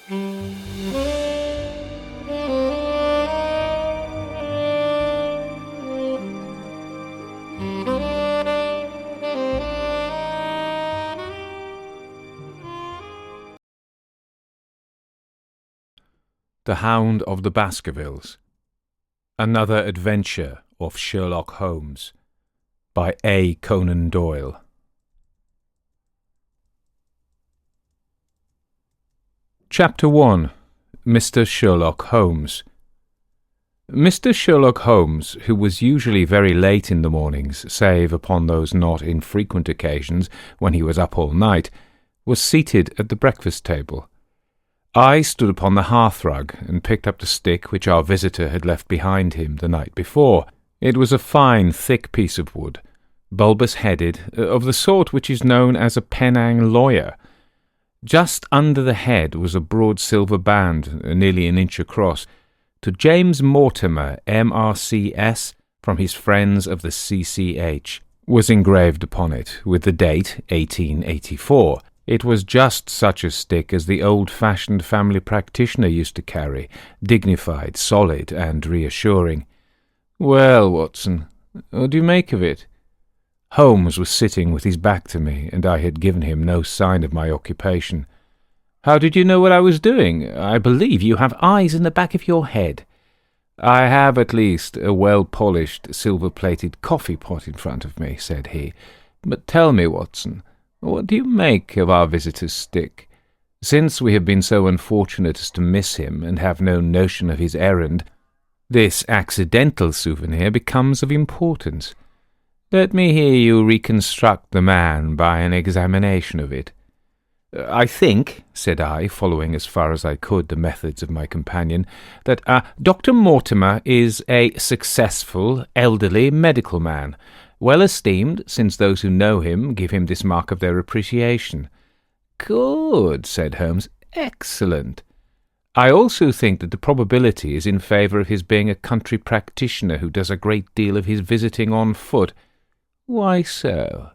The Hound of the Baskervilles. Another Adventure of Sherlock Holmes by A. Conan Doyle. Chapter 1. Mr. Sherlock Holmes. Mr. Sherlock Holmes, who was usually very late in the mornings, save upon those not infrequent occasions when he was up all night, was seated at the breakfast table. I stood upon the hearthrug and picked up the stick which our visitor had left behind him the night before. It was a fine, thick piece of wood, bulbous-headed, of the sort which is known as a Penang lawyer. Just under the head was a broad silver band, nearly an inch across, to James Mortimer, M.R.C.S., from his friends of the C.C.H., was engraved upon it, with the date 1884. It was just such a stick as the old-fashioned family practitioner used to carry, dignified, solid, and reassuring. "Well, Watson, what do you make of it?" Holmes was sitting with his back to me, and I had given him no sign of my occupation. "How did you know what I was doing? I believe you have eyes in the back of your head." "I have at least a well-polished, silver-plated coffee-pot in front of me," said he. "But tell me, Watson, what do you make of our visitor's stick? Since we have been so unfortunate as to miss him and have no notion of his errand, this accidental souvenir becomes of importance. Let me hear you reconstruct the man by an examination of it." "I think," said I, following as far as I could the methods of my companion, "that Dr. Mortimer is a successful, elderly medical man, well esteemed, since those who know him give him this mark of their appreciation." "Good," said Holmes. "Excellent. I also think that the probability is in favour of his being a country practitioner who does a great deal of his visiting on foot." "Why so?"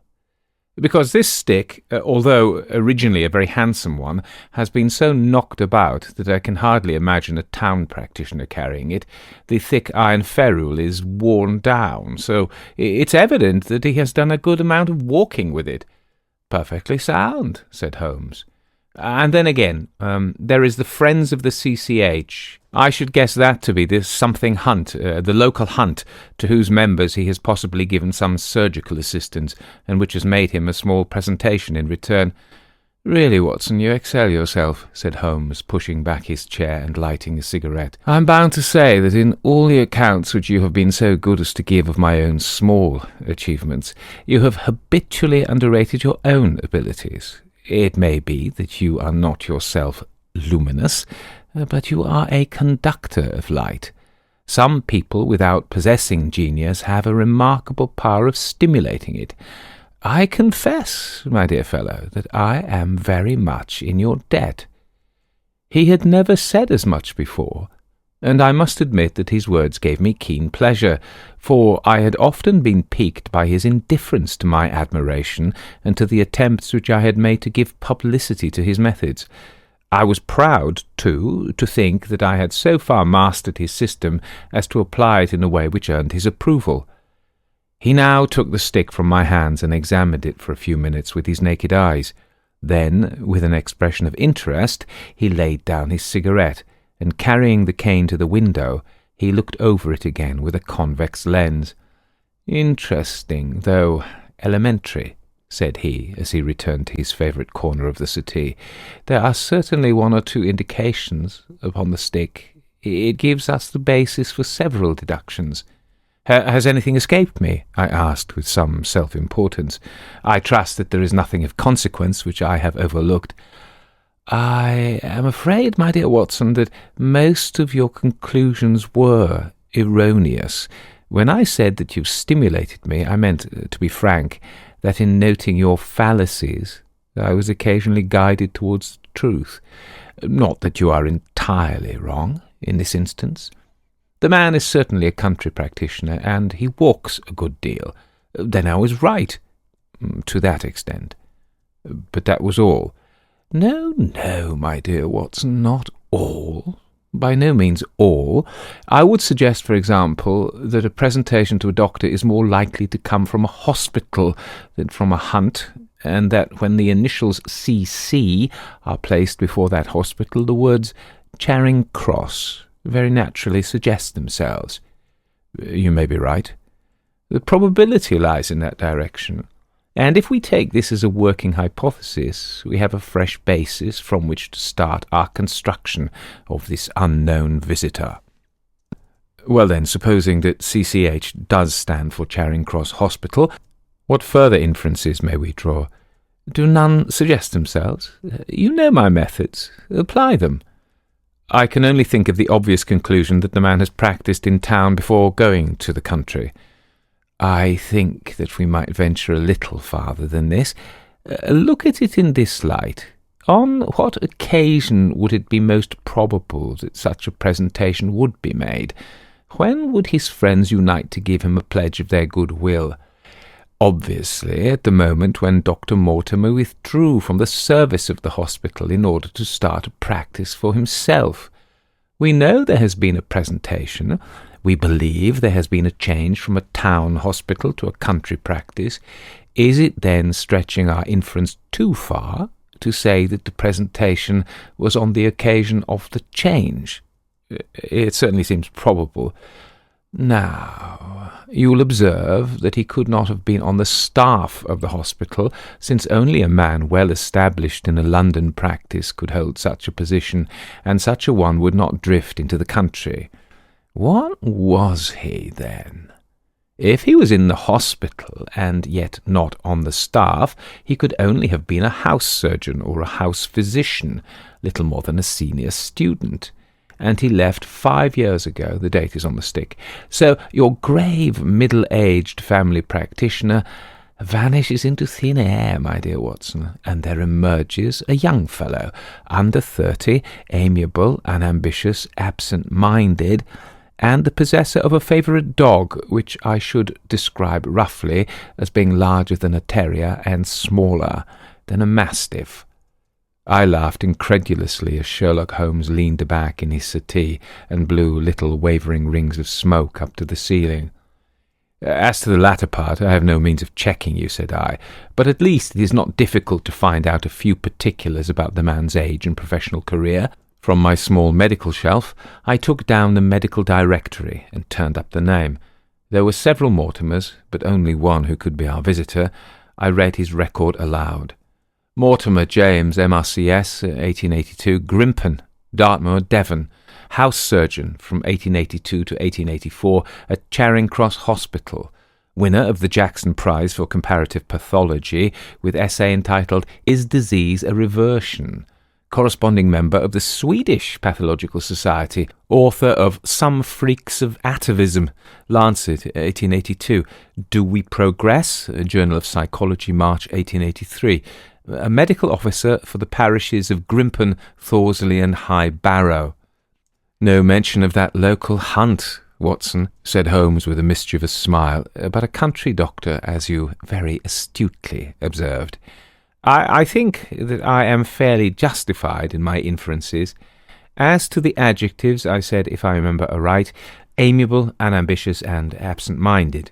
"Because this stick, although originally a very handsome one, has been so knocked about that I can hardly imagine a town practitioner carrying it. The thick iron ferrule is worn down, so it's evident that he has done a good amount of walking with it." "Perfectly sound," said Holmes. "And then again, there is the Friends of the C.C.H. I should guess that to be the something hunt, the local hunt, to whose members he has possibly given some surgical assistance, and which has made him a small presentation in return." "Really, Watson, you excel yourself," said Holmes, pushing back his chair and lighting a cigarette. "I'm bound to say that in all the accounts which you have been so good as to give of my own small achievements, you have habitually underrated your own abilities. It may be that you are not yourself luminous, but you are a conductor of light. Some people, without possessing genius, have a remarkable power of stimulating it. I confess, my dear fellow, that I am very much in your debt." He had never said as much before, and I must admit that his words gave me keen pleasure, for I had often been piqued by his indifference to my admiration and to the attempts which I had made to give publicity to his methods. I was proud, too, to think that I had so far mastered his system as to apply it in a way which earned his approval. He now took the stick from my hands and examined it for a few minutes with his naked eyes. Then, with an expression of interest, he laid down his cigarette, and carrying the cane to the window, he looked over it again with a convex lens. "Interesting, though elementary," said he, as he returned to his favourite corner of the settee. "There are certainly one or two indications upon the stick. It gives us the basis for several deductions." "Has anything escaped me?" I asked with some self-importance. "I trust that there is nothing of consequence which I have overlooked." "I am afraid, my dear Watson, that most of your conclusions were erroneous. When I said that you stimulated me, I meant, to be frank, that in noting your fallacies, I was occasionally guided towards the truth. Not that you are entirely wrong in this instance. The man is certainly a country practitioner, and he walks a good deal. Then I was right, to that extent. But that was all. No, my dear Watson, not all. By no means all. I would suggest, for example, that a presentation to a doctor is more likely to come from a hospital than from a hunt, and that when the initials CC are placed before that hospital, the words Charing Cross very naturally suggest themselves. You may be right. The probability lies in that direction. And if we take this as a working hypothesis, we have a fresh basis from which to start our construction of this unknown visitor. Well then, supposing that CCH does stand for Charing Cross Hospital, what further inferences may we draw? Do none suggest themselves? You know my methods. Apply them. I can only think of the obvious conclusion that the man has practised in town before going to the country. I think that we might venture a little farther than this. Look at it in this light. On what occasion would it be most probable that such a presentation would be made? When would his friends unite to give him a pledge of their goodwill? Obviously, at the moment when Dr. Mortimer withdrew from the service of the hospital in order to start a practice for himself. We know there has been a presentation. We believe there has been a change from a town hospital to a country practice. Is it then stretching our inference too far to say that the presentation was on the occasion of the change? It certainly seems probable. Now, you will observe that he could not have been on the staff of the hospital, since only a man well established in a London practice could hold such a position, and such a one would not drift into the country. What was he, then? If he was in the hospital, and yet not on the staff, he could only have been a house surgeon or a house physician, little more than a senior student. And he left 5 years ago, the date is on the stick. So your grave, middle-aged family practitioner vanishes into thin air, my dear Watson, and there emerges a young fellow, under 30, amiable, unambitious, absent-minded, and the possessor of a favourite dog, which I should describe roughly as being larger than a terrier and smaller than a mastiff. I laughed incredulously as Sherlock Holmes leaned back in his settee and blew little wavering rings of smoke up to the ceiling. "As to the latter part, I have no means of checking you," said I, "but at least it is not difficult to find out a few particulars about the man's age and professional career. From my small medical shelf, I took down the medical directory and turned up the name. There were several Mortimers, but only one who could be our visitor. I read his record aloud. Mortimer James, MRCS, 1882, Grimpen, Dartmoor, Devon, house surgeon from 1882 to 1884 at Charing Cross Hospital, winner of the Jackson Prize for Comparative Pathology with essay entitled Is Disease a Reversion?, corresponding member of the Swedish Pathological Society, author of Some Freaks of Atavism, Lancet, 1882, Do We Progress?, Journal of Psychology, March 1883, a medical officer for the parishes of Grimpen, Thorsley and High Barrow. No mention of that local hunt, Watson, said Holmes with a mischievous smile, but a country doctor, as you very astutely observed. I think that I am fairly justified in my inferences. As to the adjectives, I said, if I remember aright, amiable, unambitious, and absent-minded.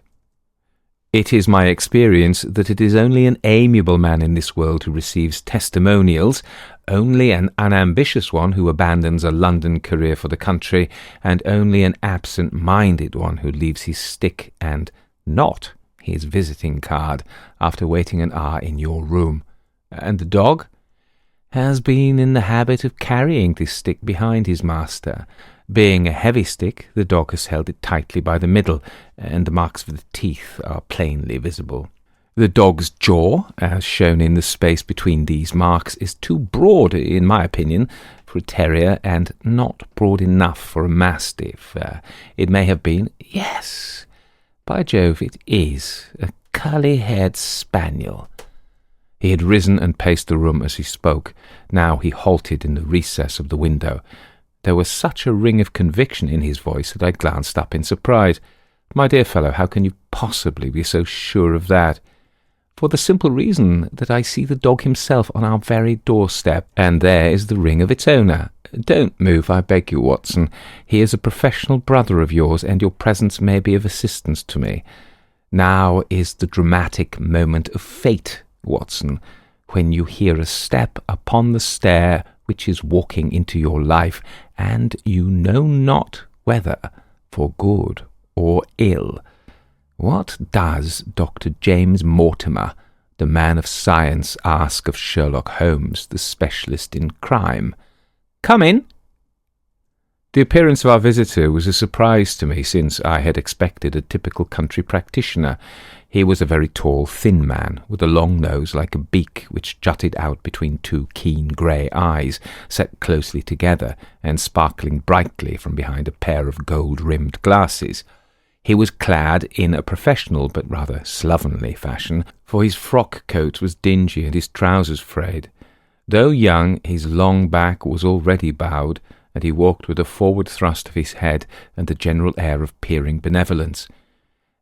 It is my experience that it is only an amiable man in this world who receives testimonials, only an unambitious one who abandons a London career for the country, and only an absent-minded one who leaves his stick and not his visiting card after waiting an hour in your room. And the dog has been in the habit of carrying this stick behind his master. Being a heavy stick, the dog has held it tightly by the middle, and the marks of the teeth are plainly visible. The dog's jaw, as shown in the space between these marks, is too broad, in my opinion, for a terrier, and not broad enough for a mastiff. It may have been, yes, by Jove, it is, a curly-haired spaniel. He had risen and paced the room as he spoke. Now he halted in the recess of the window. There was such a ring of conviction in his voice that I glanced up in surprise. "My dear fellow, how can you possibly be so sure of that?" for the simple reason that I see the dog himself on our very doorstep, and there is the ring of its owner. Don't move, I beg you, Watson. He is a professional brother of yours, and your presence may be of assistance to me. Now is the dramatic moment of fate, Watson, when you hear a step upon the stair which is walking into your life, and you know not whether for good or ill. What does Dr. James Mortimer, the man of science, ask of Sherlock Holmes, the specialist in crime? Come in. The appearance of our visitor was a surprise to me, since I had expected a typical country practitioner. He was a very tall, thin man, with a long nose like a beak, which jutted out between two keen grey eyes, set closely together, and sparkling brightly from behind a pair of gold-rimmed glasses. He was clad in a professional but rather slovenly fashion, for his frock-coat was dingy and his trousers frayed. Though young, his long back was already bowed, and he walked with a forward thrust of his head and a general air of peering benevolence.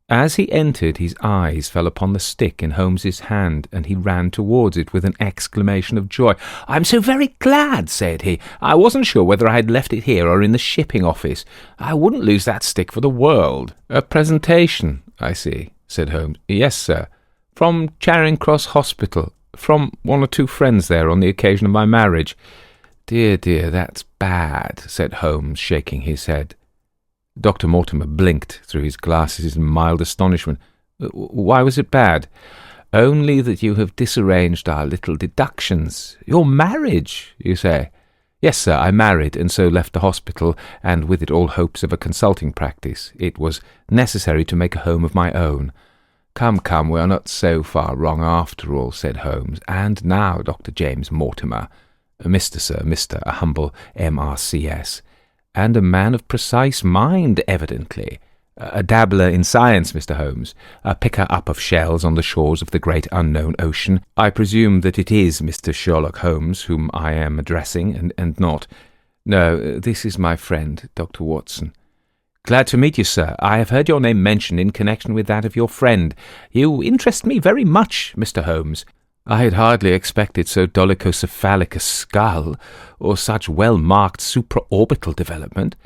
As he entered, his eyes fell upon the stick in Holmes's hand, and he ran towards it with an exclamation of joy. "I'm so very glad," said he. "I wasn't sure whether I had left it here or in the shipping office. I wouldn't lose that stick for the world." "A presentation, I see," said Holmes. "Yes, sir. From Charing Cross Hospital, from one or two friends there on the occasion of my marriage." "Dear, dear, that's bad," said Holmes, shaking his head. Dr. Mortimer blinked through his glasses in mild astonishment. "Why was it bad?" "Only that you have disarranged our little deductions. Your marriage, you say?" "Yes, sir, I married, and so left the hospital, and with it all hopes of a consulting practice. It was necessary to make a home of my own." Come, we are not so far wrong after all," said Holmes. "And now, Dr. James Mortimer, Mr. Sir, Mr. a humble M.R.C.S., and a man of precise mind, evidently. A dabbler in science, Mr. Holmes, a picker-up of shells on the shores of the great unknown ocean. I presume that it is Mr. Sherlock Holmes whom I am addressing, and not— No, this is my friend, Dr. Watson." "Glad to meet you, sir. I have heard your name mentioned in connection with that of your friend. You interest me very much, Mr. Holmes. I had hardly expected so dolichocephalic a skull, or such well-marked supraorbital development.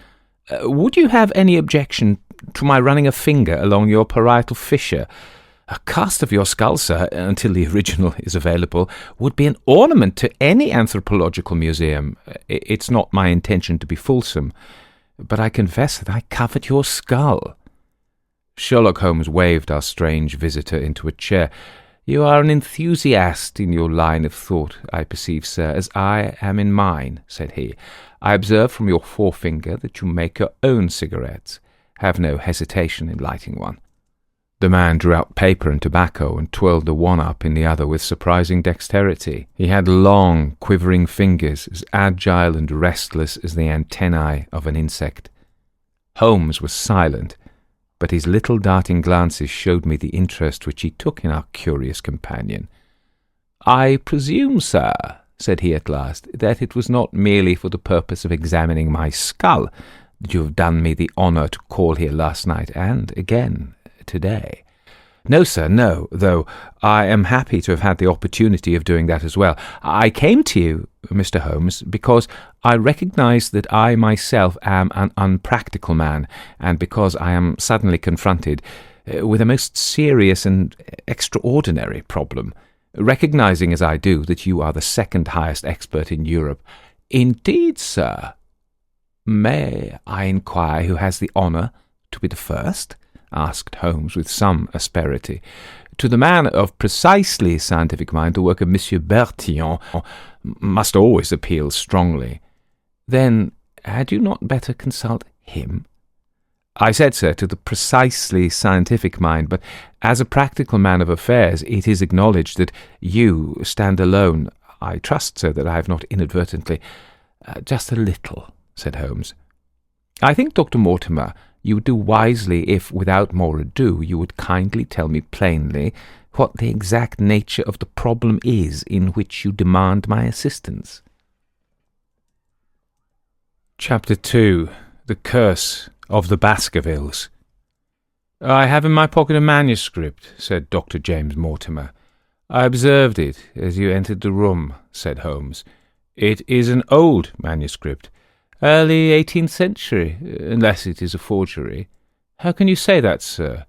Would you have any objection to my running a finger along your parietal fissure? A cast of your skull, sir, until the original is available, would be an ornament to any anthropological museum. It's not my intention to be fulsome, but I confess that I covet your skull." Sherlock Holmes waved our strange visitor into a chair. "You are an enthusiast in your line of thought, I perceive, sir, as I am in mine," said he. "I observe from your forefinger that you make your own cigarettes. Have no hesitation in lighting one." The man drew out paper and tobacco and twirled the one up in the other with surprising dexterity. He had long, quivering fingers, as agile and restless as the antennae of an insect. Holmes was silent, but his little darting glances showed me the interest which he took in our curious companion. "I presume, sir," said he at last, "that it was not merely for the purpose of examining my skull that you have done me the honour to call here last night, and again today." "No, sir, no, though I am happy to have had the opportunity of doing that as well. I came to you, Mr. Holmes, because I recognise that I myself am an unpractical man, and because I am suddenly confronted with a most serious and extraordinary problem, recognising as I do that you are the second highest expert in Europe." "Indeed, sir. May I inquire who has the honour to be the first?" asked Holmes with some asperity. "To the man of precisely scientific mind, the work of Monsieur Bertillon must always appeal strongly." "Then had you not better consult him?" "I said, sir, to the precisely scientific mind, but as a practical man of affairs, it is acknowledged that you stand alone. I trust, sir, that I have not inadvertently—" "Just a little," said Holmes. "I think, Dr. Mortimer, you would do wisely if, without more ado, you would kindly tell me plainly what the exact nature of the problem is in which you demand my assistance." Chapter 2. The Curse of the Baskervilles. "I have in my pocket a manuscript," said Dr. James Mortimer, "I observed it as you entered the room," said Holmes. "It is an old manuscript, early 18th century, unless it is a forgery." "How can you say that, sir?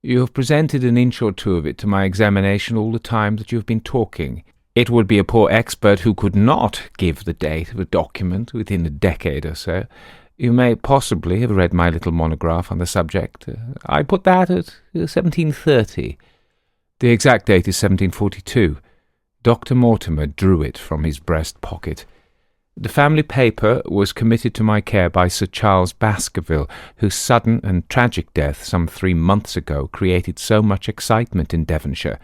You have presented an inch or two of it to my examination all the time that you have been talking. It would be a poor expert who could not give the date of a document within a decade or so. You may possibly have read my little monograph on the subject. I put that at 1730. The exact date is 1742. Dr. Mortimer drew it from his breast pocket. The family paper was committed to my care by Sir Charles Baskerville, whose sudden and tragic death some 3 months ago created so much excitement in Devonshire.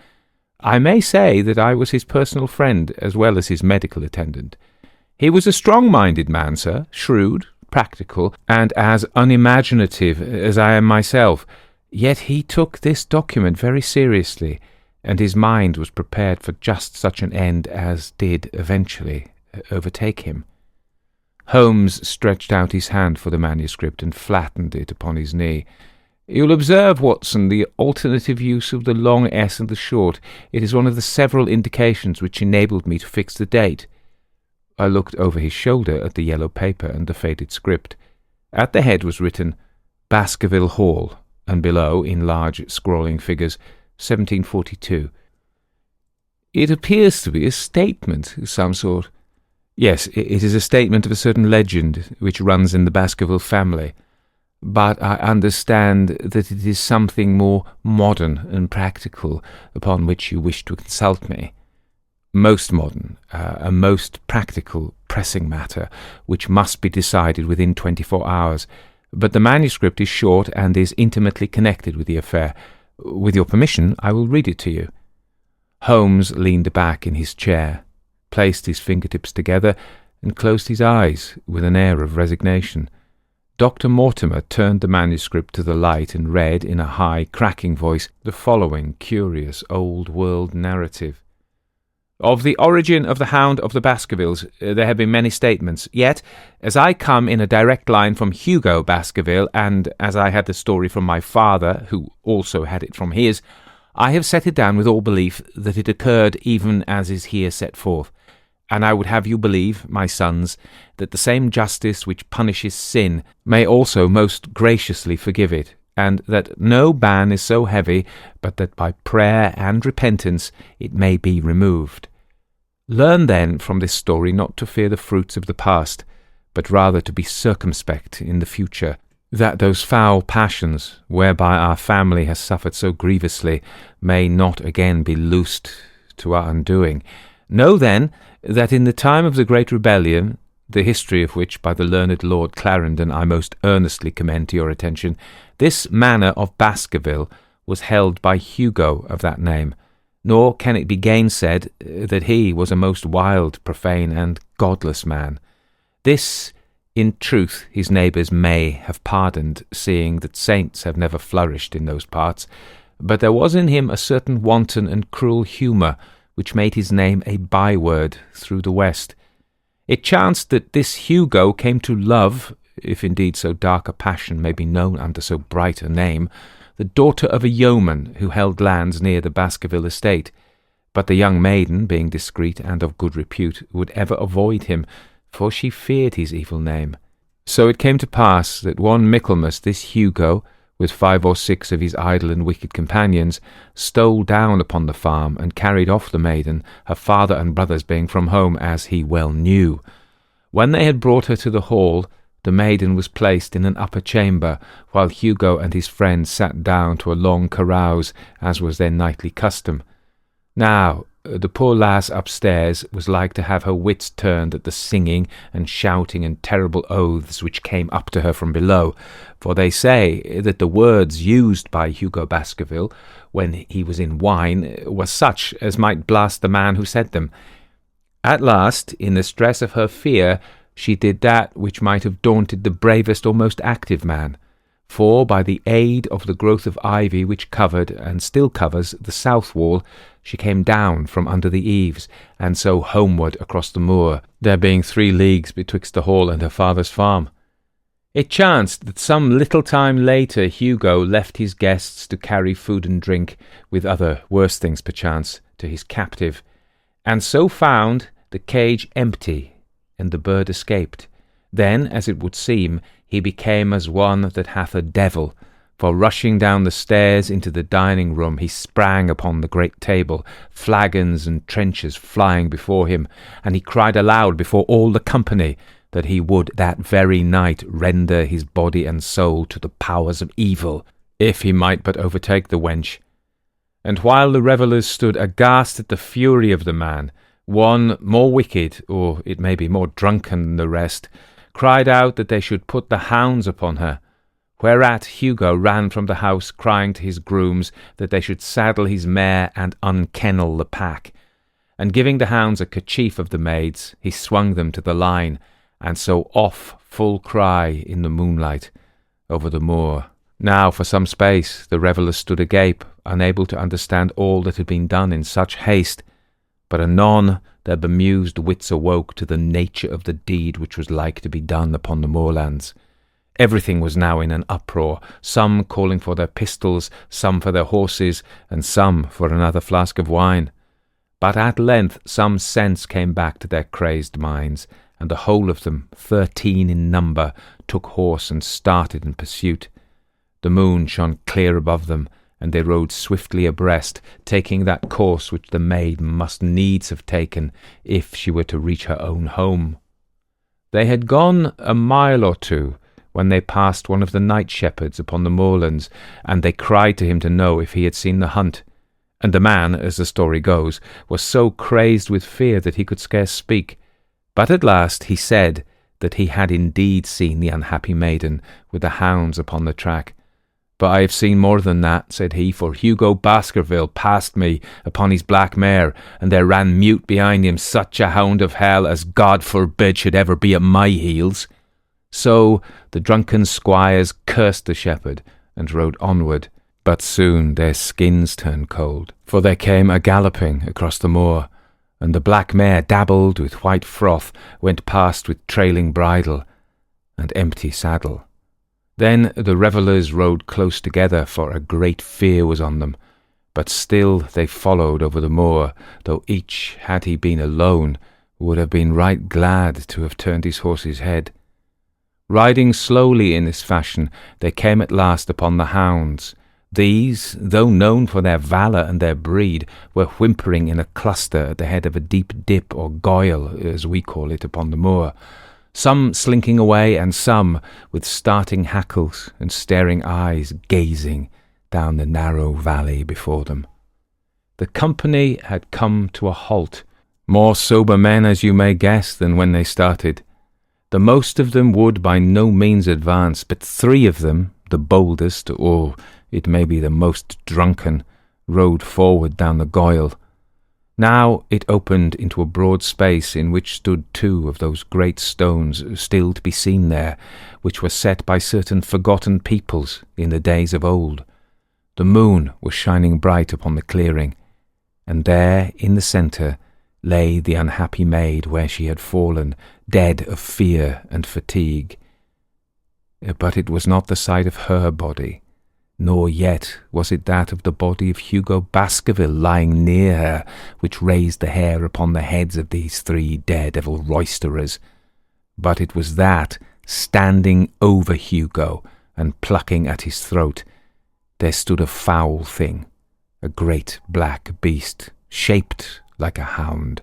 I may say that I was his personal friend as well as his medical attendant. He was a strong-minded man, sir, shrewd, practical, and as unimaginative as I am myself. Yet he took this document very seriously, and his mind was prepared for just such an end as did eventually overtake him. Holmes stretched out his hand for the manuscript and flattened it upon his knee. "You'll observe, Watson, the alternative use of the long S and the short. It is one of the several indications which enabled me to fix the date." I looked over his shoulder at the yellow paper and the faded script. At the head was written Baskerville Hall, and below, in large scrawling figures, 1742. "It appears to be a statement of some sort." "Yes, it is a statement of a certain legend which runs in the Baskerville family. But I understand that it is something more modern and practical upon which you wish to consult me." "Most modern, a most practical, pressing matter, which must be decided within 24 hours. But the manuscript is short and is intimately connected with the affair. With your permission, I will read it to you." Holmes leaned back in his chair, placed his fingertips together, and closed his eyes with an air of resignation. Dr. Mortimer turned the manuscript to the light and read, in a high, cracking voice, the following curious old-world narrative. "Of the origin of the Hound of the Baskervilles there have been many statements, yet, as I come in a direct line from Hugo Baskerville, and as I had the story from my father, who also had it from his, I have set it down with all belief that it occurred even as is here set forth. And I would have you believe, my sons, that the same justice which punishes sin may also most graciously forgive it, and that no ban is so heavy but that by prayer and repentance it may be removed. Learn then from this story not to fear the fruits of the past, but rather to be circumspect in the future, that those foul passions, whereby our family has suffered so grievously, may not again be loosed to our undoing. Know then that in the time of the great rebellion, the history of which by the learned Lord Clarendon I most earnestly commend to your attention, this manor of Baskerville was held by Hugo of that name, nor can it be gainsaid that he was a most wild, profane, and godless man. This, in truth, his neighbours may have pardoned, seeing that saints have never flourished in those parts, but there was in him a certain wanton and cruel humour which made his name a byword through the West. It chanced that this Hugo came to love, if indeed so dark a passion may be known under so bright a name, the daughter of a yeoman who held lands near the Baskerville estate. But the young maiden, being discreet and of good repute, would ever avoid him, for she feared his evil name. So it came to pass that one Michaelmas this Hugo, with 5 or 6 of his idle and wicked companions, stole down upon the farm and carried off the maiden, her father and brothers being from home, as he well knew. When they had brought her to the hall, the maiden was placed in an upper chamber, while Hugo and his friends sat down to a long carouse, as was their nightly custom. Now, the poor lass upstairs was like to have her wits turned at the singing and shouting and terrible oaths which came up to her from below, for they say that the words used by Hugo Baskerville, when he was in wine, were such as might blast the man who said them. At last, in the stress of her fear, she did that which might have daunted the bravest or most active man, for by the aid of the growth of ivy which covered and still covers the south wall, she came down from under the eaves, and so homeward across the moor, there being 3 leagues betwixt the hall and her father's farm. It chanced that some little time later Hugo left his guests to carry food and drink, with other worse things perchance, to his captive, and so found the cage empty, and the bird escaped. Then, as it would seem, he became as one that hath a devil, for rushing down the stairs into the dining room, he sprang upon the great table, flagons and trenchers flying before him, and he cried aloud before all the company that he would that very night render his body and soul to the powers of evil, if he might but overtake the wench. And while the revellers stood aghast at the fury of the man, one more wicked, or it may be more drunken than the rest, cried out that they should put the hounds upon her, whereat Hugo ran from the house, crying to his grooms that they should saddle his mare and unkennel the pack, and giving the hounds a kerchief of the maid's, he swung them to the line, and so off full cry in the moonlight over the moor. Now for some space the revellers stood agape, unable to understand all that had been done in such haste, but anon their bemused wits awoke to the nature of the deed which was like to be done upon the moorlands. Everything was now in an uproar, some calling for their pistols, some for their horses, and some for another flask of wine. But at length some sense came back to their crazed minds, and the whole of them, 13 in number, took horse and started in pursuit. The moon shone clear above them, and they rode swiftly abreast, taking that course which the maid must needs have taken if she were to reach her own home. They had gone a mile or two when they passed one of the night shepherds upon the moorlands, and they cried to him to know if he had seen the hunt. And the man, as the story goes, was so crazed with fear that he could scarce speak. But at last he said that he had indeed seen the unhappy maiden with the hounds upon the track. "But I have seen more than that," said he, "for Hugo Baskerville passed me upon his black mare, and there ran mute behind him such a hound of hell as God forbid should ever be at my heels." So the drunken squires cursed the shepherd and rode onward, but soon their skins turned cold, for there came a galloping across the moor, and the black mare, dabbled with white froth, went past with trailing bridle and empty saddle. Then the revellers rode close together, for a great fear was on them, but still they followed over the moor, though each, had he been alone, would have been right glad to have turned his horse's head. Riding slowly in this fashion, they came at last upon the hounds. These, though known for their valour and their breed, were whimpering in a cluster at the head of a deep dip or goyle, as we call it upon the moor, some slinking away, and some, with starting hackles and staring eyes, gazing down the narrow valley before them. The company had come to a halt, more sober men, as you may guess, than when they started. The most of them would by no means advance, but 3 of them, the boldest, or it may be the most drunken, rode forward down the goyle. Now it opened into a broad space in which stood 2 of those great stones still to be seen there, which were set by certain forgotten peoples in the days of old. The moon was shining bright upon the clearing, and there in the centre lay the unhappy maid where she had fallen, dead of fear and fatigue. But it was not the sight of her body, nor yet was it that of the body of Hugo Baskerville lying near her, which raised the hair upon the heads of these 3 daredevil roisterers, but it was that, standing over Hugo and plucking at his throat, there stood a foul thing, a great black beast, shaped like a hound,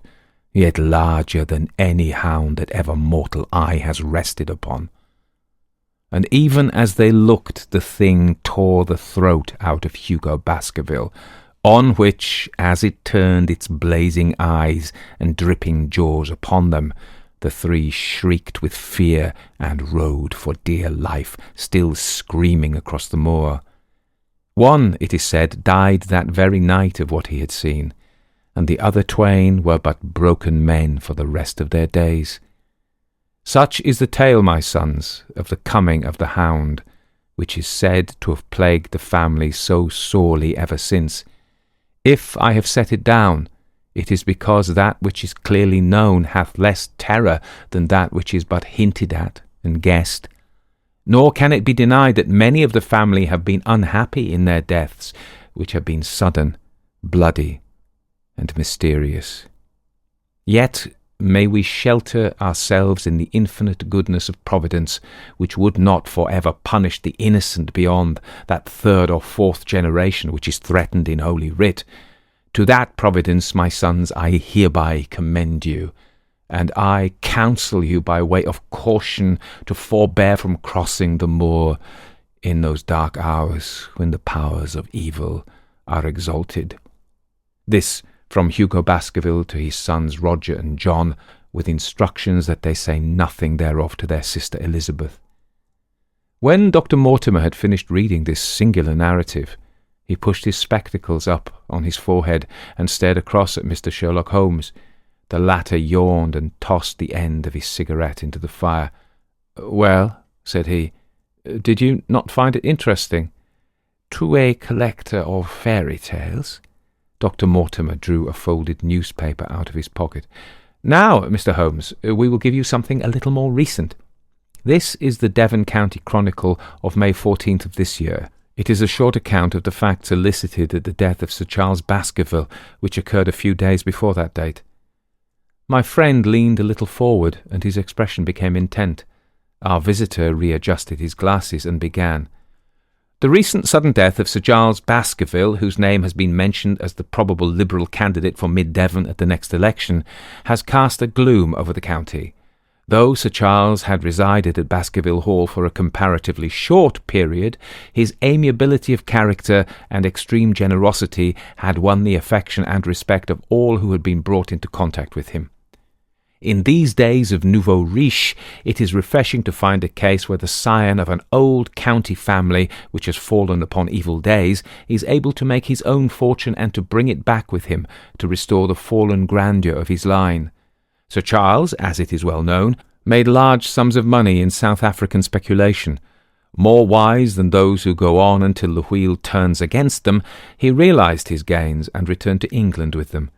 yet larger than any hound that ever mortal eye has rested upon. And even as they looked, the thing tore the throat out of Hugo Baskerville, on which, as it turned its blazing eyes and dripping jaws upon them, the 3 shrieked with fear and rode for dear life, still screaming across the moor. One, it is said, died that very night of what he had seen, and the other 2 were but broken men for the rest of their days. Such is the tale, my sons, of the coming of the hound, which is said to have plagued the family so sorely ever since. If I have set it down, it is because that which is clearly known hath less terror than that which is but hinted at and guessed. Nor can it be denied that many of the family have been unhappy in their deaths, which have been sudden, bloody, and mysterious. Yet may we shelter ourselves in the infinite goodness of Providence, which would not for ever punish the innocent beyond that third or fourth generation which is threatened in Holy Writ. To that Providence, my sons, I hereby commend you, and I counsel you by way of caution to forbear from crossing the moor in those dark hours when the powers of evil are exalted. This from Hugo Baskerville to his sons Roger and John, with instructions that they say nothing thereof to their sister Elizabeth. When Dr. Mortimer had finished reading this singular narrative, he pushed his spectacles up on his forehead and stared across at Mr. Sherlock Holmes. The latter yawned and tossed the end of his cigarette into the fire. "Well," said he, "did you not find it interesting?" "To a collector of fairy tales?" Dr. Mortimer drew a folded newspaper out of his pocket. "Now, Mr. Holmes, we will give you something a little more recent. This is the Devon County Chronicle of May 14th of this year. It is a short account of the facts elicited at the death of Sir Charles Baskerville, which occurred a few days before that date." My friend leaned a little forward, and his expression became intent. Our visitor readjusted his glasses and began. "The recent sudden death of Sir Charles Baskerville, whose name has been mentioned as the probable Liberal candidate for Mid-Devon at the next election, has cast a gloom over the county. Though Sir Charles had resided at Baskerville Hall for a comparatively short period, his amiability of character and extreme generosity had won the affection and respect of all who had been brought into contact with him. In these days of nouveau riche, it is refreshing to find a case where the scion of an old county family, which has fallen upon evil days, is able to make his own fortune and to bring it back with him, to restore the fallen grandeur of his line. Sir Charles, as it is well known, made large sums of money in South African speculation. More wise than those who go on until the wheel turns against them, he realized his gains and returned to England with them.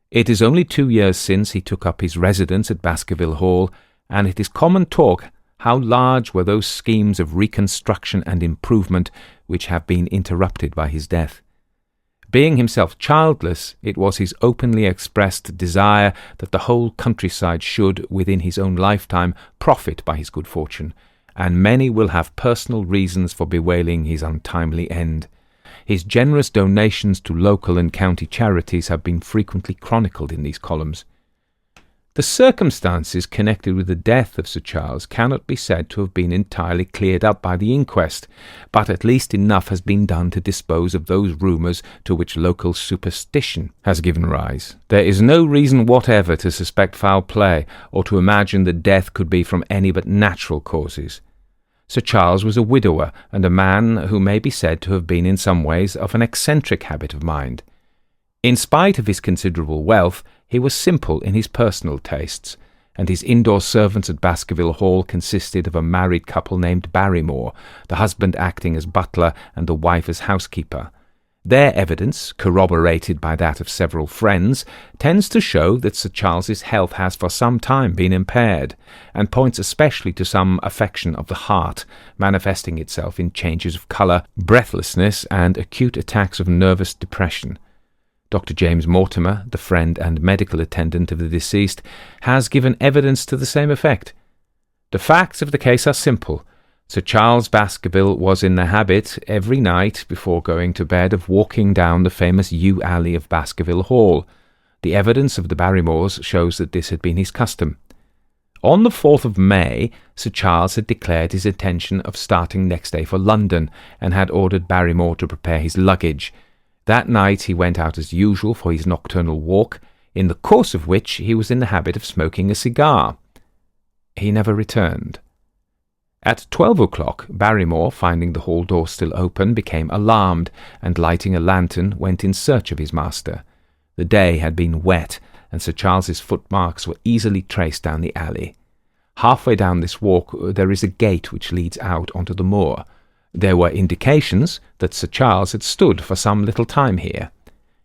It is only 2 years since he took up his residence at Baskerville Hall, and it is common talk how large were those schemes of reconstruction and improvement which have been interrupted by his death. Being himself childless, it was his openly expressed desire that the whole countryside should, within his own lifetime, profit by his good fortune, and many will have personal reasons for bewailing his untimely end. His generous donations to local and county charities have been frequently chronicled in these columns. The circumstances connected with the death of Sir Charles cannot be said to have been entirely cleared up by the inquest, but at least enough has been done to dispose of those rumours to which local superstition has given rise. There is no reason whatever to suspect foul play, or to imagine that death could be from any but natural causes. Sir Charles was a widower, and a man who may be said to have been in some ways of an eccentric habit of mind. In spite of his considerable wealth, he was simple in his personal tastes, and his indoor servants at Baskerville Hall consisted of a married couple named Barrymore, the husband acting as butler and the wife as housekeeper. Their evidence, corroborated by that of several friends, tends to show that Sir Charles's health has for some time been impaired, and points especially to some affection of the heart, manifesting itself in changes of colour, breathlessness, and acute attacks of nervous depression. Dr. James Mortimer, the friend and medical attendant of the deceased, has given evidence to the same effect. The facts of the case are simple. Sir Charles Baskerville was in the habit, every night before going to bed, of walking down the famous yew alley of Baskerville Hall. The evidence of the Barrymores shows that this had been his custom. On the 4th of May, Sir Charles had declared his intention of starting next day for London, and had ordered Barrymore to prepare his luggage. That night he went out as usual for his nocturnal walk, in the course of which he was in the habit of smoking a cigar. He never returned. At 12 o'clock, Barrymore, finding the hall door still open, became alarmed, and lighting a lantern, went in search of his master. The day had been wet, and Sir Charles's footmarks were easily traced down the alley. Halfway down this walk there is a gate which leads out onto the moor. There were indications that Sir Charles had stood for some little time here.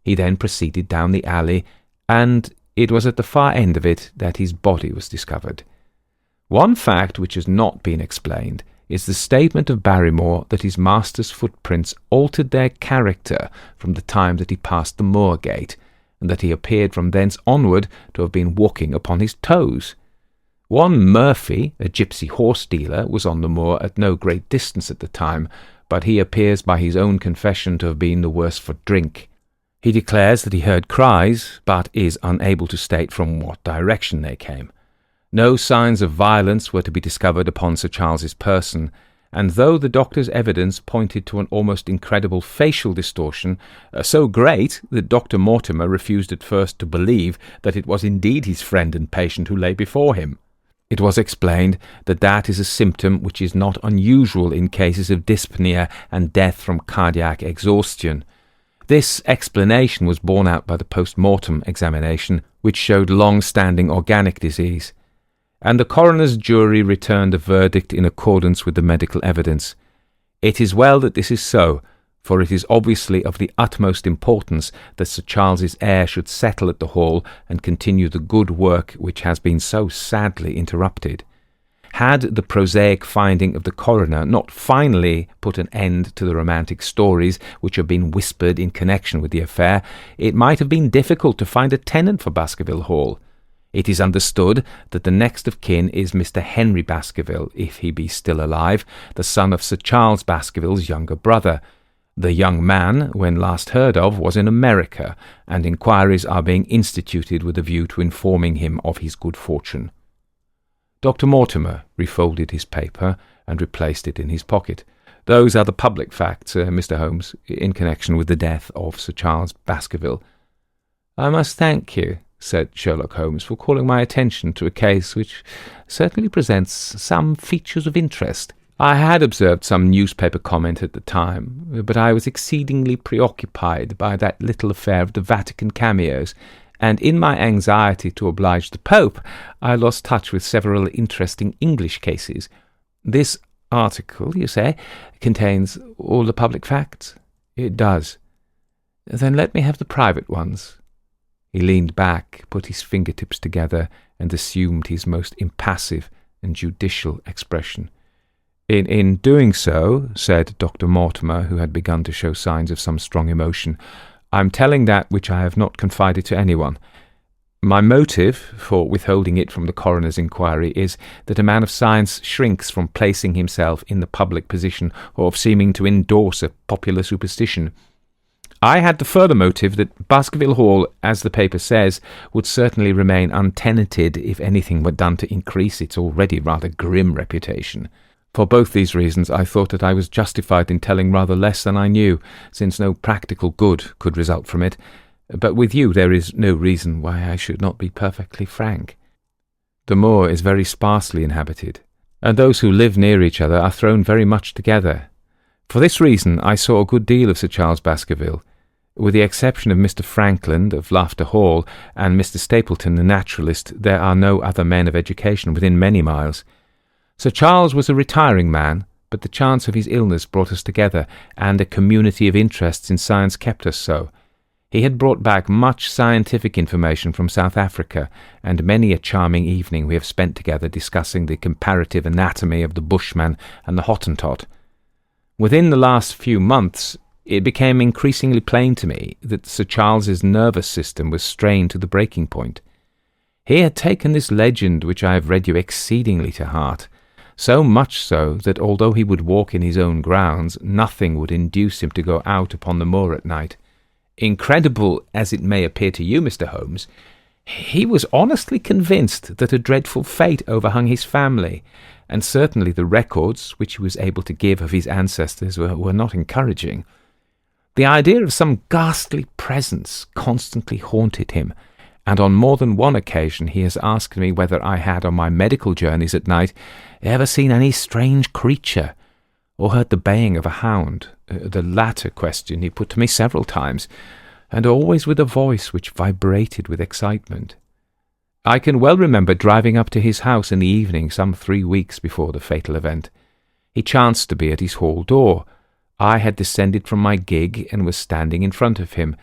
He then proceeded down the alley, and it was at the far end of it that his body was discovered. One fact which has not been explained is the statement of Barrymore that his master's footprints altered their character from the time that he passed the moor gate, and that he appeared from thence onward to have been walking upon his toes. One Murphy, a gipsy horse-dealer, was on the moor at no great distance at the time, but he appears by his own confession to have been the worse for drink. He declares that he heard cries, but is unable to state from what direction they came. No signs of violence were to be discovered upon Sir Charles's person, and though the doctor's evidence pointed to an almost incredible facial distortion, so great that Dr. Mortimer refused at first to believe that it was indeed his friend and patient who lay before him. It was explained that that is a symptom which is not unusual in cases of dyspnea and death from cardiac exhaustion. This explanation was borne out by the post-mortem examination, which showed long-standing organic disease, and the coroner's jury returned a verdict in accordance with the medical evidence. It is well that this is so, for it is obviously of the utmost importance that Sir Charles's heir should settle at the Hall and continue the good work which has been so sadly interrupted. Had the prosaic finding of the coroner not finally put an end to the romantic stories which have been whispered in connection with the affair, it might have been difficult to find a tenant for Baskerville Hall. It is understood that the next of kin is Mr. Henry Baskerville, if he be still alive, the son of Sir Charles Baskerville's younger brother. The young man, when last heard of, was in America, and inquiries are being instituted with a view to informing him of his good fortune. Dr. Mortimer refolded his paper and replaced it in his pocket. Those are the public facts, Mr. Holmes, in connection with the death of Sir Charles Baskerville. I must thank you, said Sherlock Holmes, for calling my attention to a case which certainly presents some features of interest. I had observed some newspaper comment at the time, but I was exceedingly preoccupied by that little affair of the Vatican cameos, and in my anxiety to oblige the Pope, I lost touch with several interesting English cases. This article, you say, contains all the public facts? It does. Then let me have the private ones. He leaned back, put his fingertips together, and assumed his most impassive and judicial expression. In doing so, said Dr. Mortimer, who had begun to show signs of some strong emotion, I'm telling that which I have not confided to anyone. My motive for withholding it from the coroner's inquiry is that a man of science shrinks from placing himself in the public position or of seeming to endorse a popular superstition. I had the further motive that Baskerville Hall, as the paper says, would certainly remain untenanted if anything were done to increase its already rather grim reputation. For both these reasons I thought that I was justified in telling rather less than I knew, since no practical good could result from it. But with you there is no reason why I should not be perfectly frank. The moor is very sparsely inhabited, and those who live near each other are thrown very much together. For this reason I saw a good deal of Sir Charles Baskerville. With the exception of Mr. Frankland of Laughter Hall and Mr. Stapleton the naturalist, there are no other men of education within many miles. Sir Charles was a retiring man, but the chance of his illness brought us together, and a community of interests in science kept us so. He had brought back much scientific information from South Africa, and many a charming evening we have spent together discussing the comparative anatomy of the Bushman and the Hottentot. Within the last few months, it became increasingly plain to me that Sir Charles's nervous system was strained to the breaking point. He had taken this legend which I have read you exceedingly to heart, so much so that although he would walk in his own grounds, nothing would induce him to go out upon the moor at night. Incredible as it may appear to you, Mr. Holmes, he was honestly convinced that a dreadful fate overhung his family, and certainly the records which he was able to give of his ancestors were not encouraging. The idea of some ghastly presence constantly haunted him, and on more than one occasion he has asked me whether I had on my medical journeys at night ever seen any strange creature, or heard the baying of a hound. The latter question he put to me several times, and always with a voice which vibrated with excitement. I can well remember driving up to his house in the evening some 3 weeks before the fatal event. He chanced to be at his hall door. I had descended from my gig and was standing in front of him,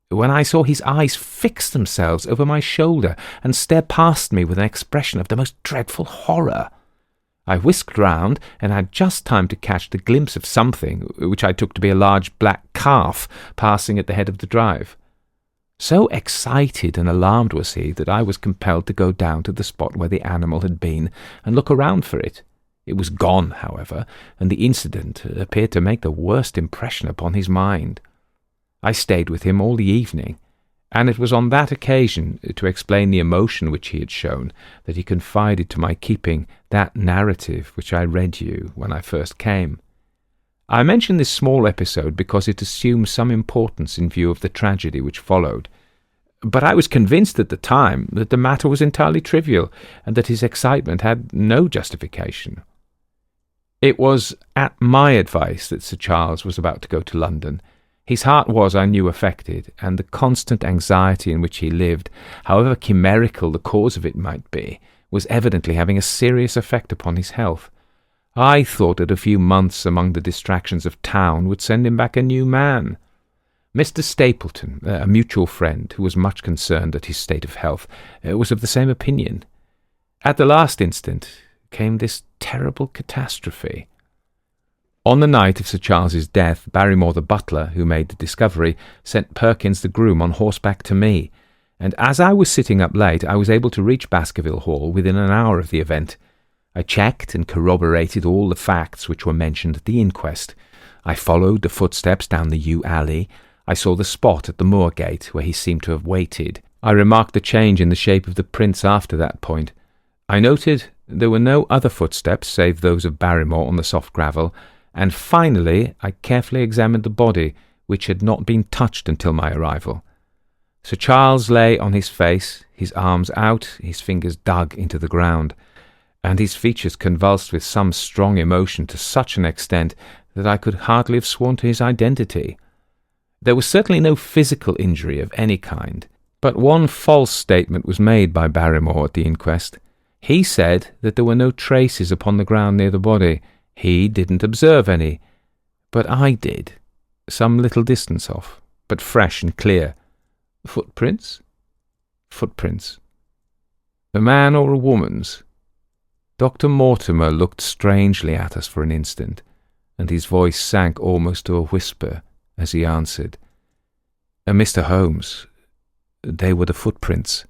when I saw his eyes fix themselves over my shoulder and stare past me with an expression of the most dreadful horror. I whisked round, and had just time to catch the glimpse of something, which I took to be a large black calf, passing at the head of the drive. So excited and alarmed was he that I was compelled to go down to the spot where the animal had been and look around for it. It was gone, however, and the incident appeared to make the worst impression upon his mind. I stayed with him all the evening, and it was on that occasion, to explain the emotion which he had shown, that he confided to my keeping that narrative which I read you when I first came. I mention this small episode because it assumes some importance in view of the tragedy which followed, but I was convinced at the time that the matter was entirely trivial, and that his excitement had no justification. It was at my advice that Sir Charles was about to go to London. His heart was, I knew, affected, and the constant anxiety in which he lived, however chimerical the cause of it might be, was evidently having a serious effect upon his health. I thought that a few months among the distractions of town would send him back a new man. Mr. Stapleton, a mutual friend, who was much concerned at his state of health, was of the same opinion. At the last instant came this terrible catastrophe. On the night of Sir Charles's death, Barrymore the butler, who made the discovery, sent Perkins the groom on horseback to me, and as I was sitting up late, I was able to reach Baskerville Hall within an hour of the event. I checked and corroborated all the facts which were mentioned at the inquest. I followed the footsteps down the yew alley. I saw the spot at the Moor gate where he seemed to have waited. I remarked the change in the shape of the prints after that point. I noted there were no other footsteps save those of Barrymore on the soft gravel, and finally I carefully examined the body, which had not been touched until my arrival. Sir Charles lay on his face, his arms out, his fingers dug into the ground, and his features convulsed with some strong emotion to such an extent that I could hardly have sworn to his identity. There was certainly no physical injury of any kind, but one false statement was made by Barrymore at the inquest. He said that there were no traces upon the ground near the body. He didn't observe any, but I did, some little distance off, but fresh and clear. Footprints? Footprints. A man or a woman's? Dr. Mortimer looked strangely at us for an instant, and his voice sank almost to a whisper as he answered, Mr. Holmes, they were the footprints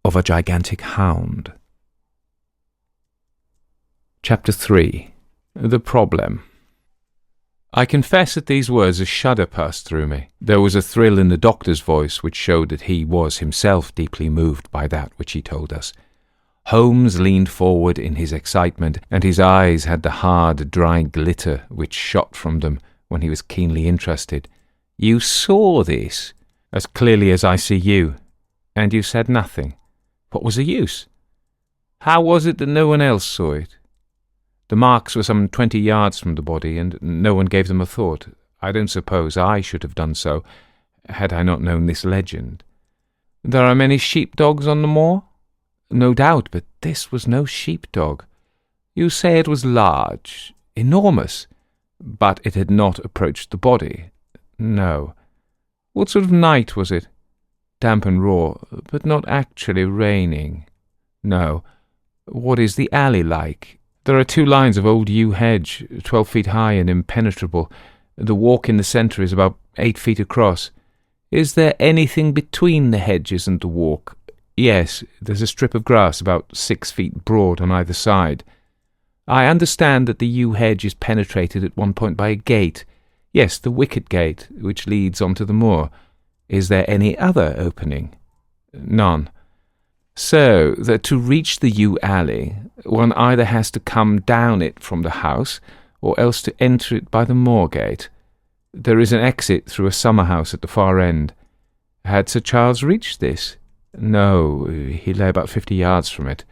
of a gigantic hound. Chapter 3. The Problem. I confess that these words a shudder passed through me. There was a thrill in the doctor's voice which showed that he was himself deeply moved by that which he told us. Holmes leaned forward in his excitement, and his eyes had the hard, dry glitter which shot from them when he was keenly interested. You saw this, as clearly as I see you, and you said nothing. What was the use? How was it that no one else saw it? The marks were some 20 yards from the body, and no one gave them a thought. I don't suppose I should have done so, had I not known this legend. There are many sheepdogs on the moor? No doubt, but this was no sheepdog. You say it was large, enormous, but it had not approached the body. No. What sort of night was it? Damp and raw, but not actually raining. No. What is the alley like? There are 2 lines of old yew hedge, 12 feet high and impenetrable. The walk in the centre is about 8 feet across. Is there anything between the hedges and the walk? Yes, there's a strip of grass about 6 feet broad on either side. I understand that the yew hedge is penetrated at one point by a gate. Yes, the wicket gate, which leads on to the moor. Is there any other opening? None. So that to reach the yew alley, one either has to come down it from the house, or else to enter it by the moor gate. There is an exit through a summer house at the far end. Had Sir Charles reached this? No, he lay about 50 yards from it.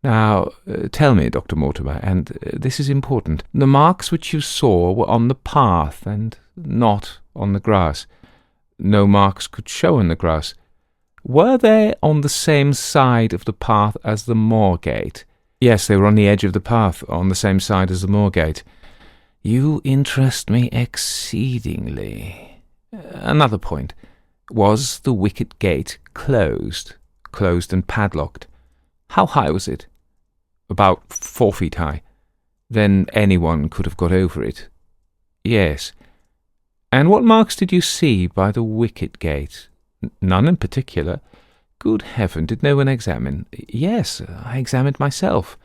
Now, tell me, Dr. Mortimer, and this is important, the marks which you saw were on the path and not on the grass. No marks could show on the grass. Were they on the same side of the path as the moor gate? Yes, they were on the edge of the path, on the same side as the moor gate. You interest me exceedingly. Another point. Was the wicket gate closed and padlocked? How high was it? About 4 feet high. Then anyone could have got over it. Yes. And what marks did you see by the wicket gate? None in particular. Good heaven, did no one examine? Yes, I examined myself,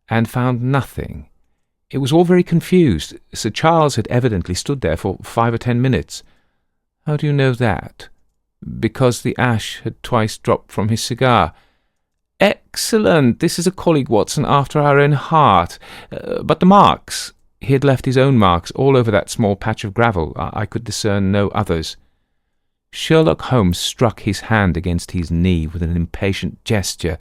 and found nothing. It was all very confused. Sir Charles had evidently stood there for 5 or 10 minutes. How do you know that? Because the ash had twice dropped from his cigar. Excellent! This is a colleague, Watson, after our own heart. But the marks? He had left his own marks all over that small patch of gravel. I could discern no others. Sherlock Holmes struck his hand against his knee with an impatient gesture.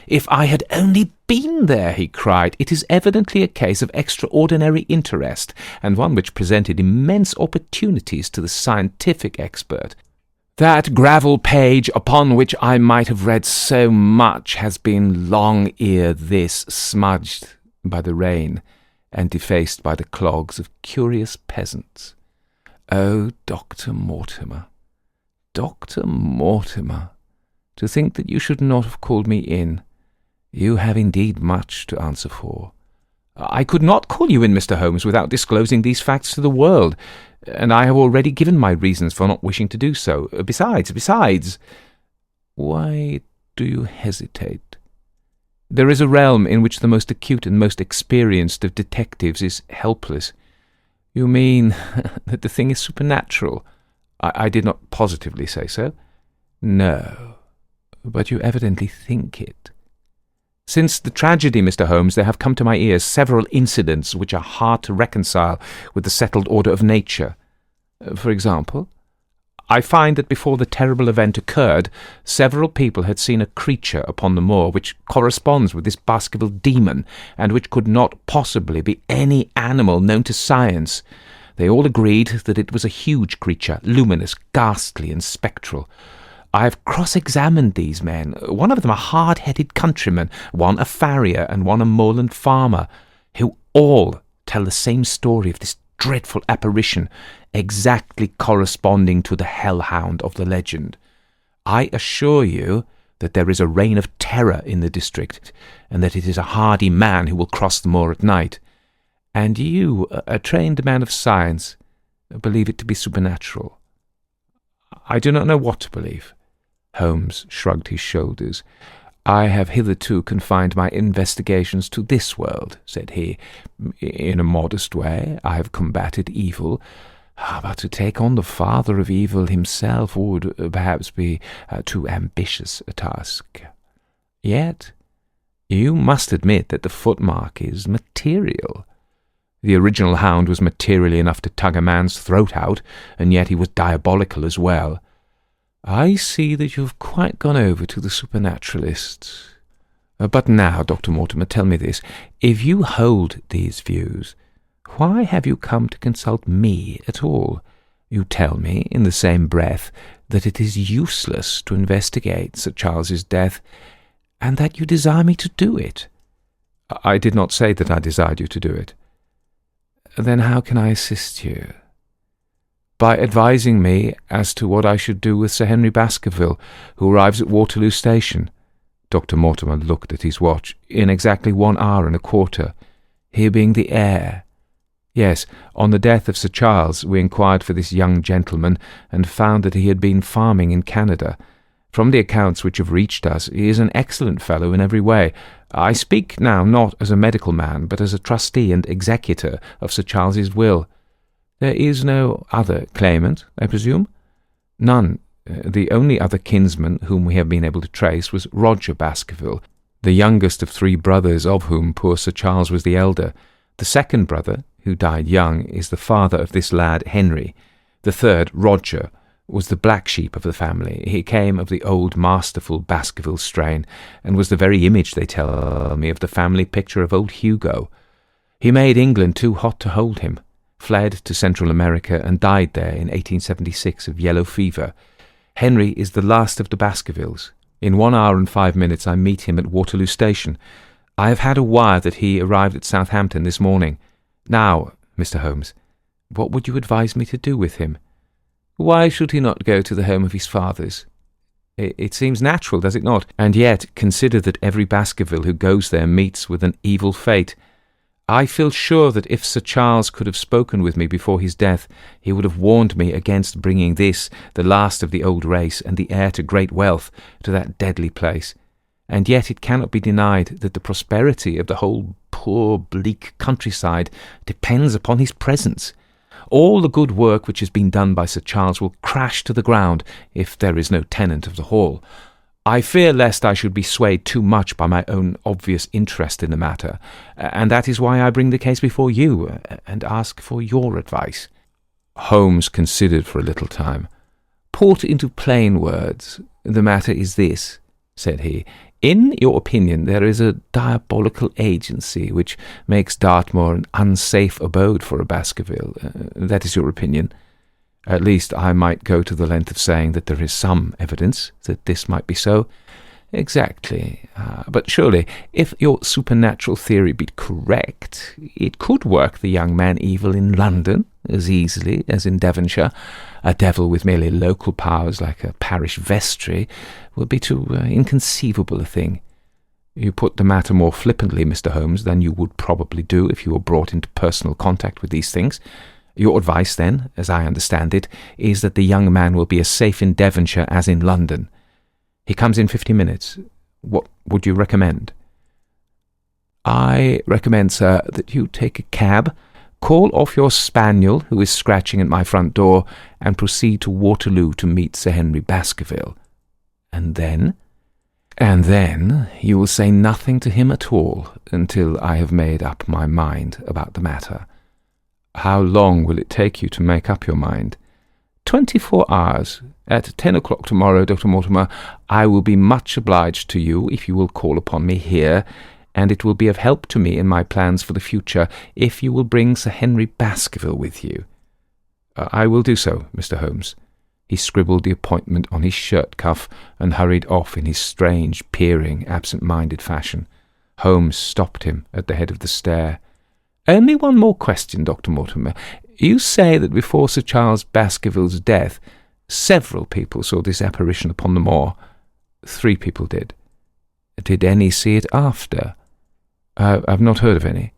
"If I had only been there," he cried. "It is evidently a case of extraordinary interest, and one which presented immense opportunities to the scientific expert. That gravel page upon which I might have read so much has been long ere this smudged by the rain and defaced by the clogs of curious peasants. Oh, Dr. Mortimer! Dr. Mortimer, to think that you should not have called me in. You have indeed much to answer for." "I could not call you in, Mr. Holmes, without disclosing these facts to the world, and I have already given my reasons for not wishing to do so. Besides—" "Why do you hesitate? There is a realm in which the most acute and most experienced of detectives is helpless. You mean that the thing is supernatural?" I did not positively say so. "No, but you evidently think it. Since the tragedy, Mr. Holmes, there have come to my ears several incidents which are hard to reconcile with the settled order of nature. For example, I find that before the terrible event occurred, several people had seen a creature upon the moor which corresponds with this Baskerville demon, and which could not possibly be any animal known to science. They all agreed that it was a huge creature, luminous, ghastly, and spectral. I have cross-examined these men, one of them a hard-headed countryman, one a farrier, and one a moorland farmer, who all tell the same story of this dreadful apparition, exactly corresponding to the hell-hound of the legend. I assure you that there is a reign of terror in the district, and that it is a hardy man who will cross the moor at night. And you, a trained man of science, believe it to be supernatural. I do not know what to believe." Holmes shrugged his shoulders. "I have hitherto confined my investigations to this world," said he. "In a modest way I have combated evil, but to take on the father of evil himself would perhaps be too ambitious a task. Yet you must admit that the footmark is material. The original hound was material enough to tug a man's throat out, and yet he was diabolical as well. I see that you have quite gone over to the supernaturalists. But now, Dr. Mortimer, tell me this. If you hold these views, why have you come to consult me at all? You tell me, in the same breath, that it is useless to investigate Sir Charles's death, and that you desire me to do it." "I did not say that I desired you to do it." "Then how can I assist you?" "By advising me as to what I should do with Sir Henry Baskerville, who arrives at Waterloo Station." Dr. Mortimer looked at his watch. "In exactly 1 hour and a quarter, he being the heir. Yes, on the death of Sir Charles, we inquired for this young gentleman, and found that he had been farming in Canada. From the accounts which have reached us, he is an excellent fellow in every way. I speak now not as a medical man, but as a trustee and executor of Sir Charles's will. There is no other claimant, I presume?" "None. The only other kinsman whom we have been able to trace was Roger Baskerville, the youngest of 3 brothers, of whom poor Sir Charles was the elder. The second brother, who died young, is the father of this lad Henry. The third, Roger, was the black sheep of the family. He came of the old masterful Baskerville strain, and was the very image, they tell me, of the family picture of old Hugo. He made England too hot to hold him, fled to Central America, and died there in 1876 of yellow fever. Henry is the last of the Baskervilles. In 1 hour and 5 minutes I meet him at Waterloo Station. I have had a wire that he arrived at Southampton this morning. Now, Mr. Holmes, what would you advise me to do with him?" "Why should he not go to the home of his fathers? It seems natural, does it not? And yet consider that every Baskerville who goes there meets with an evil fate. I feel sure that if Sir Charles could have spoken with me before his death, he would have warned me against bringing this, the last of the old race and the heir to great wealth, to that deadly place. And yet it cannot be denied that the prosperity of the whole poor, bleak countryside depends upon his presence. All the good work which has been done by Sir Charles will crash to the ground if there is no tenant of the hall. I fear lest I should be swayed too much by my own obvious interest in the matter, and that is why I bring the case before you, and ask for your advice." Holmes considered for a little time. "Put into plain words, the matter is this," said he. "In your opinion, there is a diabolical agency which makes Dartmoor an unsafe abode for a Baskerville. That is your opinion. At least I might go to the length of saying that there is some evidence that this might be so." "Exactly. But surely, if your supernatural theory be correct, it could work the young man evil in London as easily as in Devonshire. A devil with merely local powers like a parish vestry would be too inconceivable a thing." "You put the matter more flippantly, Mr. Holmes, than you would probably do if you were brought into personal contact with these things. Your advice, then, as I understand it, is that the young man will be as safe in Devonshire as in London. He comes in 50 minutes. What would you recommend?" "I recommend, sir, that you take a cab, call off your spaniel, who is scratching at my front door, and proceed to Waterloo to meet Sir Henry Baskerville." "And then?" "And then you will say nothing to him at all until I have made up my mind about the matter." "How long will it take you to make up your mind?" 24 hours. At 10 o'clock tomorrow, Dr. Mortimer, I will be much obliged to you if you will call upon me here, and it will be of help to me in my plans for the future if you will bring Sir Henry Baskerville with you." "I will do so, Mr. Holmes." He scribbled the appointment on his shirt cuff and hurried off in his strange, peering, absent-minded fashion. Holmes stopped him at the head of the stair. "Only one more question, Dr. Mortimer. You say that before Sir Charles Baskerville's death, several people saw this apparition upon the moor." "3 people did." "Did any see it after?" "I've not heard of any."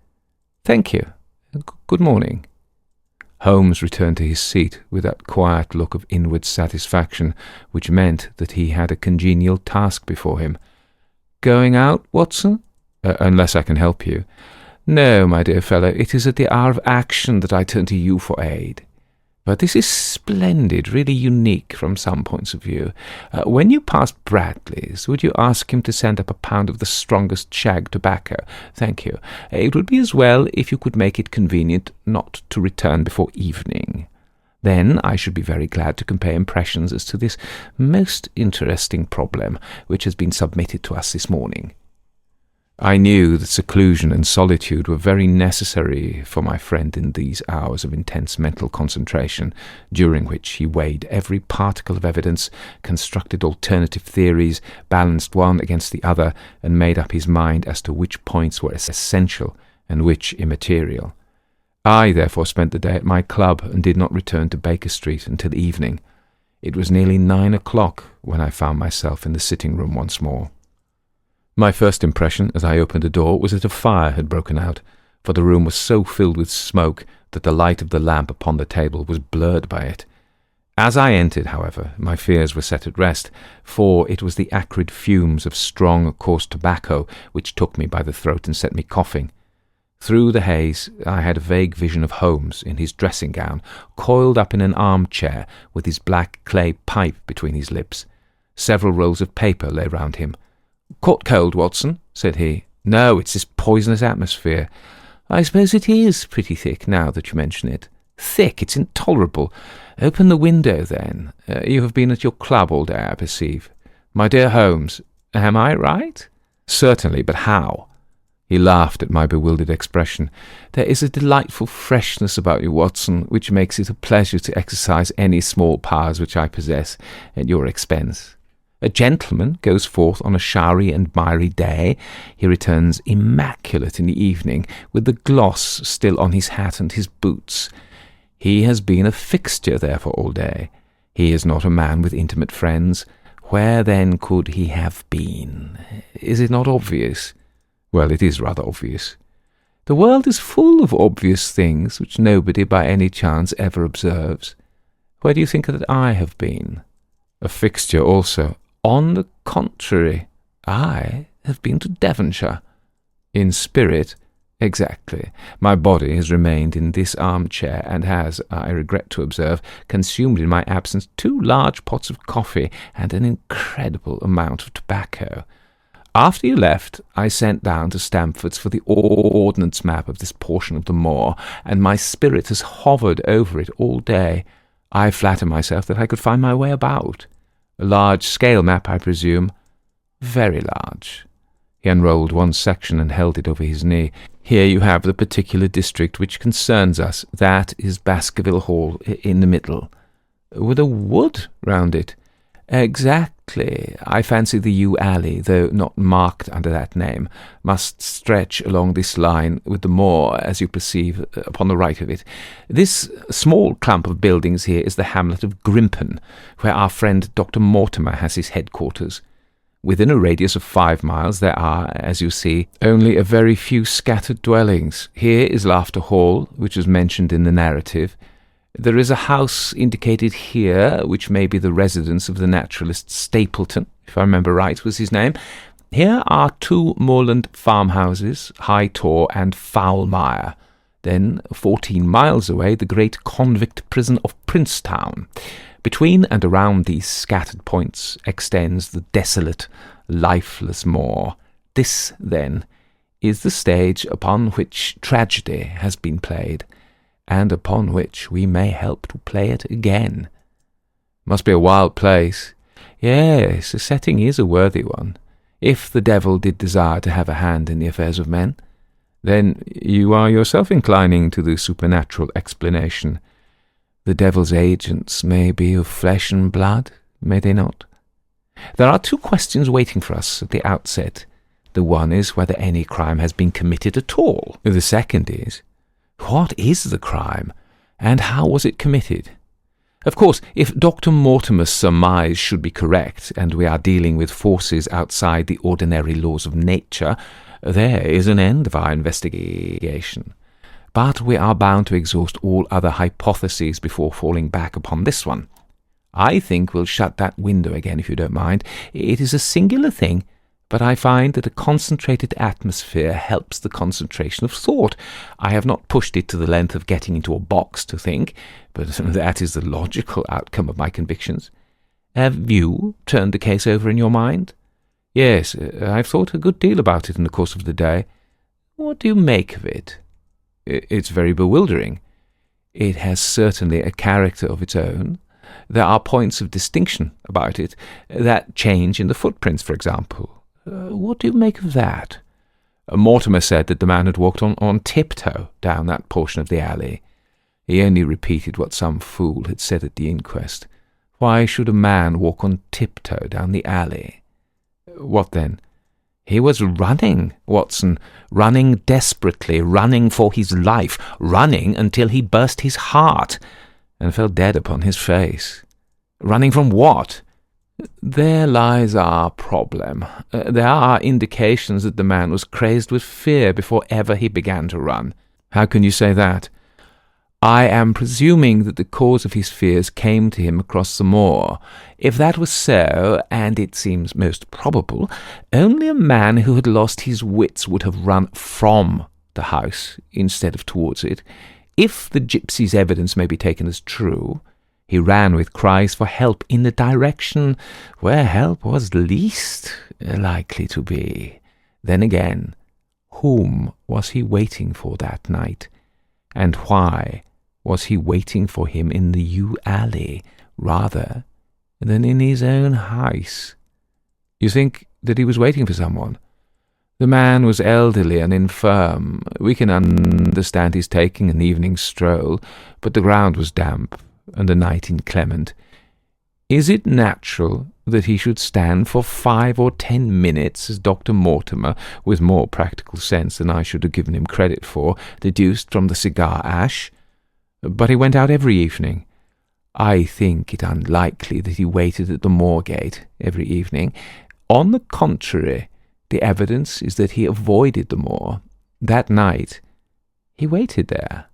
"Thank you. Good morning." Holmes returned to his seat with that quiet look of inward satisfaction which meant that he had a congenial task before him. "Going out, Watson?" "Unless I can help you." "No, my dear fellow, it is at the hour of action that I turn to you for aid. But this is splendid, really unique from some points of view. When you pass Bradley's, would you ask him to send up a pound of the strongest shag tobacco? Thank you. It would be as well if you could make it convenient not to return before evening. Then I should be very glad to compare impressions as to this most interesting problem which has been submitted to us this morning." I knew that seclusion and solitude were very necessary for my friend in these hours of intense mental concentration, during which he weighed every particle of evidence, constructed alternative theories, balanced one against the other, and made up his mind as to which points were essential and which immaterial. I therefore spent the day at my club and did not return to Baker Street until evening. It was nearly 9 o'clock when I found myself in the sitting-room once more. My first impression as I opened the door was that a fire had broken out, for the room was so filled with smoke that the light of the lamp upon the table was blurred by it. As I entered, however, my fears were set at rest, for it was the acrid fumes of strong, coarse tobacco which took me by the throat and set me coughing. Through the haze I had a vague vision of Holmes in his dressing-gown, coiled up in an armchair with his black clay pipe between his lips. Several rolls of paper lay round him. "Caught cold, Watson?" said he. "No, it's this poisonous atmosphere." "I suppose it is pretty thick now that you mention it." "Thick? It's intolerable. Open the window, then. You have been at your club all day, I perceive." "My dear Holmes, am I right?" "Certainly, but how?" He laughed at my bewildered expression. "There is a delightful freshness about you, Watson, which makes it a pleasure to exercise any small powers which I possess at your expense. A gentleman goes forth on a showery and miry day. He returns immaculate in the evening, with the gloss still on his hat and his boots. He has been a fixture there for all day. He is not a man with intimate friends. Where then could he have been? Is it not obvious?" "Well, it is rather obvious." The world is full of obvious things which nobody by any chance ever observes. Where do you think that I have been? A fixture also. On the contrary, I have been to Devonshire. In spirit, exactly. My body has remained in this armchair, and has, I regret to observe, consumed in my absence 2 large pots of coffee and an incredible amount of tobacco. After you left, I sent down to Stamford's for the ordnance map of this portion of the moor, and my spirit has hovered over it all day. I flatter myself that I could find my way about. A large-scale map, I presume. Very large. He unrolled one section and held it over his knee. Here you have the particular district which concerns us. That is Baskerville Hall in the middle, with a wood round it. Exactly. I fancy the yew alley, though not marked under that name, must stretch along this line, with the moor, as you perceive, upon the right of it. This small clump of buildings here is the hamlet of Grimpen, where our friend Dr. Mortimer has his headquarters. Within a radius of 5 miles there are, as you see, only a very few scattered dwellings. Here is Laughter Hall, which is mentioned in the narrative. There is a house indicated here, which may be the residence of the naturalist Stapleton, if I remember right was his name. Here are 2 moorland farmhouses, High Tor and Foulmire. Then, 14 miles away, the great convict prison of Princetown. Between and around these scattered points extends the desolate, lifeless moor. This, then, is the stage upon which tragedy has been played, and upon which we may help to play it again. Must be a wild place. Yes, the setting is a worthy one, if the devil did desire to have a hand in the affairs of men. Then you are yourself inclining to the supernatural explanation. The devil's agents may be of flesh and blood, may they not? There are 2 questions waiting for us at the outset. The one is whether any crime has been committed at all. The second is, what is the crime, and how was it committed? Of course, if Dr. Mortimer's surmise should be correct, and we are dealing with forces outside the ordinary laws of nature, there is an end of our investigation. But we are bound to exhaust all other hypotheses before falling back upon this one. I think we'll shut that window again, if you don't mind. It is a singular thing, but I find that a concentrated atmosphere helps the concentration of thought. I have not pushed it to the length of getting into a box to think, but that is the logical outcome of my convictions. Have you turned the case over in your mind? Yes, I've thought a good deal about it in the course of the day. What do you make of it? It's very bewildering. It has certainly a character of its own. There are points of distinction about it. That change in the footprints, for example. What do you make of that? Mortimer said that the man had walked on tiptoe down that portion of the alley. He only repeated what some fool had said at the inquest. Why should a man walk on tiptoe down the alley? What then? He was running, Watson, running desperately, running for his life, running until he burst his heart and fell dead upon his face. Running from what? There lies our problem. There are indications that the man was crazed with fear before ever he began to run. How can you say that? I am presuming that the cause of his fears came to him across the moor. If that was so, and it seems most probable, only a man who had lost his wits would have run from the house instead of towards it. If the gypsy's evidence may be taken as true, he ran with cries for help in the direction where help was least likely to be. Then again, whom was he waiting for that night, and why was he waiting for him in the yew alley rather than in his own house? You think that he was waiting for someone? The man was elderly and infirm. We can understand his taking an evening stroll, but the ground was damp and the night inclement. Is it natural that he should stand for 5 or 10 minutes, as Dr. Mortimer, with more practical sense than I should have given him credit for, deduced from the cigar ash? But he went out every evening. I think it unlikely that he waited at the Moorgate every evening. On the contrary, the evidence is that he avoided the moor. That night He waited there.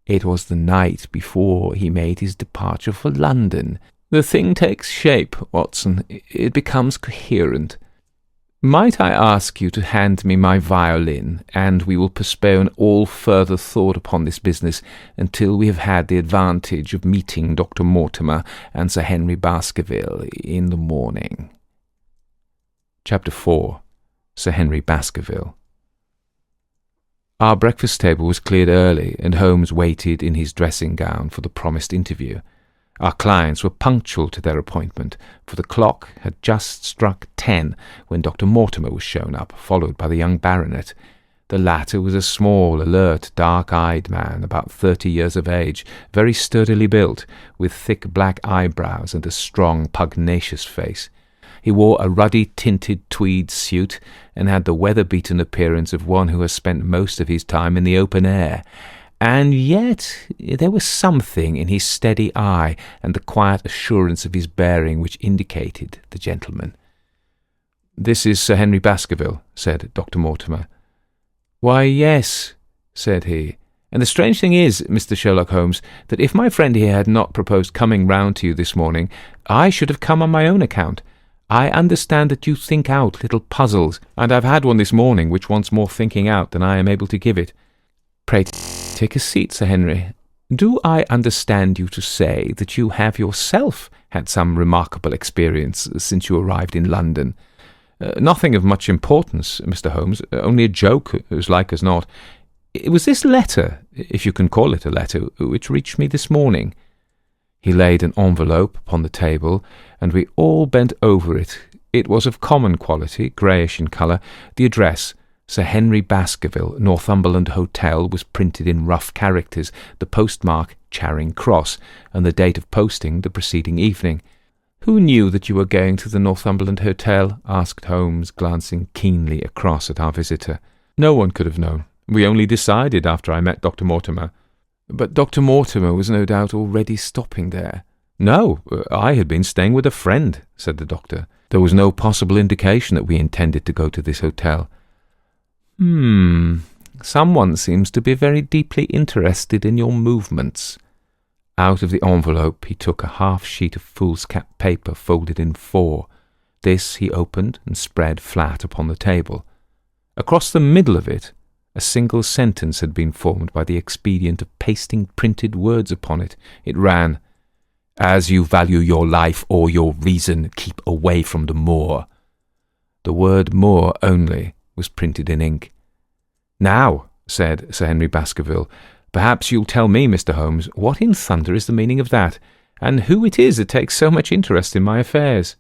It was the night before he made his departure for London. The thing takes shape, Watson. It becomes coherent. Might I ask you to hand me my violin, and we will postpone all further thought upon this business until we have had the advantage of meeting Dr. Mortimer and Sir Henry Baskerville in the morning. Chapter 4. Sir Henry Baskerville. Our breakfast table was cleared early, and Holmes waited in his dressing gown for the promised interview. Our clients were punctual to their appointment, for the clock had just struck 10 when Dr. Mortimer was shown up, followed by the young baronet. The latter was a small, alert, dark-eyed man, about 30 years of age, very sturdily built, with thick black eyebrows and a strong, pugnacious face. He wore a ruddy-tinted tweed suit, and had the weather-beaten appearance of one who has spent most of his time in the open air. And yet there was something in his steady eye and the quiet assurance of his bearing which indicated the gentleman. "This is Sir Henry Baskerville," said Dr. Mortimer. "Why, yes," said he. "And the strange thing is, Mr. Sherlock Holmes, that if my friend here had not proposed coming round to you this morning, I should have come on my own account. I understand that you think out little puzzles, and I've had one this morning which wants more thinking out than I am able to give it. Pray take a seat, Sir Henry. Do I understand you to say that you have yourself had some remarkable experience since you arrived in London?" "Nothing of much importance, Mr. Holmes, only a joke, as like as not. It was this letter, if you can call it a letter, which reached me this morning." He laid an envelope upon the table, and we all bent over it. It was of common quality, greyish in colour. The address, Sir Henry Baskerville, Northumberland Hotel, was printed in rough characters, the postmark Charing Cross, and the date of posting the preceding evening. "Who knew that you were going to the Northumberland Hotel?" asked Holmes, glancing keenly across at our visitor. "No one could have known. We only decided after I met Dr. Mortimer." "But Dr. Mortimer was no doubt already stopping there." "No, I had been staying with a friend," said the doctor. "There was no possible indication that we intended to go to this hotel." Someone seems to be very deeply interested in your movements." Out of the envelope he took a half-sheet of foolscap paper folded in 4. This he opened and spread flat upon the table. Across the middle of it, a single sentence had been formed by the expedient of pasting printed words upon it. It ran, "As you value your life or your reason, keep away from the Moor." The word Moor only was printed in ink. "Now," said Sir Henry Baskerville, "perhaps you'll tell me, Mr. Holmes, what in thunder is the meaning of that, and who it is that takes so much interest in my affairs."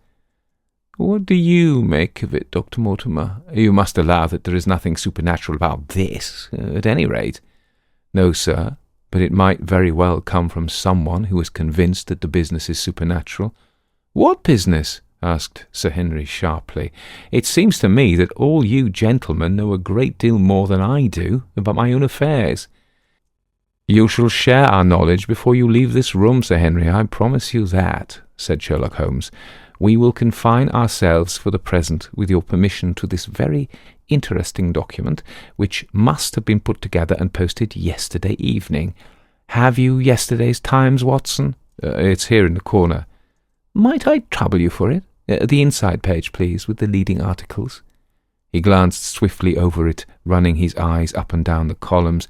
"What do you make of it, Dr. Mortimer? You must allow that there is nothing supernatural about this, at any rate." "No, sir, but it might very well come from someone who is convinced that the business is supernatural." "What business?" asked Sir Henry sharply. "It seems to me that all you gentlemen know a great deal more than I do about my own affairs." "You shall share our knowledge before you leave this room, Sir Henry, I promise you that," said Sherlock Holmes. "We will confine ourselves for the present, with your permission, to this very interesting document, which must have been put together and posted yesterday evening. Have you yesterday's Times, Watson?" "It's here in the corner." "Might I trouble you for it? The inside page, please, with the leading articles." He glanced swiftly over it, running his eyes up and down the columns.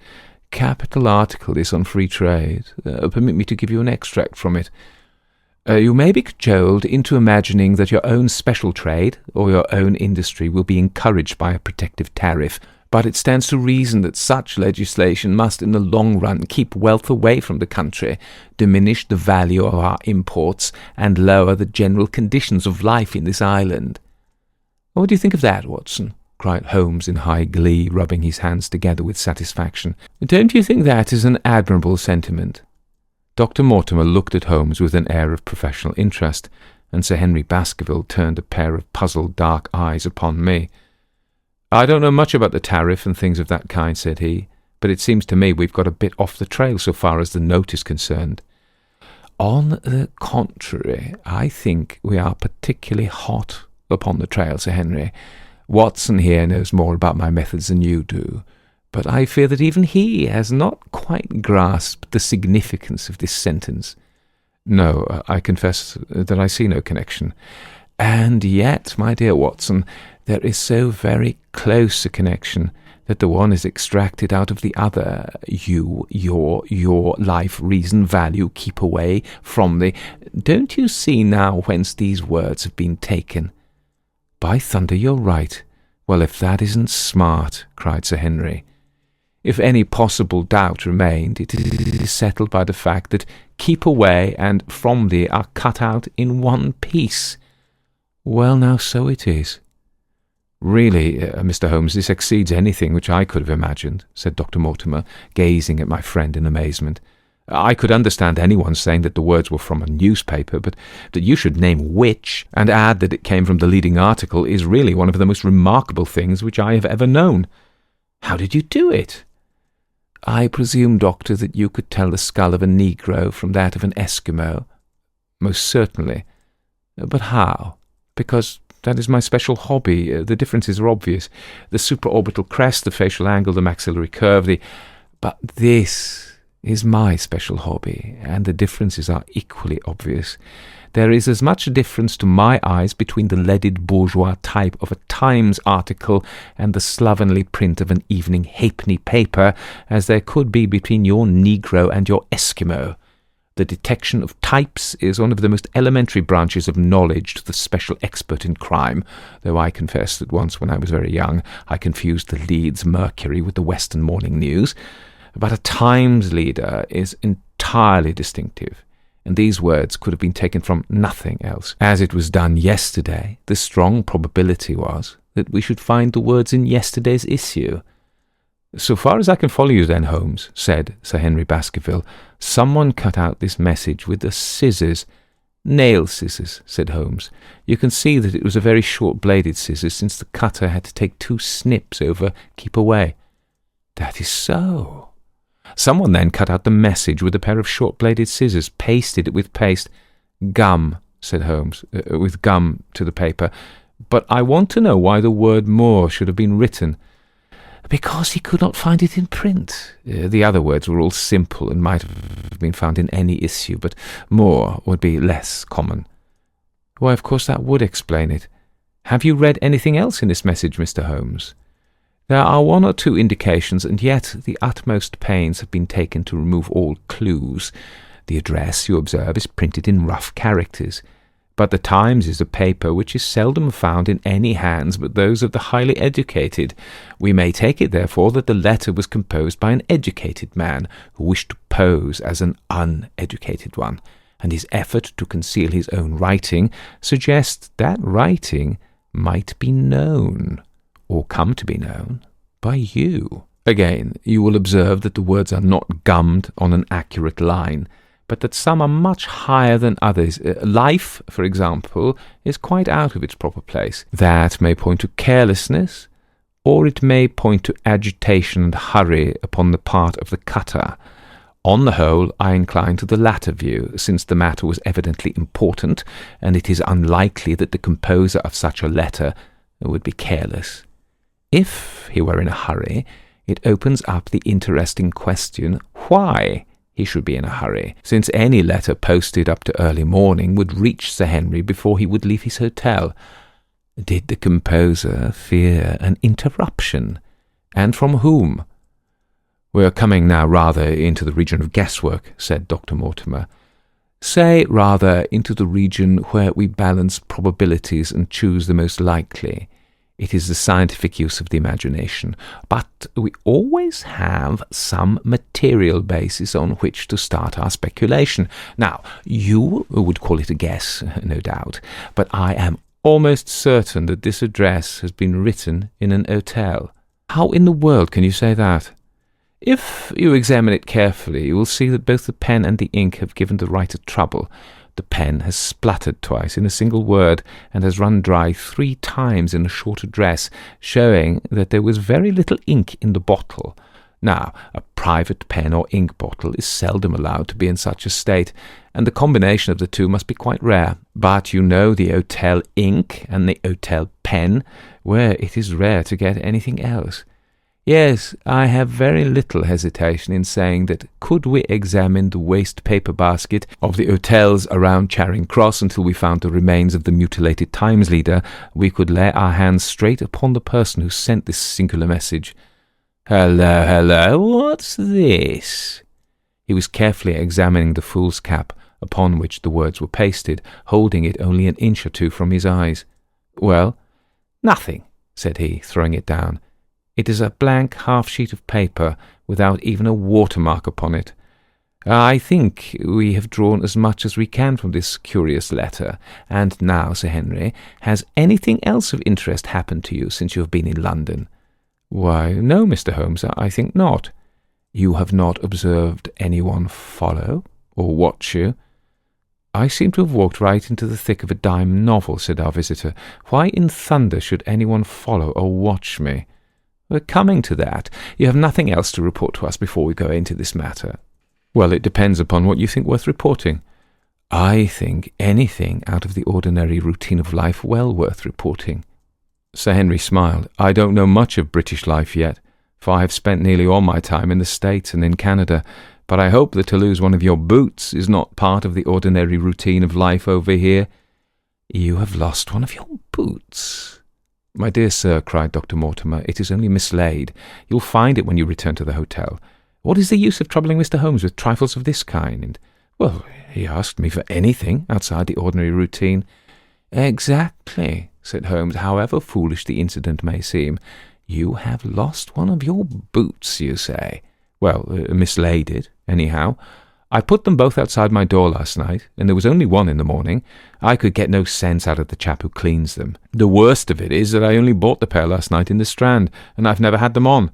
"Capital article, this on free trade. Permit me to give you an extract from it. You may be cajoled into imagining that your own special trade or your own industry will be encouraged by a protective tariff, but it stands to reason that such legislation must in the long run keep wealth away from the country, diminish the value of our imports, and lower the general conditions of life in this island." "What do you think of that, Watson?" cried Holmes in high glee, rubbing his hands together with satisfaction. "Don't you think that is an admirable sentiment?" Dr. Mortimer looked at Holmes with an air of professional interest, and Sir Henry Baskerville turned a pair of puzzled dark eyes upon me. "I don't know much about the tariff and things of that kind," said he, "but it seems to me we've got a bit off the trail so far as the note is concerned." "On the contrary, I think we are particularly hot upon the trail, Sir Henry. Watson here knows more about my methods than you do. But I fear that even he has not quite grasped the significance of this sentence. No, I confess that I see no connection. And yet, my dear Watson, there is so very close a connection that the one is extracted out of the other. You, your life, reason, value, keep away from the... Don't you see now whence these words have been taken? By thunder, you're right. Well, if that isn't smart, cried Sir Henry. If any possible doubt remained, it is settled by the fact that keep away and from thee are cut out in one piece. Well, now, so it is. Really, Mr. Holmes, this exceeds anything which I could have imagined, said Dr. Mortimer, gazing at my friend in amazement. I could understand anyone saying that the words were from a newspaper, but that you should name which, and add that it came from the leading article, is really one of the most remarkable things which I have ever known. How did you do it? I presume, Doctor, that you could tell the skull of a Negro from that of an Eskimo. Most certainly. But how? Because that is my special hobby. The differences are obvious. The supraorbital crest, the facial angle, the maxillary curve, But this is my special hobby, and the differences are equally obvious. There is as much difference to my eyes between the leaded bourgeois type of a Times article and the slovenly print of an evening halfpenny paper as there could be between your Negro and your Eskimo. The detection of types is one of the most elementary branches of knowledge to the special expert in crime, though I confess that once when I was very young I confused the Leeds Mercury with the Western Morning News. But a Times leader is entirely distinctive, and these words could have been taken from nothing else. As it was done yesterday, the strong probability was that we should find the words in yesterday's issue. So far as I can follow you then, Holmes, said Sir Henry Baskerville, someone cut out this message with the scissors. Nail scissors, said Holmes. You can see that it was a very short-bladed scissors, since the cutter had to take 2 snips over keep away. That is so. Someone then cut out the message with a pair of short-bladed scissors, pasted it with paste. Gum, said Holmes, with gum to the paper. But I want to know why the word Moor should have been written. Because he could not find it in print. The other words were all simple and might have been found in any issue, but Moor would be less common. Why, of course, that would explain it. Have you read anything else in this message, Mr. Holmes? There are 1 or 2 indications, and yet the utmost pains have been taken to remove all clues. The address, you observe, is printed in rough characters. But the Times is a paper which is seldom found in any hands but those of the highly educated. We may take it, therefore, that the letter was composed by an educated man who wished to pose as an uneducated one, and his effort to conceal his own writing suggests that writing might be known, or come to be known, by you. Again, you will observe that the words are not gummed on an accurate line, but that some are much higher than others. Life, for example, is quite out of its proper place. That may point to carelessness, or it may point to agitation and hurry upon the part of the cutter. On the whole, I incline to the latter view, since the matter was evidently important, and it is unlikely that the composer of such a letter would be careless. If he were in a hurry, it opens up the interesting question why he should be in a hurry, since any letter posted up to early morning would reach Sir Henry before he would leave his hotel. Did the composer fear an interruption? And from whom? We are coming now rather into the region of guesswork, said Dr. Mortimer. Say rather into the region where we balance probabilities and choose the most likely. It is the scientific use of the imagination, but we always have some material basis on which to start our speculation. Now, you would call it a guess, no doubt, but I am almost certain that this address has been written in an hotel. How in the world can you say that? If you examine it carefully, you will see that both the pen and the ink have given the writer trouble. The pen has spluttered twice in a single word, and has run dry 3 times in a short address, showing that there was very little ink in the bottle. Now, a private pen or ink bottle is seldom allowed to be in such a state, and the combination of the two must be quite rare. But you know the hotel ink and the hotel pen, where it is rare to get anything else. Yes, I have very little hesitation in saying that could we examine the waste paper basket of the hotels around Charing Cross until we found the remains of the mutilated Times leader, we could lay our hands straight upon the person who sent this singular message. Hello, what's this? He was carefully examining the fool's cap upon which the words were pasted, holding it only an inch or two from his eyes. Well, nothing, said he, throwing it down. It is a blank half-sheet of paper, without even a watermark upon it. I think we have drawn as much as we can from this curious letter. And now, Sir Henry, has anything else of interest happened to you since you have been in London? Why, no, Mr. Holmes, I think not. You have not observed anyone follow or watch you? I seem to have walked right into the thick of a dime novel, said our visitor. Why in thunder should anyone follow or watch me? We're coming to that. You have nothing else to report to us before we go into this matter. Well, it depends upon what you think worth reporting. I think anything out of the ordinary routine of life well worth reporting. Sir Henry smiled. I don't know much of British life yet, for I have spent nearly all my time in the States and in Canada, but I hope that to lose one of your boots is not part of the ordinary routine of life over here. You have lost one of your boots? My dear sir, cried Dr. Mortimer, it is only mislaid. You'll find it when you return to the hotel. What is the use of troubling Mr. Holmes with trifles of this kind? Well, he asked me for anything outside the ordinary routine. Exactly, said Holmes, however foolish the incident may seem. You have lost one of your boots, you say. Well, mislaid it, anyhow. I put them both outside my door last night, and there was only one in the morning. I could get no sense out of the chap who cleans them. The worst of it is that I only bought the pair last night in the Strand, and I've never had them on.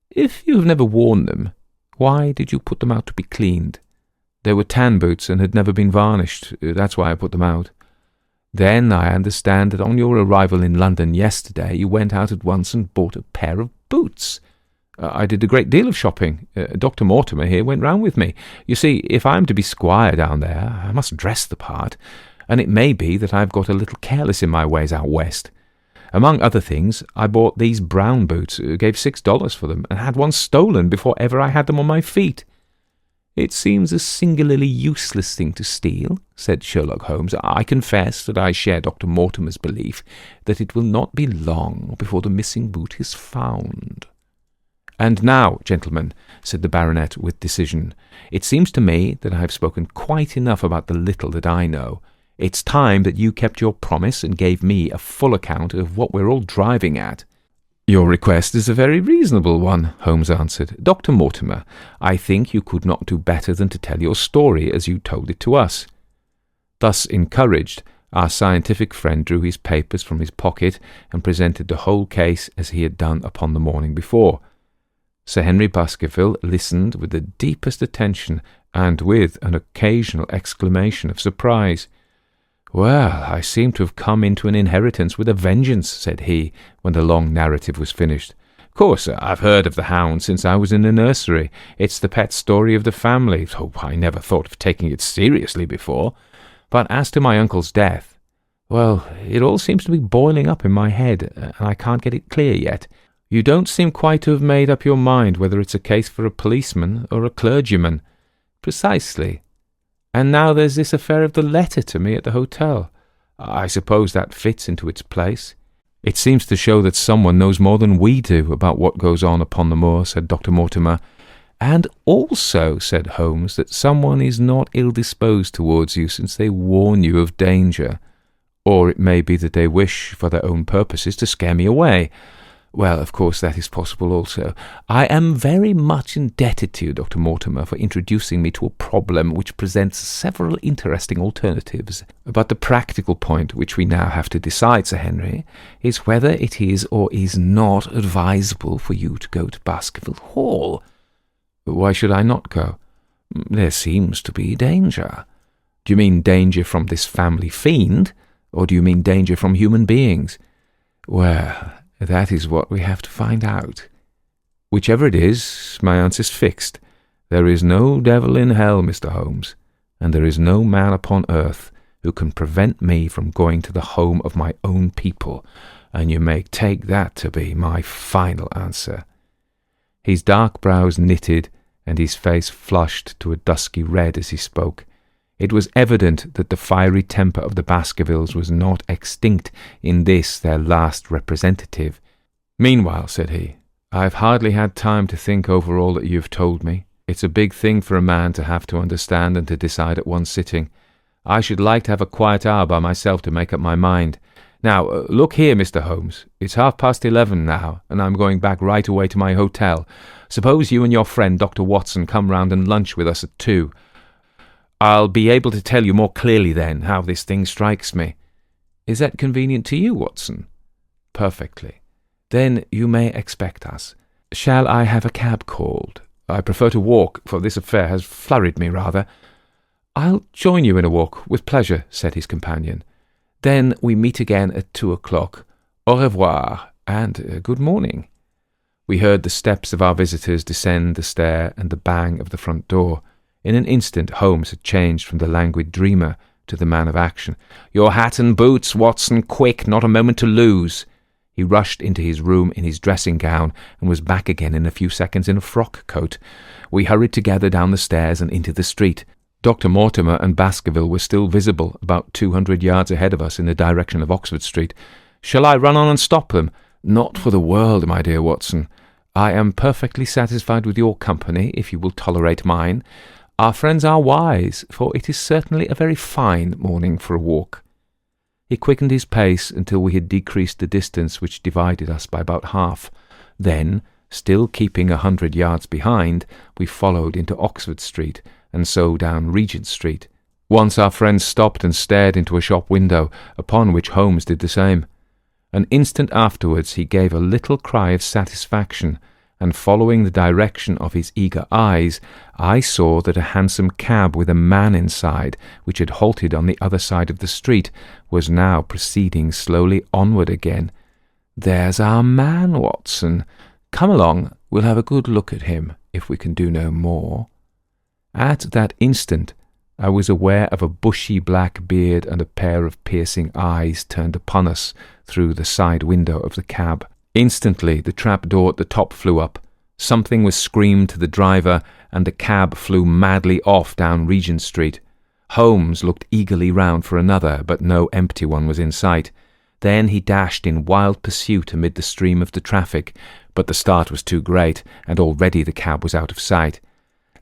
If you have never worn them, why did you put them out to be cleaned? They were tan boots and had never been varnished. That's why I put them out. Then I understand that on your arrival in London yesterday you went out at once and bought a pair of boots. I did a great deal of shopping. Dr. Mortimer here went round with me. You see, if I am to be squire down there, I must dress the part, and it may be that I have got a little careless in my ways out west. Among other things, I bought these brown boots, gave $6 for them, and had one stolen before ever I had them on my feet. It seems a singularly useless thing to steal, said Sherlock Holmes. I confess that I share Dr. Mortimer's belief that it will not be long before the missing boot is found. And now, gentlemen, said the baronet with decision, it seems to me that I have spoken quite enough about the little that I know. It's time that you kept your promise and gave me a full account of what we're all driving at. Your request is a very reasonable one, Holmes answered. Dr. Mortimer, I think you could not do better than to tell your story as you told it to us. Thus encouraged, our scientific friend drew his papers from his pocket and presented the whole case as he had done upon the morning before. Sir Henry Baskerville listened with the deepest attention and with an occasional exclamation of surprise. Well, I seem to have come into an inheritance with a vengeance, said he, when the long narrative was finished. Of course, I've heard of the hound since I was in the nursery. It's the pet story of the family, though I never thought of taking it seriously before. But as to my uncle's death, well, it all seems to be boiling up in my head, and I can't get it clear yet. You don't seem quite to have made up your mind whether it's a case for a policeman or a clergyman. Precisely. And now there's this affair of the letter to me at the hotel. I suppose that fits into its place. It seems to show that someone knows more than we do about what goes on upon the moor, said Dr. Mortimer. And also, said Holmes, that someone is not ill-disposed towards you since they warn you of danger. Or it may be that they wish, for their own purposes, to scare me away. Well, of course, that is possible also. I am very much indebted to you, Dr. Mortimer, for introducing me to a problem which presents several interesting alternatives. But the practical point which we now have to decide, Sir Henry, is whether it is or is not advisable for you to go to Baskerville Hall. Why should I not go? There seems to be danger. Do you mean danger from this family fiend, or do you mean danger from human beings? Well, that is what we have to find out. Whichever it is, my answer's fixed. There is no devil in hell, Mr. Holmes, and there is no man upon earth who can prevent me from going to the home of my own people, and you may take that to be my final answer. His dark brows knitted, and his face flushed to a dusky red as he spoke. It was evident that the fiery temper of the Baskervilles was not extinct in this their last representative. "Meanwhile," said he, "I've hardly had time to think over all that you've told me. It's a big thing for a man to have to understand and to decide at one sitting. I should like to have a quiet hour by myself to make up my mind. Now, look here, Mr. Holmes. It's 11:30 now, and I'm going back right away to my hotel. Suppose you and your friend Dr. Watson come round and lunch with us at 2. I'll be able to tell you more clearly then how this thing strikes me." "Is that convenient to you, Watson?" "Perfectly. Then you may expect us. Shall I have a cab called? I prefer to walk, for this affair has flurried me rather." "I'll join you in a walk, with pleasure," said his companion. "Then we meet again at 2 o'clock. Au revoir, and good morning." We heard the steps of our visitors descend the stair and the bang of the front door. In an instant Holmes had changed from the languid dreamer to the man of action. "Your hat and boots, Watson, quick, not a moment to lose." He rushed into his room in his dressing gown and was back again in a few seconds in a frock coat. We hurried together down the stairs and into the street. Dr. Mortimer and Baskerville were still visible about 200 yards ahead of us in the direction of Oxford Street. "Shall I run on and stop them?" "Not for the world, my dear Watson. I am perfectly satisfied with your company, if you will tolerate mine. Our friends are wise, for it is certainly a very fine morning for a walk." He quickened his pace until we had decreased the distance which divided us by about half. Then, still keeping 100 yards behind, we followed into Oxford Street, and so down Regent Street. Once our friend stopped and stared into a shop window, upon which Holmes did the same. An instant afterwards he gave a little cry of satisfaction, and following the direction of his eager eyes, I saw that a hansom cab with a man inside, which had halted on the other side of the street, was now proceeding slowly onward again. "There's our man, Watson. Come along, we'll have a good look at him, if we can do no more." At that instant I was aware of a bushy black beard and a pair of piercing eyes turned upon us through the side window of the cab. Instantly the trap-door at the top flew up. Something was screamed to the driver, and the cab flew madly off down Regent Street. Holmes looked eagerly round for another, but no empty one was in sight. Then he dashed in wild pursuit amid the stream of the traffic, but the start was too great, and already the cab was out of sight.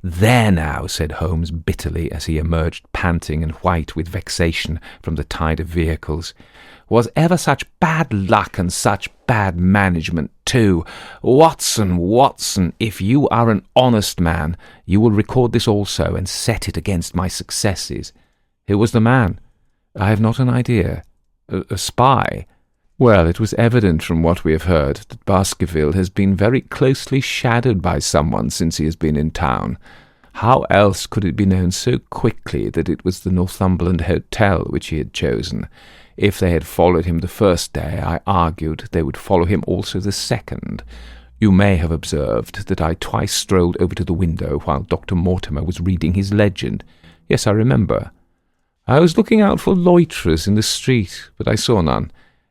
"There now," said Holmes bitterly as he emerged panting and white with vexation from the tide of vehicles. "Was ever such bad luck and such bad management too? Watson, Watson, if you are an honest man, you will record this also and set it against my successes." "Who was the man?" "I have not an idea." A spy?" "Well, it was evident from what we have heard that Baskerville has been very closely shadowed by someone since he has been in town. How else could it be known so quickly that it was the Northumberland Hotel which he had chosen? If they had followed him the first day, I argued they would follow him also the second. You may have observed that I twice strolled over to the window while Dr. Mortimer was reading his legend. Yes, I remember. I was looking out for loiterers in the street, but I saw none.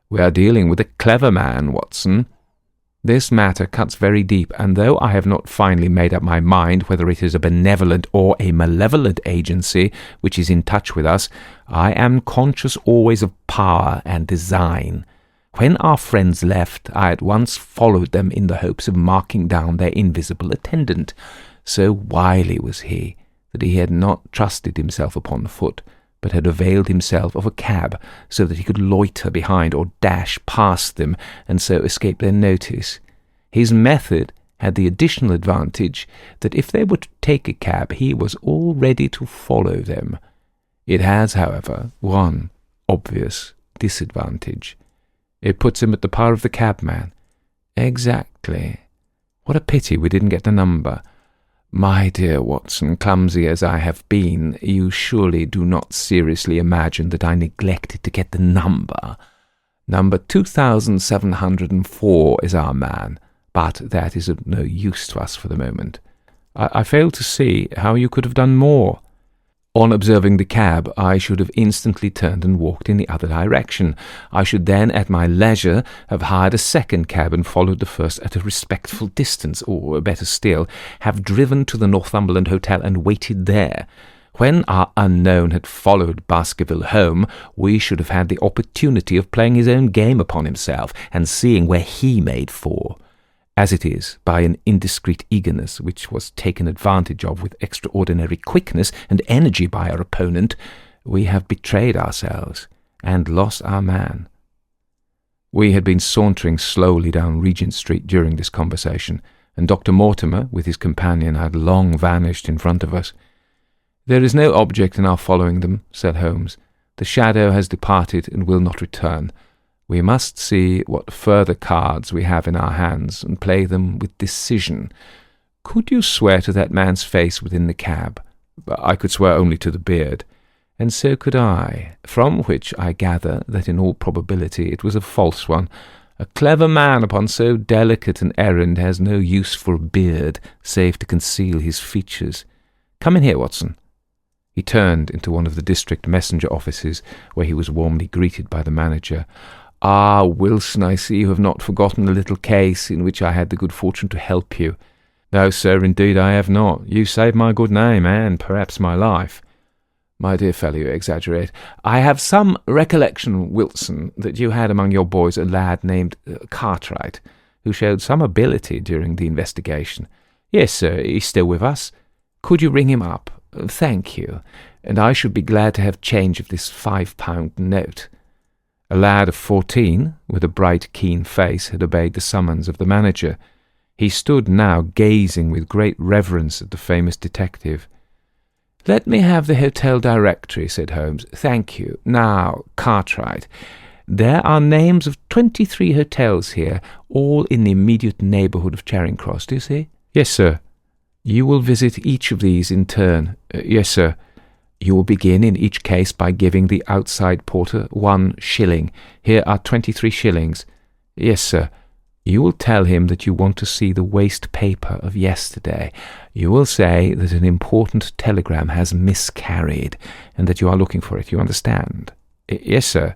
We are dealing with a clever man, Watson. This matter cuts very deep, and though I have not finally made up my mind whether it is a benevolent or a malevolent agency which is in touch with us, I am conscious always of power and design. When our friends left, I at once followed them in the hopes of marking down their invisible attendant. So wily was he that he had not trusted himself upon foot, but had availed himself of a cab so that he could loiter behind or dash past them and so escape their notice. His method had the additional advantage that if they were to take a cab, he was all ready to follow them. It has, however, one obvious disadvantage. It puts him at the power of the cabman. Exactly. What a pity we didn't get the number. My dear Watson, clumsy as I have been, you surely do not seriously imagine that I neglected to get the number. Number 2704 is our man, but that is of no use to us for the moment. I fail to see how you could have done more. On observing the cab, I should have instantly turned and walked in the other direction. I should then, at my leisure, have hired a second cab and followed the first at a respectful distance, or, better still, have driven to the Northumberland Hotel and waited there. When our unknown had followed Baskerville home, we should have had the opportunity of playing his own game upon himself, and seeing where he made for. As it is, by an indiscreet eagerness, which was taken advantage of with extraordinary quickness and energy by our opponent, we have betrayed ourselves, and lost our man. We had been sauntering slowly down Regent Street during this conversation, and Dr. Mortimer, with his companion, had long vanished in front of us. "There is no object in our following them," said Holmes. "The shadow has departed and will not return. We must see what further cards we have in our hands, and play them with decision. Could you swear to that man's face within the cab?" "I could swear only to the beard." "And so could I, from which I gather that in all probability it was a false one. A clever man upon so delicate an errand has no use for a beard, save to conceal his features. Come in here, Watson." He turned into one of the district messenger offices, where he was warmly greeted by the manager. "Ah, Wilson, I see you have not forgotten the little case in which I had the good fortune to help you." "No, sir, indeed I have not. You saved my good name, and perhaps my life." "My dear fellow, you exaggerate. I have some recollection, Wilson, that you had among your boys a lad named Cartwright, who showed some ability during the investigation." "Yes, sir, he's still with us." "Could you ring him up?" "Thank you, and I should be glad to have change of this £5 note." A lad of 14, with a bright, keen face, had obeyed the summons of the manager. He stood now gazing with great reverence at the famous detective. "Let me have the hotel directory," said Holmes. "Thank you. Now, Cartwright, there are names of 23 hotels here, all in the immediate neighbourhood of Charing Cross, do you see?" "Yes, sir." "You will visit each of these in turn." "Yes, sir." "You will begin in each case by giving the outside porter 1 shilling. Here are 23 shillings. "Yes, sir." "You will tell him that you want to see the waste paper of yesterday. You will say that an important telegram has miscarried, and that you are looking for it. You understand?" "Yes, sir."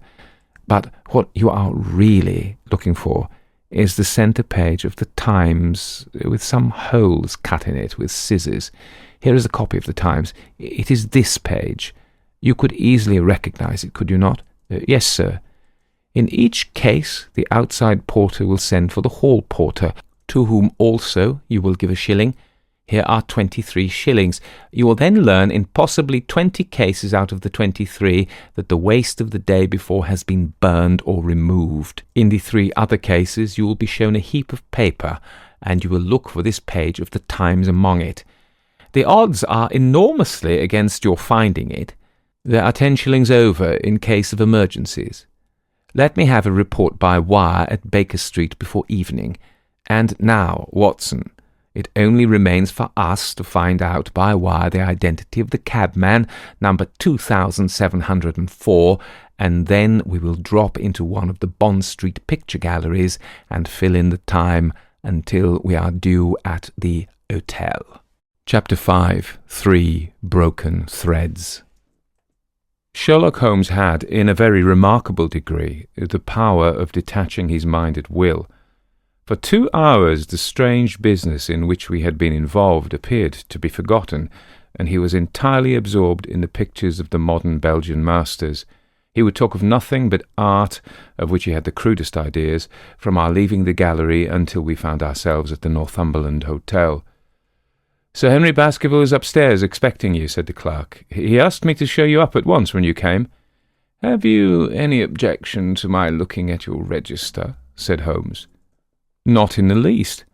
"But what you are really looking for is the centre page of the Times, with some holes cut in it with scissors. Here is a copy of the Times. It is this page. You could easily recognize it, could you not?" "Yes, sir." "In each case, the outside porter will send for the hall porter, to whom also you will give a shilling. Here are 23 shillings. You will then learn in possibly 20 cases out of the 23 that the waste of the day before has been burned or removed. In the 3 other cases you will be shown a heap of paper, and you will look for this page of the Times among it. The odds are enormously against your finding it. There are 10 shillings over in case of emergencies. Let me have a report by wire at Baker Street before evening. And now, Watson, it only remains for us to find out by wire the identity of the cabman, number 2704, and then we will drop into one of the Bond Street picture galleries and fill in the time until we are due at the hotel. Chapter 5. 3 Broken Threads. Sherlock Holmes had, in a very remarkable degree, the power of detaching his mind at will. For 2 hours the strange business in which we had been involved appeared to be forgotten, and he was entirely absorbed in the pictures of the modern Belgian masters. He would talk of nothing but art, of which he had the crudest ideas, from our leaving the gallery until we found ourselves at the Northumberland Hotel. "Sir Henry Baskerville is upstairs expecting you," said the clerk. "He asked me to show you up at once when you came." "Have you any objection to my looking at your register?" said Holmes. "Not in the least."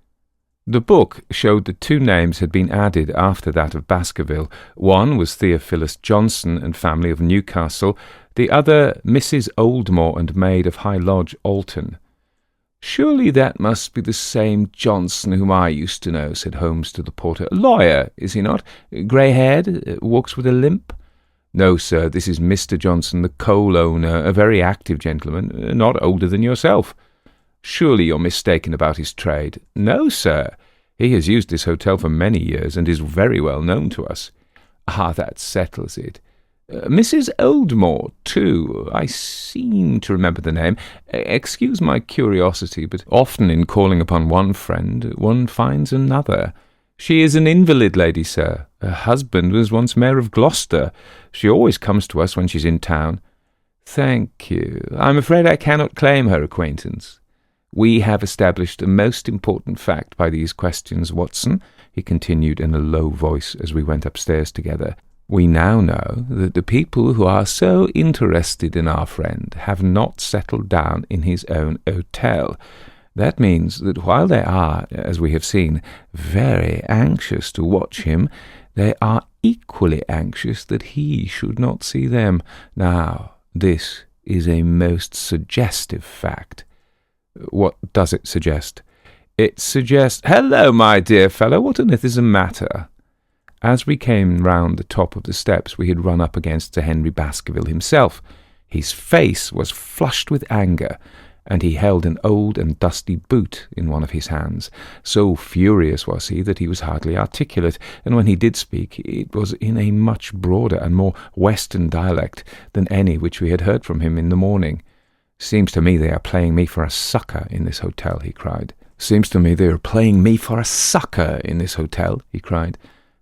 The book showed that 2 names had been added after that of Baskerville. One was Theophilus Johnson and family of Newcastle, the other Mrs. Oldmore and maid of High Lodge, Alton. "Surely that must be the same Johnson whom I used to know," said Holmes to the porter. "A lawyer, is he not? Grey-haired, walks with a limp?" "No, sir, this is Mr. Johnson, the coal owner, a very active gentleman, not older than yourself." "Surely you're mistaken about his trade." "No, sir. He has used this hotel for many years, and is very well known to us." Ah, that settles it. Mrs. Oldmore, too. I seem to remember the name. Excuse my curiosity, but often in calling upon one friend, one finds another. She is an invalid lady, sir. Her husband was once Mayor of Gloucester. She always comes to us when she's in town. Thank you. I'm afraid I cannot claim her acquaintance. We have established a most important fact by these questions, Watson, he continued in a low voice as we went upstairs together. We now know that the people who are so interested in our friend have not settled down in his own hotel. That means that while they are, as we have seen, very anxious to watch him, they are equally anxious that he should not see them. Now, this is a most suggestive fact. What does it suggest? It suggests— Hello, my dear fellow, what on earth is the matter? As we came round the top of the steps, we had run up against Sir Henry Baskerville himself. His face was flushed with anger, and he held an old and dusty boot in one of his hands. So furious was he that he was hardly articulate, and when he did speak, it was in a much broader and more western dialect than any which we had heard from him in the morning. "Seems to me they are playing me for a sucker in this hotel," he cried. "Seems to me they are playing me for a sucker in this hotel," he cried.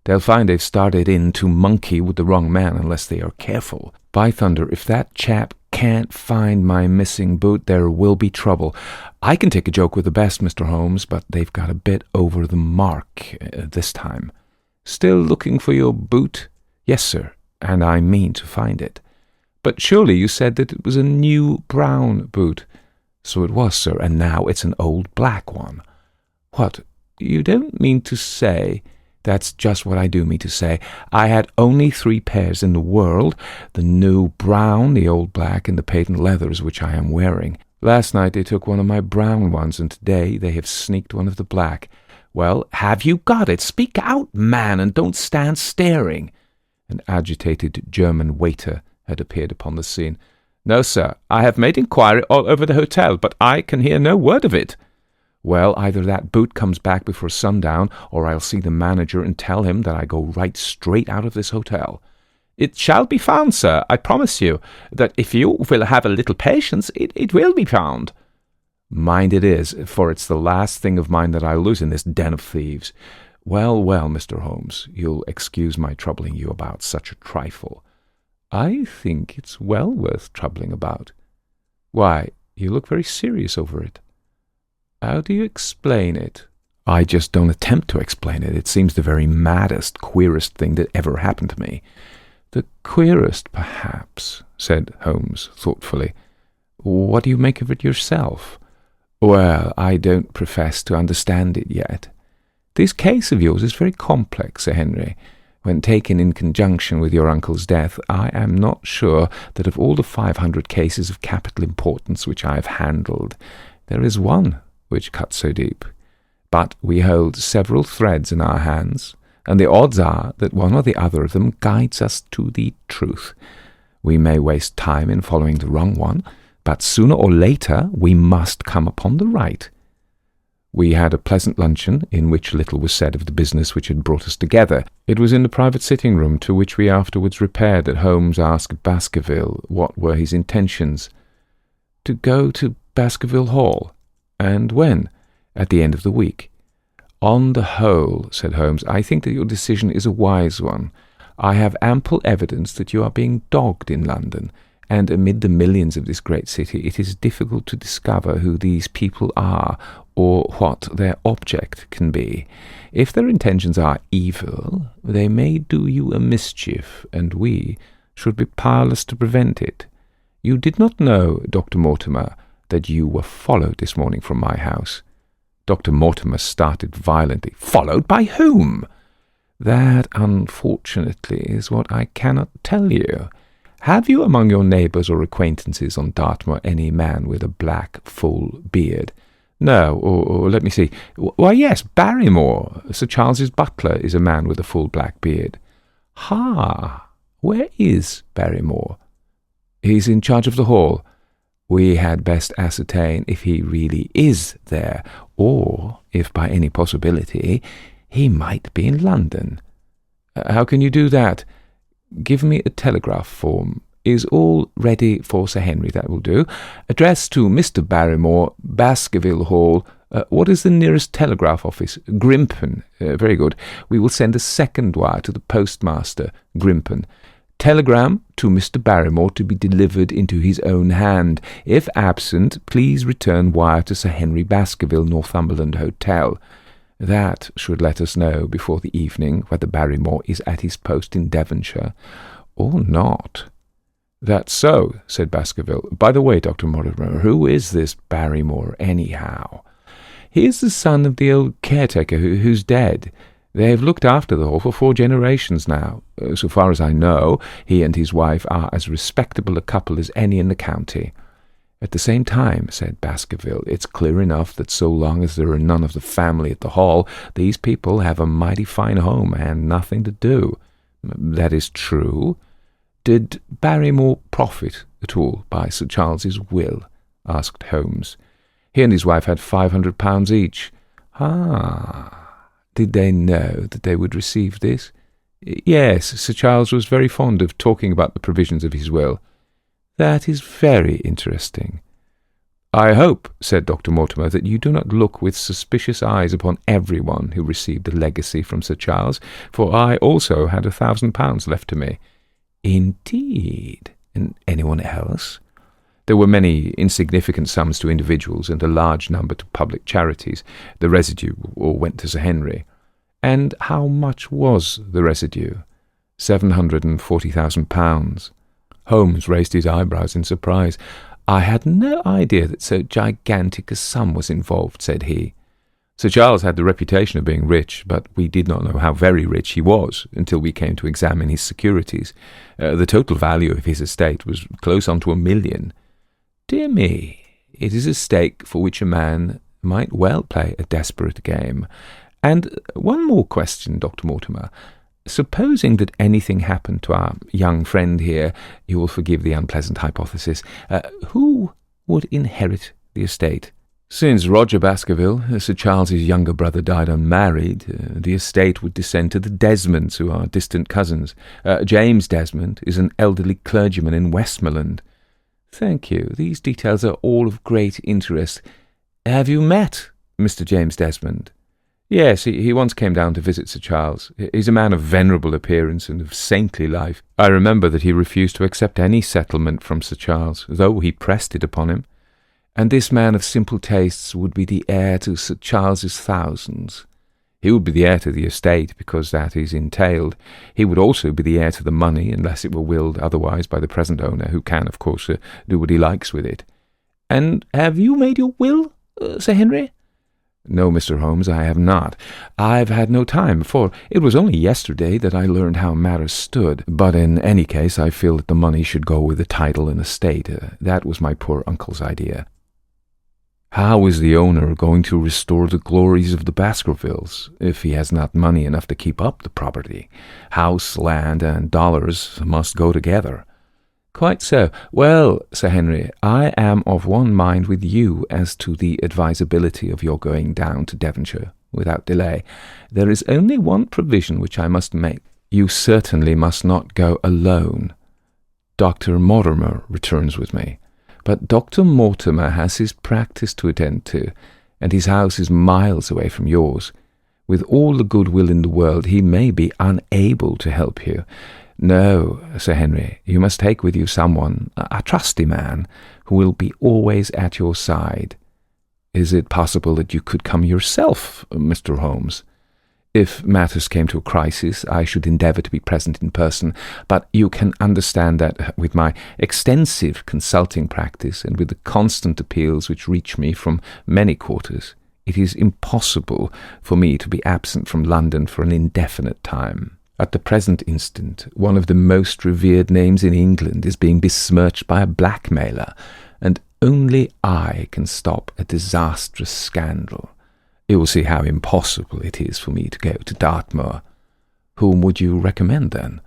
"They'll find they've started in to monkey with the wrong man unless they are careful. By thunder, if that chap can't find my missing boot, there will be trouble. I can take a joke with the best, Mr. Holmes, but they've got a bit over the mark this time." "Still looking for your boot?" "Yes, sir, and I mean to find it." "But surely you said that it was a new brown boot." "So it was, sir, and now it's an old black one." "What, you don't mean to say—" "That's just what I do mean to say. I had only 3 pairs in the world, the new brown, the old black, and the patent leathers which I am wearing. Last night they took one of my brown ones, and today they have sneaked one of the black." "Well, have you got it? Speak out, man, and don't stand staring." An agitated German waiter had appeared upon the scene. "No, sir, I have made inquiry all over the hotel, but I can hear no word of it." "Well, either that boot comes back before sundown, or I'll see the manager and tell him that I go right straight out of this hotel." "It shall be found, sir. I promise you that if you will have a little patience, it will be found." "Mind it is, for it's the last thing of mine that I'll lose in this den of thieves. Well, well, Mr. Holmes, you'll excuse my troubling you about such a trifle." "I think it's well worth troubling about." "Why, you look very serious over it." "How do you explain it?" "I just don't attempt to explain it. It seems the very maddest, queerest thing that ever happened to me." "The queerest, perhaps," said Holmes thoughtfully. "What do you make of it yourself?" "Well, I don't profess to understand it yet. This case of yours is very complex, Sir Henry. When taken in conjunction with your uncle's death, I am not sure that of all the 500 cases of capital importance which I have handled, there is one which cuts so deep. But we hold several threads in our hands, and the odds are that one or the other of them guides us to the truth. We may waste time in following the wrong one, but sooner or later we must come upon the right." We had a pleasant luncheon, in which little was said of the business which had brought us together. It was in the private sitting-room to which we afterwards repaired that Holmes asked Baskerville what were his intentions. "To go to Baskerville Hall." "And when?" "At the end of the week." "On the whole," said Holmes, "I think that your decision is a wise one. I have ample evidence that you are being dogged in London, and amid the millions of this great city it is difficult to discover who these people are, or what their object can be. If their intentions are evil, they may do you a mischief, and we should be powerless to prevent it. You did not know, Dr. Mortimer, that you were followed this morning from my house." Dr. Mortimer started violently. "Followed by whom?" "That, unfortunately, is what I cannot tell you. Have you among your neighbours or acquaintances on Dartmoor any man with a black, full beard?" "No, or let me see. Why, yes, Barrymore, Sir Charles's butler, is a man with a full black beard." "Ha! Where is Barrymore?" "He's in charge of the hall." "We had best ascertain if he really is there, or if by any possibility he might be in London." How can you do that? Give me a telegraph form. Is all ready for Sir Henry? That will do. Address to Mr. Barrymore, Baskerville Hall. What is the nearest telegraph office? Grimpen. Very good. We will send a second wire to the postmaster, Grimpen. Telegram to Mr. Barrymore to be delivered into his own hand. If absent, please return wire to Sir Henry Baskerville, Northumberland Hotel. That should let us know before the evening whether Barrymore is at his post in Devonshire or not. That's so, said Baskerville. By the way, Dr. Mortimer, who is this Barrymore, anyhow? He is the son of the old caretaker who's dead. They have looked after the Hall for 4 generations now. So far as I know, he and his wife are as respectable a couple as any in the county. At the same time, said Baskerville, it's clear enough that so long as there are none of the family at the Hall, these people have a mighty fine home and nothing to do. That is true. Did Barrymore profit at all by Sir Charles's will? Asked Holmes. He and his wife had £500 each. Ah, did they know that they would receive this? Yes, Sir Charles was very fond of talking about the provisions of his will. That is very interesting. I hope, said Dr. Mortimer, that you do not look with suspicious eyes upon everyone who received a legacy from Sir Charles, for I also had £1,000 left to me. Indeed. And anyone else? There were many insignificant sums to individuals and a large number to public charities. The residue all went to Sir Henry. And how much was the residue? £740,000. Holmes raised his eyebrows in surprise. I had no idea that so gigantic a sum was involved, said he. Sir Charles had the reputation of being rich, but we did not know how very rich he was until we came to examine his securities. The total value of his estate was close on to £1 million. Dear me, it is a stake for which a man might well play a desperate game. And one more question, Dr. Mortimer. Supposing that anything happened to our young friend here, you will forgive the unpleasant hypothesis, who would inherit the estate? Since Roger Baskerville, Sir Charles's younger brother, died unmarried, the estate would descend to the Desmonds, who are distant cousins. James Desmond is an elderly clergyman in Westmoreland. Thank you. These details are all of great interest. Have you met Mr. James Desmond? Yes, he once came down to visit Sir Charles. He's a man of venerable appearance and of saintly life. I remember that he refused to accept any settlement from Sir Charles, though he pressed it upon him. And this man of simple tastes would be the heir to Sir Charles's thousands. He would be the heir to the estate, because that is entailed. He would also be the heir to the money, unless it were willed otherwise by the present owner, who can, of course, do what he likes with it. And have you made your will, Sir Henry? No, Mr. Holmes, I have not. I've had no time, for it was only yesterday that I learned how matters stood. But in any case, I feel that the money should go with the title and estate. That was my poor uncle's idea. How is the owner going to restore the glories of the Baskervilles, if he has not money enough to keep up the property? House, land, and dollars must go together. Quite so. Well, Sir Henry, I am of one mind with you as to the advisability of your going down to Devonshire without delay. There is only one provision which I must make. You certainly must not go alone. Dr. Mortimer returns with me. But Dr. Mortimer has his practice to attend to, and his house is miles away from yours. With all the goodwill in the world, he may be unable to help you. No, Sir Henry, you must take with you someone, a trusty man, who will be always at your side. Is it possible that you could come yourself, Mr. Holmes? If matters came to a crisis, I should endeavour to be present in person, but you can understand that with my extensive consulting practice and with the constant appeals which reach me from many quarters, it is impossible for me to be absent from London for an indefinite time. At the present instant, one of the most revered names in England is being besmirched by a blackmailer, and only I can stop a disastrous scandal. You will see how impossible it is for me to go to Dartmoor. Whom would you recommend, then?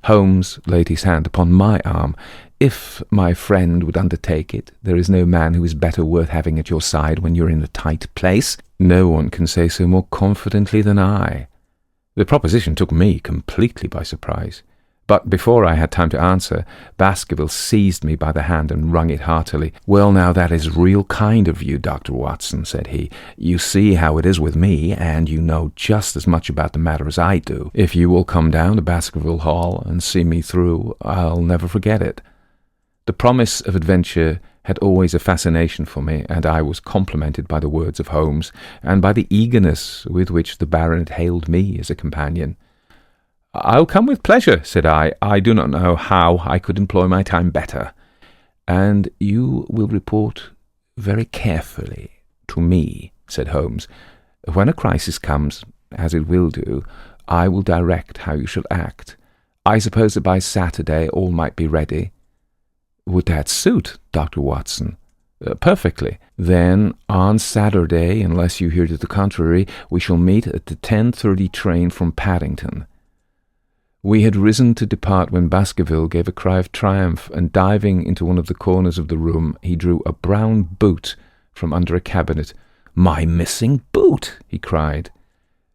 Holmes laid his hand upon my arm. If my friend would undertake it, there is no man who is better worth having at your side when you're in a tight place. No one can say so more confidently than I. The proposition took me completely by surprise. But before I had time to answer, Baskerville seized me by the hand and wrung it heartily. "Well, now, that is real kind of you, Dr. Watson," said he. "You see how it is with me, and you know just as much about the matter as I do. If you will come down to Baskerville Hall and see me through, I'll never forget it." The promise of adventure had always a fascination for me, and I was complimented by the words of Holmes, and by the eagerness with which the Baronet hailed me as a companion. "I'll come with pleasure," said I. "I do not know how I could employ my time better." "And you will report very carefully to me," said Holmes. "When a crisis comes, as it will do, I will direct how you shall act. I suppose that by Saturday all might be ready." "Would that suit, Dr. Watson?" "Perfectly. Then, on Saturday, unless you hear to the contrary, we shall meet at the 10:30 train from Paddington." We had risen to depart when Baskerville gave a cry of triumph, and diving into one of the corners of the room, he drew a brown boot from under a cabinet. "My missing boot!" he cried.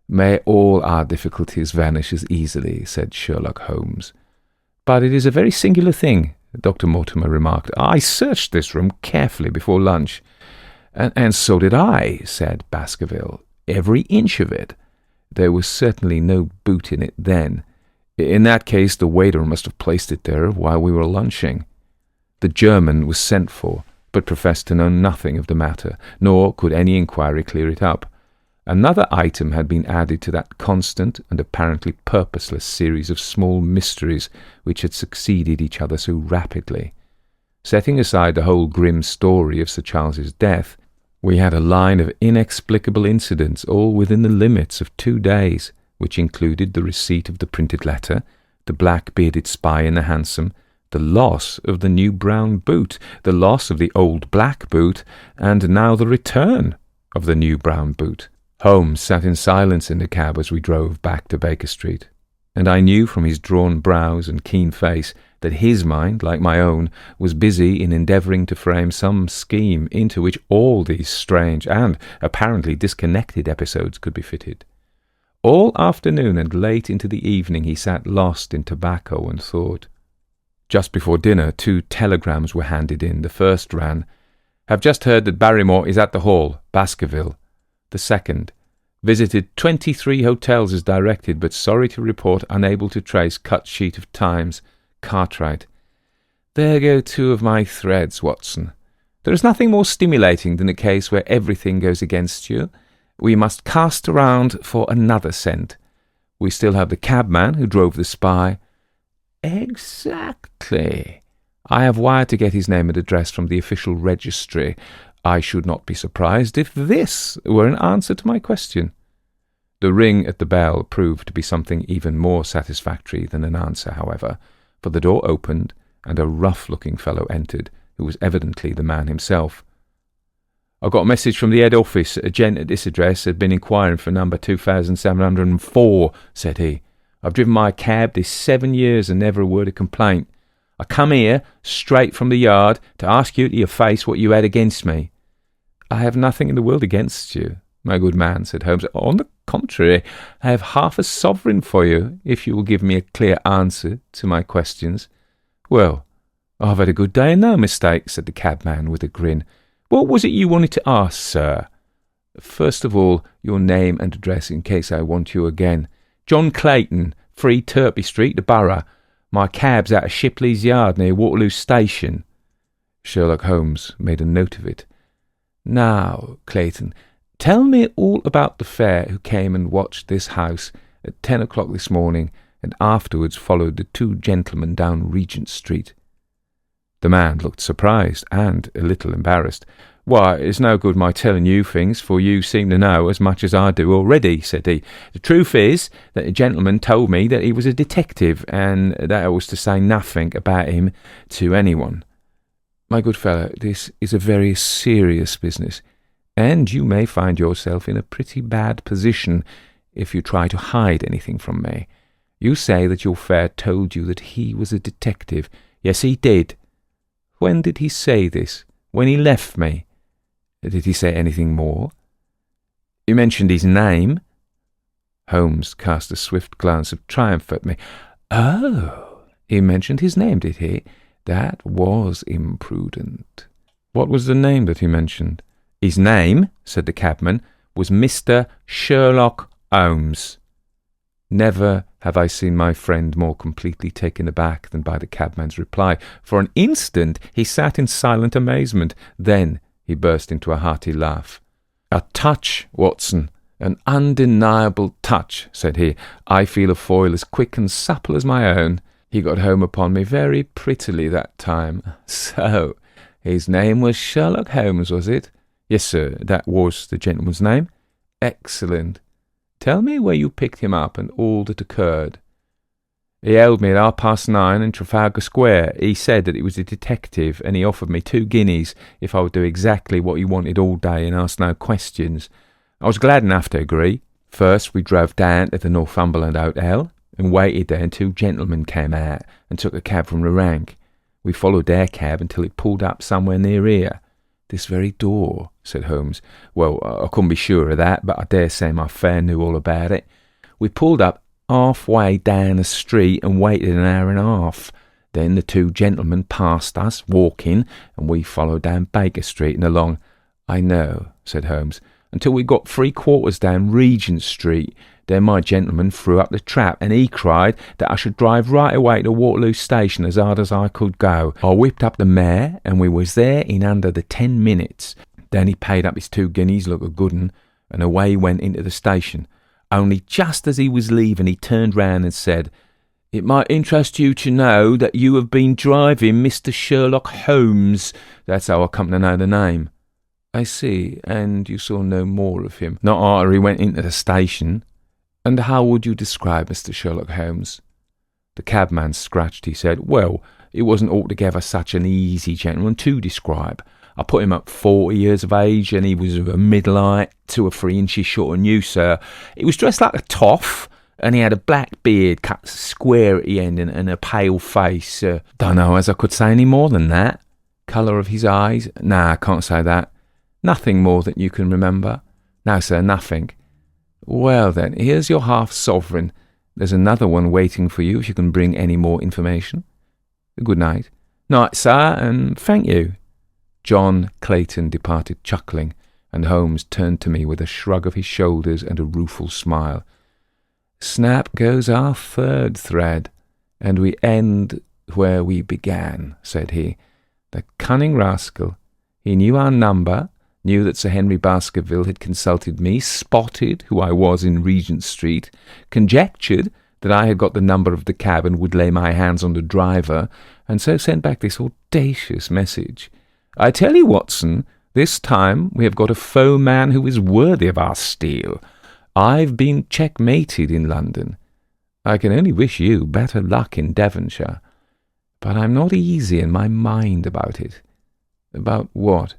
"May all our difficulties vanish as easily," said Sherlock Holmes. "But it is a very singular thing," Dr. Mortimer remarked. "I searched this room carefully before lunch." And so did I," said Baskerville. "Every inch of it. There was certainly no boot in it then. In that case, the waiter must have placed it there while we were lunching." The German was sent for, but professed to know nothing of the matter, nor could any inquiry clear it up. Another item had been added to that constant and apparently purposeless series of small mysteries which had succeeded each other so rapidly. Setting aside the whole grim story of Sir Charles's death, we had a line of inexplicable incidents all within the limits of 2 days, which included the receipt of the printed letter, the black-bearded spy in the hansom, the loss of the new brown boot, the loss of the old black boot, and now the return of the new brown boot. Holmes sat in silence in the cab as we drove back to Baker Street, and I knew from his drawn brows and keen face that his mind, like my own, was busy in endeavouring to frame some scheme into which all these strange and apparently disconnected episodes could be fitted. All afternoon and late into the evening he sat lost in tobacco and thought. Just before dinner 2 telegrams were handed in. The first ran, "Have just heard that Barrymore is at the Hall, Baskerville." The second, "Visited 23 hotels as directed, but sorry to report unable to trace cut sheet of Times, Cartwright." There go 2 of my threads, Watson. There is nothing more stimulating than a case where everything goes against you. We must cast around for another scent. We still have the cabman who drove the spy. Exactly. I have wired to get his name and address from the official registry. I should not be surprised if this were an answer to my question. The ring at the bell proved to be something even more satisfactory than an answer, however, for the door opened and a rough-looking fellow entered, who was evidently the man himself. "I got a message from the head office. A gent at this address had been inquiring for number 2704, said he. "I've driven my cab this 7 years and never a word of complaint. I come here, straight from the yard, to ask you to your face what you had against me." "I have nothing in the world against you, my good man," said Holmes. "On the contrary, I have half a sovereign for you, if you will give me a clear answer to my questions." "Well, I've had a good day and no mistake," said the cabman with a grin. "What was it you wanted to ask, sir?" "First of all, your name and address in case I want you again." "John Clayton, 3 Turpey Street, the Borough. My cab's out of Shipley's Yard near Waterloo Station." Sherlock Holmes made a note of it. "Now, Clayton, tell me all about the fare who came and watched this house at 10 o'clock this morning and afterwards followed the 2 gentlemen down Regent Street." The man looked surprised and a little embarrassed. "Why, it's no good my telling you things, for you seem to know as much as I do already," said he. "The truth is that a gentleman told me that he was a detective, and that I was to say nothing about him to anyone." "My good fellow, this is a very serious business, and you may find yourself in a pretty bad position if you try to hide anything from me. You say that your fare told you that he was a detective." "Yes, he did." "When did he say this?" "When he left me." "Did he say anything more?" "You mentioned his name." Holmes cast a swift glance of triumph at me. "Oh, he mentioned his name, did he? That was imprudent." "What was the name that he mentioned?" "His name," said the cabman, "was Mr. Sherlock Holmes." Never have I seen my friend more completely taken aback than by the cabman's reply. For an instant he sat in silent amazement. Then he burst into a hearty laugh. "A touch, Watson, an undeniable touch," said he. "I feel a foil as quick and supple as my own. He got home upon me very prettily that time. So, his name was Sherlock Holmes, was it?" "Yes, sir, that was the gentleman's name." "Excellent. Tell me where you picked him up and all that occurred." "He held me at 9:30 in Trafalgar Square. He said that he was a detective, and he offered me 2 guineas if I would do exactly what he wanted all day and ask no questions. I was glad enough to agree. First we drove down to the Northumberland Hotel and waited there until 2 gentlemen came out and took a cab from the rank. We followed their cab until it pulled up somewhere near here." "This very door," said Holmes. "Well, I couldn't be sure of that, but I dare say my fare knew all about it. We pulled up halfway down the street and waited an hour and a half. Then the 2 gentlemen passed us, walking, and we followed down Baker Street and along." "I know," said Holmes, "until we got 3/4 down Regent Street. Then my gentleman threw up the trap, and he cried that I should drive right away to Waterloo Station as hard as I could go. I whipped up the mare, and we was there in under the 10 minutes. Then he paid up his 2 guineas like a good 'un, and away he went into the station. Only just as he was leaving, he turned round and said, 'It might interest you to know that you have been driving Mr. Sherlock Holmes.' That's how I come to know the name." "I see, and you saw no more of him?" "Not after he went into the station." "And how would you describe Mr. Sherlock Holmes?" The cabman scratched. He said, "Well, he wasn't altogether such an easy gentleman to describe. I put him up 40 years of age, and he was of a middle height, 2 or 3 inches shorter than you, sir. He was dressed like a toff, and he had a black beard cut square at the end and a pale face. Don't know as I could say any more than that. Colour of his eyes? Nah, I can't say that. Nothing more that you can remember?" "No, sir, nothing." "Well, then, here's your half-sovereign. There's another one waiting for you if you can bring any more information. Good night." "Night, sir, and thank you." John Clayton departed chuckling, and Holmes turned to me with a shrug of his shoulders and a rueful smile. "Snap goes our 3rd thread, and we end where we began," said he. "The cunning rascal. He knew our number, knew that Sir Henry Baskerville had consulted me, spotted who I was in Regent Street, conjectured that I had got the number of the cab and would lay my hands on the driver, and so sent back this audacious message. I tell you, Watson, this time we have got a foeman who is worthy of our steel. I've been checkmated in London. I can only wish you better luck in Devonshire. But I'm not easy in my mind about it." "About what?"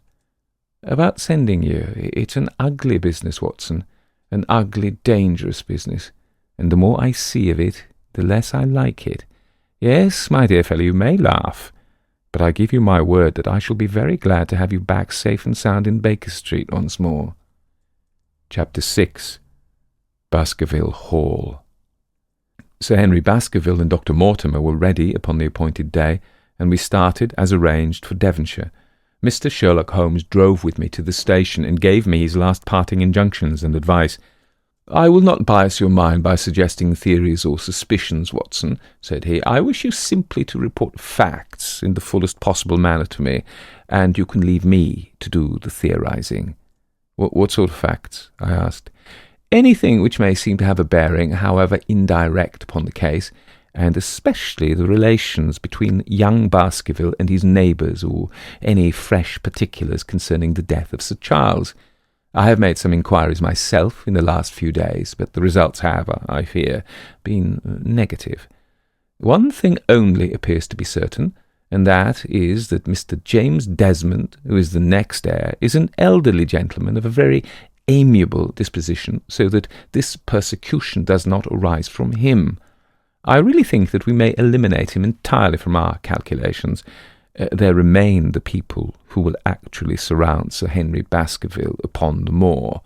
"About sending you. It's an ugly business, Watson, an ugly, dangerous business, and the more I see of it, the less I like it. Yes, my dear fellow, you may laugh, but I give you my word that I shall be very glad to have you back safe and sound in Baker Street once more." Chapter 6. Baskerville Hall. Sir Henry Baskerville and Dr. Mortimer were ready upon the appointed day, and we started, as arranged, for Devonshire. Mr. Sherlock Holmes drove with me to the station and gave me his last parting injunctions and advice. "I will not bias your mind by suggesting theories or suspicions, Watson," said he. "I wish you simply to report facts in the fullest possible manner to me, and you can leave me to do the theorizing." What sort of facts?" I asked. "Anything which may seem to have a bearing, however indirect, upon the case, and especially the relations between young Baskerville and his neighbours, or any fresh particulars concerning the death of Sir Charles. I have made some inquiries myself in the last few days, but the results have, I fear, been negative. One thing only appears to be certain, and that is that Mr. James Desmond, who is the next heir, is an elderly gentleman of a very amiable disposition, so that this persecution does not arise from him. I really think that we may eliminate him entirely from our calculations. There remain the people who will actually surround Sir Henry Baskerville upon the moor.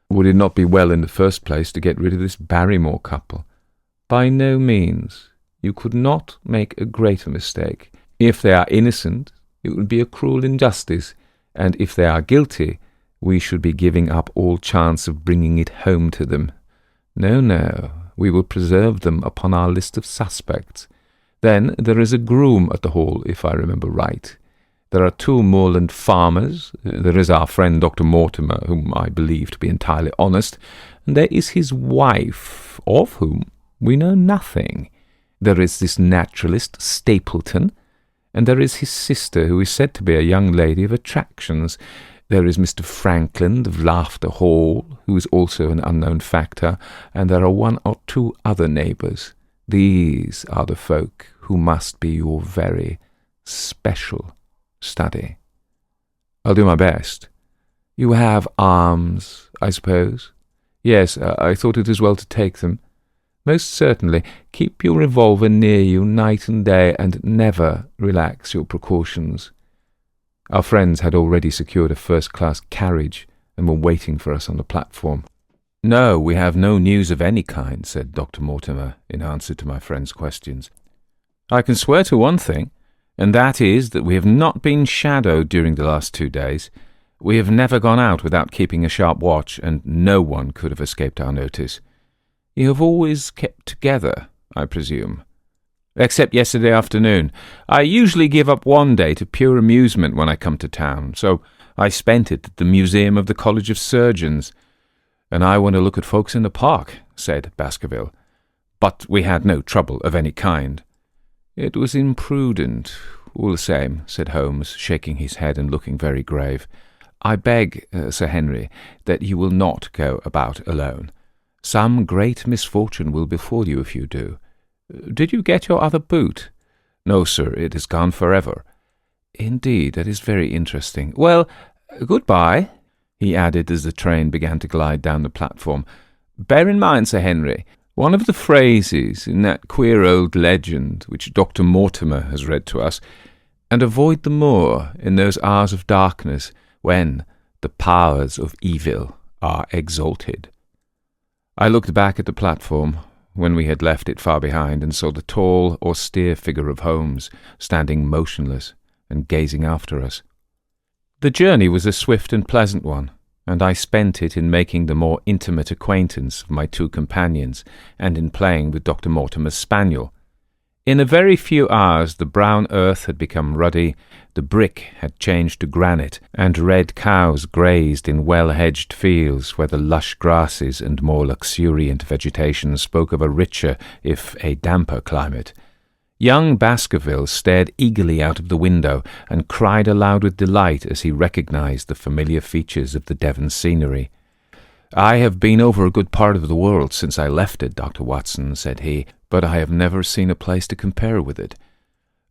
Would it not be well in the first place to get rid of this Barrymore couple? By no means. You could not make a greater mistake. If they are innocent, it would be a cruel injustice, and if they are guilty, we should be giving up all chance of bringing it home to them. No, we will preserve them upon our list of suspects. Then there is a groom at the Hall, if I remember right. There are 2 moorland farmers. There is our friend Dr. Mortimer, whom I believe to be entirely honest, and there is his wife, of whom we know nothing. There is this naturalist, Stapleton, and there is his sister, who is said to be a young lady of attractions. There is Mr. Frankland of Laughter Hall, who is also an unknown factor, and there are 1 or 2 other neighbours. These are the folk who must be your very special study. I'll do my best. You have arms, I suppose? Yes, I thought it as well to take them. Most certainly. Keep your revolver near you night and day, and never relax your precautions. Our friends had already secured a first-class carriage and were waiting for us on the platform. No, we have no news of any kind, said Dr. Mortimer, in answer to my friend's questions. I can swear to one thing, and that is that we have not been shadowed during the last 2 days. We have never gone out without keeping a sharp watch, and no one could have escaped our notice. You have always kept together, I presume. Except yesterday afternoon. I usually give up one day to pure amusement when I come to town, so I spent it at the Museum of the College of Surgeons. And I want to look at folks in the park, said Baskerville. But we had no trouble of any kind. It was imprudent, all the same, said Holmes, shaking his head and looking very grave. I beg, Sir Henry, that you will not go about alone. Some great misfortune will befall you if you do. Did you get your other boot? No, sir, it is gone forever. Indeed, that is very interesting. Well, good-bye, he added as the train began to glide down the platform. Bear in mind, Sir Henry, one of the phrases in that queer old legend which Dr. Mortimer has read to us, and avoid the moor in those hours of darkness when the powers of evil are exalted. I looked back at the platform when we had left it far behind and saw the tall, austere figure of Holmes standing motionless and gazing after us. The journey was a swift and pleasant one, and I spent it in making the more intimate acquaintance of my 2 companions and in playing with Dr. Mortimer's spaniel. In a very few hours the brown earth had become ruddy, the brick had changed to granite, and red cows grazed in well-hedged fields where the lush grasses and more luxuriant vegetation spoke of a richer, if a damper climate. Young Baskerville stared eagerly out of the window and cried aloud with delight as he recognized the familiar features of the Devon scenery. I have been over a good part of the world since I left it, Dr. Watson, said he, but I have never seen a place to compare with it.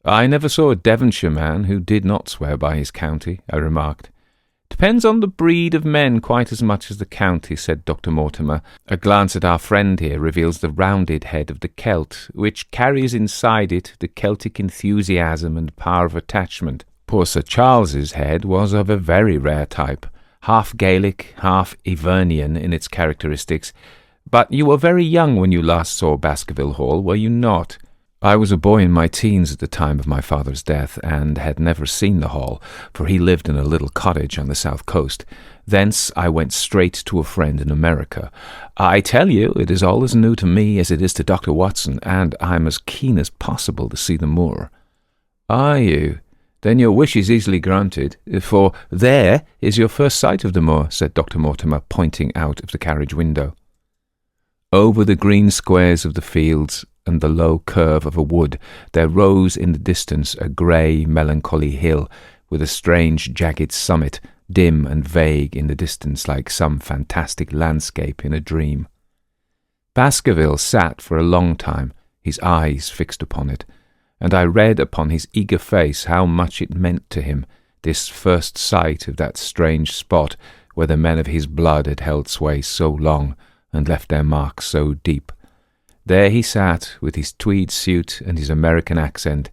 I never saw a Devonshire man who did not swear by his county, I remarked. Depends on the breed of men quite as much as the county, said Dr. Mortimer. A glance at our friend here reveals the rounded head of the Celt, which carries inside it the Celtic enthusiasm and power of attachment. Poor Sir Charles's head was of a very rare type, half Gaelic, half Ivernian in its characteristics. But you were very young when you last saw Baskerville Hall, were you not? I was a boy in my teens at the time of my father's death, and had never seen the Hall, for he lived in a little cottage on the south coast. Thence I went straight to a friend in America. I tell you, it is all as new to me as it is to Dr. Watson, and I'm as keen as possible to see the moor. Are you? Then your wish is easily granted, for there is your first sight of the moor, said Dr. Mortimer, pointing out of the carriage window. Over the green squares of the fields and the low curve of a wood, there rose in the distance a grey, melancholy hill, with a strange, jagged summit, dim and vague in the distance like some fantastic landscape in a dream. Baskerville sat for a long time, his eyes fixed upon it, and I read upon his eager face how much it meant to him, this first sight of that strange spot where the men of his blood had held sway so long and left their marks so deep. There he sat, with his tweed suit and his American accent,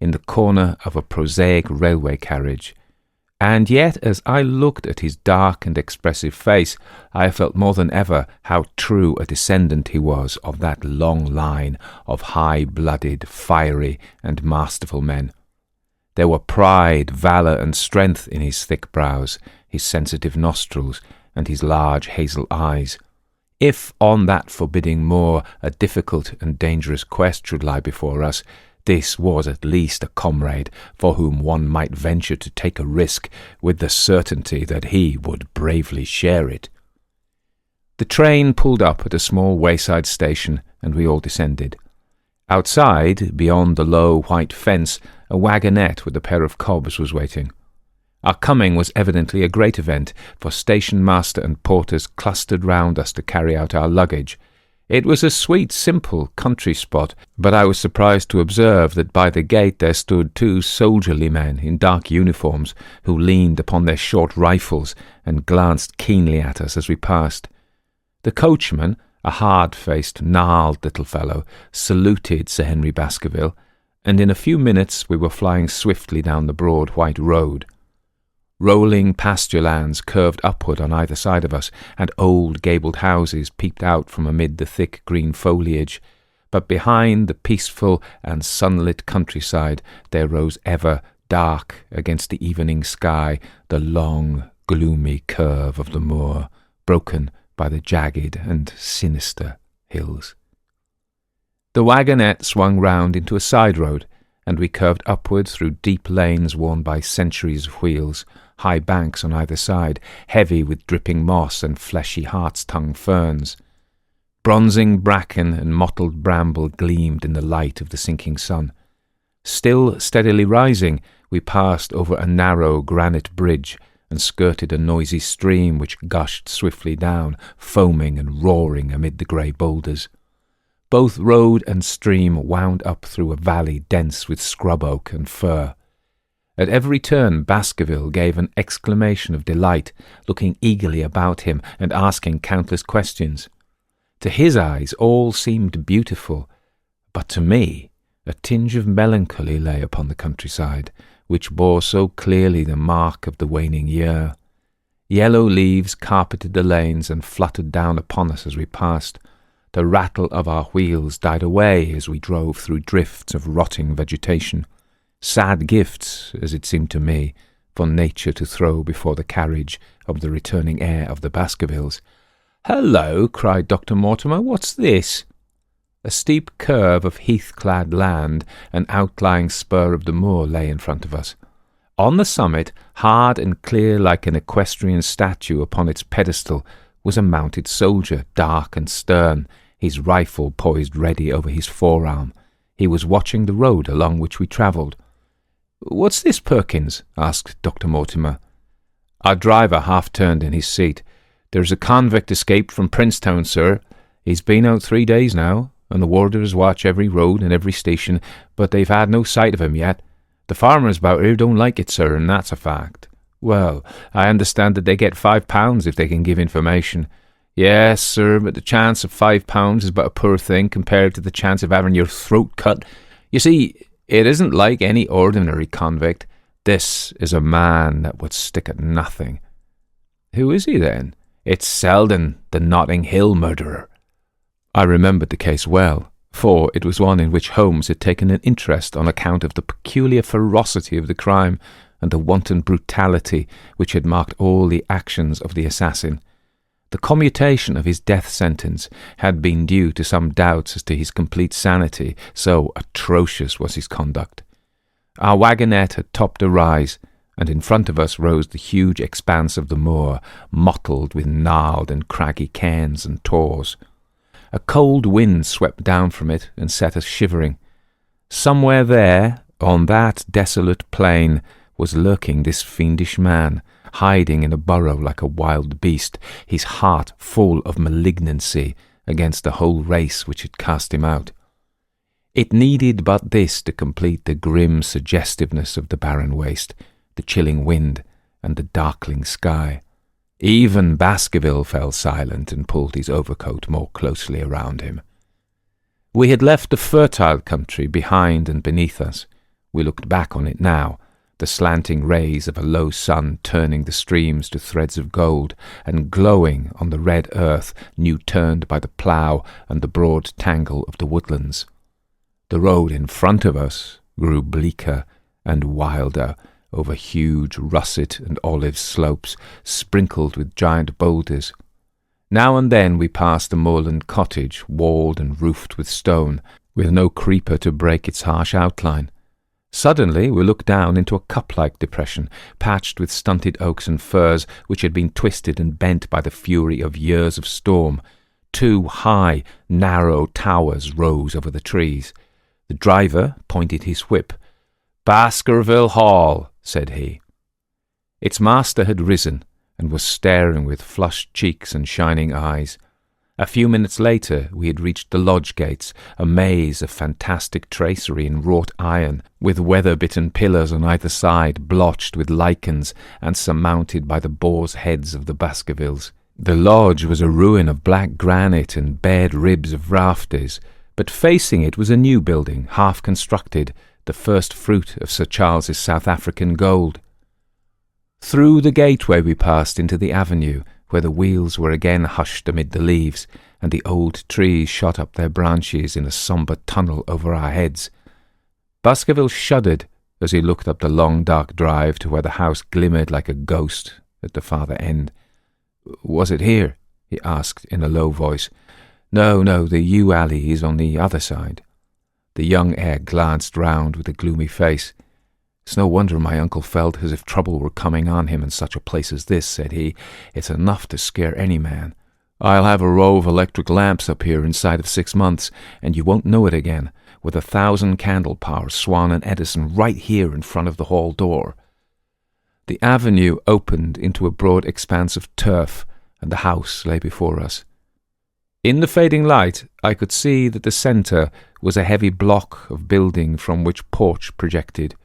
in the corner of a prosaic railway carriage, And yet, as I looked at his dark and expressive face, I felt more than ever how true a descendant he was of that long line of high-blooded, fiery, and masterful men. There were pride, valour, and strength in his thick brows, his sensitive nostrils, and his large hazel eyes. If on that forbidding moor a difficult and dangerous quest should lie before us, this was at least a comrade for whom one might venture to take a risk with the certainty that he would bravely share it. The train pulled up at a small wayside station, and we all descended. Outside, beyond the low white fence, a wagonette with a pair of cobs was waiting. Our coming was evidently a great event, for station master and porters clustered round us to carry out our luggage. It was a sweet, simple country spot, but I was surprised to observe that by the gate there stood 2 soldierly men in dark uniforms, who leaned upon their short rifles and glanced keenly at us as we passed. The coachman, a hard-faced, gnarled little fellow, saluted Sir Henry Baskerville, and in a few minutes we were flying swiftly down the broad white road. Rolling pasture lands curved upward on either side of us, and old gabled houses peeped out from amid the thick green foliage, but behind the peaceful and sunlit countryside there rose ever, dark against the evening sky, the long, gloomy curve of the moor, broken by the jagged and sinister hills. The wagonette swung round into a side road, and we curved upward through deep lanes worn by centuries of wheels, high banks on either side, heavy with dripping moss and fleshy hart's-tongue ferns. Bronzing bracken and mottled bramble gleamed in the light of the sinking sun. Still steadily rising, we passed over a narrow granite bridge and skirted a noisy stream which gushed swiftly down, foaming and roaring amid the grey boulders. Both road and stream wound up through a valley dense with scrub oak and fir. At every turn Baskerville gave an exclamation of delight, looking eagerly about him and asking countless questions. To his eyes all seemed beautiful, but to me a tinge of melancholy lay upon the countryside, which bore so clearly the mark of the waning year. Yellow leaves carpeted the lanes and fluttered down upon us as we passed. The rattle of our wheels died away as we drove through drifts of rotting vegetation. Sad gifts, as it seemed to me, for nature to throw before the carriage of the returning heir of the Baskervilles. "Hello!" cried Dr. Mortimer. "What's this?" A steep curve of heath-clad land, an outlying spur of the moor, lay in front of us. On the summit, hard and clear like an equestrian statue upon its pedestal, was a mounted soldier, dark and stern, his rifle poised ready over his forearm. He was watching the road along which we travelled. "What's this, Perkins?" asked Dr. Mortimer. Our driver half-turned in his seat. "There's a convict escaped from Princetown, sir. He's been out 3 days now, and the warders watch every road and every station, but they've had no sight of him yet. The farmers about here don't like it, sir, and that's a fact. Well, I understand that they get £5 if they can give information. Yes, sir, but the chance of £5 is but a poor thing compared to the chance of having your throat cut. You see, it isn't like any ordinary convict. This is a man that would stick at nothing." "Who is he, then?" "It's Selden, the Notting Hill murderer." I remembered the case well, for it was one in which Holmes had taken an interest on account of the peculiar ferocity of the crime and the wanton brutality which had marked all the actions of the assassin. The commutation of his death sentence had been due to some doubts as to his complete sanity, so atrocious was his conduct. Our wagonette had topped a rise, and in front of us rose the huge expanse of the moor, mottled with gnarled and craggy cairns and tors. A cold wind swept down from it and set us shivering. Somewhere there, on that desolate plain, was lurking this fiendish man, hiding in a burrow like a wild beast, his heart full of malignancy against the whole race which had cast him out. It needed but this to complete the grim suggestiveness of the barren waste, the chilling wind, and the darkling sky. Even Baskerville fell silent and pulled his overcoat more closely around him. We had left the fertile country behind and beneath us. We looked back on it now, the slanting rays of a low sun turning the streams to threads of gold and glowing on the red earth new-turned by the plough and the broad tangle of the woodlands. The road in front of us grew bleaker and wilder over huge russet and olive slopes sprinkled with giant boulders. Now and then we passed a moorland cottage, walled and roofed with stone, with no creeper to break its harsh outline. Suddenly we looked down into a cup-like depression, patched with stunted oaks and firs which had been twisted and bent by the fury of years of storm. 2 high, narrow towers rose over the trees. The driver pointed his whip. "Baskerville Hall," said he. Its master had risen and was staring with flushed cheeks and shining eyes. A few minutes later we had reached the lodge gates, a maze of fantastic tracery in wrought iron, with weather-bitten pillars on either side blotched with lichens and surmounted by the boar's heads of the Baskervilles. The lodge was a ruin of black granite and bared ribs of rafters, but facing it was a new building, half-constructed, the first fruit of Sir Charles's South African gold. Through the gateway we passed into the avenue, where the wheels were again hushed amid the leaves, and the old trees shot up their branches in a sombre tunnel over our heads. Baskerville shuddered as he looked up the long dark drive to where the house glimmered like a ghost at the farther end. "Was it here?" he asked in a low voice. No, the yew alley is on the other side." The young heir glanced round with a gloomy face. "It's no wonder my uncle felt as if trouble were coming on him in such a place as this," said he. "It's enough to scare any man. I'll have a row of electric lamps up here inside of 6 months, and you won't know it again, with 1,000 candle power, Swan and Edison, right here in front of the hall door." The avenue opened into a broad expanse of turf, and the house lay before us. In the fading light, I could see that the centre was a heavy block of building from which porch projected.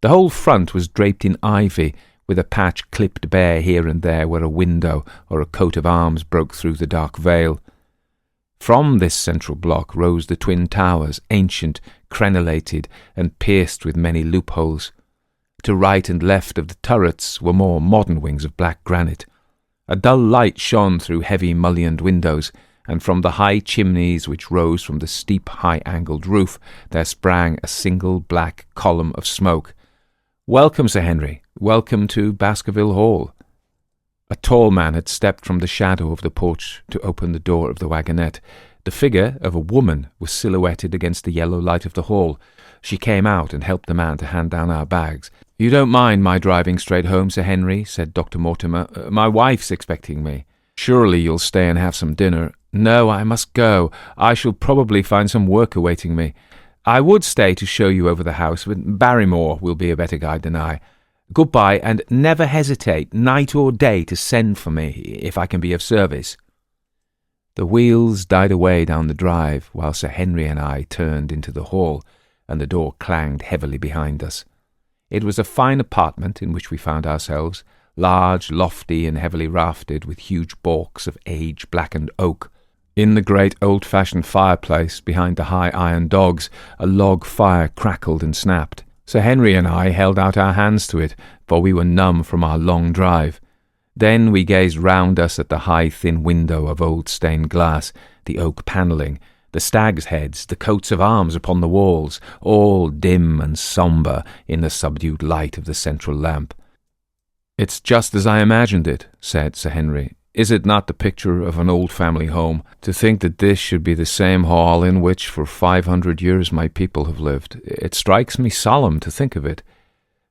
The whole front was draped in ivy, with a patch clipped bare here and there where a window or a coat of arms broke through the dark veil. From this central block rose the twin towers, ancient, crenellated, and pierced with many loopholes. To right and left of the turrets were more modern wings of black granite. A dull light shone through heavy mullioned windows, and from the high chimneys which rose from the steep high-angled roof there sprang a single black column of smoke. "Welcome, Sir Henry. Welcome to Baskerville Hall." A tall man had stepped from the shadow of the porch to open the door of the wagonette. The figure of a woman was silhouetted against the yellow light of the hall. She came out and helped the man to hand down our bags. "You don't mind my driving straight home, Sir Henry?" said Dr. Mortimer. "My wife's expecting me. Surely you'll stay and have some dinner." "No, I must go. I shall probably find some work awaiting me. I would stay to show you over the house, but Barrymore will be a better guide than I. Goodbye, and never hesitate, night or day, to send for me, if I can be of service." The wheels died away down the drive, while Sir Henry and I turned into the hall, and the door clanged heavily behind us. It was a fine apartment in which we found ourselves, large, lofty, and heavily raftered, with huge balks of age-blackened oak. In the great old-fashioned fireplace, behind the high iron dogs, a log fire crackled and snapped. Sir Henry and I held out our hands to it, for we were numb from our long drive. Then we gazed round us at the high thin window of old stained glass, the oak panelling, the stags' heads, the coats of arms upon the walls, all dim and sombre in the subdued light of the central lamp. "It's just as I imagined it," said Sir Henry. "Is it not the picture of an old family home? To think that this should be the same hall in which for 500 years my people have lived. It strikes me solemn to think of it."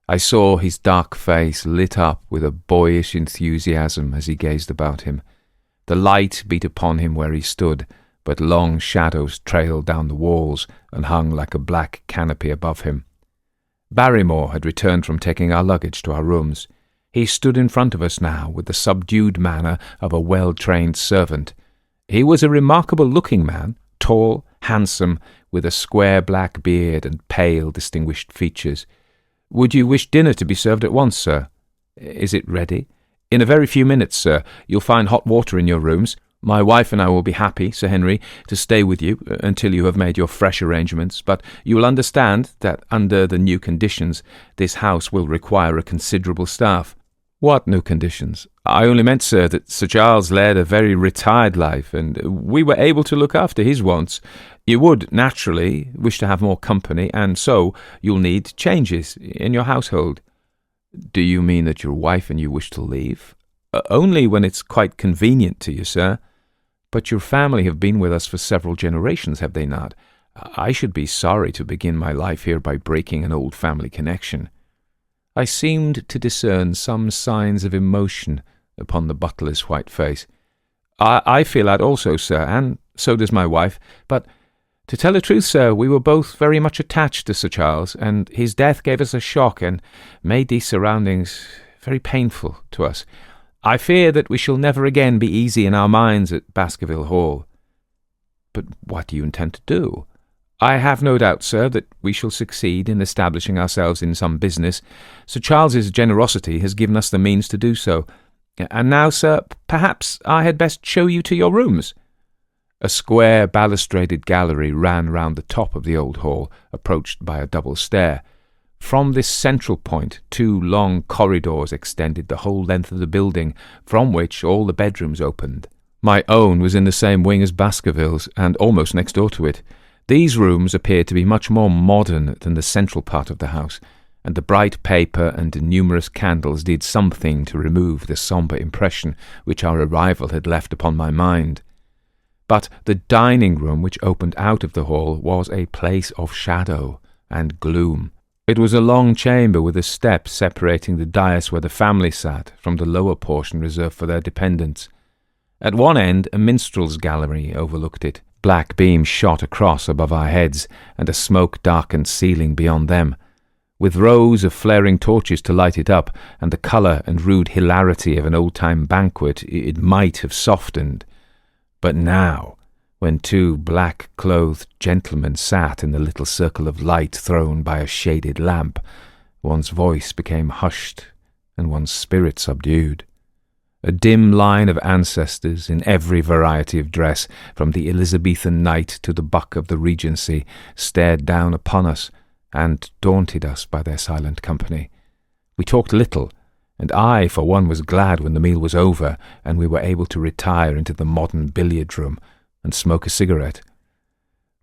I saw his dark face lit up with a boyish enthusiasm as he gazed about him. The light beat upon him where he stood, but long shadows trailed down the walls and hung like a black canopy above him. Barrymore had returned from taking our luggage to our rooms. He stood in front of us now with the subdued manner of a well-trained servant. He was a remarkable-looking man, tall, handsome, with a square black beard and pale, distinguished features. "Would you wish dinner to be served at once, sir?" "Is it ready?" "In a very few minutes, sir. You'll find hot water in your rooms." My wife and I will be happy, Sir Henry, to stay with you until you have made your fresh arrangements, but you will understand that under the new conditions this house will require a considerable staff." "What new conditions?" "I only meant, sir, that Sir Charles led a very retired life, and we were able to look after his wants. You would, naturally, wish to have more company, and so you'll need changes in your household." "Do you mean that your wife and you wish to leave?" "Only when it's quite convenient to you, sir." "But your family have been with us for several generations, have they not? I should be sorry to begin my life here by breaking an old family connection." I seemed to discern some signs of emotion upon the butler's white face. I feel that also, sir, and so does my wife, but to tell the truth, sir, we were both very much attached to Sir Charles, and his death gave us a shock and made these surroundings very painful to us. I fear that we shall never again be easy in our minds at Baskerville Hall." "But what do you intend to do?" "I have no doubt, sir, that we shall succeed in establishing ourselves in some business. Sir Charles's generosity has given us the means to do so. And now, sir, perhaps I had best show you to your rooms." A square balustraded gallery ran round the top of the old hall, approached by a double stair. From this central point, 2 long corridors extended the whole length of the building, from which all the bedrooms opened. My own was in the same wing as Baskerville's, and almost next door to it. These rooms appeared to be much more modern than the central part of the house, and the bright paper and numerous candles did something to remove the sombre impression which our arrival had left upon my mind. But the dining room, which opened out of the hall, was a place of shadow and gloom. It was a long chamber with a step separating the dais where the family sat from the lower portion reserved for their dependents. At one end a minstrel's gallery overlooked it. Black beams shot across above our heads, and a smoke-darkened ceiling beyond them. With rows of flaring torches to light it up, and the colour and rude hilarity of an old-time banquet, it might have softened. But now, when 2 black-clothed gentlemen sat in the little circle of light thrown by a shaded lamp, one's voice became hushed and one's spirit subdued. A dim line of ancestors in every variety of dress, from the Elizabethan knight to the buck of the Regency, stared down upon us and daunted us by their silent company. We talked little, and I, for one, was glad when the meal was over and we were able to retire into the modern billiard-room and smoke a cigarette.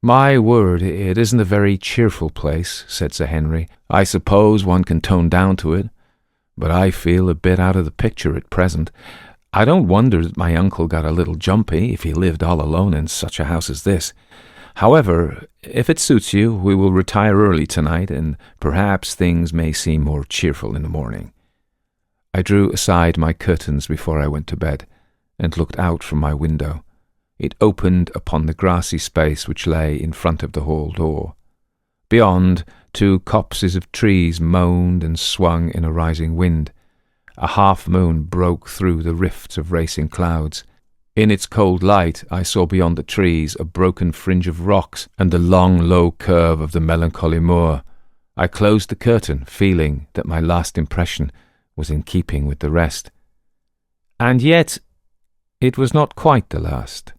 "My word, it isn't a very cheerful place," said Sir Henry. "I suppose one can tone down to it, but I feel a bit out of the picture at present. I don't wonder that my uncle got a little jumpy if he lived all alone in such a house as this. However, if it suits you, we will retire early tonight, and perhaps things may seem more cheerful in the morning." I drew aside my curtains before I went to bed, and looked out from my window. It opened upon the grassy space which lay in front of the hall door. Beyond, 2 copses of trees moaned and swung in a rising wind. A half-moon broke through the rifts of racing clouds. In its cold light I saw beyond the trees a broken fringe of rocks and the long, low curve of the melancholy moor. I closed the curtain, feeling that my last impression was in keeping with the rest. And yet it was not quite the last.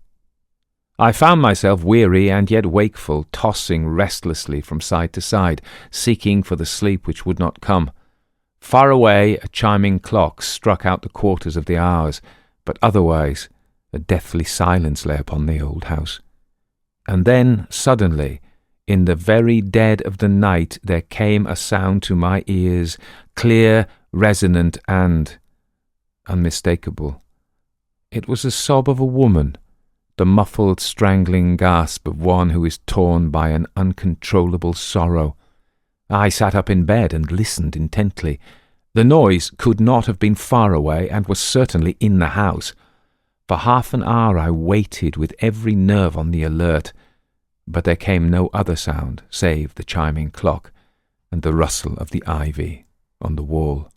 I found myself weary and yet wakeful, tossing restlessly from side to side, seeking for the sleep which would not come. Far away a chiming clock struck out the quarters of the hours, but otherwise a deathly silence lay upon the old house. And then, suddenly, in the very dead of the night, there came a sound to my ears, clear, resonant, and unmistakable. It was the sob of a woman, the muffled, strangling gasp of one who is torn by an uncontrollable sorrow. I sat up in bed and listened intently. The noise could not have been far away, and was certainly in the house. For half an hour I waited with every nerve on the alert, but there came no other sound save the chiming clock and the rustle of the ivy on the wall.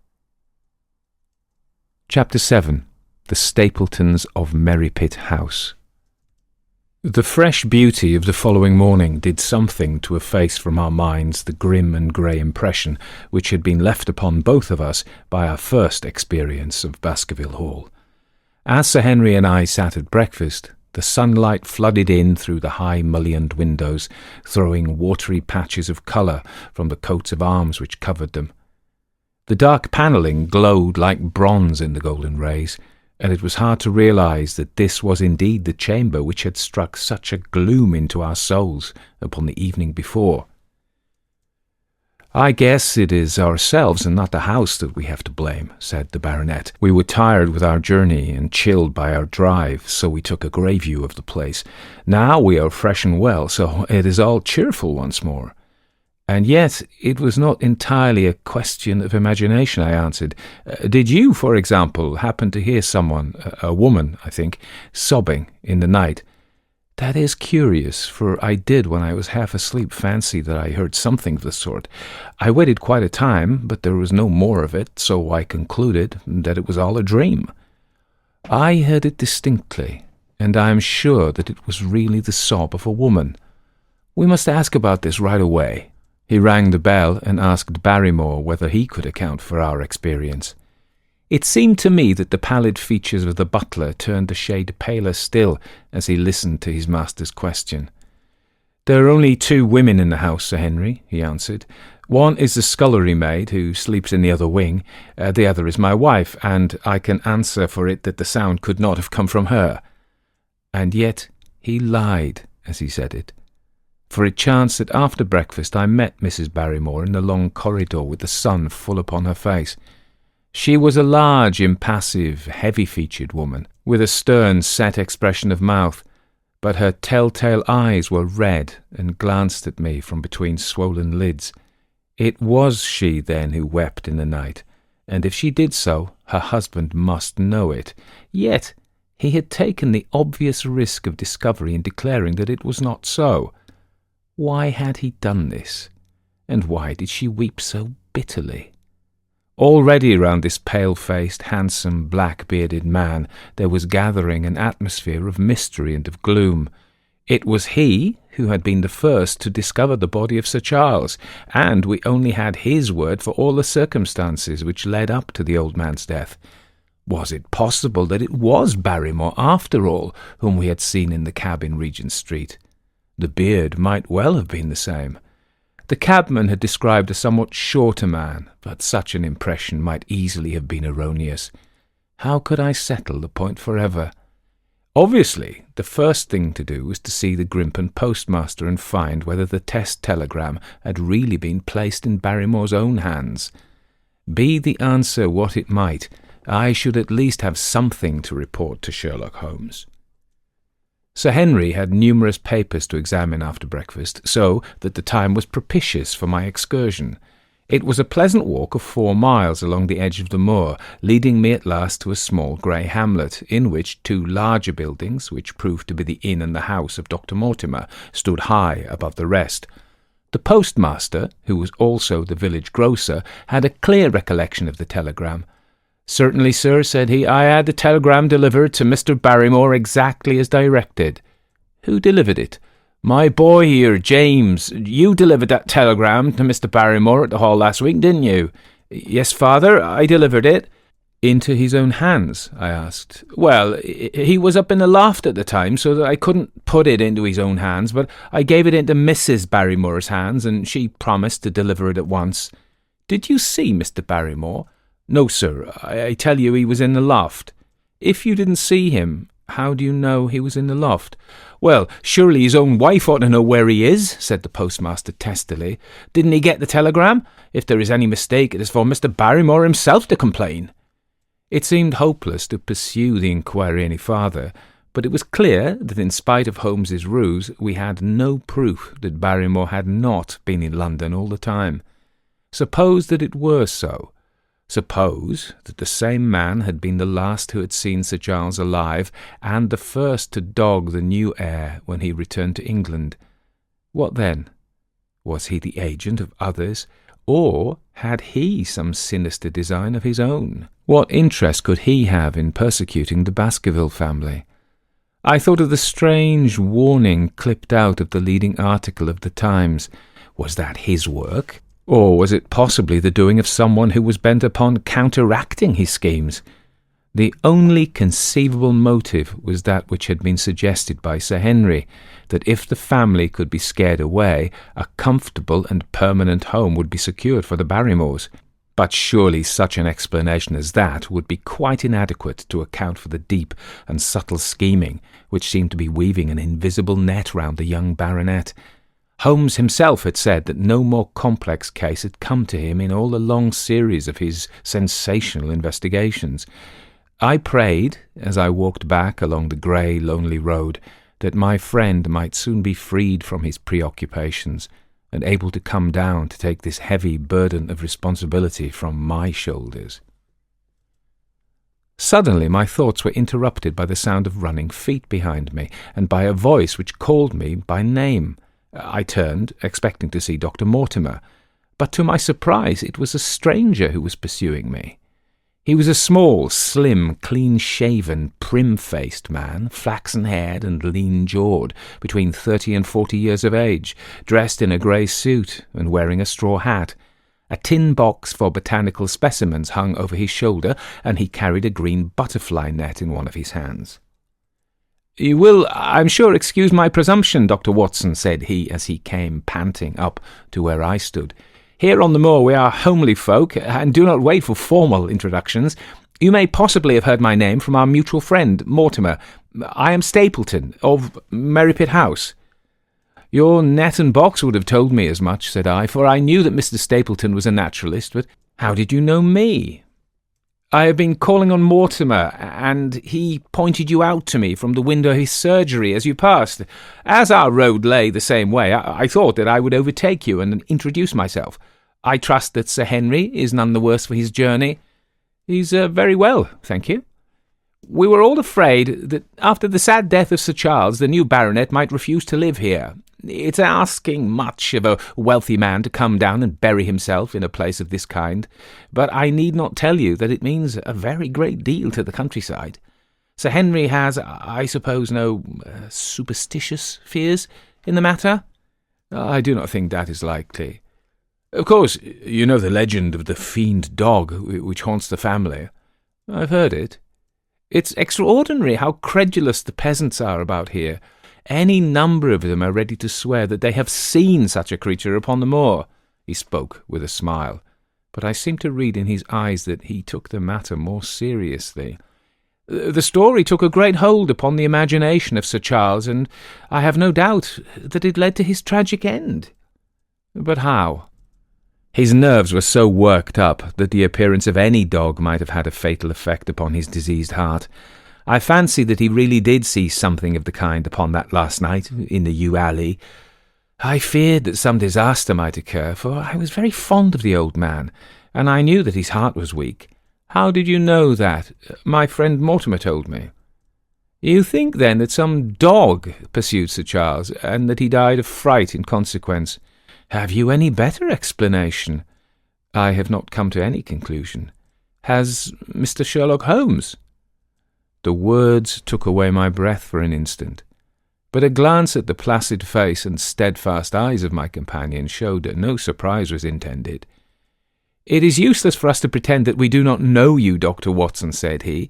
Chapter 7. The Stapletons of Merripit House. The fresh beauty of the following morning did something to efface from our minds the grim and grey impression which had been left upon both of us by our first experience of Baskerville Hall. As Sir Henry and I sat at breakfast, the sunlight flooded in through the high mullioned windows, throwing watery patches of colour from the coats of arms which covered them. The dark panelling glowed like bronze in the golden rays, and it was hard to realise that this was indeed the chamber which had struck such a gloom into our souls upon the evening before. "I guess it is ourselves and not the house that we have to blame," said the baronet. "We were tired with our journey and chilled by our drive, so we took a grey view of the place. Now we are fresh and well, so it is all cheerful once more." "And yet it was not entirely a question of imagination," I answered. "Did you, for example, happen to hear someone, a woman, I think, sobbing in the night?" "That is curious, for I did, when I was half asleep, fancy that I heard something of the sort. I waited quite a time, but there was no more of it, so I concluded that it was all a dream." "I heard it distinctly, and I am sure that it was really the sob of a woman. We must ask about this right away." He rang the bell and asked Barrymore whether he could account for our experience. It seemed to me that the pallid features of the butler turned a shade paler still as he listened to his master's question. "There are only 2 women in the house, Sir Henry," he answered. "One is the scullery maid, who sleeps in the other wing. The other is my wife, and I can answer for it that the sound could not have come from her." And yet he lied as he said it. For it chanced that after breakfast I met Mrs. Barrymore in the long corridor with the sun full upon her face. She was a large, impassive, heavy-featured woman, with a stern, set expression of mouth, but her telltale eyes were red and glanced at me from between swollen lids. It was she, then, who wept in the night, and if she did so, her husband must know it. Yet he had taken the obvious risk of discovery in declaring that it was not so. Why had he done this? And why did she weep so bitterly? Already round this pale-faced, handsome, black-bearded man there was gathering an atmosphere of mystery and of gloom. It was he who had been the first to discover the body of Sir Charles, and we only had his word for all the circumstances which led up to the old man's death. Was it possible that it was Barrymore, after all, whom we had seen in the cab in Regent Street? The beard might well have been the same. The cabman had described a somewhat shorter man, but such an impression might easily have been erroneous. How could I settle the point forever? Obviously, the first thing to do was to see the Grimpen postmaster and find whether the test telegram had really been placed in Barrymore's own hands. Be the answer what it might, I should at least have something to report to Sherlock Holmes. Sir Henry had numerous papers to examine after breakfast, so that the time was propitious for my excursion. It was a pleasant walk of 4 miles along the edge of the moor, leading me at last to a small grey hamlet, in which 2 larger buildings, which proved to be the inn and the house of Dr. Mortimer, stood high above the rest. The postmaster, who was also the village grocer, had a clear recollection of the telegram. "Certainly, sir," said he, "I had the telegram delivered to Mr. Barrymore exactly as directed." "Who delivered it?" "My boy here, James. You delivered that telegram to Mr. Barrymore at the Hall last week, didn't you?" "Yes, father, I delivered it." "Into his own hands?" I asked. "Well, he was up in the loft at the time, so that I couldn't put it into his own hands, but I gave it into Mrs. Barrymore's hands, and she promised to deliver it at once." "Did you see Mr. Barrymore?" "No, sir. I tell you he was in the loft." "If you didn't see him, how do you know he was in the loft?" "Well, surely his own wife ought to know where he is," said the postmaster testily. "Didn't he get the telegram? If there is any mistake, it is for Mr. Barrymore himself to complain." It seemed hopeless to pursue the inquiry any farther, but it was clear that in spite of Holmes's ruse, we had no proof that Barrymore had not been in London all the time. Suppose that it were so. Suppose that the same man had been the last who had seen Sir Charles alive, and the first to dog the new heir when he returned to England. What then? Was he the agent of others, or had he some sinister design of his own? What interest could he have in persecuting the Baskerville family? I thought of the strange warning clipped out of the leading article of the Times. Was that his work? Or was it possibly the doing of someone who was bent upon counteracting his schemes? The only conceivable motive was that which had been suggested by Sir Henry, that if the family could be scared away, a comfortable and permanent home would be secured for the Barrymores. But surely such an explanation as that would be quite inadequate to account for the deep and subtle scheming which seemed to be weaving an invisible net round the young baronet. Holmes himself had said that no more complex case had come to him in all the long series of his sensational investigations. I prayed, as I walked back along the grey, lonely road, that my friend might soon be freed from his preoccupations and able to come down to take this heavy burden of responsibility from my shoulders. Suddenly my thoughts were interrupted by the sound of running feet behind me, and by a voice which called me by name. I turned, expecting to see Dr. Mortimer, but to my surprise it was a stranger who was pursuing me. He was a small, slim, clean-shaven, prim-faced man, flaxen-haired and lean-jawed, between 30 and 40 years of age, dressed in a grey suit and wearing a straw hat. A tin box for botanical specimens hung over his shoulder, and he carried a green butterfly net in one of his hands. "You will, I'm sure, excuse my presumption, Dr. Watson," said he, as he came panting up to where I stood. "Here on the moor we are homely folk, and do not wait for formal introductions. You may possibly have heard my name from our mutual friend, Mortimer. I am Stapleton, of Merripit House." "Your net and box would have told me as much," said I, "for I knew that Mr. Stapleton was a naturalist, but how did you know me?" "I have been calling on Mortimer, and he pointed you out to me from the window of his surgery as you passed. As our road lay the same way, I thought that I would overtake you and introduce myself. I trust that Sir Henry is none the worse for his journey." "He's very well, thank you." "We were all afraid that after the sad death of Sir Charles, the new baronet might refuse to live here. It's asking much of a wealthy man to come down and bury himself in a place of this kind, but I need not tell you that it means a very great deal to the countryside. Sir Henry has, I suppose, no superstitious fears in the matter?" "I do not think that is likely. Of course, you know the legend of the fiend dog which haunts the family." "I've heard it." "It's extraordinary how credulous the peasants are about here. Any number of them are ready to swear that they have seen such a creature upon the moor." He spoke with a smile, but I seemed to read in his eyes that he took the matter more seriously. "The story took a great hold upon the imagination of Sir Charles, and I have no doubt that it led to his tragic end." "But how?" His nerves were so worked up that the appearance of any dog might have had a fatal effect upon his diseased heart. I fancy that he really did see something of the kind upon that last night in the yew alley. I feared that some disaster might occur, for I was very fond of the old man, and I knew that his heart was weak. "How did you know that?" "My friend Mortimer told me." "You think, then, that some dog pursued Sir Charles, and that he died of fright in consequence? Have you any better explanation?" "I have not come to any conclusion." "Has Mr. Sherlock Holmes?" The words took away my breath for an instant, but a glance at the placid face and steadfast eyes of my companion showed that no surprise was intended. "It is useless for us to pretend that we do not know you, Dr. Watson," said he.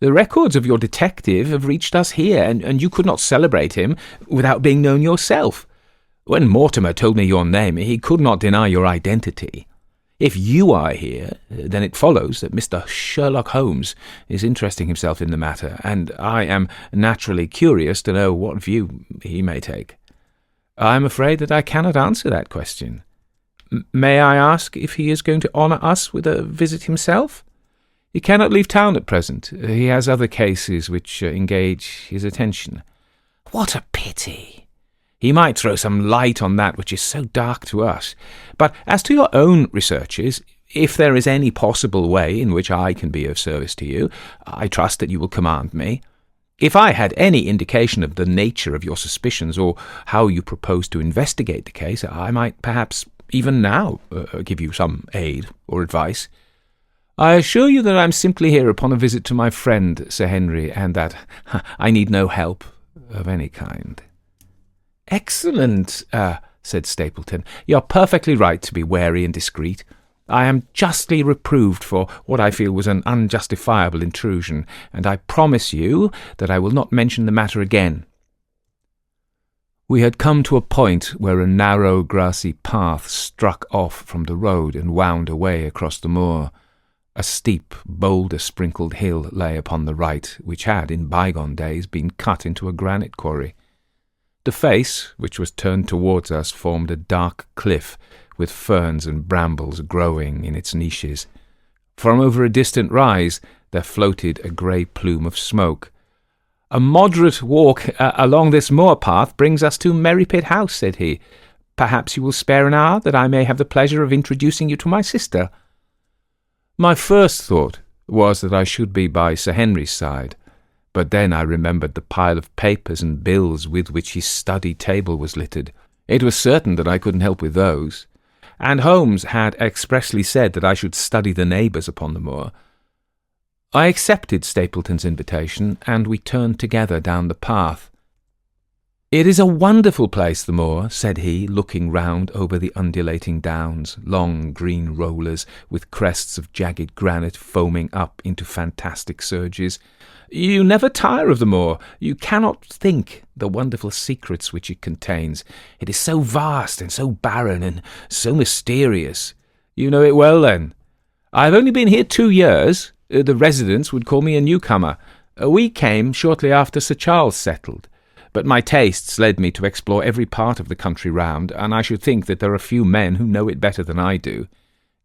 "The records of your detective have reached us here, and you could not celebrate him without being known yourself. When Mortimer told me your name, he could not deny your identity. If you are here, then it follows that Mr. Sherlock Holmes is interesting himself in the matter, and I am naturally curious to know what view he may take." "I am afraid that I cannot answer that question." "May I ask if he is going to honour us with a visit himself?" "He cannot leave town at present. He has other cases which engage his attention." "What a pity! He might throw some light on that which is so dark to us. But as to your own researches, if there is any possible way in which I can be of service to you, I trust that you will command me. If I had any indication of the nature of your suspicions, or how you propose to investigate the case, I might perhaps even now give you some aid or advice." "I assure you that I am simply here upon a visit to my friend Sir Henry, and that I need no help of any kind." "Excellent," said Stapleton. "You're perfectly right to be wary and discreet. I am justly reproved for what I feel was an unjustifiable intrusion, and I promise you that I will not mention the matter again." We had come to a point where a narrow grassy path struck off from the road and wound away across the moor. A steep, boulder-sprinkled hill lay upon the right, which had, in bygone days, been cut into a granite quarry. The face, which was turned towards us, formed a dark cliff, with ferns and brambles growing in its niches. From over a distant rise there floated a grey plume of smoke. "A moderate walk along this moor path brings us to Merripit House," said he. "Perhaps you will spare an hour, that I may have the pleasure of introducing you to my sister." My first thought was that I should be by Sir Henry's side, but then I remembered the pile of papers and bills with which his study table was littered. It was certain that I couldn't help with those, and Holmes had expressly said that I should study the neighbours upon the moor. I accepted Stapleton's invitation, and we turned together down the path. "It is a wonderful place, the moor," said he, looking round over the undulating downs, long green rollers, with crests of jagged granite foaming up into fantastic surges. "You never tire of the moor. You cannot think the wonderful secrets which it contains. It is so vast and so barren and so mysterious." "You know it well, then?" "I have only been here 2 years. The residents would call me a newcomer. We came shortly after Sir Charles settled. But my tastes led me to explore every part of the country round, and I should think that there are few men who know it better than I do."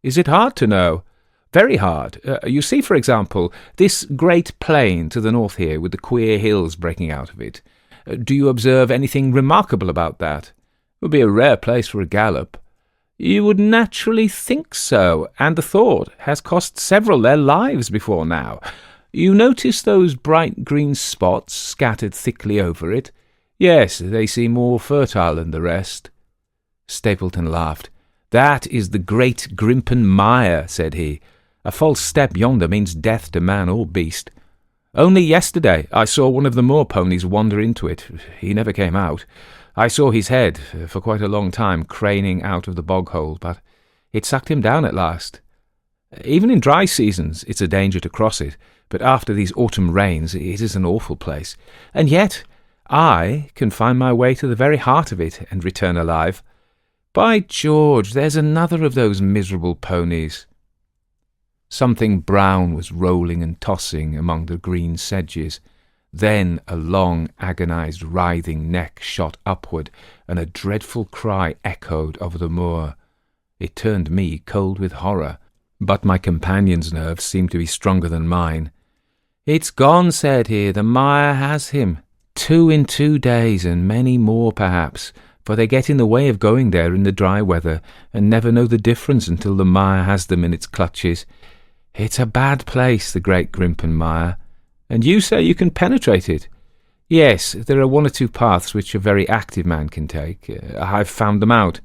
"Is it hard to know?" "Very hard. You see, for example, this great plain to the north here, with the queer hills breaking out of it. Do you observe anything remarkable about that?" "It would be a rare place for a gallop." "You would naturally think so, and the thought has cost several their lives before now. You notice those bright green spots scattered thickly over it?" "Yes, they seem more fertile than the rest." Stapleton laughed. "That is the great Grimpen Mire," said he. "A false step yonder means death to man or beast. Only yesterday I saw one of the moor ponies wander into it. He never came out. I saw his head, for quite a long time, craning out of the bog-hole, but it sucked him down at last. Even in dry seasons it's a danger to cross it, but after these autumn rains it is an awful place. And yet I can find my way to the very heart of it and return alive. By George, there's another of those miserable ponies." Something brown was rolling and tossing among the green sedges. Then a long, agonized, writhing neck shot upward, and a dreadful cry echoed over the moor. It turned me cold with horror, but my companion's nerves seemed to be stronger than mine. "It's gone," said he. "The mire has him. 2 in 2 days, and many more perhaps, for they get in the way of going there in the dry weather, and never know the difference until the mire has them in its clutches. It's a bad place, the great Grimpen Mire. And you say you can penetrate it?" "Yes, there are 1 or 2 paths which a very active man can take. I've found them out."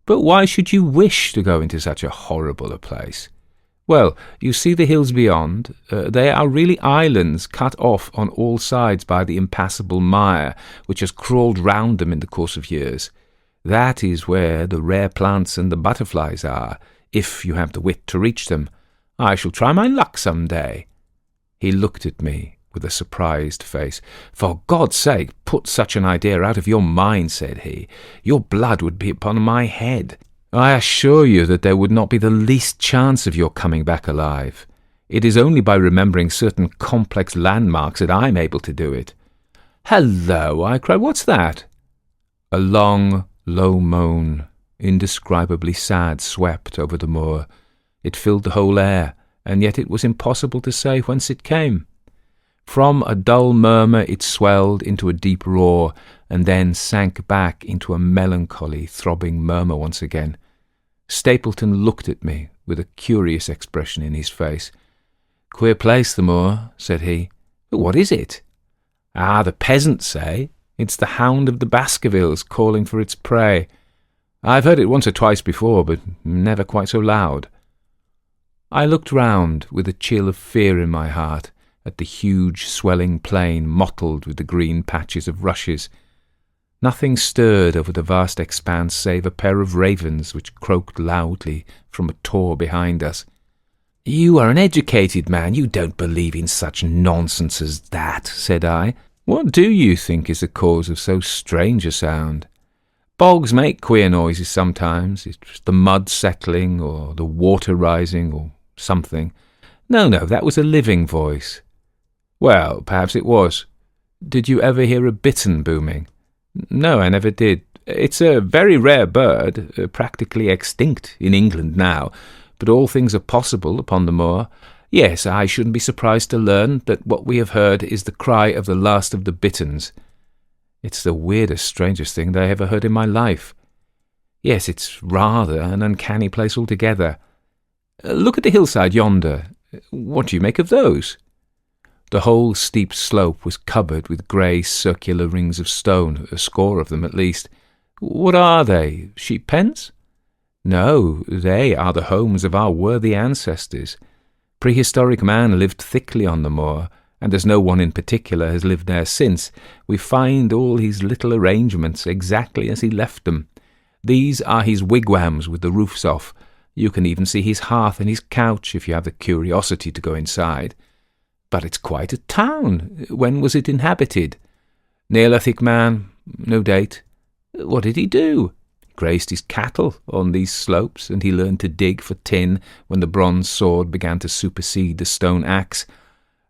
"But why should you wish to go into such a horrible a place?" "Well, you see the hills beyond. They are really islands cut off on all sides by the impassable mire, which has crawled round them in the course of years. That is where the rare plants and the butterflies are, if you have the wit to reach them. I shall try my luck some day." He looked at me with a surprised face. "For God's sake, put such an idea out of your mind," said he. "Your blood would be upon my head. I assure you that there would not be the least chance of your coming back alive. It is only by remembering certain complex landmarks that I'm able to do it." "Hello!" I cried. "What's that?" A long, low moan, indescribably sad, swept over the moor. It filled the whole air, and yet it was impossible to say whence it came. From a dull murmur it swelled into a deep roar, and then sank back into a melancholy, throbbing murmur once again. Stapleton looked at me with a curious expression in his face. "Queer place, the moor," said he. "But what is it?" "Ah, the peasants say it's the Hound of the Baskervilles calling for its prey. I've heard it once or twice before, but never quite so loud." I looked round with a chill of fear in my heart at the huge swelling plain mottled with the green patches of rushes. Nothing stirred over the vast expanse save a pair of ravens which croaked loudly from a tor behind us. "You are an educated man. You don't believe in such nonsense as that," said I. "What do you think is the cause of so strange a sound? Bogs make queer noises sometimes. It's the mud settling, or the water rising, or something. No, that was a living voice." "Well, perhaps it was. Did you ever hear a bittern booming?" "No, I never did. It's a very rare bird, practically extinct in England now, but all things are possible upon the moor. Yes, I shouldn't be surprised to learn that what we have heard is the cry of the last of the bitterns. It's the weirdest, strangest thing that I ever heard in my life. Yes, it's rather an uncanny place altogether. Look at the hillside yonder. What do you make of those?" The whole steep slope was covered with grey circular rings of stone, a score of them at least. "What are they? Sheep pens?" "No, they are the homes of our worthy ancestors. Prehistoric man lived thickly on the moor, and as no one in particular has lived there since, we find all his little arrangements exactly as he left them. These are his wigwams with the roofs off. You can even see his hearth and his couch if you have the curiosity to go inside. But it's quite a town. When was it inhabited?" "Neolithic man, no date." "What did he do?" "Grazed his cattle on these slopes, and he learned to dig for tin when the bronze sword began to supersede the stone axe.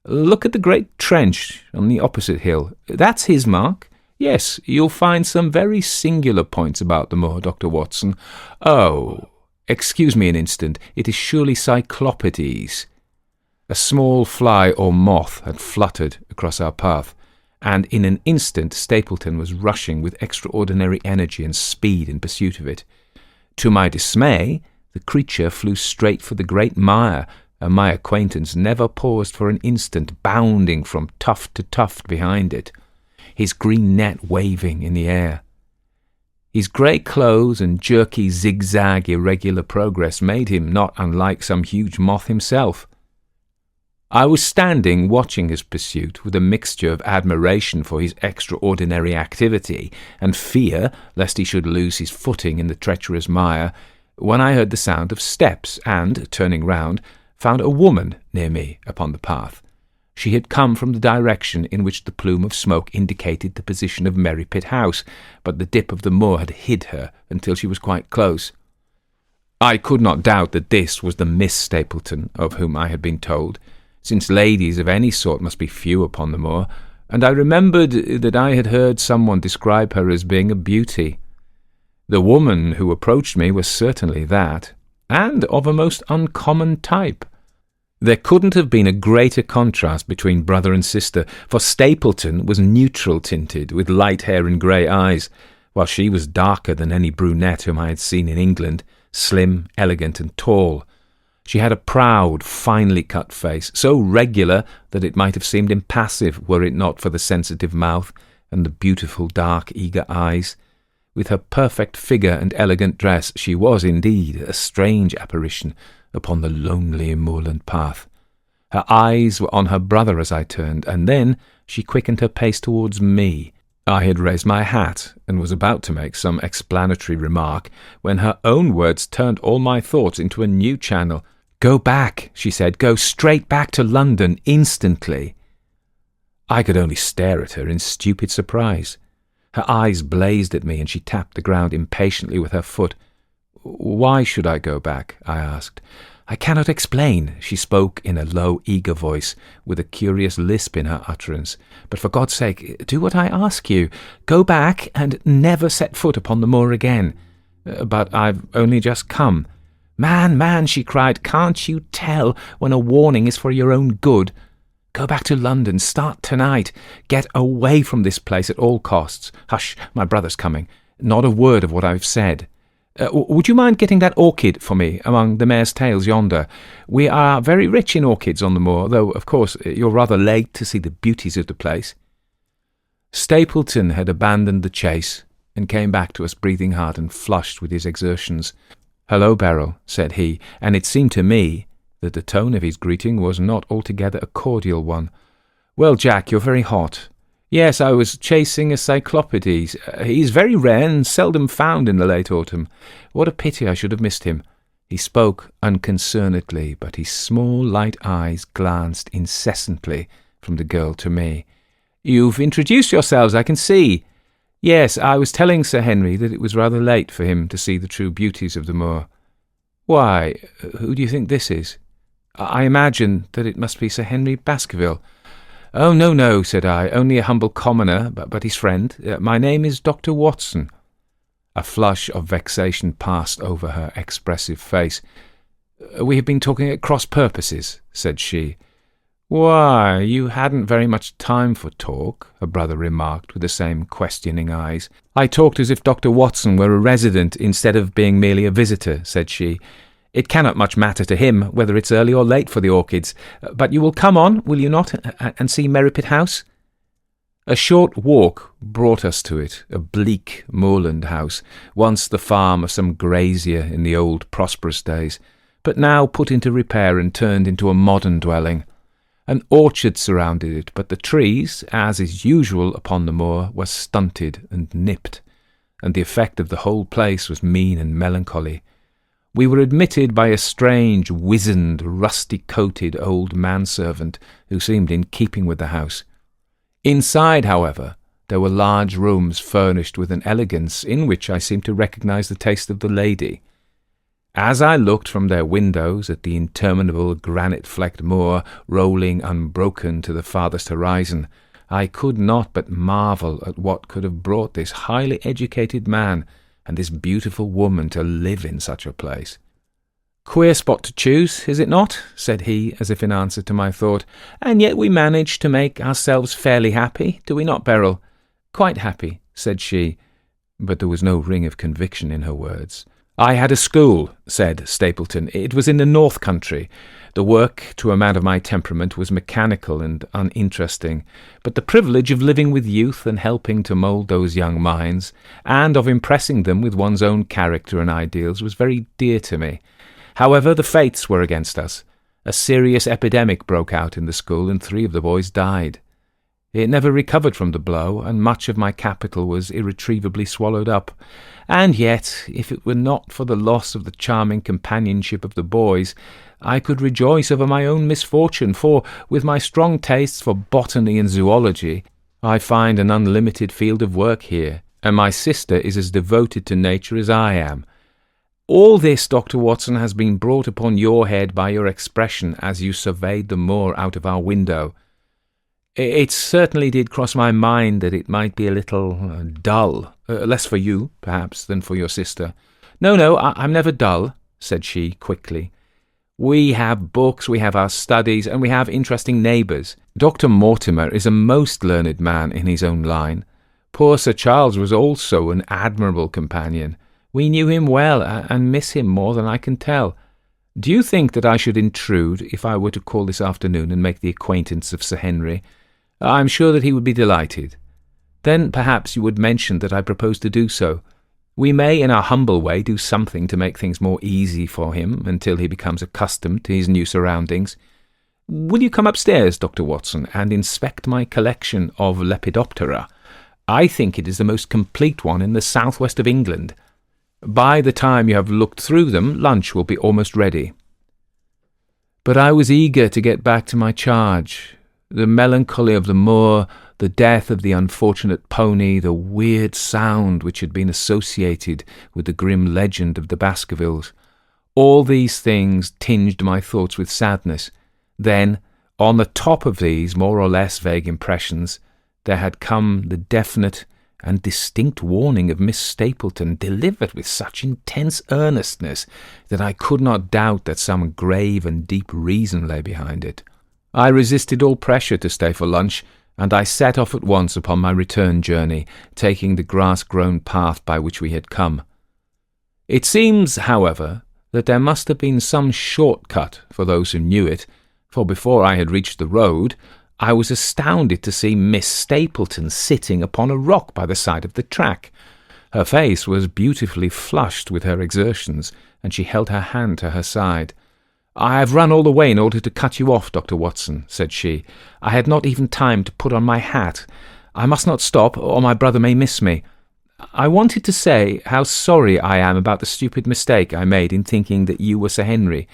Look at the great trench on the opposite hill. That's his mark. Yes, you'll find some very singular points about the moor, Dr. Watson. Oh, excuse me an instant. It is surely Cyclopides." A small fly or moth had fluttered across our path, and in an instant Stapleton was rushing with extraordinary energy and speed in pursuit of it. To my dismay, the creature flew straight for the great mire, and my acquaintance never paused for an instant, bounding from tuft to tuft behind it, his green net waving in the air. His grey clothes and jerky, zigzag, irregular progress made him not unlike some huge moth himself. I was standing watching his pursuit with a mixture of admiration for his extraordinary activity and fear lest he should lose his footing in the treacherous mire, when I heard the sound of steps and, turning round, found a woman near me upon the path. She had come from the direction in which the plume of smoke indicated the position of Merripit House, but the dip of the moor had hid her until she was quite close. I could not doubt that this was the Miss Stapleton of whom I had been told, since ladies of any sort must be few upon the moor, and I remembered that I had heard someone describe her as being a beauty. The woman who approached me was certainly that, and of a most uncommon type. There couldn't have been a greater contrast between brother and sister, for Stapleton was neutral-tinted, with light hair and grey eyes, while she was darker than any brunette whom I had seen in England, slim, elegant, and tall. She had a proud, finely cut face, so regular that it might have seemed impassive were it not for the sensitive mouth and the beautiful, dark, eager eyes. With her perfect figure and elegant dress, she was indeed a strange apparition upon the lonely moorland path. Her eyes were on her brother as I turned, and then she quickened her pace towards me. I had raised my hat and was about to make some explanatory remark when her own words turned all my thoughts into a new channel. "Go back," she said. "Go straight back to London, instantly." I could only stare at her in stupid surprise. Her eyes blazed at me, and she tapped the ground impatiently with her foot. "Why should I go back?" I asked. "I cannot explain." She spoke in a low, eager voice, with a curious lisp in her utterance. "But for God's sake, do what I ask you. Go back, and never set foot upon the moor again." "But I've only just come." Man, she cried, "can't you tell when a warning is for your own good? Go back to London. Start tonight. Get away from this place at all costs. Hush, my brother's coming. Not a word of what I've said. Would you mind getting that orchid for me among the mare's tails yonder? We are very rich in orchids on the moor, though, of course, you're rather late to see the beauties of the place." Stapleton had abandoned the chase and came back to us breathing hard and flushed with his exertions. "Hello, Beryl," said he, and it seemed to me that the tone of his greeting was not altogether a cordial one. "Well, Jack, you're very hot. Yes, I was chasing a cyclopides. He is very rare and seldom found in the late autumn. What a pity I should have missed him. He spoke unconcernedly, but his small light eyes glanced incessantly from the girl to me. You've introduced yourselves, I can see. Yes, I was telling Sir Henry that it was rather late for him to see the true beauties of the moor. Why, who do you think this is? I imagine that it must be Sir Henry Baskerville. Oh, no, said I, only a humble commoner, but his friend. My name is Dr. Watson. A flush of vexation passed over her expressive face. We have been talking at cross purposes, said she. Why, you hadn't very much time for talk, her brother remarked with the same questioning eyes. I talked as if Dr. Watson were a resident instead of being merely a visitor, said she. It cannot much matter to him whether it's early or late for the orchids. But you will come on, will you not, and see Merripit House? A short walk brought us to it, a bleak moorland house, once the farm of some grazier in the old prosperous days, but now put into repair and turned into a modern dwelling. An orchard surrounded it, but the trees, as is usual upon the moor, were stunted and nipped, and the effect of the whole place was mean and melancholy. We were admitted by a strange, wizened, rusty-coated old manservant who seemed in keeping with the house. Inside, however, there were large rooms furnished with an elegance in which I seemed to recognise the taste of the lady. As I looked from their windows at the interminable granite-flecked moor rolling unbroken to the farthest horizon, I could not but marvel at what could have brought this highly educated man and this beautiful woman to live in such a place. Queer spot to choose, is it not? Said he, as if in answer to my thought. And yet we manage to make ourselves fairly happy, do we not, Beryl? Quite happy, said she, but there was no ring of conviction in her words. I had a school, said Stapleton. It was in the North Country. The work, to a man of my temperament, was mechanical and uninteresting, but the privilege of living with youth and helping to mould those young minds, and of impressing them with one's own character and ideals, was very dear to me. However, the fates were against us. A serious epidemic broke out in the school, and 3 of the boys died. It never recovered from the blow, and much of my capital was irretrievably swallowed up. And yet, if it were not for the loss of the charming companionship of the boys, I could rejoice over my own misfortune, for, with my strong tastes for botany and zoology, I find an unlimited field of work here, and my sister is as devoted to nature as I am. All this, Dr. Watson, has been brought upon your head by your expression as you surveyed the moor out of our window. It certainly did cross my mind that it might be a little dull, less for you, perhaps, than for your sister. No, I'm never dull, said she quickly. We have books, we have our studies, and we have interesting neighbours. Dr. Mortimer is a most learned man in his own line. Poor Sir Charles was also an admirable companion. We knew him well, and miss him more than I can tell. Do you think that I should intrude if I were to call this afternoon and make the acquaintance of Sir Henry? I'm sure that he would be delighted. Then perhaps you would mention that I propose to do so. We may, in our humble way, do something to make things more easy for him until he becomes accustomed to his new surroundings. Will you come upstairs, Dr. Watson, and inspect my collection of Lepidoptera? I think it is the most complete one in the southwest of England. By the time you have looked through them, lunch will be almost ready. But I was eager to get back to my charge. The melancholy of the moor, the death of the unfortunate pony, the weird sound which had been associated with the grim legend of the Baskervilles, all these things tinged my thoughts with sadness. Then, on the top of these more or less vague impressions, there had come the definite and distinct warning of Miss Stapleton, delivered with such intense earnestness that I could not doubt that some grave and deep reason lay behind it. I resisted all pressure to stay for lunch, and I set off at once upon my return journey, taking the grass-grown path by which we had come. It seems, however, that there must have been some short-cut for those who knew it, for before I had reached the road, I was astounded to see Miss Stapleton sitting upon a rock by the side of the track. Her face was beautifully flushed with her exertions, and she held her hand to her side. "I have run all the way in order to cut you off, Dr. Watson," said she. "I had not even time to put on my hat. I must not stop, or my brother may miss me. I wanted to say how sorry I am about the stupid mistake I made in thinking that you were Sir Henry.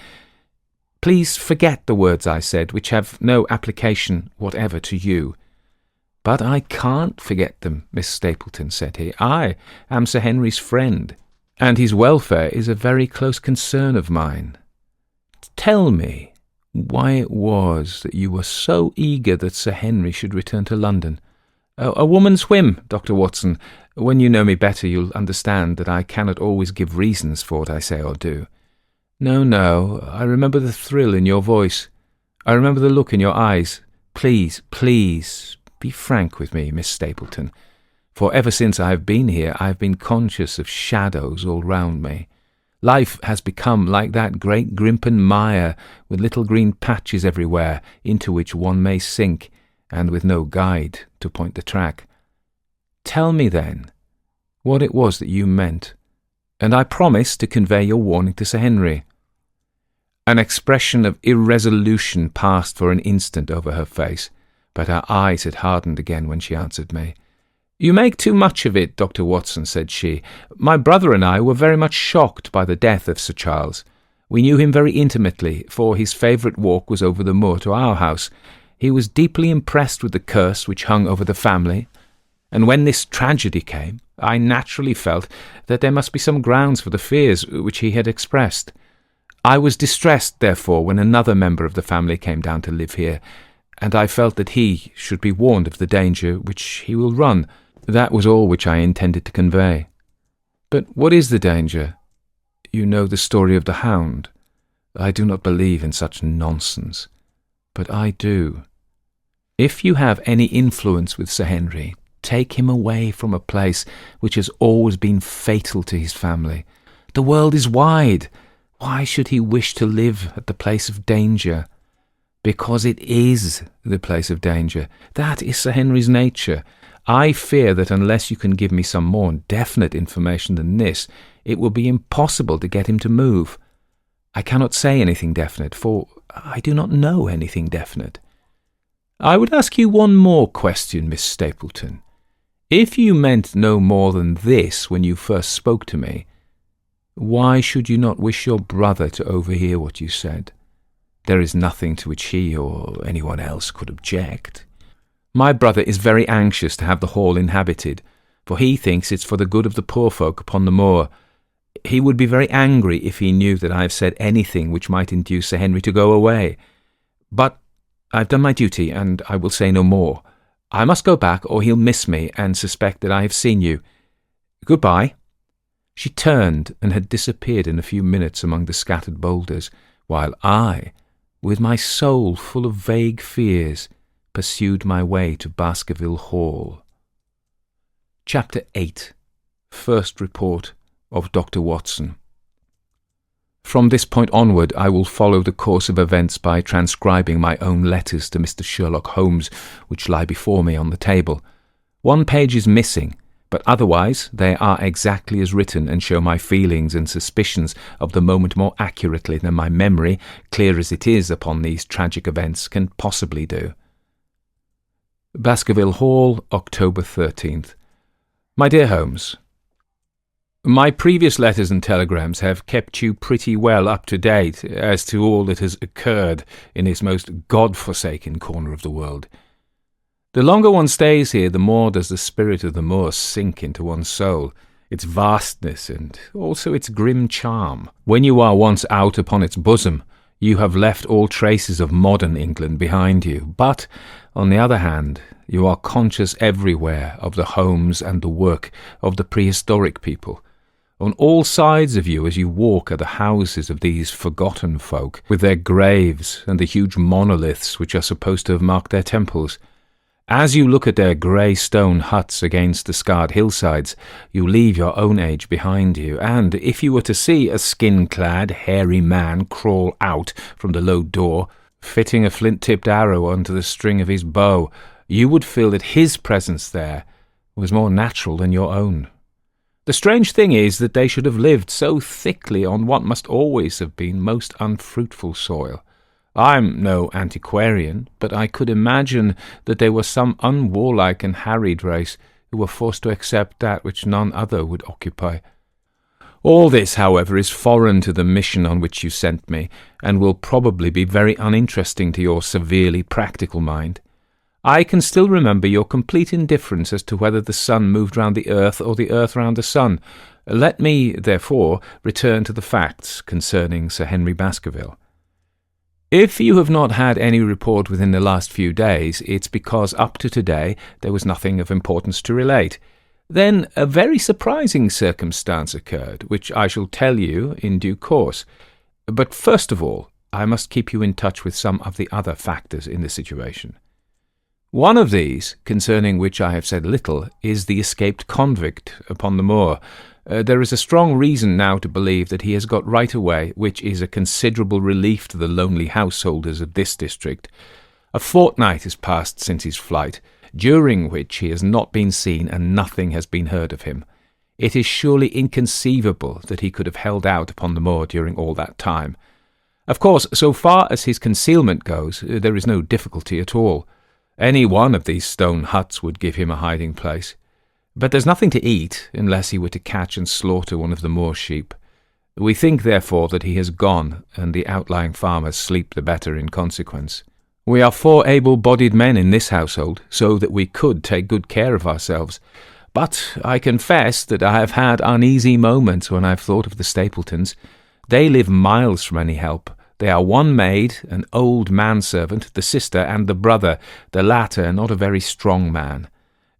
Please forget the words I said, which have no application whatever to you." "But I can't forget them, Miss Stapleton," said he. "I am Sir Henry's friend, and his welfare is a very close concern of mine. Tell me why it was that you were so eager that Sir Henry should return to London." "A woman's whim, Dr. Watson. When you know me better, you'll understand that I cannot always give reasons for what I say or do." No, I remember the thrill in your voice. I remember the look in your eyes. Please, be frank with me, Miss Stapleton, for ever since I have been here, I have been conscious of shadows all round me. Life has become like that great grimpen mire, with little green patches everywhere, into which one may sink, and with no guide to point the track. Tell me, then, what it was that you meant, and I promise to convey your warning to Sir Henry." An expression of irresolution passed for an instant over her face, but her eyes had hardened again when she answered me. "You make too much of it, Dr. Watson," said she. "My brother and I were very much shocked by the death of Sir Charles. We knew him very intimately, for his favourite walk was over the moor to our house. He was deeply impressed with the curse which hung over the family, and when this tragedy came, I naturally felt that there must be some grounds for the fears which he had expressed. I was distressed, therefore, when another member of the family came down to live here, and I felt that he should be warned of the danger which he will run. That was all which I intended to convey." "But what is the danger? You know the story of the hound. I do not believe in such nonsense, but I do. If you have any influence with Sir Henry, take him away from a place which has always been fatal to his family. The world is wide. Why should he wish to live at the place of danger? Because it is the place of danger. That is Sir Henry's nature. I fear that unless you can give me some more definite information than this, it will be impossible to get him to move. I cannot say anything definite, for I do not know anything definite. I would ask you one more question, Miss Stapleton. If you meant no more than this when you first spoke to me, why should you not wish your brother to overhear what you said? There is nothing to which he or anyone else could object. My brother is very anxious to have the hall inhabited, for he thinks it's for the good of the poor folk upon the moor. He would be very angry if he knew that I have said anything which might induce Sir Henry to go away. But I've done my duty, and I will say no more. I must go back, or he'll miss me and suspect that I have seen you. Goodbye." She turned and had disappeared in a few minutes among the scattered boulders, while I, with my soul full of vague fears, pursued my way to Baskerville Hall. Chapter 8. First Report of Dr. Watson. From this point onward I will follow the course of events by transcribing my own letters to Mr. Sherlock Holmes, which lie before me on the table. One page is missing, but otherwise they are exactly as written and show my feelings and suspicions of the moment more accurately than my memory, clear as it is upon these tragic events, can possibly do. Baskerville Hall, October 13th. My dear Holmes, my previous letters and telegrams have kept you pretty well up to date as to all that has occurred in this most God-forsaken corner of the world. The longer one stays here, the more does the spirit of the moor sink into one's soul, its vastness and also its grim charm. When you are once out upon its bosom, you have left all traces of modern England behind you, but, on the other hand, you are conscious everywhere of the homes and the work of the prehistoric people. On all sides of you as you walk are the houses of these forgotten folk, with their graves and the huge monoliths which are supposed to have marked their temples. As you look at their grey stone huts against the scarred hillsides, you leave your own age behind you, and if you were to see a skin-clad, hairy man crawl out from the low door, fitting a flint-tipped arrow onto the string of his bow, you would feel that his presence there was more natural than your own. The strange thing is that they should have lived so thickly on what must always have been most unfruitful soil. I'm no antiquarian, but I could imagine that they were some unwarlike and harried race who were forced to accept that which none other would occupy. All this, however, is foreign to the mission on which you sent me, and will probably be very uninteresting to your severely practical mind. I can still remember your complete indifference as to whether the sun moved round the earth or the earth round the sun. Let me, therefore, return to the facts concerning Sir Henry Baskerville. If you have not had any report within the last few days, it's because up to today there was nothing of importance to relate. Then a very surprising circumstance occurred, which I shall tell you in due course. But first of all, I must keep you in touch with some of the other factors in the situation. One of these, concerning which I have said little, is the escaped convict upon the moor. There is a strong reason now to believe that he has got right away, which is a considerable relief to the lonely householders of this district. A fortnight has passed since his flight, during which he has not been seen and nothing has been heard of him. It is surely inconceivable that he could have held out upon the moor during all that time. Of course, so far as his concealment goes, there is no difficulty at all. Any one of these stone huts would give him a hiding place. But there's nothing to eat unless he were to catch and slaughter one of the moor sheep. We think, therefore, that he has gone, and the outlying farmers sleep the better in consequence. We are 4 able-bodied men in this household, so that we could take good care of ourselves. But I confess that I have had uneasy moments when I have thought of the Stapletons. They live miles from any help. They are one maid, an old manservant, the sister, and the brother, the latter not a very strong man.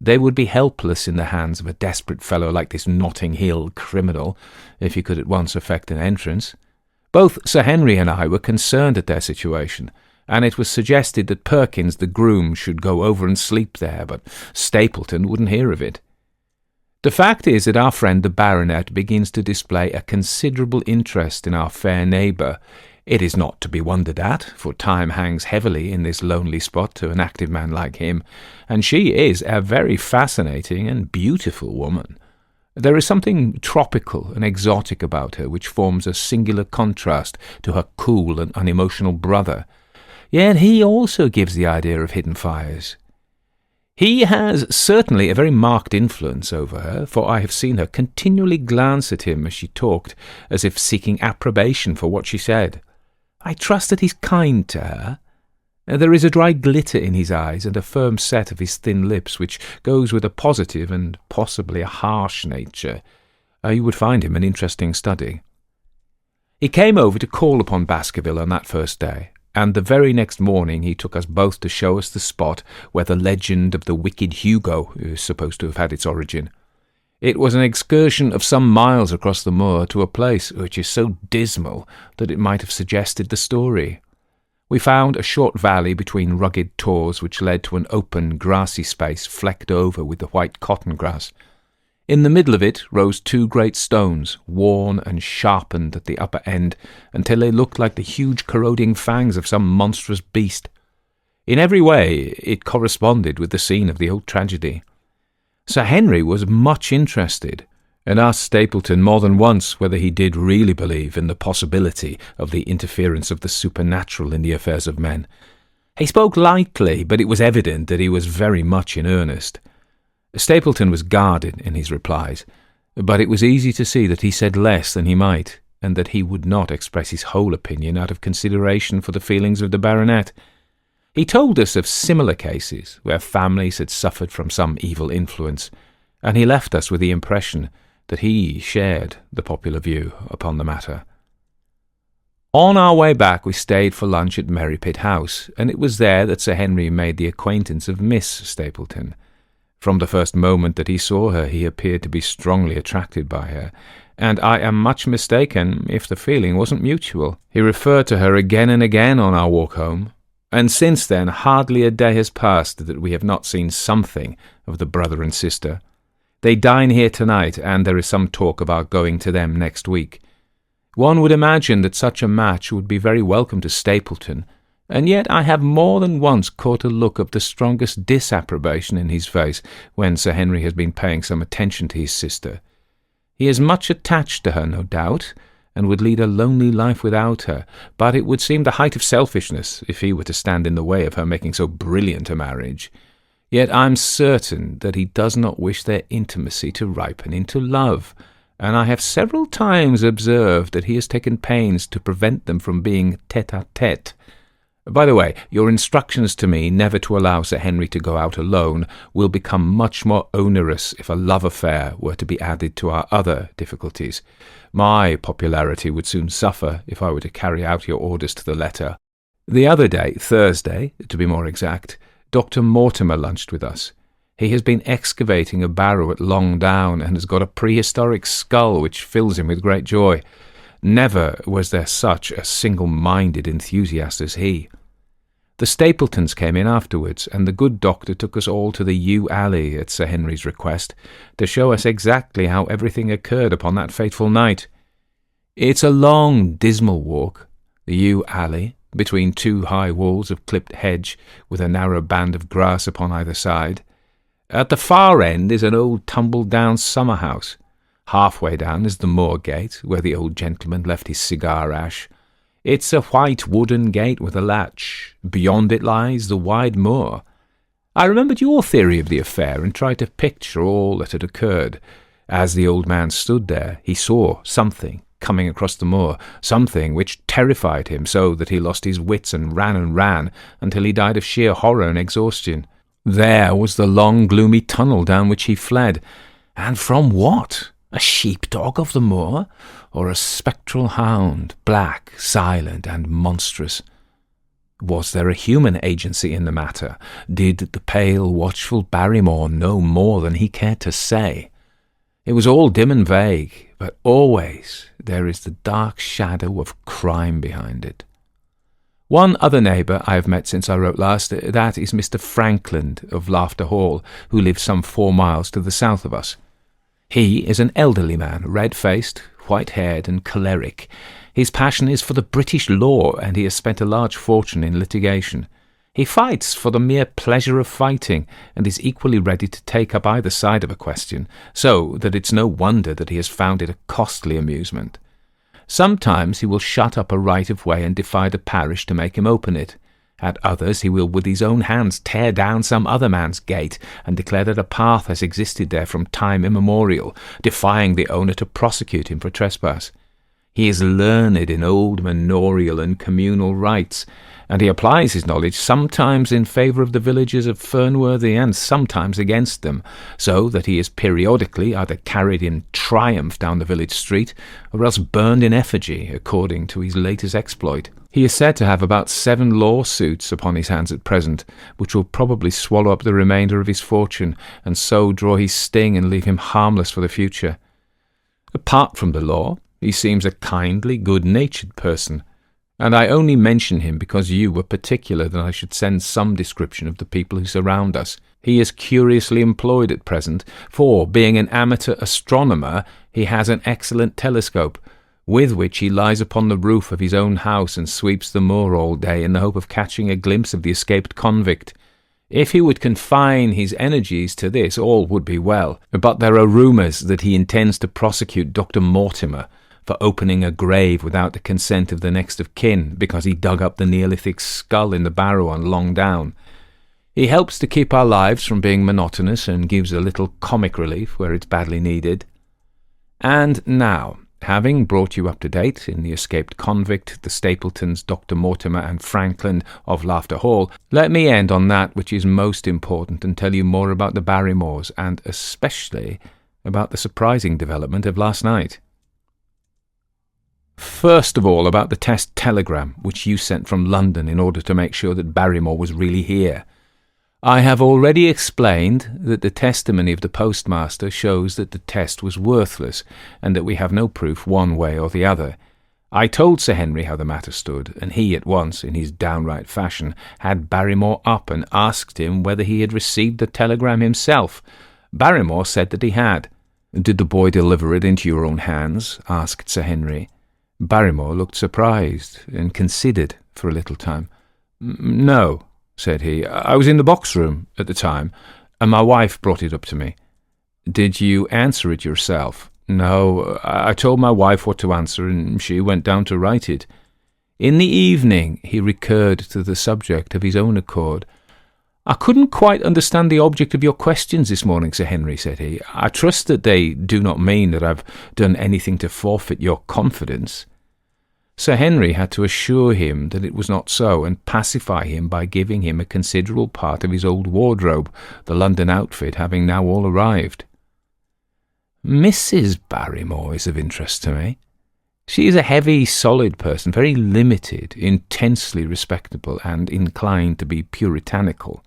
They would be helpless in the hands of a desperate fellow like this Notting Hill criminal, if he could at once effect an entrance. Both Sir Henry and I were concerned at their situation, and it was suggested that Perkins, the groom, should go over and sleep there, but Stapleton wouldn't hear of it. The fact is that our friend the baronet begins to display a considerable interest in our fair neighbour. It is not to be wondered at, for time hangs heavily in this lonely spot to an active man like him, and she is a very fascinating and beautiful woman. There is something tropical and exotic about her which forms a singular contrast to her cool and unemotional brother. Yet he also gives the idea of hidden fires. He has certainly a very marked influence over her, for I have seen her continually glance at him as she talked, as if seeking approbation for what she said. I trust that he's kind to her. There is a dry glitter in his eyes and a firm set of his thin lips, which goes with a positive and possibly a harsh nature. You would find him an interesting study. He came over to call upon Baskerville on that first day, and the very next morning he took us both to show us the spot where the legend of the wicked Hugo is supposed to have had its origin. It was an excursion of some miles across the moor to a place which is so dismal that it might have suggested the story. We found a short valley between rugged tors which led to an open, grassy space flecked over with the white cotton grass. In the middle of it rose 2 great stones, worn and sharpened at the upper end until they looked like the huge corroding fangs of some monstrous beast. In every way it corresponded with the scene of the old tragedy. Sir Henry was much interested, and asked Stapleton more than once whether he did really believe in the possibility of the interference of the supernatural in the affairs of men. He spoke lightly, but it was evident that he was very much in earnest. Stapleton was guarded in his replies, but it was easy to see that he said less than he might, and that he would not express his whole opinion out of consideration for the feelings of the baronet. He told us of similar cases where families had suffered from some evil influence, and he left us with the impression that he shared the popular view upon the matter. On our way back we stayed for lunch at Merripit House, and it was there that Sir Henry made the acquaintance of Miss Stapleton. From the first moment that he saw her he appeared to be strongly attracted by her, and I am much mistaken if the feeling wasn't mutual. He referred to her again and again on our walk home, and since then hardly a day has passed that we have not seen something of the brother and sister. They dine here tonight, and there is some talk of our going to them next week. One would imagine that such a match would be very welcome to Stapleton, and yet I have more than once caught a look of the strongest disapprobation in his face when Sir Henry has been paying some attention to his sister. He is much attached to her, no doubt, and would lead a lonely life without her, but it would seem the height of selfishness if he were to stand in the way of her making so brilliant a marriage. Yet I'm certain that he does not wish their intimacy to ripen into love, and I have several times observed that he has taken pains to prevent them from being tête-à-tête. By the way, your instructions to me never to allow Sir Henry to go out alone will become much more onerous if a love affair were to be added to our other difficulties. My popularity would soon suffer if I were to carry out your orders to the letter. The other day, Thursday, to be more exact, Dr. Mortimer lunched with us. He has been excavating a barrow at Long Down and has got a prehistoric skull which fills him with great joy. Never was there such a single-minded enthusiast as he. The Stapletons came in afterwards, and the good doctor took us all to the yew alley at Sir Henry's request, to show us exactly how everything occurred upon that fateful night. It's a long, dismal walk, the yew alley, between two high walls of clipped hedge, with a narrow band of grass upon either side. At the far end is an old tumble-down summer-house. Halfway down is the Moor gate, where the old gentleman left his cigar-ash. It's a white wooden gate with a latch. Beyond it lies the wide moor. I remembered your theory of the affair and tried to picture all that had occurred. As the old man stood there, he saw something coming across the moor, something which terrified him so that he lost his wits and ran until he died of sheer horror and exhaustion. There was the long, gloomy tunnel down which he fled. And from what? A sheepdog of the moor, or a spectral hound, black, silent, and monstrous? Was there a human agency in the matter? Did the pale, watchful Barrymore know more than he cared to say? It was all dim and vague, but always there is the dark shadow of crime behind it. One other neighbour I have met since I wrote last, that is Mr. Frankland of Laughter Hall, who lives some 4 miles to the south of us. He is an elderly man, red-faced, white-haired and choleric. His passion is for the British law, and he has spent a large fortune in litigation. He fights for the mere pleasure of fighting, and is equally ready to take up either side of a question, so that it's no wonder that he has found it a costly amusement. Sometimes he will shut up a right-of-way and defy the parish to make him open it. At others he will with his own hands tear down some other man's gate and declare that a path has existed there from time immemorial, defying the owner to prosecute him for trespass. He is learned in old manorial and communal rights, and he applies his knowledge sometimes in favour of the villagers of Fernworthy and sometimes against them, so that he is periodically either carried in triumph down the village street, or else burned in effigy, according to his latest exploit. He is said to have about 7 lawsuits upon his hands at present, which will probably swallow up the remainder of his fortune, and so draw his sting and leave him harmless for the future. Apart from the law, he seems a kindly, good-natured person, and I only mention him because you were particular that I should send some description of the people who surround us. He is curiously employed at present, for, being an amateur astronomer, he has an excellent telescope, with which he lies upon the roof of his own house and sweeps the moor all day in the hope of catching a glimpse of the escaped convict. If he would confine his energies to this, all would be well, but there are rumours that he intends to prosecute Dr. Mortimer for opening a grave without the consent of the next of kin, because he dug up the Neolithic skull in the barrow on Long Down. He helps to keep our lives from being monotonous and gives a little comic relief where it's badly needed. And now, having brought you up to date in the escaped convict, the Stapletons, Dr. Mortimer and Frankland of Laughter Hall, let me end on that which is most important and tell you more about the Barrymores, and especially about the surprising development of last night. First of all, about the test telegram which you sent from London in order to make sure that Barrymore was really here. I have already explained that the testimony of the postmaster shows that the test was worthless, and that we have no proof one way or the other. I told Sir Henry how the matter stood, and he at once, in his downright fashion, had Barrymore up and asked him whether he had received the telegram himself. Barrymore said that he had. "Did the boy deliver it into your own hands?" asked Sir Henry. Barrymore looked surprised and considered for a little time. "No," said he. "I was in the box-room at the time, and my wife brought it up to me." "Did you answer it yourself?" No, I told my wife what to answer, and she went down to write it. In the evening he recurred to the subject of his own accord. "I couldn't quite understand the object of your questions this morning, Sir Henry," said he. "I trust that they do not mean that I've done anything to forfeit your confidence." Sir Henry had to assure him that it was not so, and pacify him by giving him a considerable part of his old wardrobe, the London outfit having now all arrived. "Mrs. Barrymore is of interest to me. She is a heavy, solid person, very limited, intensely respectable, and inclined to be puritanical.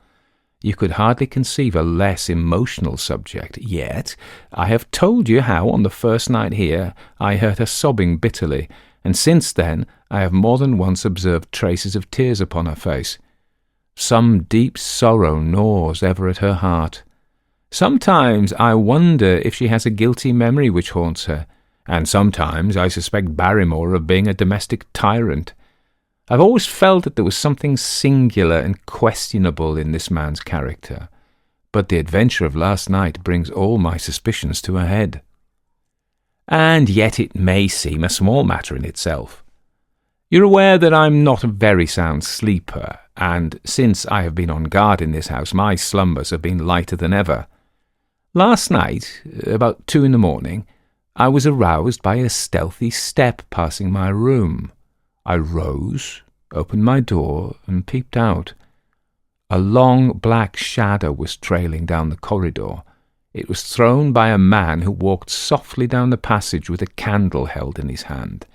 You could hardly conceive a less emotional subject, yet I have told you how on the first night here I heard her sobbing bitterly, and since then I have more than once observed traces of tears upon her face. Some deep sorrow gnaws ever at her heart. Sometimes I wonder if she has a guilty memory which haunts her, and sometimes I suspect Barrymore of being a domestic tyrant. I've always felt that there was something singular and questionable in this man's character, but the adventure of last night brings all my suspicions to a head. And yet it may seem a small matter in itself. You're aware that I'm not a very sound sleeper, and since I have been on guard in this house, my slumbers have been lighter than ever. Last night, about 2 a.m, I was aroused by a stealthy step passing my room. I rose, opened my door, and peeped out. A long black shadow was trailing down the corridor. It was thrown by a man who walked softly down the passage with a candle held in his hand.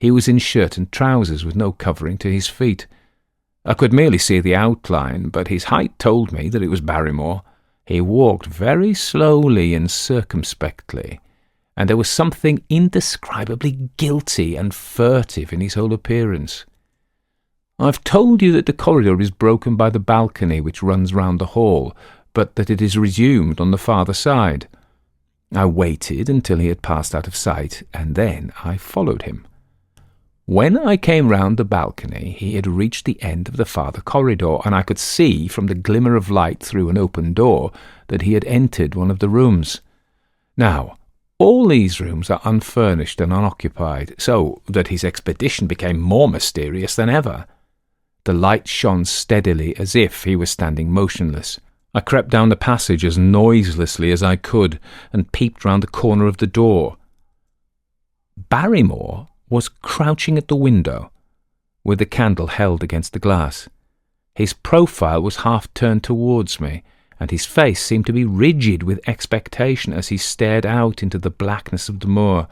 He was in shirt and trousers with no covering to his feet. I could merely see the outline, but his height told me that it was Barrymore. He walked very slowly and circumspectly, and there was something indescribably guilty and furtive in his whole appearance. I've told you that the corridor is broken by the balcony which runs round the hall, but that it is resumed on the farther side. I waited until he had passed out of sight, and then I followed him. When I came round the balcony, he had reached the end of the farther corridor, and I could see from the glimmer of light through an open door that he had entered one of the rooms. Now, all these rooms are unfurnished and unoccupied, so that his expedition became more mysterious than ever. The light shone steadily as if he was standing motionless. I crept down the passage as noiselessly as I could and peeped round the corner of the door. Barrymore was crouching at the window, with the candle held against the glass. His profile was half turned towards me, and his face seemed to be rigid with expectation as he stared out into the blackness of the moor.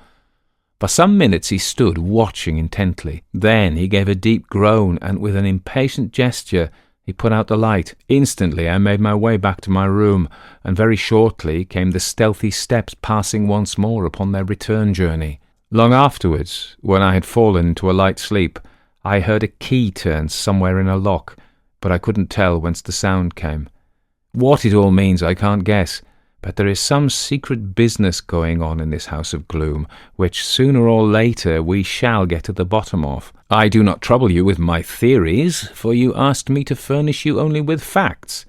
For some minutes he stood watching intently. Then he gave a deep groan, and with an impatient gesture he put out the light. Instantly I made my way back to my room, and very shortly came the stealthy steps passing once more upon their return journey. Long afterwards, when I had fallen into a light sleep, I heard a key turn somewhere in a lock, but I couldn't tell whence the sound came. What it all means I can't guess, but there is some secret business going on in this house of gloom, which sooner or later we shall get to the bottom of. I do not trouble you with my theories, for you asked me to furnish you only with facts.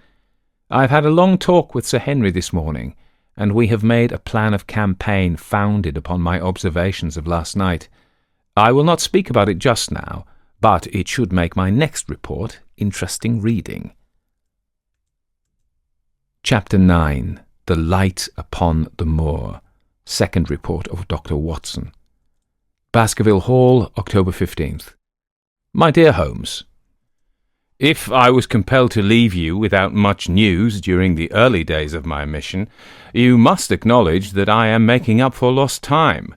I have had a long talk with Sir Henry this morning, and we have made a plan of campaign founded upon my observations of last night. I will not speak about it just now, but it should make my next report interesting reading. Chapter 9. The Light upon the Moor. Second report of Dr. Watson. Baskerville Hall, October 15th. My dear Holmes, if I was compelled to leave you without much news during the early days of my mission, you must acknowledge that I am making up for lost time,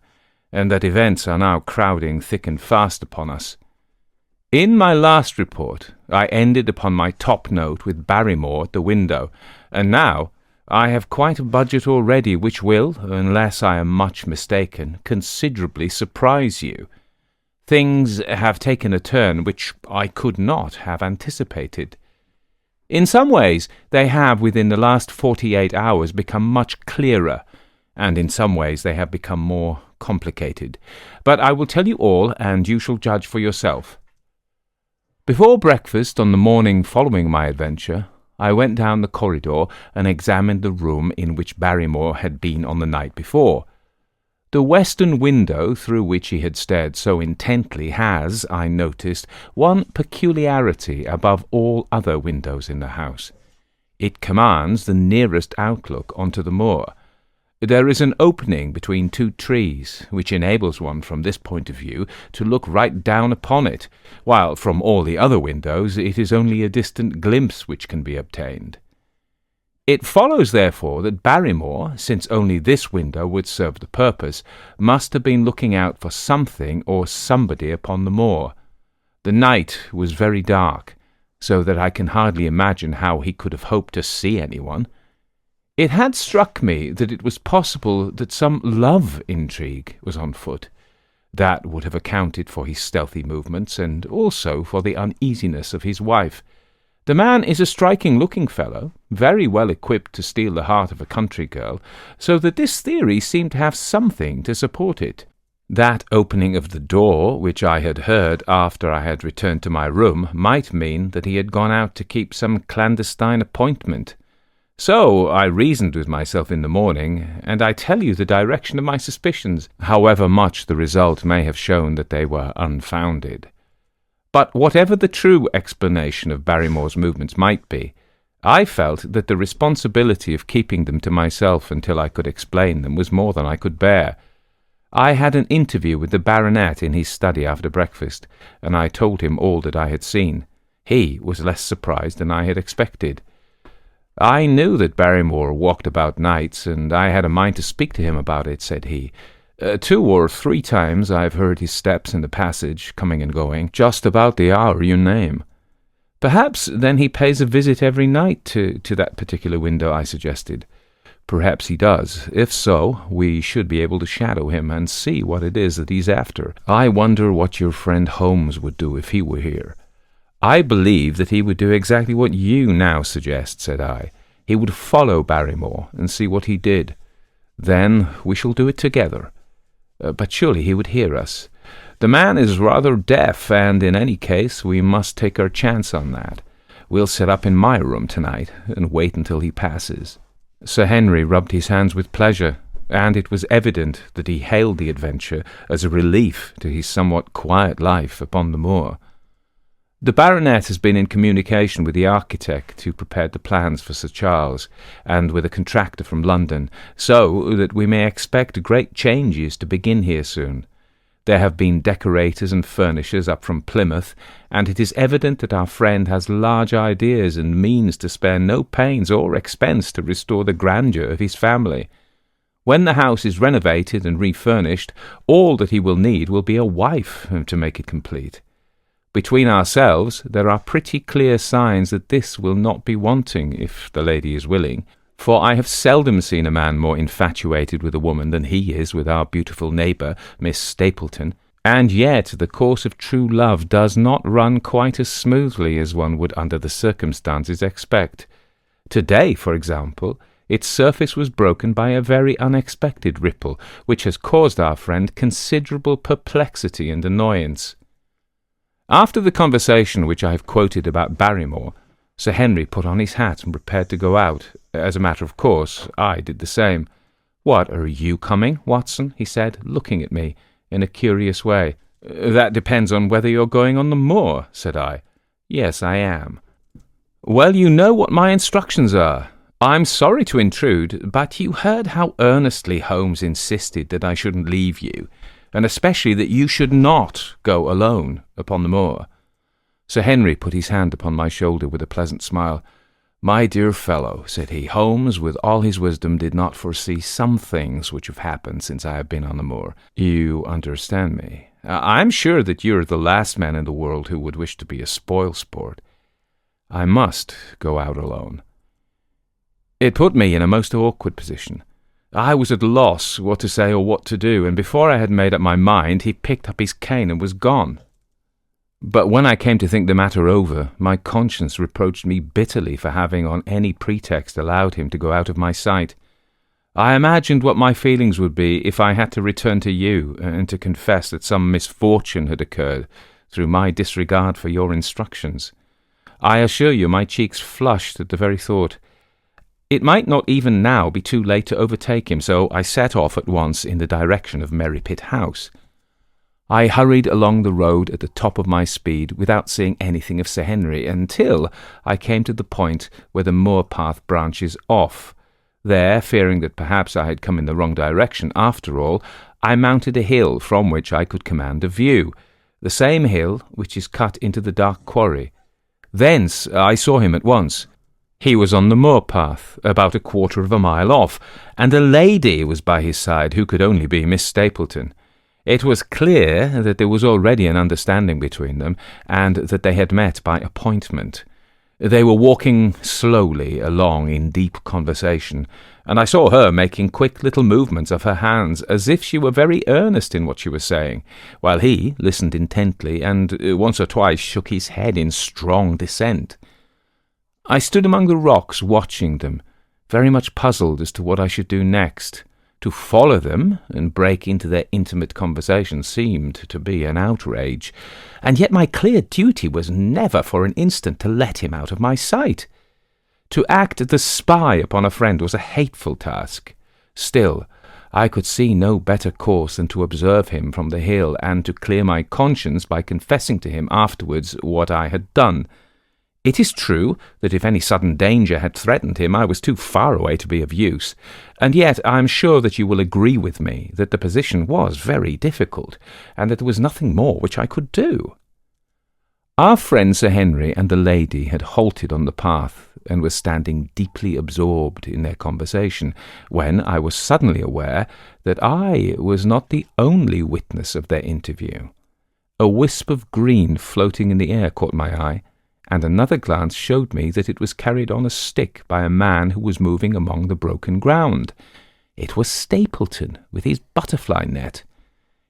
and that events are now crowding thick and fast upon us. In my last report, I ended upon my top note with Barrymore at the window, and now I have quite a budget already which will, unless I am much mistaken, considerably surprise you. Things have taken a turn which I could not have anticipated. In some ways they have within the last 48 hours become much clearer, and in some ways they have become more complicated. But I will tell you all, and you shall judge for yourself. Before breakfast on the morning following my adventure, I went down the corridor and examined the room in which Barrymore had been on the night before. The western window through which he had stared so intently has, I noticed, one peculiarity above all other windows in the house. It commands the nearest outlook onto the moor. There is an opening between two trees, which enables one from this point of view to look right down upon it, while from all the other windows it is only a distant glimpse which can be obtained. It follows, therefore, that Barrymore, since only this window would serve the purpose, must have been looking out for something or somebody upon the moor. The night was very dark, so that I can hardly imagine how he could have hoped to see anyone. It had struck me that it was possible that some love intrigue was on foot. That would have accounted for his stealthy movements, and also for the uneasiness of his wife. The man is a striking-looking fellow, very well equipped to steal the heart of a country girl, so that this theory seemed to have something to support it. That opening of the door, which I had heard after I had returned to my room, might mean that he had gone out to keep some clandestine appointment. So I reasoned with myself in the morning, and I tell you the direction of my suspicions, however much the result may have shown that they were unfounded. But whatever the true explanation of Barrymore's movements might be, I felt that the responsibility of keeping them to myself until I could explain them was more than I could bear. I had an interview with the baronet in his study after breakfast, and I told him all that I had seen. He was less surprised than I had expected. "I knew that Barrymore walked about nights, and I had a mind to speak to him about it," said he. 2 or 3 times I have heard his steps in the passage, coming and going, just about the hour you name." "Perhaps, then, he pays a visit every night to that particular window," I suggested. "Perhaps he does. If so, we should be able to shadow him and see what it is that he's after. I wonder what your friend Holmes would do if he were here." "I believe that he would do exactly what you now suggest," said I. "He would follow Barrymore and see what he did. Then we shall do it together. But surely he would hear us. The man is rather deaf, and in any case we must take our chance on that. We'll sit up in my room tonight and wait until he passes." Sir Henry rubbed his hands with pleasure, and it was evident that he hailed the adventure as a relief to his somewhat quiet life upon the moor. The baronet has been in communication with the architect who prepared the plans for Sir Charles, and with a contractor from London, so that we may expect great changes to begin here soon. There have been decorators and furnishers up from Plymouth, and it is evident that our friend has large ideas and means to spare no pains or expense to restore the grandeur of his family. When the house is renovated and refurnished, all that he will need will be a wife to make it complete. Between ourselves, there are pretty clear signs that this will not be wanting, if the lady is willing, for I have seldom seen a man more infatuated with a woman than he is with our beautiful neighbour, Miss Stapleton, and yet the course of true love does not run quite as smoothly as one would under the circumstances expect. Today, for example, its surface was broken by a very unexpected ripple, which has caused our friend considerable perplexity and annoyance. After the conversation which I have quoted about Barrymore, Sir Henry put on his hat and prepared to go out. As a matter of course, I did the same. "What, are you coming, Watson?" he said, looking at me in a curious way. "That depends on whether you're going on the moor," said I. "Yes, I am." "Well, you know what my instructions are. I'm sorry to intrude, but you heard how earnestly Holmes insisted that I shouldn't leave you, and especially that you should not go alone upon the moor." Sir Henry put his hand upon my shoulder with a pleasant smile. "My dear fellow," said he, "Holmes, with all his wisdom, did not foresee some things which have happened since I have been on the moor. You understand me? I'm sure that you're the last man in the world who would wish to be a spoil-sport. I must go out alone." It put me in a most awkward position. I was at a loss what to say or what to do, and before I had made up my mind, he picked up his cane and was gone. But when I came to think the matter over, my conscience reproached me bitterly for having on any pretext allowed him to go out of my sight. I imagined what my feelings would be if I had to return to you and to confess that some misfortune had occurred through my disregard for your instructions. I assure you my cheeks flushed at the very thought. It might not even now be too late to overtake him, so I set off at once in the direction of Merripit House. I hurried along the road at the top of my speed without seeing anything of Sir Henry until I came to the point where the moor path branches off. There, fearing that perhaps I had come in the wrong direction after all, I mounted a hill from which I could command a view, the same hill which is cut into the dark quarry. Thence I saw him at once. He was on the moor path, about a quarter of a mile off, and a lady was by his side who could only be Miss Stapleton. It was clear that there was already an understanding between them, and that they had met by appointment. They were walking slowly along in deep conversation, and I saw her making quick little movements of her hands as if she were very earnest in what she was saying, while he listened intently and once or twice shook his head in strong dissent. I stood among the rocks watching them, very much puzzled as to what I should do next. To follow them and break into their intimate conversation seemed to be an outrage, and yet my clear duty was never for an instant to let him out of my sight. To act the spy upon a friend was a hateful task. Still, I could see no better course than to observe him from the hill and to clear my conscience by confessing to him afterwards what I had done. It is true that if any sudden danger had threatened him, I was too far away to be of use, and yet I am sure that you will agree with me that the position was very difficult, and that there was nothing more which I could do. Our friend Sir Henry and the lady had halted on the path, and were standing deeply absorbed in their conversation, when I was suddenly aware that I was not the only witness of their interview. A wisp of green floating in the air caught my eye, and another glance showed me that it was carried on a stick by a man who was moving among the broken ground. It was Stapleton, with his butterfly net.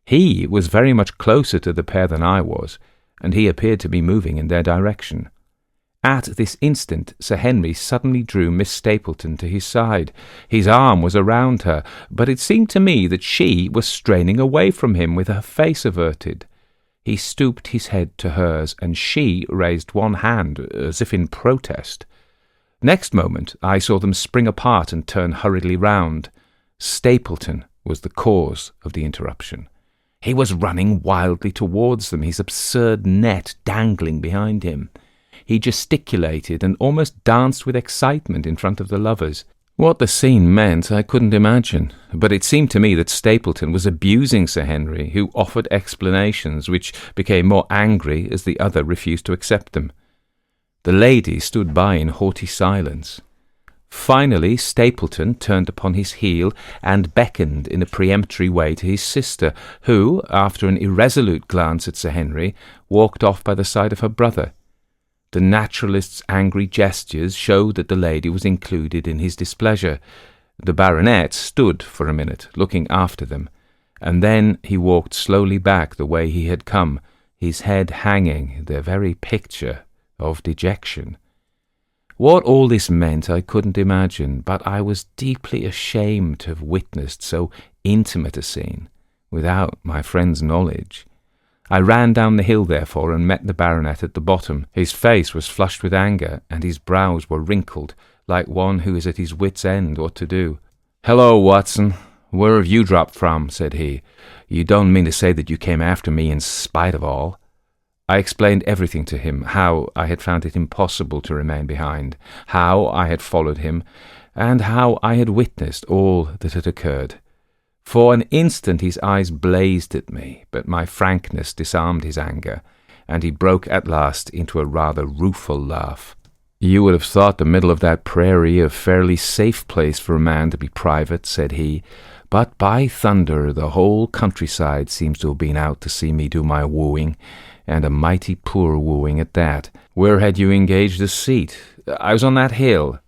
He was very much closer to the pair than I was, and he appeared to be moving in their direction. At this instant Sir Henry suddenly drew Miss Stapleton to his side. His arm was around her, but it seemed to me that she was straining away from him with her face averted. He stooped his head to hers, and she raised one hand as if in protest. Next moment I saw them spring apart and turn hurriedly round. Stapleton was the cause of the interruption. He was running wildly towards them, his absurd net dangling behind him. He gesticulated and almost danced with excitement in front of the lovers. What the scene meant I couldn't imagine, but it seemed to me that Stapleton was abusing Sir Henry, who offered explanations which became more angry as the other refused to accept them. The lady stood by in haughty silence. Finally Stapleton turned upon his heel and beckoned in a peremptory way to his sister, who, after an irresolute glance at Sir Henry, walked off by the side of her brother. The naturalist's angry gestures showed that the lady was included in his displeasure. The baronet stood for a minute, looking after them, and then he walked slowly back the way he had come, his head hanging, the very picture of dejection. What all this meant I couldn't imagine, but I was deeply ashamed to have witnessed so intimate a scene without my friend's knowledge. I ran down the hill, therefore, and met the baronet at the bottom. His face was flushed with anger, and his brows were wrinkled, like one who is at his wit's end what to do. "Hello, Watson. Where have you dropped from?" said he. "You don't mean to say that you came after me in spite of all?" I explained everything to him, how I had found it impossible to remain behind, how I had followed him, and how I had witnessed all that had occurred. For an instant his eyes blazed at me, but my frankness disarmed his anger, and he broke at last into a rather rueful laugh. "You would have thought the middle of that prairie a fairly safe place for a man to be private," said he, "but by thunder the whole countryside seems to have been out to see me do my wooing, and a mighty poor wooing at that. Where had you engaged a seat?" "I was on that hill."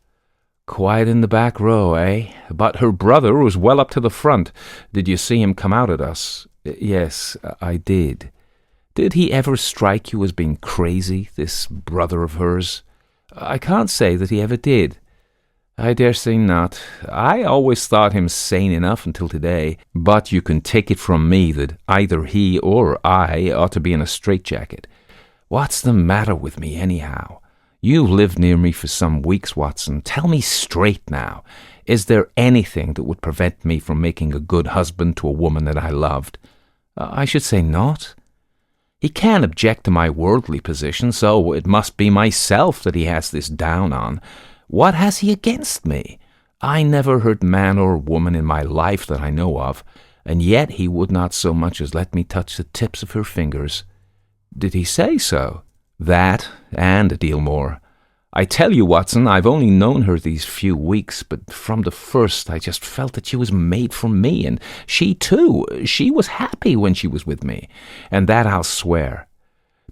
"Quite in the back row, eh? But her brother was well up to the front. Did you see him come out at us?" "Yes, I did." "Did he ever strike you as being crazy, this brother of hers?" "I can't say that he ever did." "I dare say not. I always thought him sane enough until today. But you can take it from me that either he or I ought to be in a straitjacket. What's the matter with me, anyhow? You've lived near me for some weeks, Watson. Tell me straight now, is there anything that would prevent me from making a good husband to a woman that I loved? I should say not. He can't object to my worldly position, so it must be myself that he has this down on. What has he against me? I never hurt man or woman in my life that I know of, and yet he would not so much as let me touch the tips of her fingers. Did he say so? That, and a deal more. I tell you, Watson, I've only known her these few weeks, but from the first I just felt that she was made for me, and she too, she was happy when she was with me, and that I'll swear.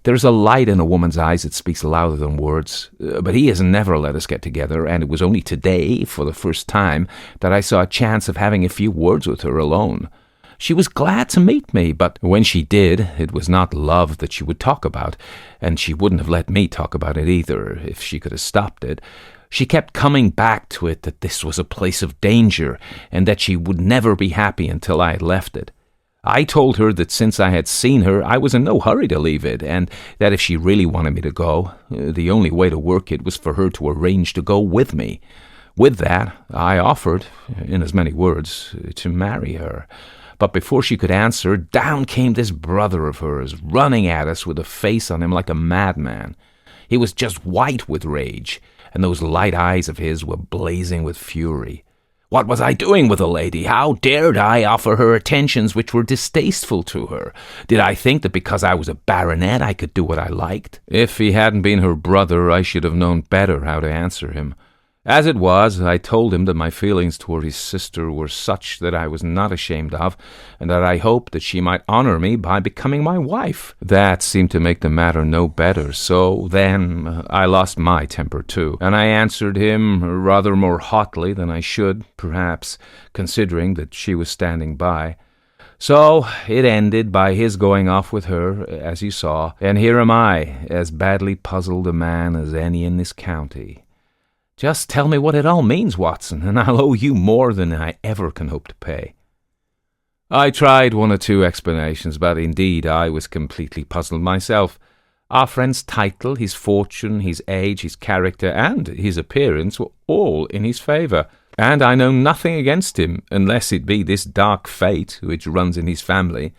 There's a light in a woman's eyes that speaks louder than words, but he has never let us get together, and it was only today, for the first time, that I saw a chance of having a few words with her alone. She was glad to meet me, but when she did, it was not love that she would talk about, and she wouldn't have let me talk about it either, if she could have stopped it. She kept coming back to it that this was a place of danger, and that she would never be happy until I had left it. I told her that since I had seen her, I was in no hurry to leave it, and that if she really wanted me to go, the only way to work it was for her to arrange to go with me. With that, I offered, in as many words, to marry her. But before she could answer, down came this brother of hers, running at us with a face on him like a madman. He was just white with rage, and those light eyes of his were blazing with fury. What was I doing with the lady? How dared I offer her attentions which were distasteful to her? Did I think that because I was a baronet I could do what I liked? If he hadn't been her brother, I should have known better how to answer him. As it was, I told him that my feelings toward his sister were such that I was not ashamed of, and that I hoped that she might honour me by becoming my wife. That seemed to make the matter no better, so then I lost my temper too, and I answered him rather more hotly than I should, perhaps, considering that she was standing by. So it ended by his going off with her, as you saw, and here am I, as badly puzzled a man as any in this county. Just tell me what it all means, Watson, and I'll owe you more than I ever can hope to pay. I tried one or two explanations, but indeed I was completely puzzled myself. Our friend's title, his fortune, his age, his character, and his appearance were all in his favour, and I know nothing against him, unless it be this dark fate which runs in his family.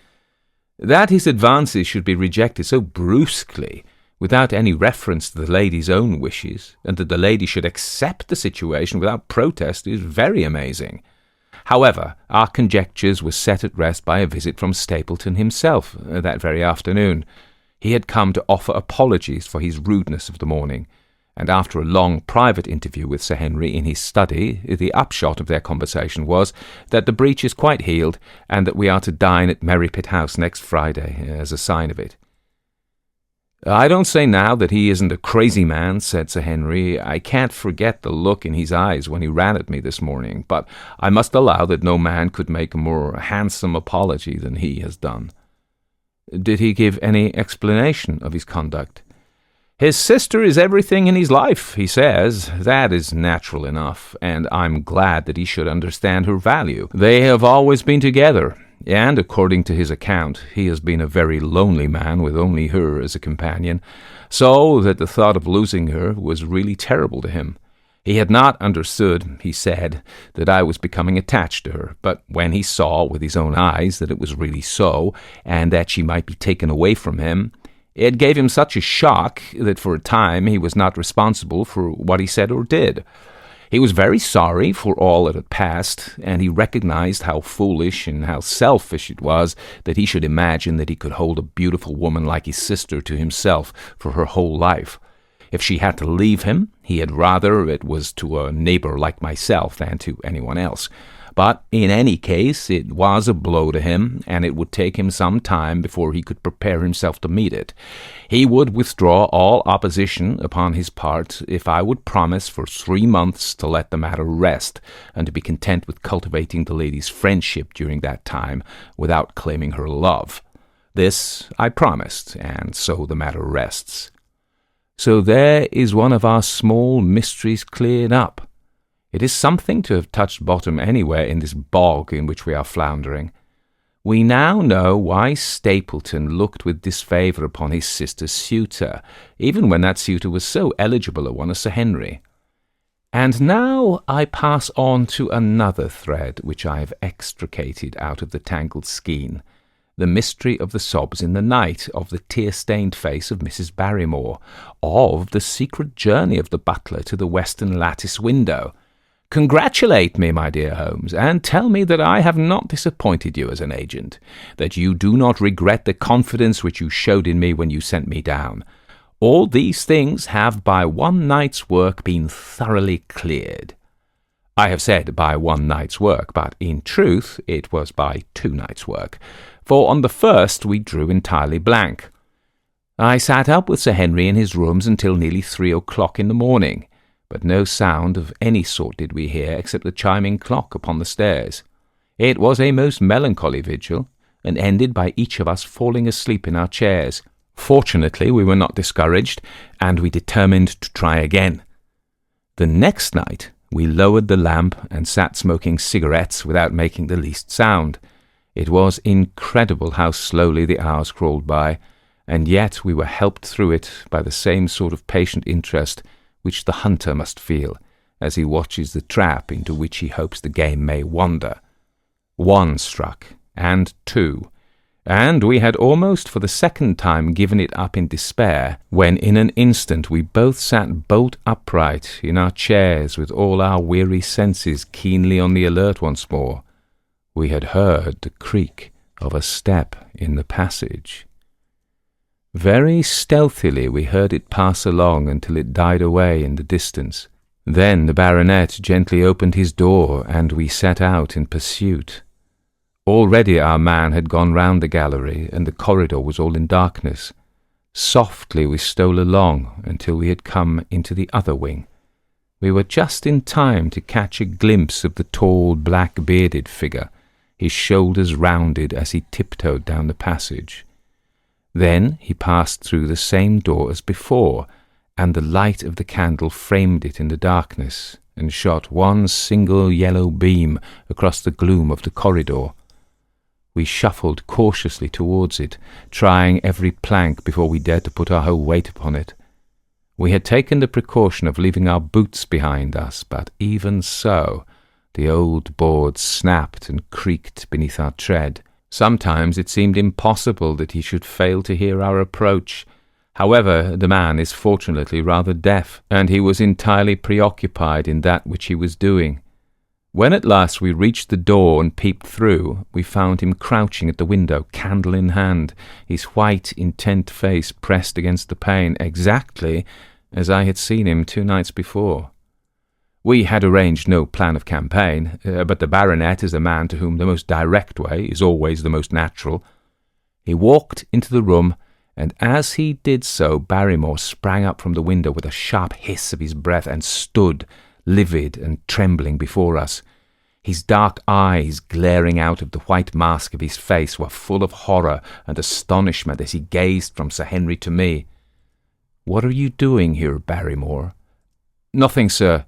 That his advances should be rejected so brusquely, without any reference to the lady's own wishes, and that the lady should accept the situation without protest is very amazing. However, our conjectures were set at rest by a visit from Stapleton himself that very afternoon. He had come to offer apologies for his rudeness of the morning, and after a long private interview with Sir Henry in his study, the upshot of their conversation was that the breach is quite healed, and that we are to dine at Merripit House next Friday, as a sign of it. I don't say now that he isn't a crazy man, said Sir Henry. I can't forget the look in his eyes when he ran at me this morning, but I must allow that no man could make a more handsome apology than he has done. Did he give any explanation of his conduct? His sister is everything in his life, he says. That is natural enough, and I'm glad that he should understand her value. They have always been together, and according to his account, he has been a very lonely man with only her as a companion, so that the thought of losing her was really terrible to him. He had not understood, he said, that I was becoming attached to her, but when he saw with his own eyes that it was really so, and that she might be taken away from him, it gave him such a shock that for a time he was not responsible for what he said or did. He was very sorry for all that had passed, and he recognized how foolish and how selfish it was that he should imagine that he could hold a beautiful woman like his sister to himself for her whole life. If she had to leave him, he had rather it was to a neighbour like myself than to anyone else. But in any case, it was a blow to him, and it would take him some time before he could prepare himself to meet it. He would withdraw all opposition upon his part if I would promise for 3 months to let the matter rest, and to be content with cultivating the lady's friendship during that time, without claiming her love. This I promised, and so the matter rests. So there is one of our small mysteries cleared up. It is something to have touched bottom anywhere in this bog in which we are floundering. We now know why Stapleton looked with disfavour upon his sister's suitor, even when that suitor was so eligible a one as Sir Henry. And now I pass on to another thread which I have extricated out of the tangled skein, the mystery of the sobs in the night, of the tear-stained face of Mrs. Barrymore, of the secret journey of the butler to the western lattice window. Congratulate me, my dear Holmes, and tell me that I have not disappointed you as an agent, that you do not regret the confidence which you showed in me when you sent me down. All these things have by one night's work been thoroughly cleared. I have said by one night's work, but in truth it was by 2 nights' work, for on the first we drew entirely blank. I sat up with Sir Henry in his rooms until nearly 3 o'clock in the morning, but no sound of any sort did we hear except the chiming clock upon the stairs. It was a most melancholy vigil, and ended by each of us falling asleep in our chairs. Fortunately, we were not discouraged, and we determined to try again. The next night we lowered the lamp and sat smoking cigarettes without making the least sound. It was incredible how slowly the hours crawled by, and yet we were helped through it by the same sort of patient interest which the hunter must feel as he watches the trap into which he hopes the game may wander. 1 struck, and 2, and we had almost for the second time given it up in despair, when in an instant we both sat bolt upright in our chairs with all our weary senses keenly on the alert once more. We had heard the creak of a step in the passage. Very stealthily we heard it pass along until it died away in the distance. Then the baronet gently opened his door, and we set out in pursuit. Already our man had gone round the gallery, and the corridor was all in darkness. Softly we stole along until we had come into the other wing. We were just in time to catch a glimpse of the tall, black-bearded figure, his shoulders rounded as he tiptoed down the passage. Then he passed through the same door as before, and the light of the candle framed it in the darkness, and shot one single yellow beam across the gloom of the corridor. We shuffled cautiously towards it, trying every plank before we dared to put our whole weight upon it. We had taken the precaution of leaving our boots behind us, but even so, the old boards snapped and creaked beneath our tread. Sometimes it seemed impossible that he should fail to hear our approach. However, the man is fortunately rather deaf, and he was entirely preoccupied in that which he was doing. When at last we reached the door and peeped through, we found him crouching at the window, candle in hand, his white, intent face pressed against the pane, exactly as I had seen him 2 nights before. We had arranged no plan of campaign, but the baronet is a man to whom the most direct way is always the most natural. He walked into the room, and as he did so, Barrymore sprang up from the window with a sharp hiss of his breath and stood, livid and trembling, before us. His dark eyes, glaring out of the white mask of his face, were full of horror and astonishment as he gazed from Sir Henry to me. "What are you doing here, Barrymore?" "Nothing, sir."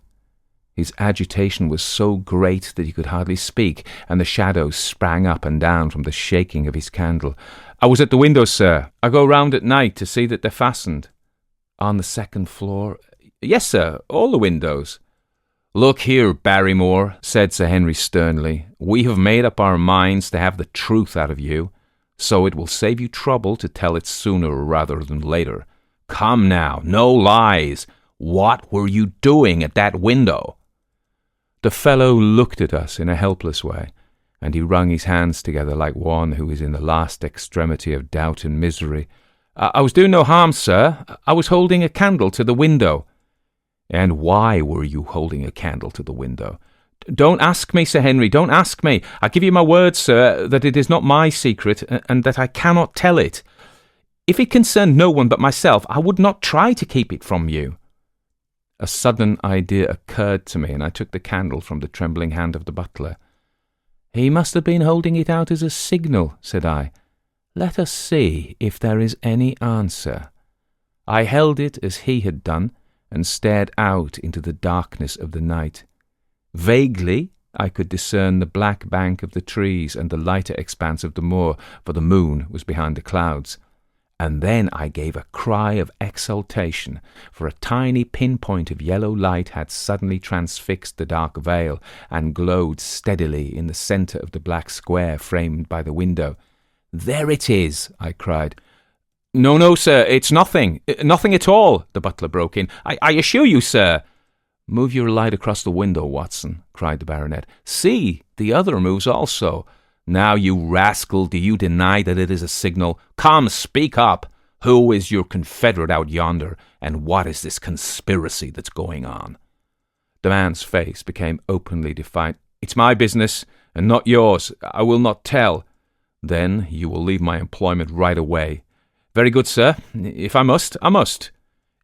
His agitation was so great that he could hardly speak, and the shadows sprang up and down from the shaking of his candle. "I was at the windows, sir. I go round at night to see that they're fastened." "On the 2nd floor?" "Yes, sir, all the windows." "Look here, Barrymore," said Sir Henry sternly, "we have made up our minds to have the truth out of you, so it will save you trouble to tell it sooner rather than later. Come now, no lies. What were you doing at that window?" The fellow looked at us in a helpless way, and he wrung his hands together like one who is in the last extremity of doubt and misery. I was doing no harm, sir. I was holding a candle to the window." "And why were you holding a candle to the window?" "Don't ask me, Sir Henry, don't ask me. I give you my word, sir, that it is not my secret, and that I cannot tell it. If it concerned no one but myself, I would not try to keep it from you." A sudden idea occurred to me, and I took the candle from the trembling hand of the butler. "He must have been holding it out as a signal," said I. "Let us see if there is any answer." I held it as he had done, and stared out into the darkness of the night. Vaguely, I could discern the black bank of the trees and the lighter expanse of the moor, for the moon was behind the clouds. And then I gave a cry of exultation, for a tiny pinpoint of yellow light had suddenly transfixed the dark veil and glowed steadily in the centre of the black square framed by the window. "There it is!" I cried. No, sir, it's nothing. Nothing at all," the butler broke in. I assure you, sir." "Move your light across the window, Watson," cried the baronet. "See, the other moves also. Now, you rascal, do you deny that it is a signal? Come, speak up. Who is your confederate out yonder, and what is this conspiracy that's going on?" The man's face became openly defiant. "It's my business, and not yours. I will not tell." "Then you will leave my employment right away." "Very good, sir. If I must, I must."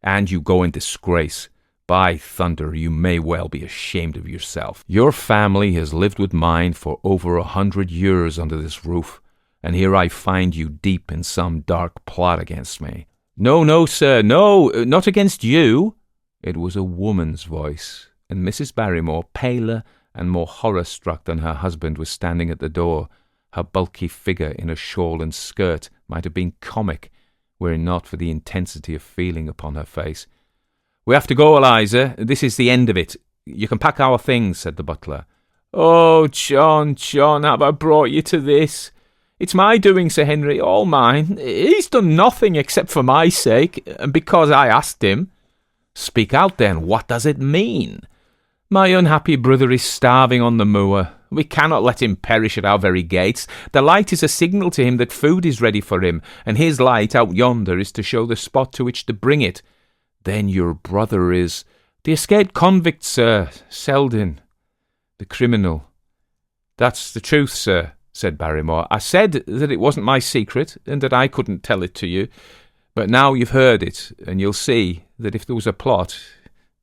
"And you go in disgrace. By thunder, you may well be ashamed of yourself. Your family has lived with mine for over 100 years under this roof, and here I find you deep in some dark plot against me." No, sir, no, not against you." It was a woman's voice, and Mrs. Barrymore, paler and more horror-struck than her husband, was standing at the door. Her bulky figure in a shawl and skirt might have been comic, were it not for the intensity of feeling upon her face. "We have to go, Eliza. This is the end of it. You can pack our things," said the butler. "Oh, John, have I brought you to this? It's my doing, Sir Henry, all mine. He's done nothing except for my sake, and because I asked him." "Speak out, then. What does it mean?" "My unhappy brother is starving on the moor. We cannot let him perish at our very gates. The light is a signal to him that food is ready for him, and his light out yonder is to show the spot to which to bring it." "Then your brother is—" "The escaped convict, sir, Selden, the criminal." "That's the truth, sir," said Barrymore. "I said that it wasn't my secret, and that I couldn't tell it to you. But now you've heard it, and you'll see that if there was a plot,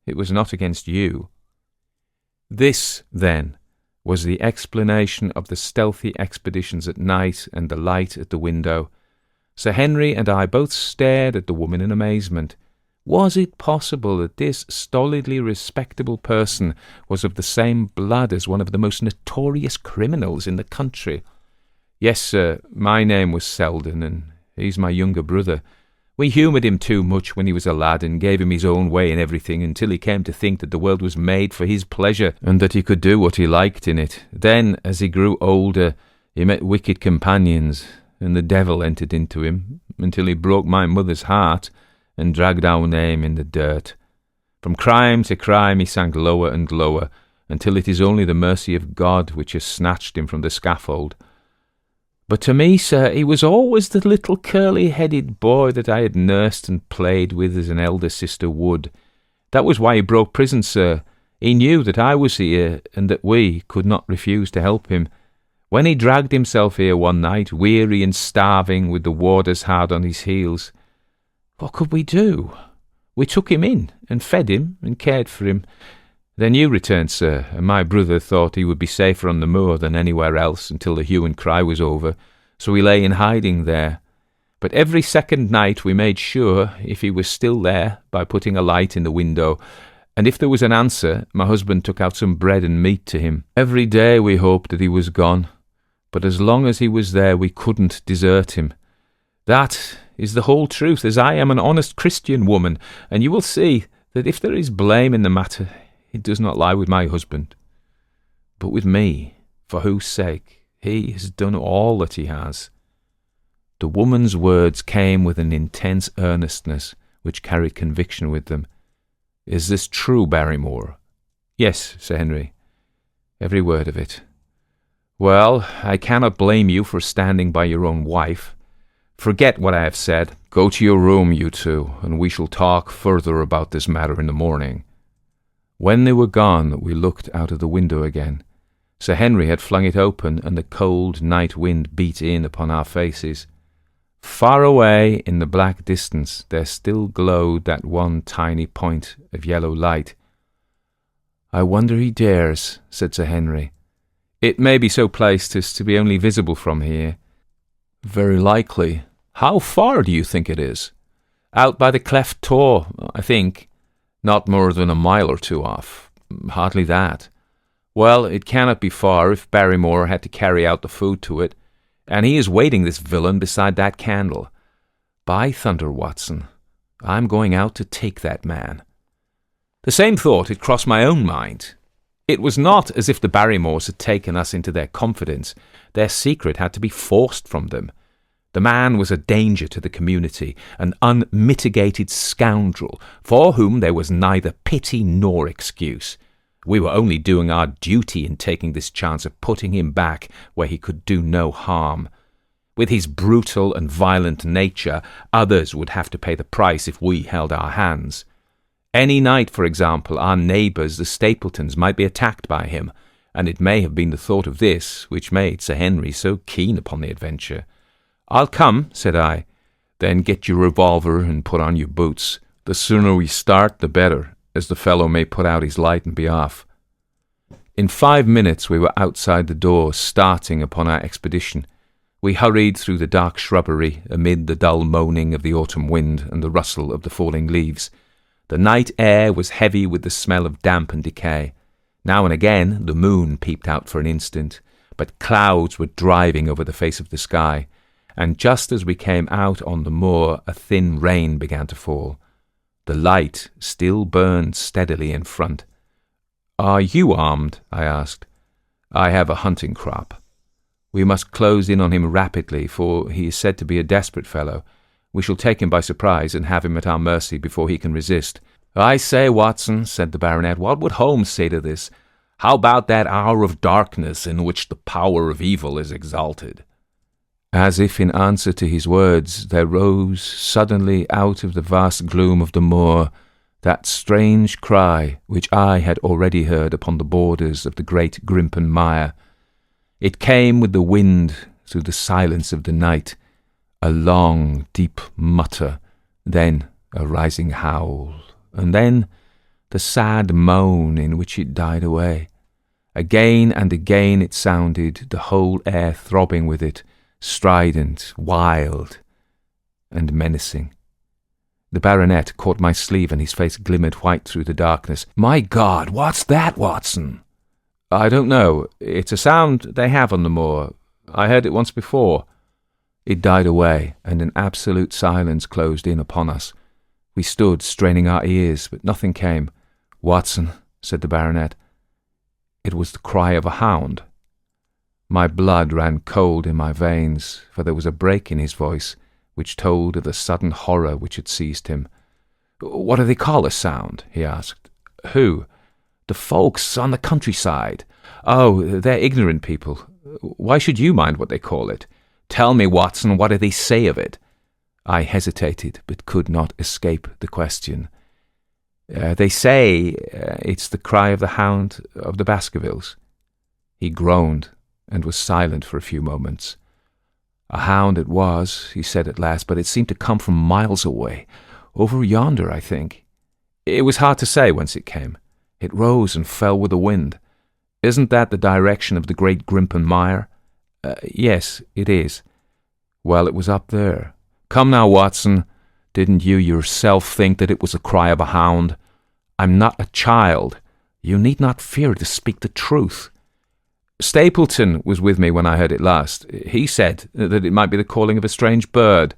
it was not against you." This, then, was the explanation of the stealthy expeditions at night and the light at the window. Sir Henry and I both stared at the woman in amazement. Was it possible that this stolidly respectable person was of the same blood as one of the most notorious criminals in the country? "Yes, sir, my name was Selden, and he's my younger brother. We humoured him too much when he was a lad, and gave him his own way in everything, until he came to think that the world was made for his pleasure, and that he could do what he liked in it. Then, as he grew older, he met wicked companions, and the devil entered into him, until he broke my mother's heart, and dragged our name in the dirt. From crime to crime he sank lower and lower, until it is only the mercy of God which has snatched him from the scaffold. But to me, sir, he was always the little curly-headed boy that I had nursed and played with as an elder sister would. That was why he broke prison, sir. He knew that I was here, and that we could not refuse to help him. When he dragged himself here one night, weary and starving, with the warders hard on his heels, what could we do? We took him in, and fed him, and cared for him. Then you returned, sir, and my brother thought he would be safer on the moor than anywhere else until the hue and cry was over, so he lay in hiding there. But every second night we made sure if he was still there by putting a light in the window, and if there was an answer, my husband took out some bread and meat to him. Every day we hoped that he was gone, but as long as he was there we couldn't desert him. That is the whole truth, as I am an honest Christian woman, and you will see that if there is blame in the matter, it does not lie with my husband, but with me, for whose sake he has done all that he has." The woman's words came with an intense earnestness which carried conviction with them. "Is this true, Barrymore?" "Yes, Sir Henry, every word of it." "Well, I cannot blame you for standing by your own wife. Forget what I have said. Go to your room, you two, and we shall talk further about this matter in the morning." When they were gone, we looked out of the window again. Sir Henry had flung it open, and the cold night wind beat in upon our faces. Far away in the black distance there still glowed that one tiny point of yellow light. "I wonder he dares," said Sir Henry. "It may be so placed as to be only visible from here." "Very likely. How far do you think it is?" "Out by the cleft tor, I think." "Not more than a mile or two off." "Hardly that." Well, it cannot be far if Barrymore had to carry out the food to it, and he is waiting, this villain, beside that candle. By thunder, Watson, I'm going out to take that man. The same thought had crossed my own mind. It was not as if the Barrymores had taken us into their confidence. Their secret had to be forced from them. The man was a danger to the community, an unmitigated scoundrel, for whom there was neither pity nor excuse. We were only doing our duty in taking this chance of putting him back where he could do no harm. With his brutal and violent nature, others would have to pay the price if we held our hands. Any night, for example, our neighbours, the Stapletons, might be attacked by him, and it may have been the thought of this which made Sir Henry so keen upon the adventure. "I'll come," said I. "Then get your revolver and put on your boots. The sooner we start, the better, as the fellow may put out his light and be off." In 5 minutes we were outside the door, starting upon our expedition. We hurried through the dark shrubbery, amid the dull moaning of the autumn wind and the rustle of the falling leaves. The night air was heavy with the smell of damp and decay. Now and again the moon peeped out for an instant, but clouds were driving over the face of the sky, and just as we came out on the moor, a thin rain began to fall. The light still burned steadily in front. "Are you armed?" I asked. "I have a hunting crop. We must close in on him rapidly, for he is said to be a desperate fellow. We shall take him by surprise and have him at our mercy before he can resist." "I say, Watson," said the baronet, "what would Holmes say to this? How about that hour of darkness in which the power of evil is exalted?" As if in answer to his words, there rose suddenly out of the vast gloom of the moor that strange cry which I had already heard upon the borders of the great Grimpen Mire. It came with the wind through the silence of the night, a long, deep mutter, then a rising howl, and then the sad moan in which it died away. Again and again it sounded, the whole air throbbing with it, strident, wild, and menacing. The baronet caught my sleeve, and his face glimmered white through the darkness. "My God, what's that, Watson?" "I don't know. It's a sound they have on the moor. I heard it once before." It died away, and an absolute silence closed in upon us. We stood straining our ears, but nothing came. "Watson," said the baronet, "it was the cry of a hound." My blood ran cold in my veins, for there was a break in his voice which told of the sudden horror which had seized him. "What do they call a sound?" he asked. "Who?" "The folks on the countryside." "Oh, they're ignorant people. Why should you mind what they call it? Tell me, Watson, what do they say of it?" I hesitated, but could not escape the question. They say it's the cry of the Hound of the Baskervilles." He groaned, and was silent for a few moments. "A hound it was," he said at last, "but it seemed to come from miles away. Over yonder, I think. It was hard to say whence it came. It rose and fell with the wind. Isn't that the direction of the great Grimpen Mire?" "Yes, it is." "Well, it was up there. Come now, Watson, didn't you yourself think that it was the cry of a hound? I'm not a child. You need not fear to speak the truth." "Stapleton was with me when I heard it last. He said that it might be the calling of a strange bird."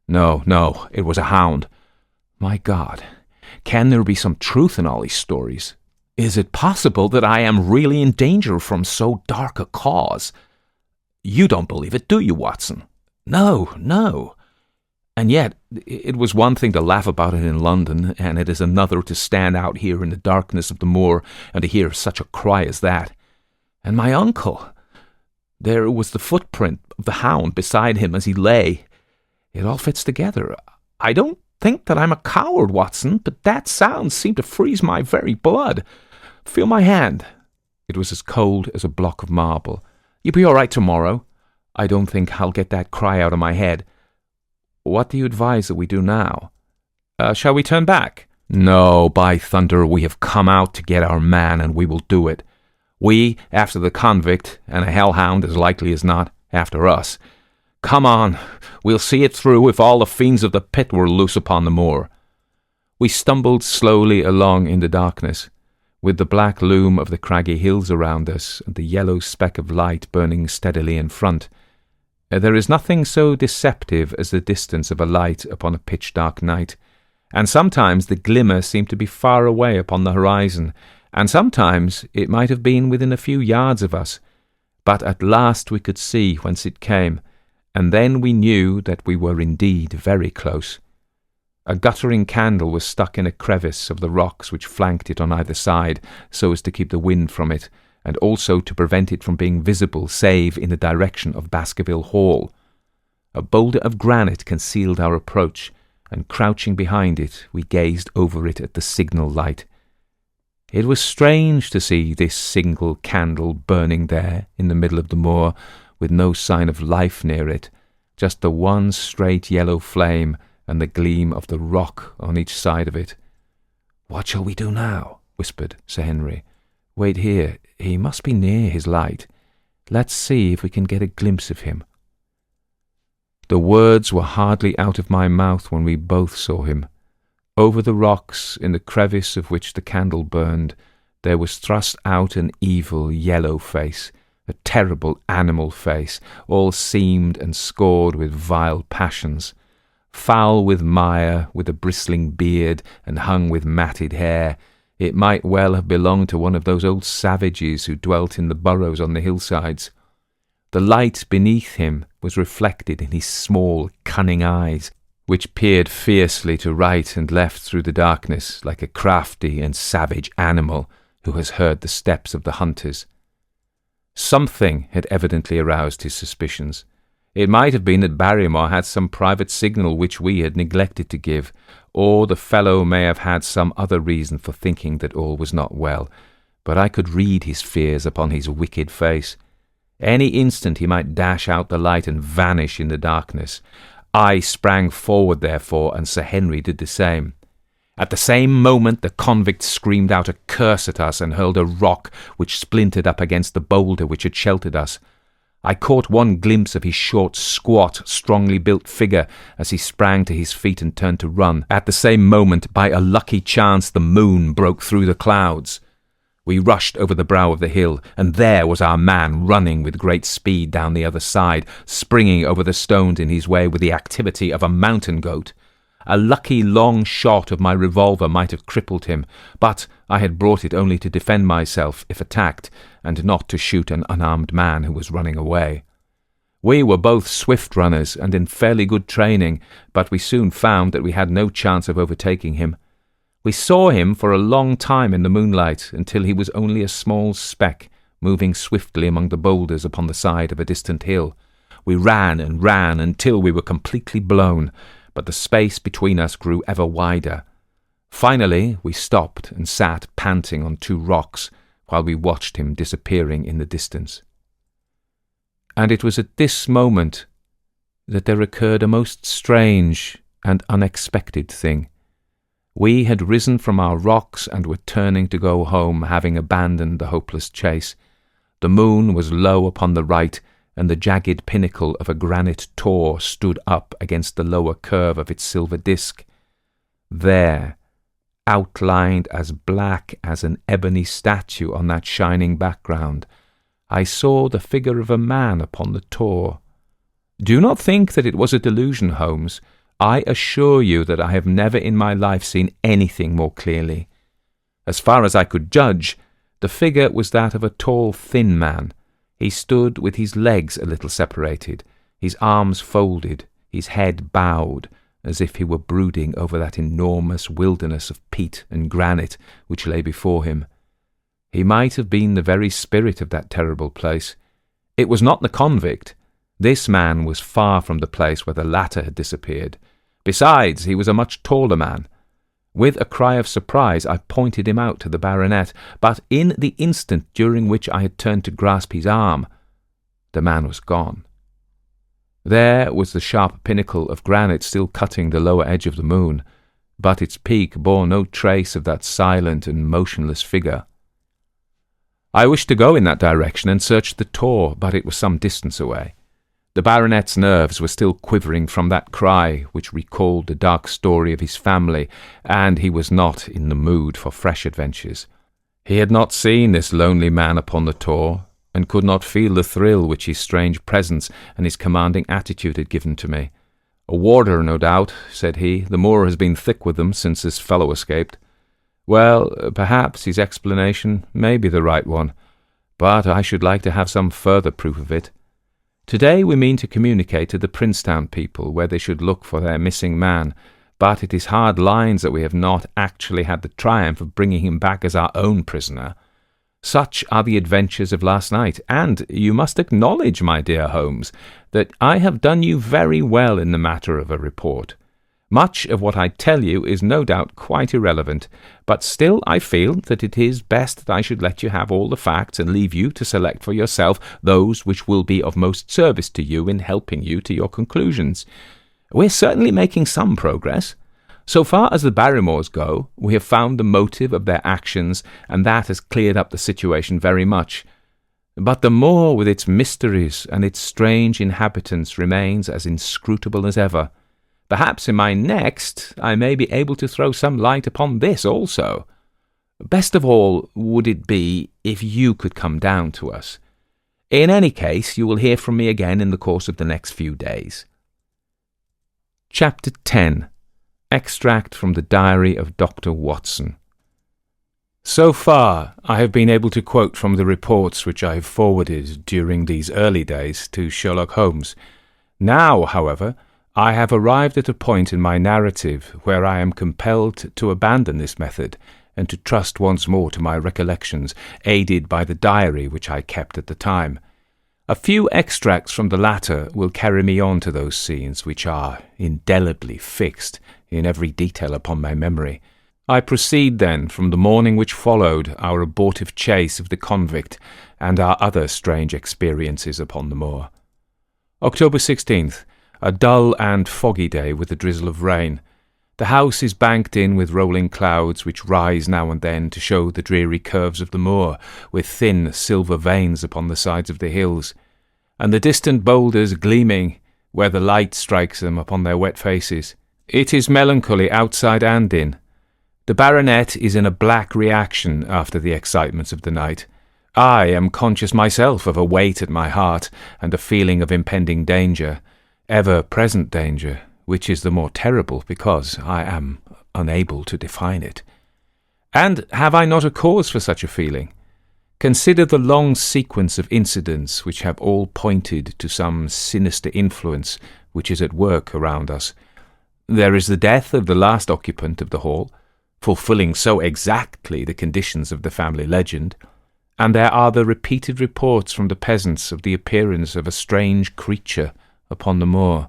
No, it was a hound." "My God, can there be some truth in all these stories? Is it possible that I am really in danger from so dark a cause? You don't believe it, do you, Watson?" No. And yet, it was one thing to laugh about it in London, and it is another to stand out here in the darkness of the moor and to hear such a cry as that. And my uncle, there was the footprint of the hound beside him as he lay. It all fits together. I don't think that I'm a coward, Watson, but that sound seemed to freeze my very blood. Feel my hand." It was as cold as a block of marble. "You'll be all right tomorrow. I don't think I'll get that cry out of my head. What do you advise that we do now? Shall we turn back?" "No, by thunder, we have come out to get our man, and we will do it. We after the convict, and a hellhound, as likely as not, after us. Come on, we'll see it through if all the fiends of the pit were loose upon the moor." We stumbled slowly along in the darkness. with the black loom of the craggy hills around us and the yellow speck of light burning steadily in front. There is nothing so deceptive as the distance of a light upon a pitch-dark night, and sometimes the glimmer seemed to be far away upon the horizon, and sometimes it might have been within a few yards of us, but at last we could see whence it came, and then we knew that we were indeed very close. A guttering candle was stuck in a crevice of the rocks which flanked it on either side, so as to keep the wind from it, and also to prevent it from being visible save in the direction of Baskerville Hall. A boulder of granite concealed our approach, and crouching behind it, we gazed over it at the signal light. It was strange to see this single candle burning there in the middle of the moor, with no sign of life near it, just the one straight yellow flame and the gleam of the rock on each side of it. "What shall we do now?" whispered Sir Henry. "Wait here. He must be near his light. Let's see if we can get a glimpse of him." The words were hardly out of my mouth when we both saw him. Over the rocks, in the crevice of which the candle burned, there was thrust out an evil yellow face, a terrible animal face, all seamed and scored with vile passions. Foul with mire, with a bristling beard, and hung with matted hair, it might well have belonged to one of those old savages who dwelt in the burrows on the hillsides. The light beneath him was reflected in his small, cunning eyes, which peered fiercely to right and left through the darkness, like a crafty and savage animal who has heard the steps of the hunters. Something had evidently aroused his suspicions. It might have been that Barrymore had some private signal which we had neglected to give, or the fellow may have had some other reason for thinking that all was not well, but I could read his fears upon his wicked face. Any instant he might dash out the light and vanish in the darkness. I sprang forward, therefore, and Sir Henry did the same. At the same moment the convict screamed out a curse at us and hurled a rock which splintered up against the boulder which had sheltered us. I caught one glimpse of his short, squat, strongly built figure as he sprang to his feet and turned to run. At the same moment, by a lucky chance, the moon broke through the clouds. We rushed over the brow of the hill, and there was our man running with great speed down the other side, springing over the stones in his way with the activity of a mountain goat. A lucky long shot of my revolver might have crippled him, but I had brought it only to defend myself if attacked, and not to shoot an unarmed man who was running away. We were both swift runners and in fairly good training, but we soon found that we had no chance of overtaking him. We saw him for a long time in the moonlight, until he was only a small speck, moving swiftly among the boulders upon the side of a distant hill. We ran and ran until we were completely blown, but the space between us grew ever wider. Finally we stopped and sat panting on two rocks, while we watched him disappearing in the distance. And it was at this moment that there occurred a most strange and unexpected thing. We had risen from our rocks and were turning to go home, having abandoned the hopeless chase. The moon was low upon the right, and the jagged pinnacle of a granite tor stood up against the lower curve of its silver disk. There, outlined as black as an ebony statue on that shining background, I saw the figure of a man upon the tor. Do not think that it was a delusion, Holmes. I assure you that I have never in my life seen anything more clearly. As far as I could judge, the figure was that of a tall, thin man. He stood with his legs a little separated, his arms folded, his head bowed, as if he were brooding over that enormous wilderness of peat and granite which lay before him. He might have been the very spirit of that terrible place. It was not the convict. This man was far from the place where the latter had disappeared. Besides, he was a much taller man. With a cry of surprise I pointed him out to the baronet, but in the instant during which I had turned to grasp his arm, the man was gone. There was the sharp pinnacle of granite still cutting the lower edge of the moon, but its peak bore no trace of that silent and motionless figure. I wished to go in that direction and search the tor, but it was some distance away. The baronet's nerves were still quivering from that cry which recalled the dark story of his family, and he was not in the mood for fresh adventures. He had not seen this lonely man upon the tor, and could not feel the thrill which his strange presence and his commanding attitude had given to me. "A warder, no doubt," said he. "The Moor has been thick with them since this fellow escaped. Well, perhaps his explanation may be the right one, but I should like to have some further proof of it. Today we mean to communicate to the Princetown people where they should look for their missing man, but it is hard lines that we have not actually had the triumph of bringing him back as our own prisoner. Such are the adventures of last night, and you must acknowledge, my dear Holmes, that I have done you very well in the matter of a report. Much of what I tell you is no doubt quite irrelevant, but still I feel that it is best that I should let you have all the facts and leave you to select for yourself those which will be of most service to you in helping you to your conclusions. We're certainly making some progress. So far as the Barrymores go, we have found the motive of their actions, and that has cleared up the situation very much. But the Moor, with its mysteries and its strange inhabitants, remains as inscrutable as ever. Perhaps in my next I may be able to throw some light upon this also. Best of all would it be if you could come down to us. In any case, you will hear from me again in the course of the next few days." Chapter 10. Extract from the Diary of Dr. Watson. So far, I have been able to quote from the reports which I have forwarded during these early days to Sherlock Holmes. Now, however, I have arrived at a point in my narrative where I am compelled to abandon this method and to trust once more to my recollections, aided by the diary which I kept at the time. A few extracts from the latter will carry me on to those scenes which are indelibly fixed in every detail upon my memory. I proceed then from the morning which followed our abortive chase of the convict and our other strange experiences upon the moor. October 16th. A dull and foggy day with a drizzle of rain. The house is banked in with rolling clouds which rise now and then to show the dreary curves of the moor, with thin silver veins upon the sides of the hills, and the distant boulders gleaming where the light strikes them upon their wet faces. It is melancholy outside and in. The baronet is in a black reaction after the excitements of the night. I am conscious myself of a weight at my heart and a feeling of impending danger, ever-present danger, which is the more terrible because I am unable to define it. And have I not a cause for such a feeling? Consider the long sequence of incidents which have all pointed to some sinister influence which is at work around us. There is the death of the last occupant of the hall, fulfilling so exactly the conditions of the family legend, and there are the repeated reports from the peasants of the appearance of a strange creature upon the moor.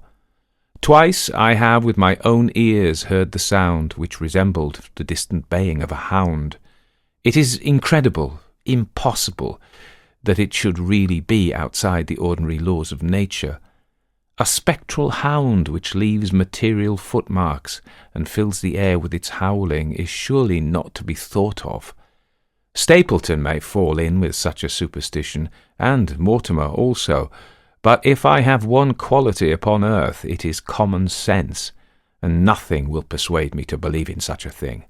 Twice I have with my own ears heard the sound which resembled the distant baying of a hound. It is incredible, impossible, that it should really be outside the ordinary laws of nature. A spectral hound which leaves material footmarks and fills the air with its howling is surely not to be thought of. Stapleton may fall in with such a superstition, and Mortimer also, but if I have one quality upon earth, it is common sense, and nothing will persuade me to believe in such a thing.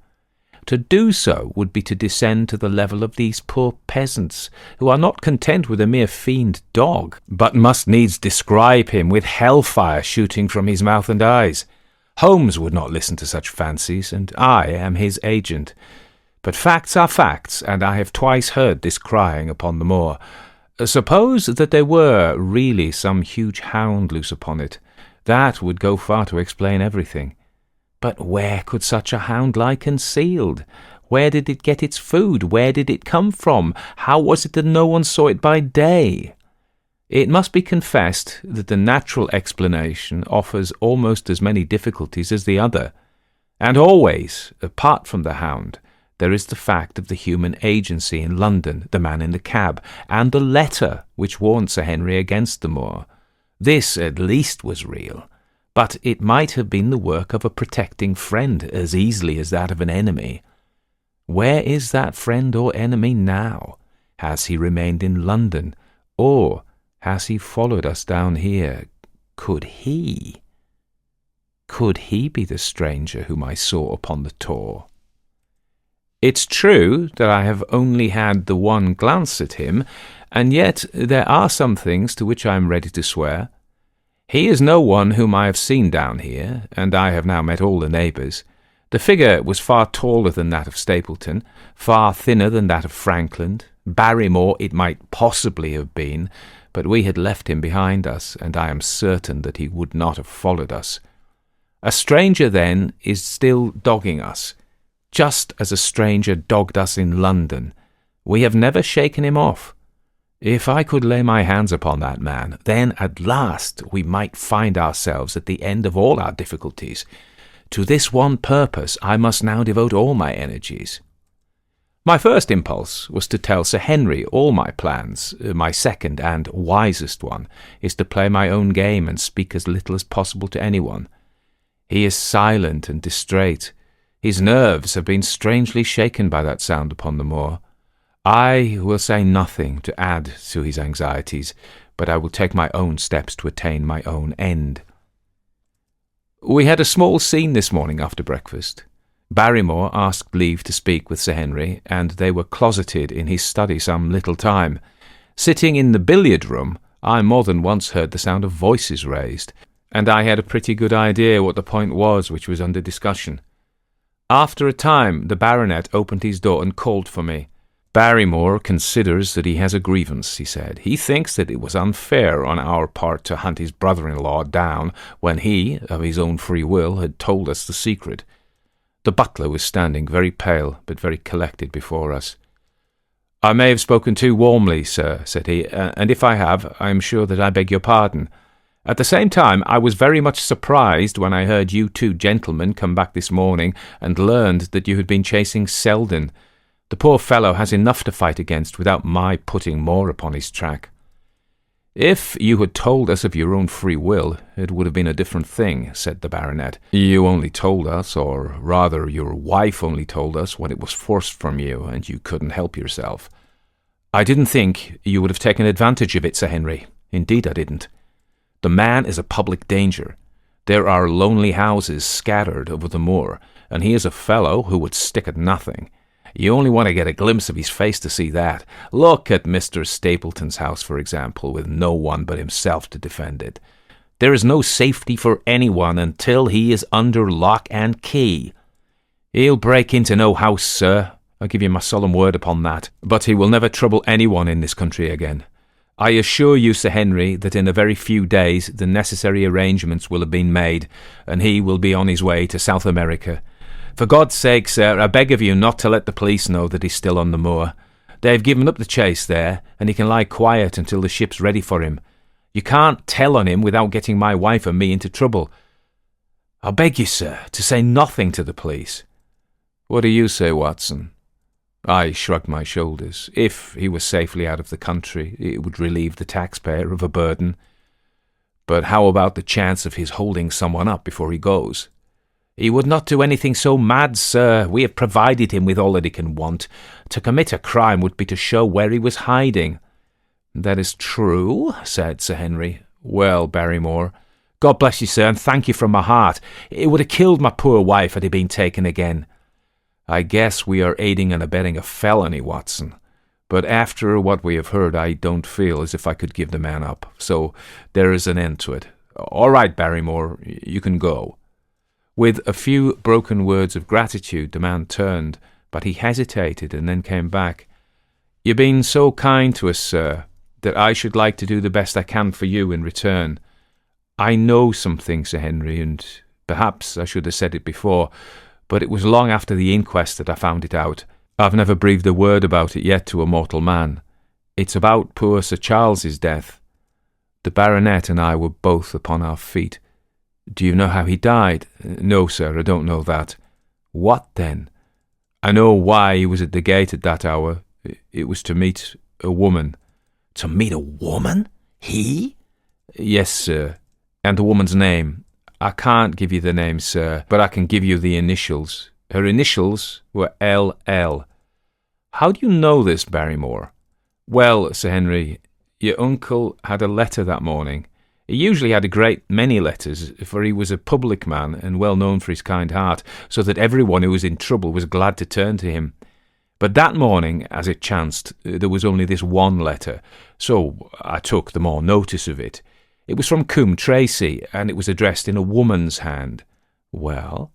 To do so would be to descend to the level of these poor peasants, who are not content with a mere fiend dog, but must needs describe him with hellfire shooting from his mouth and eyes. Holmes would not listen to such fancies, and I am his agent. But facts are facts, and I have twice heard this crying upon the moor. Suppose that there were really some huge hound loose upon it. That would go far to explain everything. But where could such a hound lie concealed? Where did it get its food? Where did it come from? How was it that no one saw it by day? It must be confessed that the natural explanation offers almost as many difficulties as the other. And always, apart from the hound, there is the fact of the human agency in London, the man in the cab, and the letter which warned Sir Henry against the Moor. This at least was real, but it might have been the work of a protecting friend as easily as that of an enemy. Where is that friend or enemy now? Has he remained in London, or has he followed us down here? Could he be the stranger whom I saw upon the tor? It's true that I have only had the one glance at him, and yet there are some things to which I am ready to swear. He is no one whom I have seen down here, and I have now met all the neighbours. The figure was far taller than that of Stapleton, far thinner than that of Frankland. Barrymore it might possibly have been, but we had left him behind us, and I am certain that he would not have followed us. A stranger, then, is still dogging us, just as a stranger dogged us in London. We have never shaken him off. If I could lay my hands upon that man, then at last we might find ourselves at the end of all our difficulties. To this one purpose I must now devote all my energies. My first impulse was to tell Sir Henry all my plans. My second and wisest one is to play my own game and speak as little as possible to anyone. He is silent and distrait. His nerves have been strangely shaken by that sound upon the moor. I will say nothing to add to his anxieties, but I will take my own steps to attain my own end. We had a small scene this morning after breakfast. Barrymore asked leave to speak with Sir Henry, and they were closeted in his study some little time. Sitting in the billiard-room, I more than once heard the sound of voices raised, and I had a pretty good idea what the point was which was under discussion. After a time, the baronet opened his door and called for me. Barrymore considers that he has a grievance, he said. He thinks that it was unfair on our part to hunt his brother-in-law down when he, of his own free will, had told us the secret. The butler was standing very pale but very collected before us. "I may have spoken too warmly, sir," said he, "and if I have, I am sure that I beg your pardon. At the same time, I was very much surprised when I heard you two gentlemen come back this morning and learned that you had been chasing Selden. The poor fellow has enough to fight against without my putting more upon his track." "If you had told us of your own free will, it would have been a different thing," said the baronet. "You only told us, or rather your wife only told us, when it was forced from you, and you couldn't help yourself." "I didn't think you would have taken advantage of it, Sir Henry. Indeed I didn't. The man is a public danger. There are lonely houses scattered over the moor, and he is a fellow who would stick at nothing. You only want to get a glimpse of his face to see that. Look at Mr. Stapleton's house, for example, with no one but himself to defend it. There is no safety for anyone until he is under lock and key. He'll break into no house, sir. I give you my solemn word upon that. But he will never trouble anyone in this country again. I assure you, Sir Henry, that in a very few days the necessary arrangements will have been made, and he will be on his way to South America. For God's sake, sir, I beg of you not to let the police know that he's still on the moor. They have given up the chase there, and he can lie quiet until the ship's ready for him. You can't tell on him without getting my wife and me into trouble. I beg you, sir, to say nothing to the police." "What do you say, Watson?" I shrugged my shoulders. If he was safely out of the country, it would relieve the taxpayer of a burden. "But how about the chance of his holding someone up before he goes?" "He would not do anything so mad, sir. We have provided him with all that he can want. To commit a crime would be to show where he was hiding." "That is true," said Sir Henry. "Well, Barrymore—" "God bless you, sir, and thank you from my heart. It would have killed my poor wife had he been taken again." "I guess we are aiding and abetting a felony, Watson. But after what we have heard, I don't feel as if I could give the man up. So there is an end to it. All right, Barrymore, you can go." With a few broken words of gratitude, the man turned, but he hesitated and then came back. "You've been so kind to us, sir, that I should like to do the best I can for you in return. I know something, Sir Henry, and perhaps I should have said it before, but it was long after the inquest that I found it out. I've never breathed a word about it yet to a mortal man. It's about poor Sir Charles's death." The baronet and I were both upon our feet. "Do you know how he died?" "No, sir, I don't know that." "What then?" "I know why he was at the gate at that hour. It was to meet a woman." "To meet a woman? He?" "Yes, sir. And the woman's name. I can't give you the name, sir, but I can give you the initials. Her initials were L.L. "How do you know this, Barrymore?" "Well, Sir Henry, your uncle had a letter that morning. He usually had a great many letters, for he was a public man and well known for his kind heart, so that everyone who was in trouble was glad to turn to him. But that morning, as it chanced, there was only this one letter, so I took the more notice of it. It was from Coombe Tracy, and it was addressed in a woman's hand. Well?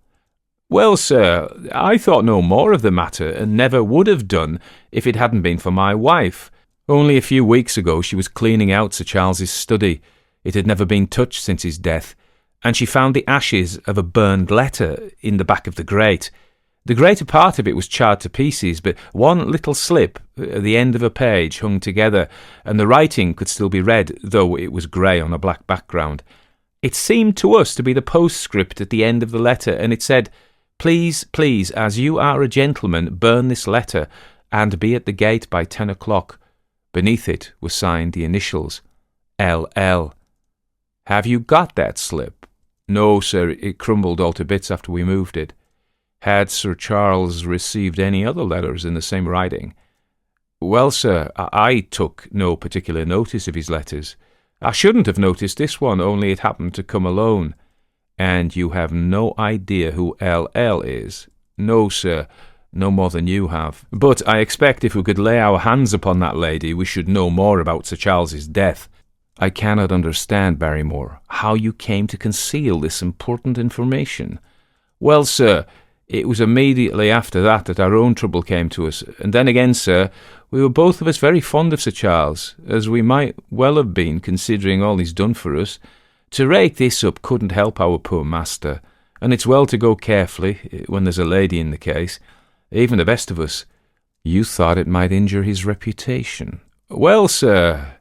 Well, sir, I thought no more of the matter, and never would have done if it hadn't been for my wife. Only a few weeks ago she was cleaning out Sir Charles's study. It had never been touched since his death, and she found the ashes of a burned letter in the back of the grate. The greater part of it was charred to pieces, but one little slip at the end of a page hung together, and the writing could still be read, though it was grey on a black background. It seemed to us to be the postscript at the end of the letter, and it said, "Please, please, as you are a gentleman, burn this letter, and be at the gate by 10 o'clock. Beneath it were signed the initials, L.L. Have you got that slip? No, sir, it crumbled all to bits after we moved it. Had Sir Charles received any other letters in the same writing? Well, sir, I took no particular notice of his letters. I shouldn't have noticed this one, only it happened to come alone. And you have no idea who L.L. is? No, sir, no more than you have. But I expect if we could lay our hands upon that lady, we should know more about Sir Charles's death. I cannot understand, Barrymore, how you came to conceal this important information. Well, sir, it was immediately after that our own trouble came to us, and then again, sir, we were both of us very fond of Sir Charles, as we might well have been, considering all he's done for us. To rake this up couldn't help our poor master, and it's well to go carefully when there's a lady in the case, even the best of us. You thought it might injure his reputation. Well, sir,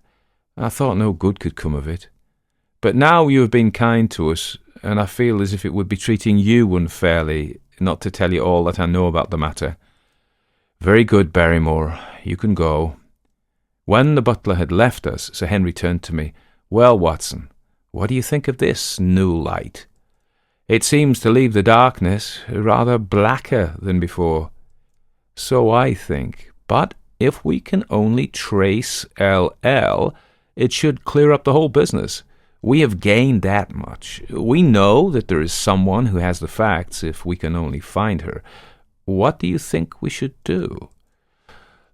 I thought no good could come of it. But now you have been kind to us, and I feel as if it would be treating you unfairly not to tell you all that I know about the matter. Very good, Barrymore, you can go. When the butler had left us, Sir Henry turned to me. Well, Watson, what do you think of this new light? It seems to leave the darkness rather blacker than before. So I think, but if we can only trace L.L., it should clear up the whole business. We have gained that much. We know that there is someone who has the facts if we can only find her. What do you think we should do?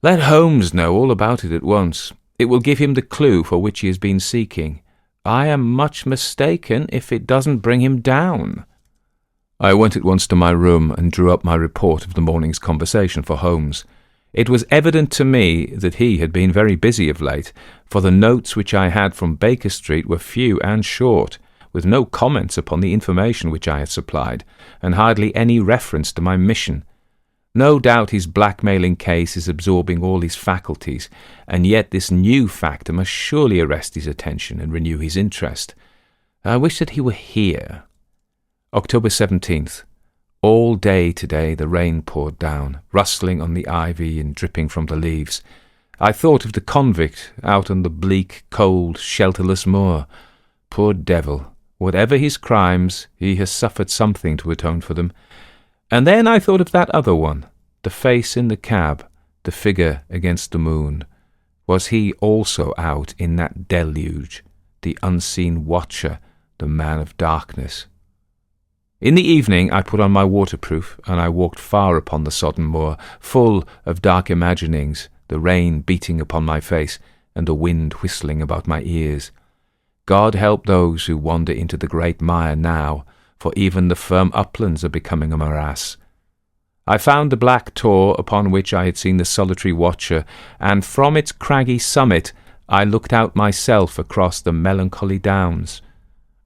Let Holmes know all about it at once. It will give him the clue for which he has been seeking. I am much mistaken if it doesn't bring him down. I went at once to my room and drew up my report of the morning's conversation for Holmes. It was evident to me that he had been very busy of late, for the notes which I had from Baker Street were few and short, with no comments upon the information which I had supplied, and hardly any reference to my mission. No doubt his blackmailing case is absorbing all his faculties, and yet this new factor must surely arrest his attention and renew his interest. I wish that he were here. October 17th. All day today the rain poured down, rustling on the ivy and dripping from the leaves. I thought of the convict out on the bleak, cold, shelterless moor. Poor devil, whatever his crimes, he has suffered something to atone for them. And then I thought of that other one, the face in the cab, the figure against the moon. Was he also out in that deluge, the unseen watcher, the man of darkness? In the evening I put on my waterproof, and I walked far upon the sodden moor, full of dark imaginings, the rain beating upon my face, and the wind whistling about my ears. God help those who wander into the great mire now, for even the firm uplands are becoming a morass. I found the black tor upon which I had seen the solitary watcher, and from its craggy summit I looked out myself across the melancholy downs.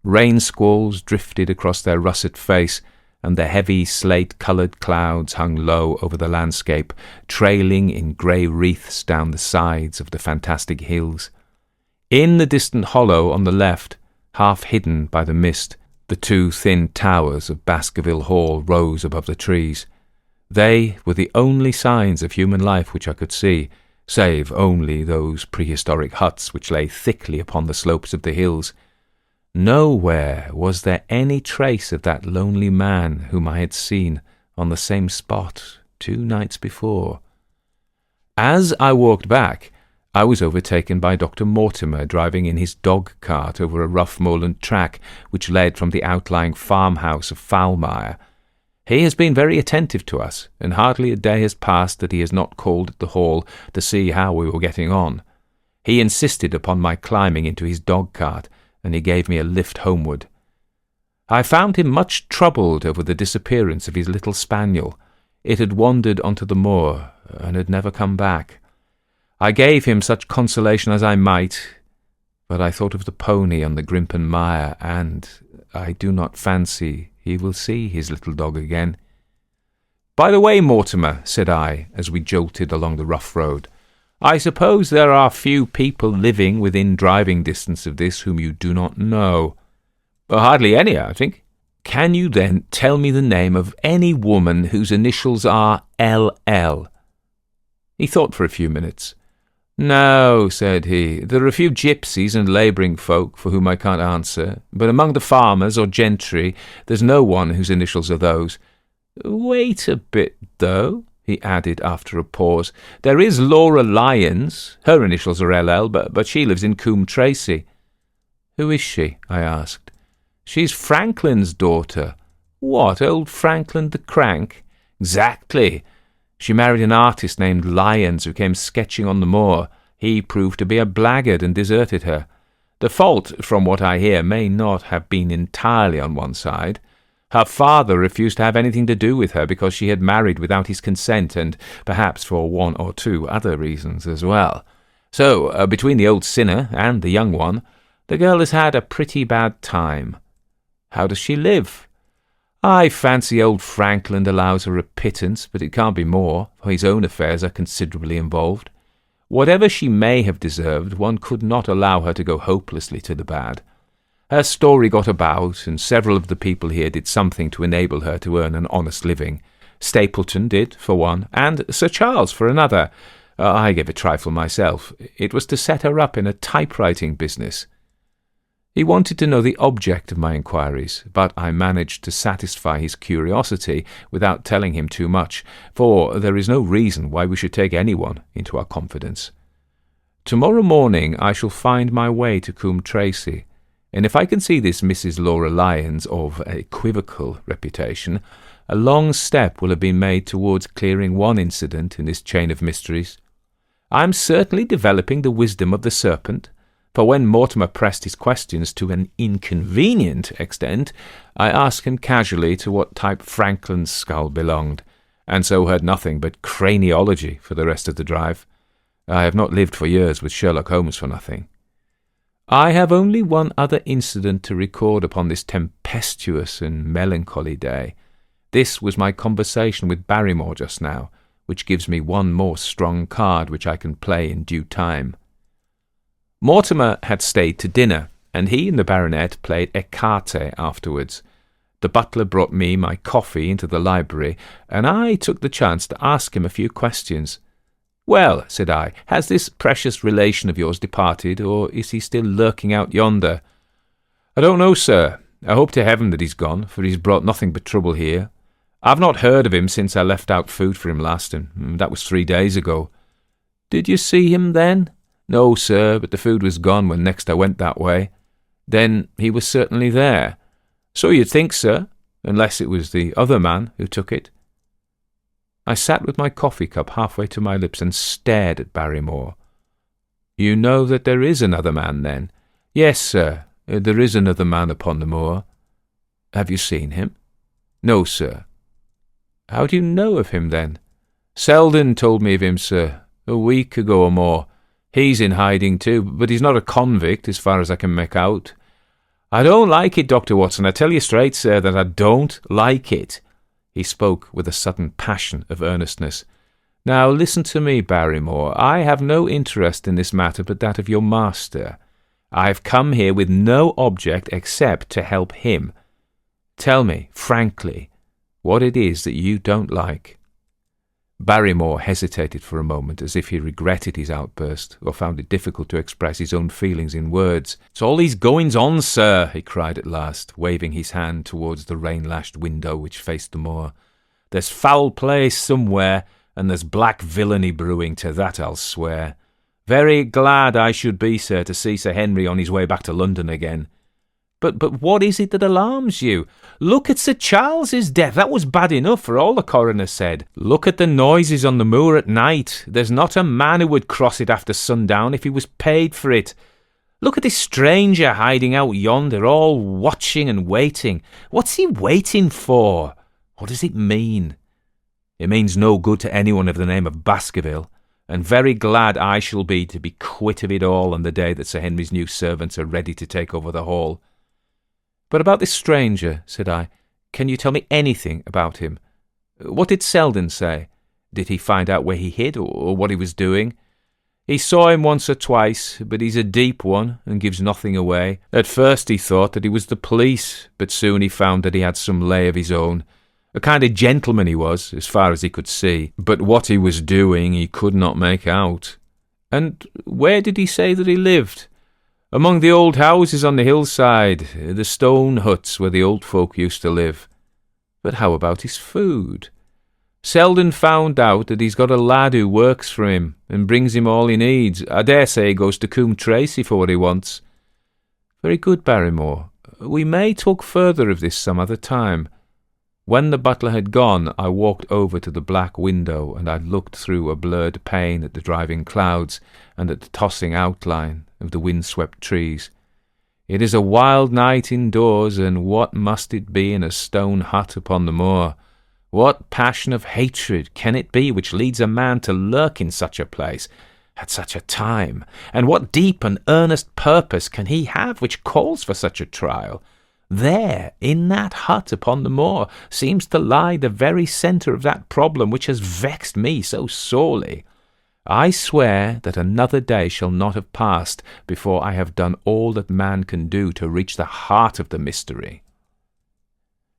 Rain squalls drifted across their russet face, and the heavy slate-coloured clouds hung low over the landscape, trailing in grey wreaths down the sides of the fantastic hills. In the distant hollow on the left, half hidden by the mist, the two thin towers of Baskerville Hall rose above the trees. They were the only signs of human life which I could see, save only those prehistoric huts which lay thickly upon the slopes of the hills. Nowhere was there any trace of that lonely man whom I had seen on the same spot 2 nights before. As I walked back, I was overtaken by Dr. Mortimer driving in his dog-cart over a rough moorland track which led from the outlying farmhouse of Foulmire. He has been very attentive to us, and hardly a day has passed that he has not called at the hall to see how we were getting on. He insisted upon my climbing into his dog-cart, and he gave me a lift homeward. I found him much troubled over the disappearance of his little spaniel. It had wandered onto the moor, and had never come back. I gave him such consolation as I might, but I thought of the pony on the Grimpen Mire, and I do not fancy he will see his little dog again. "By the way, Mortimer," said I, as we jolted along the rough road, "I suppose there are few people living within driving distance of this whom you do not know." "Hardly any, I think." "Can you then tell me the name of any woman whose initials are L.L.?" He thought for a few minutes. "No," said he, "there are a few gypsies and labouring folk for whom I can't answer, but among the farmers or gentry there's no one whose initials are those. Wait a bit, though," he added after a pause. "There is Laura Lyons. Her initials are L.L., but she lives in Coombe Tracey." "Who is she?" I asked. "She's Franklin's daughter." "What, old Franklin the Crank?" "Exactly. She married an artist named Lyons who came sketching on the moor. He proved to be a blackguard and deserted her. The fault, from what I hear, may not have been entirely on one side. Her father refused to have anything to do with her because she had married without his consent, and perhaps for one or two other reasons as well. So, between the old sinner and the young one, the girl has had a pretty bad time." "How does she live?" "I fancy old Franklin allows her a pittance, but it can't be more, for his own affairs are considerably involved. Whatever she may have deserved, one could not allow her to go hopelessly to the bad. Her story got about, and several of the people here did something to enable her to earn an honest living. Stapleton did, for one, and Sir Charles for another. I gave a trifle myself. It was to set her up in a typewriting business." He wanted to know the object of my inquiries, but I managed to satisfy his curiosity without telling him too much, for there is no reason why we should take anyone into our confidence. "Tomorrow morning I shall find my way to Coombe Tracey, and if I can see this Mrs. Laura Lyons of equivocal reputation, a long step will have been made towards clearing one incident in this chain of mysteries. I am certainly developing the wisdom of the serpent, for when Mortimer pressed his questions to an inconvenient extent, I asked him casually to what type Franklin's skull belonged, and so heard nothing but craniology for the rest of the drive. I have not lived for years with Sherlock Holmes for nothing. I have only one other incident to record upon this tempestuous and melancholy day. This was my conversation with Barrymore just now, which gives me one more strong card which I can play in due time. Mortimer had stayed to dinner, and he and the baronet played écarté afterwards. The butler brought me my coffee into the library, and I took the chance to ask him a few questions. "Well," said I, "has this precious relation of yours departed, or is he still lurking out yonder?" "I don't know, sir. I hope to heaven that he's gone, for he's brought nothing but trouble here. I've not heard of him since I left out food for him last, and that was 3 days ago." "Did you see him then?" "No, sir, but the food was gone when next I went that way." "Then he was certainly there." "So you'd think, sir, unless it was the other man who took it." I sat with my coffee cup halfway to my lips and stared at Barrymore. "You know that there is another man, then?" "Yes, sir, there is another man upon the moor." "Have you seen him?" "No, sir." "How do you know of him, then?" "Selden told me of him, sir, a week ago or more. He's in hiding too, but he's not a convict as far as I can make out. I don't like it, Dr. Watson. I tell you straight, sir, that I don't like it." He spoke with a sudden passion of earnestness. "Now listen to me, Barrymore. I have no interest in this matter but that of your master. I have come here with no object except to help him. Tell me, frankly, what it is that you don't like." Barrymore hesitated for a moment, as if he regretted his outburst, or found it difficult to express his own feelings in words. "It's all these goings-on, sir," he cried at last, waving his hand towards the rain-lashed window which faced the moor. "There's foul play somewhere, and there's black villainy brewing, to that I'll swear. Very glad I should be, sir, to see Sir Henry on his way back to London again. But what is it that alarms you? Look at Sir Charles's death. That was bad enough for all the coroner said. Look at the noises on the moor at night. There's not a man who would cross it after sundown if he was paid for it. Look at this stranger hiding out yonder, all watching and waiting. What's he waiting for? What does it mean? It means no good to anyone of the name of Baskerville, and very glad I shall be to be quit of it all on the day that Sir Henry's new servants are ready to take over the hall. But about this stranger, said I, can you tell me anything about him? What did Selden say? Did he find out where he hid, or what he was doing? He saw him once or twice, but he's a deep one, and gives nothing away. At first he thought that he was the police, but soon he found that he had some lay of his own. A kind of gentleman he was, as far as he could see, but what he was doing he could not make out. And where did he say that he lived? Among the old houses on the hillside, the stone huts where the old folk used to live. But how about his food? Selden found out that he's got a lad who works for him and brings him all he needs. I dare say he goes to Coombe Tracey for what he wants. Very good, Barrymore. We may talk further of this some other time. When the butler had gone, I walked over to the black window and I looked through a blurred pane at the driving clouds and at the tossing outline of the wind-swept trees. It is a wild night indoors, and what must it be in a stone hut upon the moor? What passion of hatred can it be which leads a man to lurk in such a place at such a time? And what deep and earnest purpose can he have which calls for such a trial? There, in that hut upon the moor, seems to lie the very centre of that problem which has vexed me so sorely. I swear that another day shall not have passed before I have done all that man can do to reach the heart of the mystery.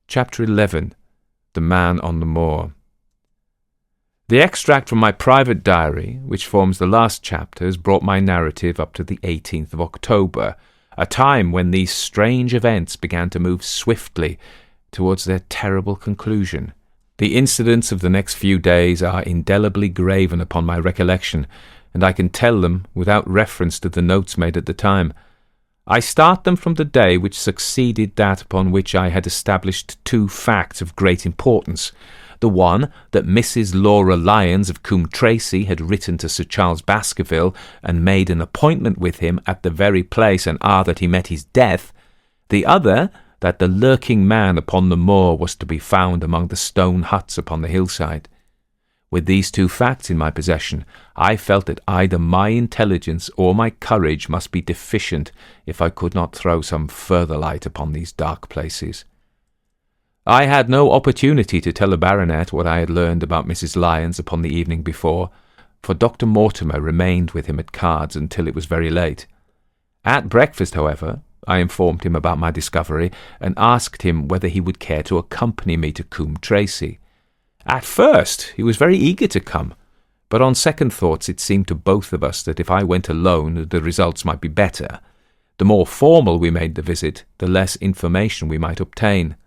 Chapter 11. The Man on the Moor. The extract from my private diary, which forms the last chapter, has brought my narrative up to the 18th of October, a time when these strange events began to move swiftly towards their terrible conclusion. The incidents of the next few days are indelibly graven upon my recollection, and I can tell them without reference to the notes made at the time. I start them from the day which succeeded that upon which I had established two facts of great importance. The one, that Mrs. Laura Lyons of Coombe Tracey had written to Sir Charles Baskerville and made an appointment with him at the very place and hour that he met his death. The other, that the lurking man upon the moor was to be found among the stone huts upon the hillside. With these two facts in my possession, I felt that either my intelligence or my courage must be deficient if I could not throw some further light upon these dark places. I had no opportunity to tell the baronet what I had learned about Mrs. Lyons upon the evening before, for Dr. Mortimer remained with him at cards until it was very late. At breakfast, however, I informed him about my discovery and asked him whether he would care to accompany me to Coombe Tracey. At first he was very eager to come, but on second thoughts it seemed to both of us that if I went alone the results might be better. The more formal we made the visit, the less information we might obtain.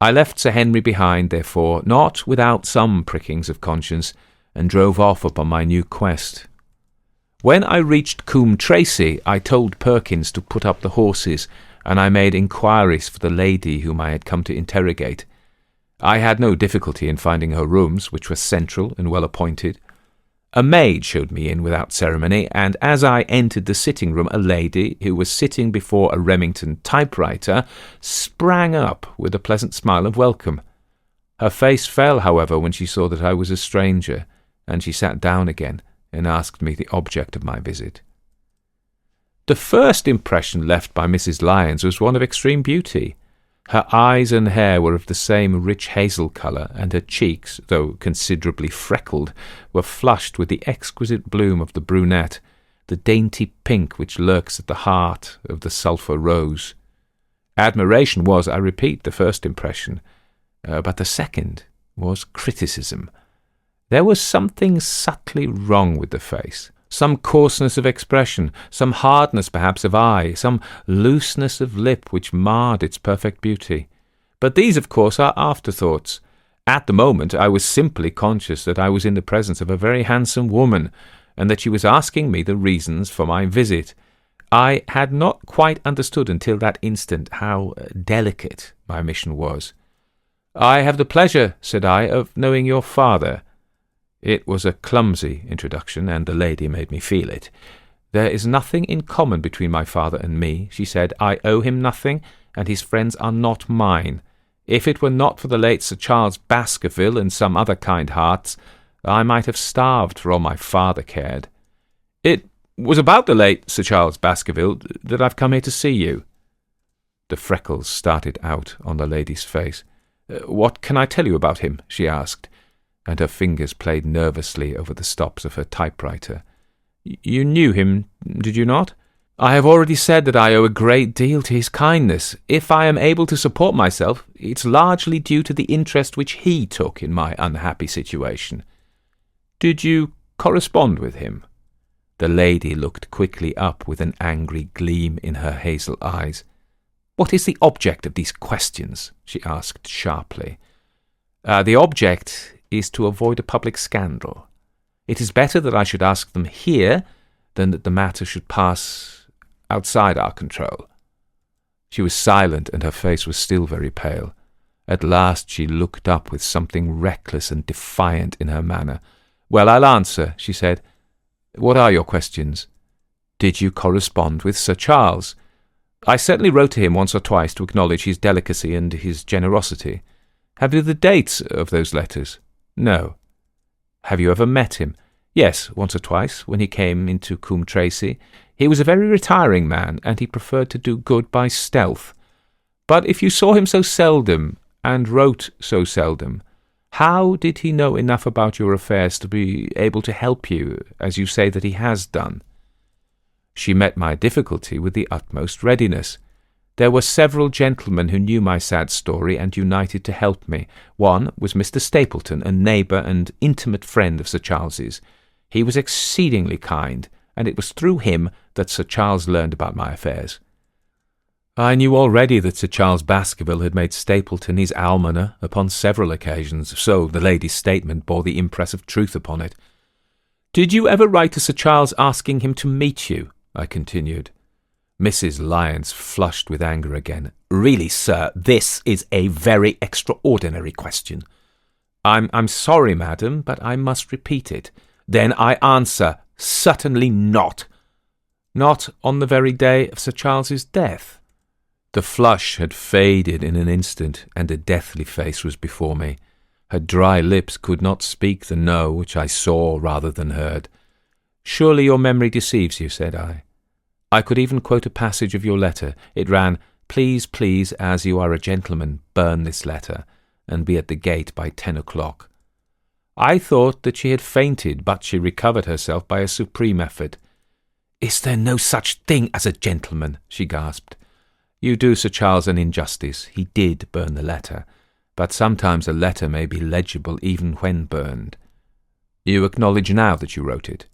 I left Sir Henry behind, therefore, not without some prickings of conscience, and drove off upon my new quest. When I reached Coombe Tracey, I told Perkins to put up the horses, and I made inquiries for the lady whom I had come to interrogate. I had no difficulty in finding her rooms, which were central and well appointed. A maid showed me in without ceremony, and as I entered the sitting-room, a lady, who was sitting before a Remington typewriter, sprang up with a pleasant smile of welcome. Her face fell, however, when she saw that I was a stranger, and she sat down again and asked me the object of my visit. The first impression left by Mrs. Lyons was one of extreme beauty. Her eyes and hair were of the same rich hazel colour, and her cheeks, though considerably freckled, were flushed with the exquisite bloom of the brunette, the dainty pink which lurks at the heart of the sulphur rose. Admiration was, I repeat, the first impression, but the second was criticism. There was something subtly wrong with the face. Some coarseness of expression, some hardness perhaps of eye, some looseness of lip which marred its perfect beauty. But these, of course, are afterthoughts. At the moment I was simply conscious that I was in the presence of a very handsome woman, and that she was asking me the reasons for my visit. I had not quite understood until that instant how delicate my mission was. "I have the pleasure," said I, "of knowing your father." It was a clumsy introduction, and the lady made me feel it. "There is nothing in common between my father and me," she said. "I owe him nothing, and his friends are not mine. If it were not for the late Sir Charles Baskerville and some other kind hearts, I might have starved for all my father cared. It was about the late Sir Charles Baskerville that I've come here to see you." The freckles started out on the lady's face. "What can I tell you about him?" she asked, and her fingers played nervously over the stops of her typewriter. "You knew him, did you not? I have already said that I owe a great deal to his kindness. If I am able to support myself, it's largely due to the interest which he took in my unhappy situation." "Did you correspond with him?" The lady looked quickly up with an angry gleam in her hazel eyes. "What is the object of these questions?" she asked sharply. The object is to avoid a public scandal. It is better that I should ask them here than that the matter should pass outside our control." She was silent, and her face was still very pale. At last she looked up with something reckless and defiant in her manner. "Well, I'll answer," she said. "What are your questions?" "Did you correspond with Sir Charles?" "I certainly wrote to him once or twice to acknowledge his delicacy and his generosity." "Have you the dates of those letters?" "No." "Have you ever met him?" "Yes, once or twice, when he came into Coombe Tracey. He was a very retiring man, and he preferred to do good by stealth. But if you saw him so seldom, and wrote so seldom, how did he know enough about your affairs to be able to help you, as you say that he has done?" She met my difficulty with the utmost readiness. There were several gentlemen who knew my sad story and united to help me. One was Mr. Stapleton, a neighbour and intimate friend of Sir Charles's. He was exceedingly kind, and it was through him that Sir Charles learned about my affairs. I knew already that Sir Charles Baskerville had made Stapleton his almoner upon several occasions, so the lady's statement bore the impress of truth upon it. "Did you ever write to Sir Charles asking him to meet you?" I continued. Mrs. Lyons flushed with anger again. "Really, sir, this is a very extraordinary question." I'm sorry, madam, but I must repeat it." "Then I answer, certainly not." "Not on the very day of Sir Charles's death?" The flush had faded in an instant, and a deathly face was before me. Her dry lips could not speak the no which I saw rather than heard. "Surely your memory deceives you," said I. I could even quote a passage of your letter. It ran, "Please, please, as you are a gentleman, burn this letter, and be at the gate by 10 o'clock." I thought that she had fainted, but she recovered herself by a supreme effort. "Is there no such thing as a gentleman?" she gasped. "You do Sir Charles an injustice. He did burn the letter, but sometimes a letter may be legible even when burned." "You acknowledge now that you wrote it?"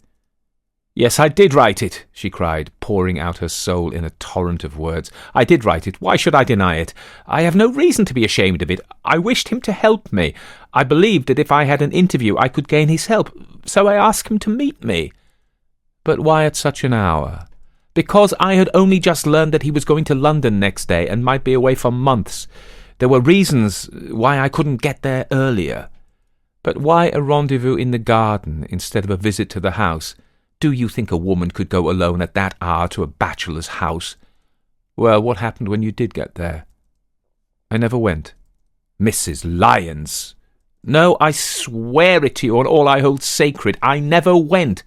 "Yes, I did write it," she cried, pouring out her soul in a torrent of words. "I did write it. Why should I deny it? I have no reason to be ashamed of it. I wished him to help me. I believed that if I had an interview I could gain his help, so I asked him to meet me." "But why at such an hour?" "Because I had only just learned that he was going to London next day and might be away for months. There were reasons why I couldn't get there earlier." "But why a rendezvous in the garden instead of a visit to the house? Do you think a woman could go alone at that hour to a bachelor's house?" "Well, what happened when you did get there?" "I never went." "Mrs. Lyons!" "No, I swear it to you on all I hold sacred. I never went."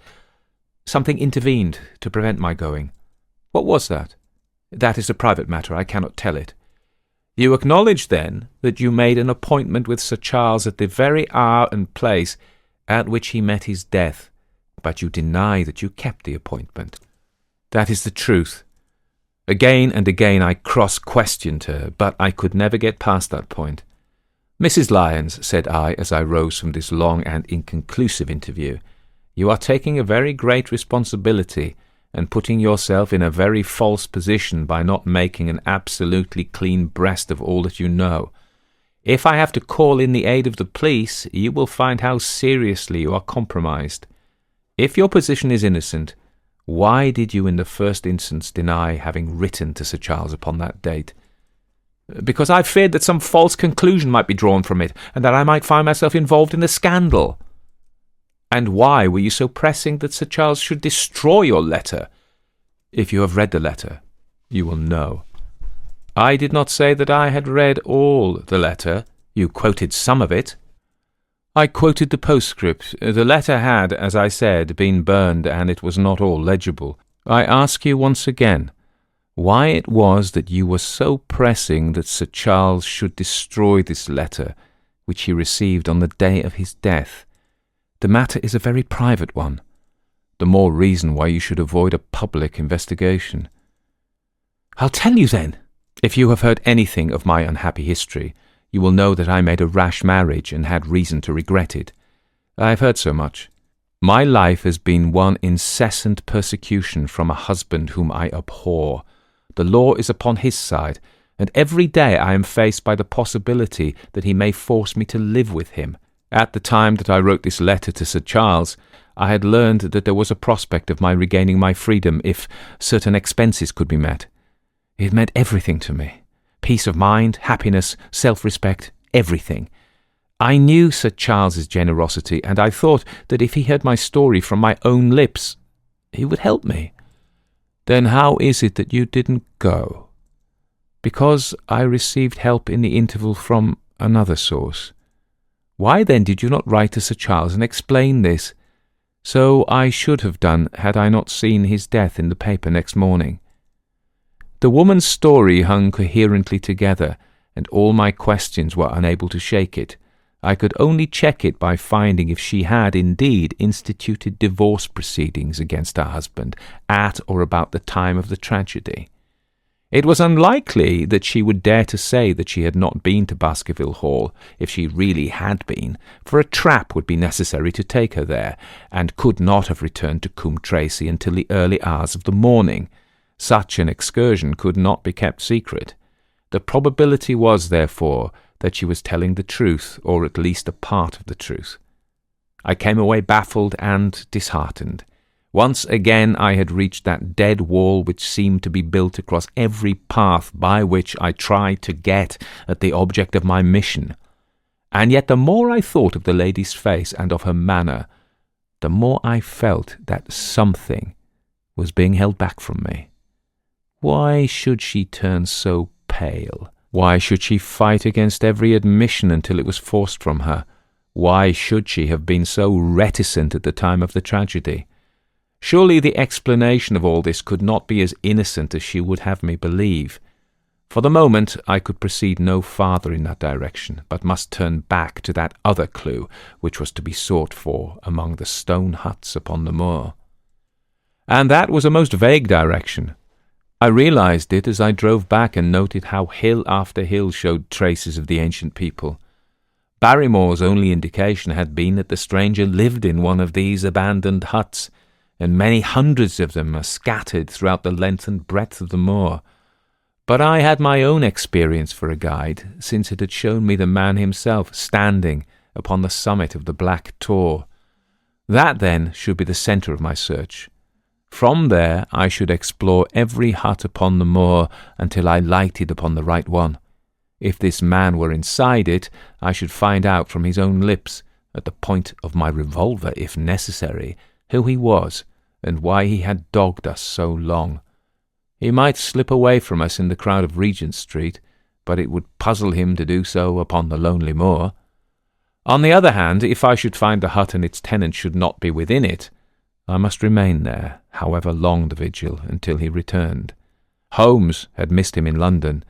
"Something intervened to prevent my going. What was that?" "That is a private matter. I cannot tell it." "You acknowledge, then, that you made an appointment with Sir Charles at the very hour and place at which he met his death, but you deny that you kept the appointment." "That is the truth." Again and again I cross-questioned her, but I could never get past that point. "Mrs. Lyons," said I, as I rose from this long and inconclusive interview, "you are taking a very great responsibility and putting yourself in a very false position by not making an absolutely clean breast of all that you know. If I have to call in the aid of the police, you will find how seriously you are compromised. If your position is innocent, Why did you in the first instance deny having written to Sir Charles upon that date? Because I feared that some false conclusion might be drawn from it, and that I might find myself involved in a scandal. And why were you so pressing that Sir Charles should destroy your letter? If you have read the letter, you will know. I did not say that I had read all the letter. You quoted some of it. I quoted the postscript. The letter had, as I said, been burned, and it was not all legible. I ask you once again, why it was that you were so pressing that Sir Charles should destroy this letter, which he received on the day of his death. The matter is a very private one. The more reason why you should avoid a public investigation. I'll tell you then. If you have heard anything of my unhappy history, you will know that I made a rash marriage and had reason to regret it. I have heard so much. My life has been one incessant persecution from a husband whom I abhor. The law is upon his side, and every day I am faced by the possibility that he may force me to live with him. At the time that I wrote this letter to Sir Charles, I had learned that there was a prospect of my regaining my freedom if certain expenses could be met. It meant everything to me. Peace of mind, happiness, self-respect, everything. I knew Sir Charles's generosity, and I thought that if he heard my story from my own lips, he would help me. Then how is it that you didn't go? Because I received help in the interval from another source. Why then did you not write to Sir Charles and explain this? So I should have done had I not seen his death in the paper next morning. The woman's story hung coherently together, and all my questions were unable to shake it. I could only check it by finding if she had indeed instituted divorce proceedings against her husband at or about the time of the tragedy. It was unlikely that she would dare to say that she had not been to Baskerville Hall, if she really had been, for a trap would be necessary to take her there, and could not have returned to Coombe Tracey until the early hours of the morning. Such an excursion could not be kept secret. The probability was, therefore, that she was telling the truth, or at least a part of the truth. I came away baffled and disheartened. Once again I had reached that dead wall which seemed to be built across every path by which I tried to get at the object of my mission. And yet the more I thought of the lady's face and of her manner, the more I felt that something was being held back from me. Why should she turn so pale? Why should she fight against every admission until it was forced from her? Why should she have been so reticent at the time of the tragedy? Surely the explanation of all this could not be as innocent as she would have me believe. For the moment I could proceed no farther in that direction, but must turn back to that other clue which was to be sought for among the stone huts upon the moor. And that was a most vague direction. I realized it as I drove back and noted how hill after hill showed traces of the ancient people. Barrymore's only indication had been that the stranger lived in one of these abandoned huts, and many hundreds of them are scattered throughout the length and breadth of the moor. But I had my own experience for a guide, since it had shown me the man himself standing upon the summit of the Black Tor. That, then, should be the centre of my search. From there I should explore every hut upon the moor until I lighted upon the right one. If this man were inside it, I should find out from his own lips, at the point of my revolver if necessary, who he was, and why he had dogged us so long. He might slip away from us in the crowd of Regent Street, but it would puzzle him to do so upon the lonely moor. On the other hand, if I should find the hut and its tenant should not be within it, I must remain there, however long the vigil, until he returned. Holmes had missed him in London.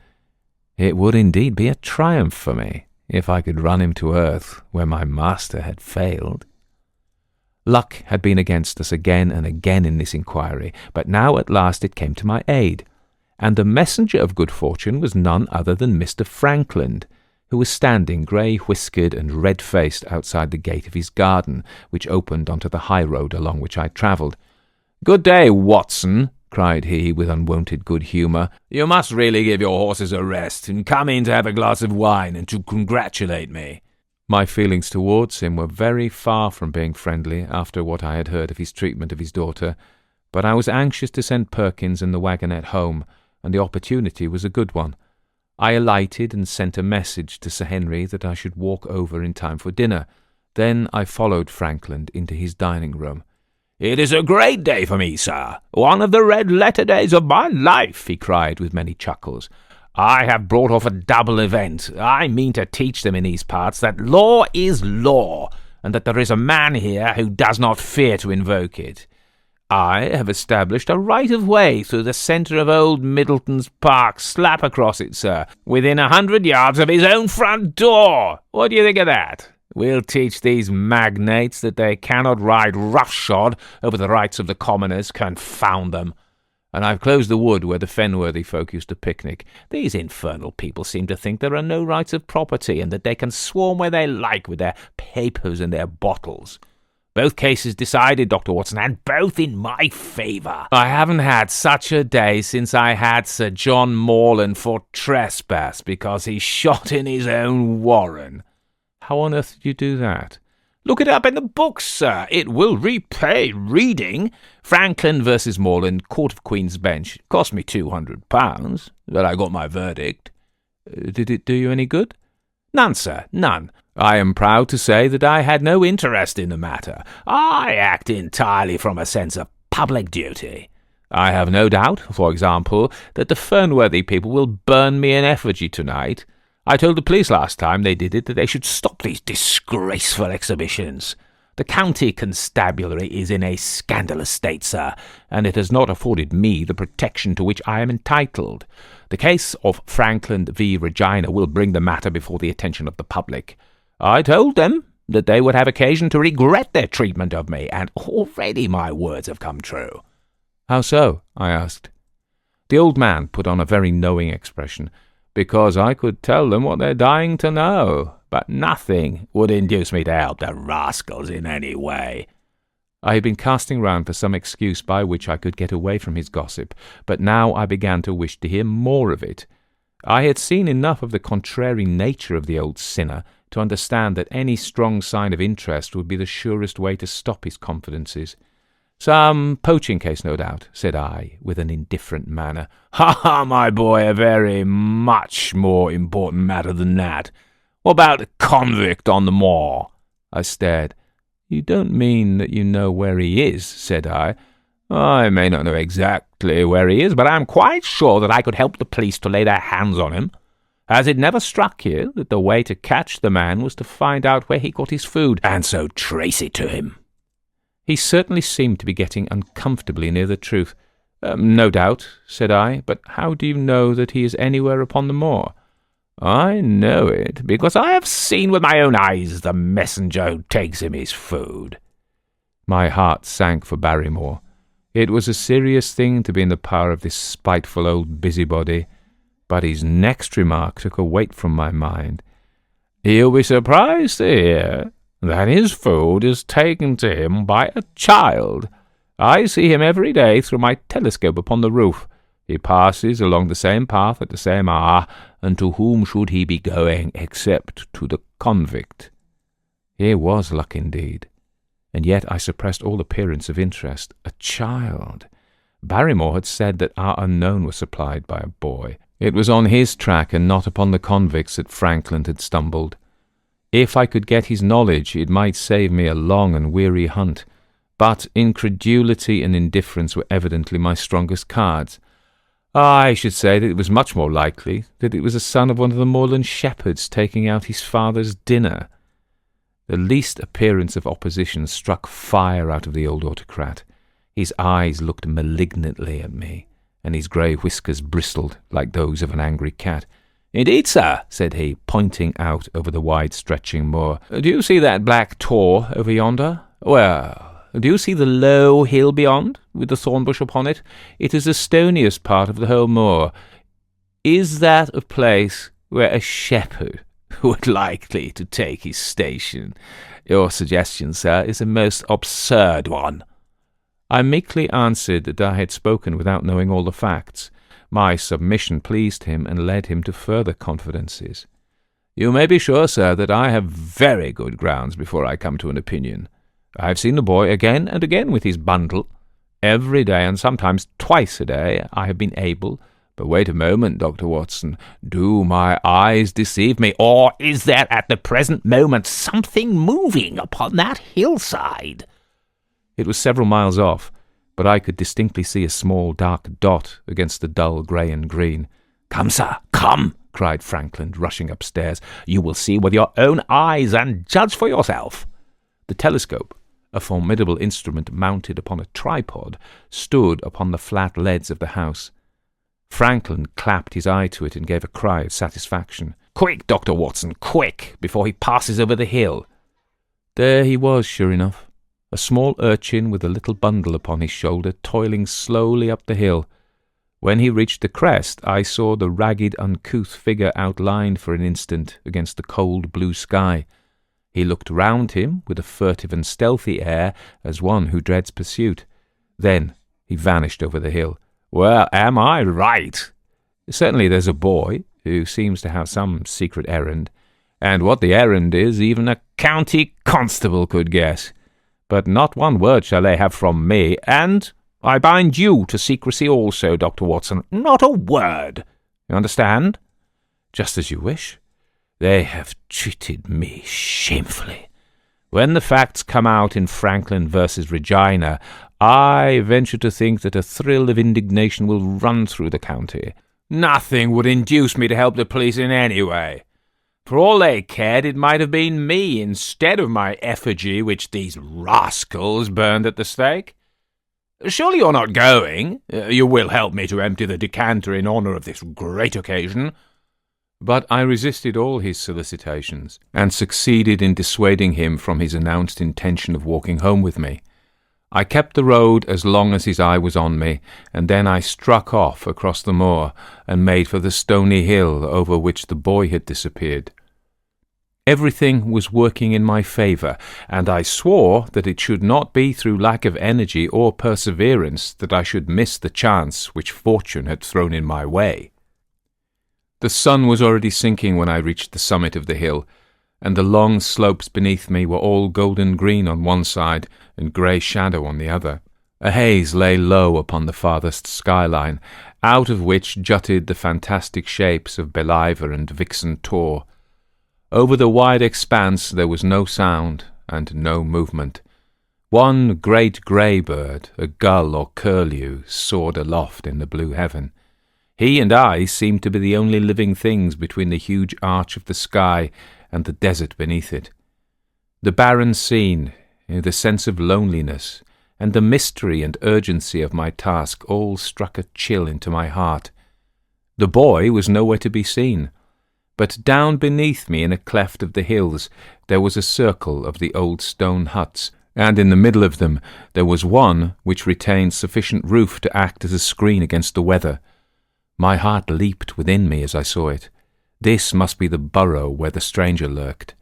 It would indeed be a triumph for me if I could run him to earth where my master had failed. Luck had been against us again and again in this inquiry, but now at last it came to my aid, and the messenger of good fortune was none other than Mr. Frankland, who was standing grey-whiskered and red-faced outside the gate of his garden, which opened onto the high road along which I travelled. "Good day, Watson," cried he, with unwonted good humour. "You must really give your horses a rest, and come in to have a glass of wine and to congratulate me." My feelings towards him were very far from being friendly after what I had heard of his treatment of his daughter, But I was anxious to send Perkins and the wagonette home, and the opportunity was a good one. I alighted and sent a message to Sir Henry that I should walk over in time for dinner. Then I followed Frankland into his dining-room. "It is a great day for me, sir. One of the red-letter days of my life," he cried with many chuckles. "I have brought off a double event. I mean to teach them in these parts that law is law, and that there is a man here who does not fear to invoke it. I have established a right-of-way through the centre of old Middleton's Park, slap across it, sir, within 100 yards of his own front door. What do you think of that? We'll teach these magnates that they cannot ride roughshod over the rights of the commoners, confound them. And I've closed the wood where the Fenworthy folk used to picnic. These infernal people seem to think there are no rights of property, and that they can swarm where they like with their papers and their bottles. Both cases decided, Dr. Watson, and both in my favour. I haven't had such a day since I had Sir John Morland for trespass because he shot in his own warren." "How on earth did you do that?" "Look it up in the books, sir. It will repay reading. Frankland versus Morland, Court of Queen's Bench. Cost me £200, but I got my verdict." "Did it do you any good?" "None, sir, none. I am proud to say that I had no interest in the matter. I act entirely from a sense of public duty. I have no doubt, for example, that the Fernworthy people will burn me in effigy tonight. I told the police last time they did it that they should stop these disgraceful exhibitions. The county constabulary is in a scandalous state, sir, and it has not afforded me the protection to which I am entitled. The case of Frankland v. Regina will bring the matter before the attention of the public. I told them that they would have occasion to regret their treatment of me, and already my words have come true." "How so?" I asked. The old man put on a very knowing expression. "Because I could tell them what they're dying to know, but nothing would induce me to help the rascals in any way." I had been casting round for some excuse by which I could get away from his gossip, but now I began to wish to hear more of it. I had seen enough of the contrary nature of the old sinner to understand that any strong sign of interest would be the surest way to stop his confidences. "Some poaching case, no doubt," said I, with an indifferent manner. "Ha, my boy, a very much more important matter than that. What about a convict on the moor?" I stared. "You don't mean that you know where he is?" said I. "I may not know exactly where he is, but I am quite sure that I could help the police to lay their hands on him. Has it never struck you that the way to catch the man was to find out where he got his food, and so trace it to him?" He certainly seemed to be getting uncomfortably near the truth. "No doubt," said I, "but how do you know that he is anywhere upon the moor?" "I know it because I have seen with my own eyes the messenger who takes him his food." My heart sank for Barrymore. It was a serious thing to be in the power of this spiteful old busybody. But his next remark took a weight from my mind. "You'll be surprised to hear that his food is taken to him by a child. I see him every day through my telescope upon the roof. He passes along the same path at the same hour, and to whom should he be going except to the convict?" Here was luck indeed, and yet I suppressed all appearance of interest. A child! Barrymore had said that our unknown was supplied by a boy. It was on his track and not upon the convicts that Frankland had stumbled. If I could get his knowledge, it might save me a long and weary hunt, but incredulity and indifference were evidently my strongest cards. I should say that it was much more likely that it was a son of one of the moorland shepherds taking out his father's dinner. The least appearance of opposition struck fire out of the old autocrat. His eyes looked malignantly at me, and his grey whiskers bristled like those of an angry cat. "Indeed, sir," said he, pointing out over the wide-stretching moor. "Do you see that black tor over yonder? Well, do you see the low hill beyond, with the thorn-bush upon it? It is the stoniest part of the whole moor. Is that a place where a shepherd would likely to take his station? Your suggestion, sir, is a most absurd one." I meekly answered that I had spoken without knowing all the facts. My submission pleased him and led him to further confidences. "You may be sure, sir, that I have very good grounds before I come to an opinion. I have seen the boy again and again with his bundle, Every day, and sometimes twice a day, I have been able— But wait a moment, Dr. Watson. Do my eyes deceive me, or is there at the present moment something moving upon that hillside? It was several miles off, but I could distinctly see a small dark dot against the dull grey and green. "Come, sir, come!" cried Frankland, rushing upstairs. "You will see with your own eyes and judge for yourself." The telescope, a formidable instrument mounted upon a tripod, stood upon the flat leads of the house. Frankland clapped his eye to it and gave a cry of satisfaction. "Quick, Dr. Watson, quick, before he passes over the hill!" There he was, sure enough, a small urchin with a little bundle upon his shoulder, toiling slowly up the hill. When he reached the crest, I saw the ragged, uncouth figure outlined for an instant against the cold blue sky. He looked round him with a furtive and stealthy air, as one who dreads pursuit. Then he vanished over the hill. "Well, am I right? Certainly there's a boy who seems to have some secret errand, and what the errand is even a county constable could guess. But not one word shall they have from me, and I bind you to secrecy also, Dr. Watson. Not a word. You understand? Just as you wish. They have treated me shamefully. When the facts come out in Franklin versus Regina, I venture to think that a thrill of indignation will run through the county. Nothing would induce me to help the police in any way. For all they cared, it might have been me instead of my effigy which these rascals burned at the stake. Surely you're not going? You will help me to empty the decanter in honour of this great occasion." But I resisted all his solicitations, and succeeded in dissuading him from his announced intention of walking home with me. I kept the road as long as his eye was on me, and then I struck off across the moor and made for the stony hill over which the boy had disappeared. Everything was working in my favour, and I swore that it should not be through lack of energy or perseverance that I should miss the chance which fortune had thrown in my way. The sun was already sinking when I reached the summit of the hill, and the long slopes beneath me were all golden green on one side and grey shadow on the other. A haze lay low upon the farthest skyline, out of which jutted the fantastic shapes of Believer and Vixen Tor. Over the wide expanse there was no sound and no movement. One great grey bird, a gull or curlew, soared aloft in the blue heaven. He and I seemed to be the only living things between the huge arch of the sky and the desert beneath it. The barren scene, the sense of loneliness, and the mystery and urgency of my task all struck a chill into my heart. The boy was nowhere to be seen, but down beneath me in a cleft of the hills there was a circle of the old stone huts, and in the middle of them there was one which retained sufficient roof to act as a screen against the weather. My heart leaped within me as I saw it. This must be the burrow where the stranger lurked.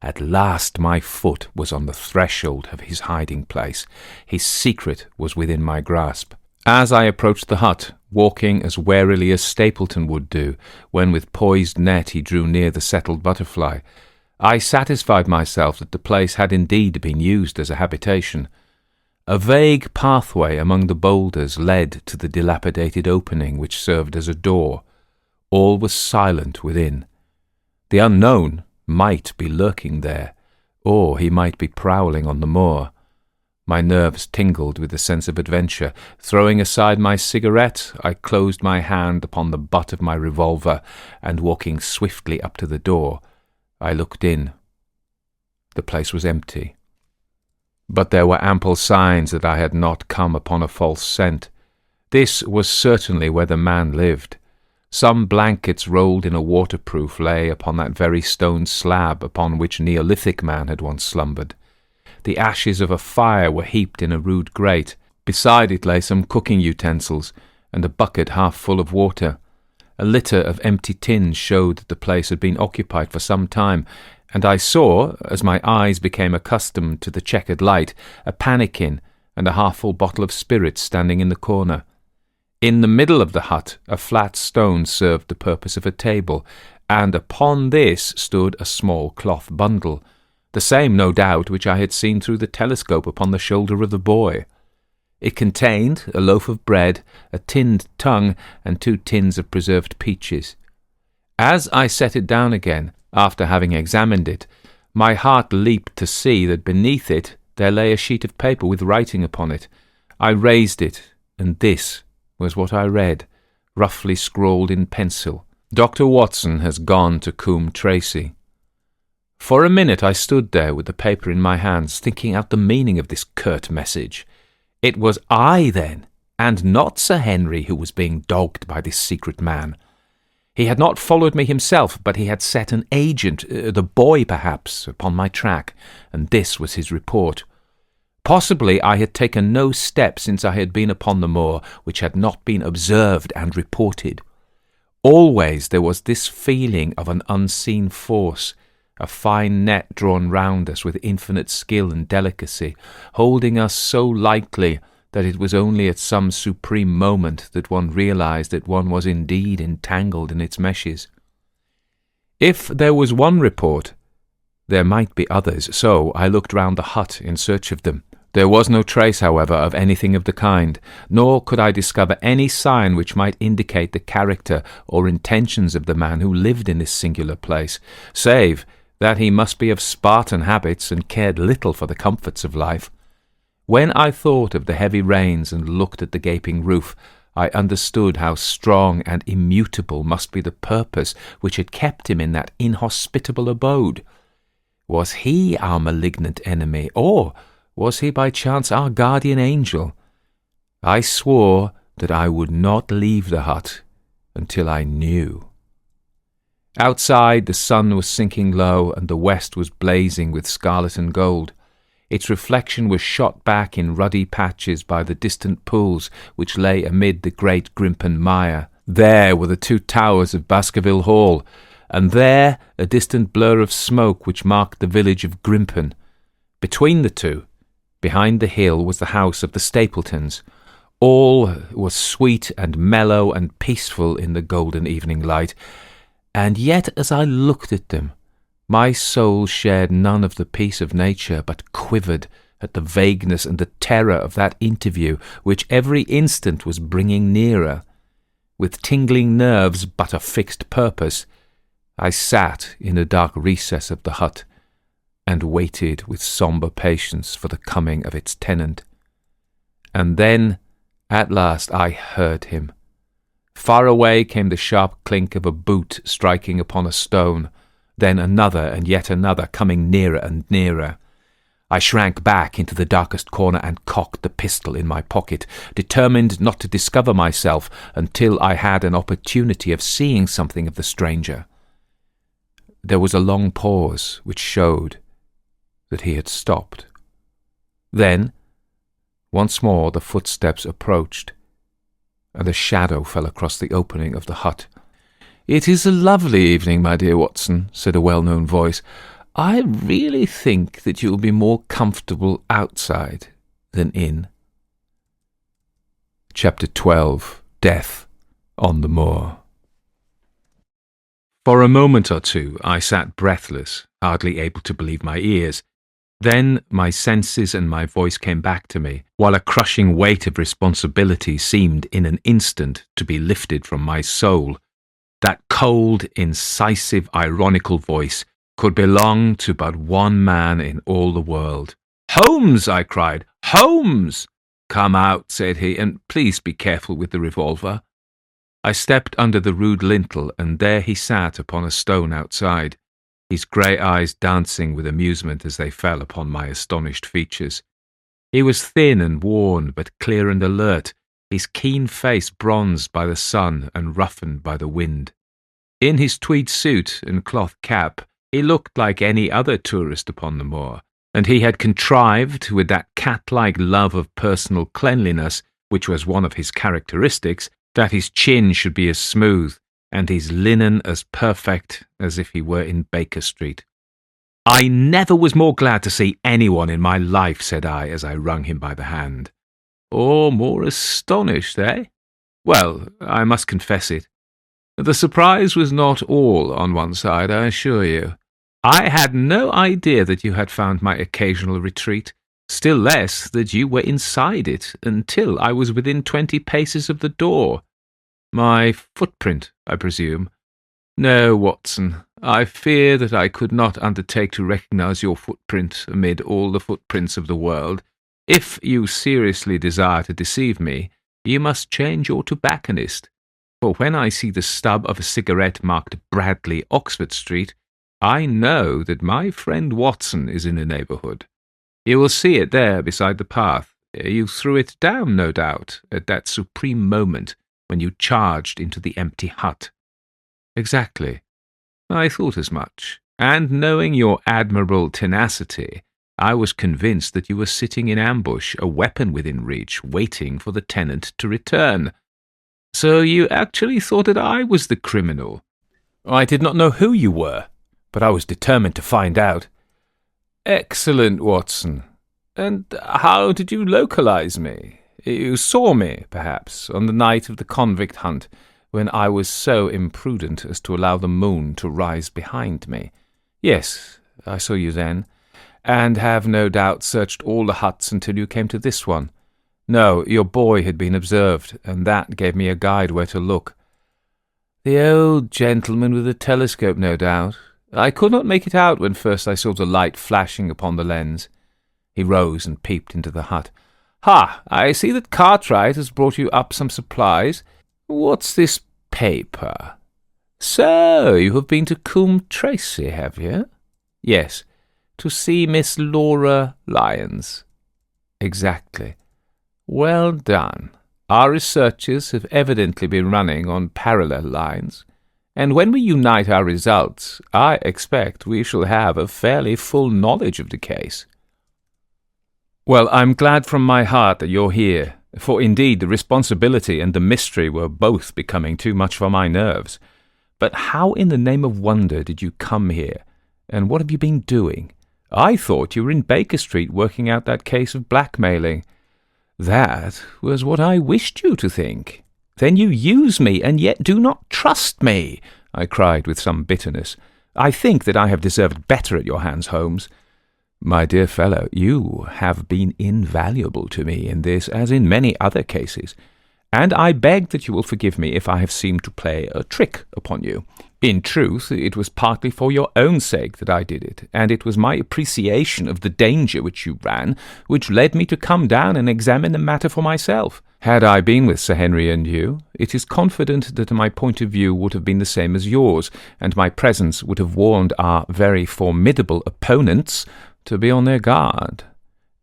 At last my foot was on the threshold of his hiding place. His secret was within my grasp. As I approached the hut, walking as warily as Stapleton would do, when with poised net he drew near the settled butterfly, I satisfied myself that the place had indeed been used as a habitation. A vague pathway among the boulders led to the dilapidated opening which served as a door. All was silent within. The unknown might be lurking there, or he might be prowling on the moor. My nerves tingled with the sense of adventure. Throwing aside my cigarette, I closed my hand upon the butt of my revolver, and walking swiftly up to the door, I looked in. The place was empty. But there were ample signs that I had not come upon a false scent. This was certainly where the man lived. Some blankets rolled in a waterproof lay upon that very stone slab upon which Neolithic man had once slumbered. The ashes of a fire were heaped in a rude grate. Beside it lay some cooking utensils, and a bucket half full of water. A litter of empty tins showed that the place had been occupied for some time, and I saw, as my eyes became accustomed to the checkered light, a pannikin and a half-full bottle of spirits standing in the corner. In the middle of the hut a flat stone served the purpose of a table, and upon this stood a small cloth bundle, the same, no doubt, which I had seen through the telescope upon the shoulder of the boy. It contained a loaf of bread, a tinned tongue, and 2 tins of preserved peaches. As I set it down again, after having examined it, my heart leaped to see that beneath it there lay a sheet of paper with writing upon it. I raised it, and this was what I read, roughly scrawled in pencil. Dr. Watson has gone to Coombe Tracy. For a minute I stood there with the paper in my hands, thinking out the meaning of this curt message. It was I, then, and not Sir Henry, who was being dogged by this secret man. He had not followed me himself, but he had set an agent, the boy perhaps, upon my track, and this was his report. Possibly I had taken no step since I had been upon the moor which had not been observed and reported. Always there was this feeling of an unseen force, a fine net drawn round us with infinite skill and delicacy, holding us so lightly that it was only at some supreme moment that one realized that one was indeed entangled in its meshes. If there was one report, there might be others, so I looked round the hut in search of them. There was no trace, however, of anything of the kind, nor could I discover any sign which might indicate the character or intentions of the man who lived in this singular place, save that he must be of Spartan habits and cared little for the comforts of life. When I thought of the heavy rains and looked at the gaping roof, I understood how strong and immutable must be the purpose which had kept him in that inhospitable abode. Was he our malignant enemy, or was he by chance our guardian angel? I swore that I would not leave the hut until I knew. Outside the sun was sinking low, and the west was blazing with scarlet and gold. Its reflection was shot back in ruddy patches by the distant pools which lay amid the great Grimpen mire. There were the 2 towers of Baskerville Hall, and there a distant blur of smoke which marked the village of Grimpen. Between the 2, behind the hill, was the house of the Stapletons. All was sweet and mellow and peaceful in the golden evening light, and yet as I looked at them, my soul shared none of the peace of nature, but quivered at the vagueness and the terror of that interview which every instant was bringing nearer. With tingling nerves but a fixed purpose, I sat in a dark recess of the hut, and waited with sombre patience for the coming of its tenant. And then, at last, I heard him. Far away came the sharp clink of a boot striking upon a stone, then another and yet another, coming nearer and nearer. I shrank back into the darkest corner and cocked the pistol in my pocket, determined not to discover myself until I had an opportunity of seeing something of the stranger. There was a long pause which showed that he had stopped. Then, once more the footsteps approached, and a shadow fell across the opening of the hut. "It is a lovely evening, my dear Watson," said a well-known voice. "I really think that you will be more comfortable outside than in." Chapter 12. Death on the Moor. For a moment or two I sat breathless, hardly able to believe my ears. Then my senses and my voice came back to me, while a crushing weight of responsibility seemed in an instant to be lifted from my soul. That cold, incisive, ironical voice could belong to but one man in all the world. "Holmes!" I cried. "Holmes!" "Come out," said he, "and please be careful with the revolver." I stepped under the rude lintel, and there he sat upon a stone outside, his grey eyes dancing with amusement as they fell upon my astonished features. He was thin and worn, but clear and alert, his keen face bronzed by the sun and roughened by the wind. In his tweed suit and cloth cap, he looked like any other tourist upon the moor, and he had contrived, with that cat-like love of personal cleanliness which was one of his characteristics, that his chin should be as smooth and his linen as perfect as if he were in Baker Street. "I never was more glad to see anyone in my life," said I, as I wrung him by the hand. "Or more astonished, eh? Well, I must confess it. The surprise was not all on one side, I assure you. I had no idea that you had found my occasional retreat, Still less that you were inside it until I was within 20 paces of the door. My footprint, I presume. No, Watson, I fear that I could not undertake to recognize your footprint amid all the footprints of the world. If you seriously desire to deceive me, you must change your tobacconist, for when I see the stub of a cigarette marked Bradley, Oxford Street, I know that my friend Watson is in the neighbourhood. You will see it there beside the path. You threw it down, no doubt, at that supreme moment when you charged into the empty hut. Exactly. I thought as much, and knowing your admirable tenacity, I was convinced that you were sitting in ambush, a weapon within reach, waiting for the tenant to return. So you actually thought that I was the criminal. I did not know who you were, but I was determined to find out. Excellent, Watson. And how did you localize me? You saw me, perhaps, on the night of the convict hunt, when I was so imprudent as to allow the moon to rise behind me. Yes, I saw you then, and have no doubt searched all the huts until you came to this one. No, your boy had been observed, and that gave me a guide where to look. The old gentleman with the telescope, no doubt. I could not make it out when first I saw the light flashing upon the lens. He rose and peeped into the hut. Ha! I see that Cartwright has brought you up some supplies. What's this paper? So, you have been to Coombe Tracey, have you? Yes, to see Miss Laura Lyons. Exactly. Well done. Our researches have evidently been running on parallel lines, and when we unite our results, I expect we shall have a fairly full knowledge of the case. Well, I'm glad from my heart that you're here, for indeed the responsibility and the mystery were both becoming too much for my nerves. But how in the name of wonder did you come here, and what have you been doing? I thought you were in Baker Street working out that case of blackmailing. That was what I wished you to think. Then you use me, and yet do not trust me, I cried with some bitterness. I think that I have deserved better at your hands, Holmes. My dear fellow, you have been invaluable to me in this as in many other cases, and I beg that you will forgive me if I have seemed to play a trick upon you. In truth, it was partly for your own sake that I did it, and it was my appreciation of the danger which you ran which led me to come down and examine the matter for myself. Had I been with Sir Henry and you, it is confident that my point of view would have been the same as yours, and my presence would have warned our very formidable opponents to be on their guard.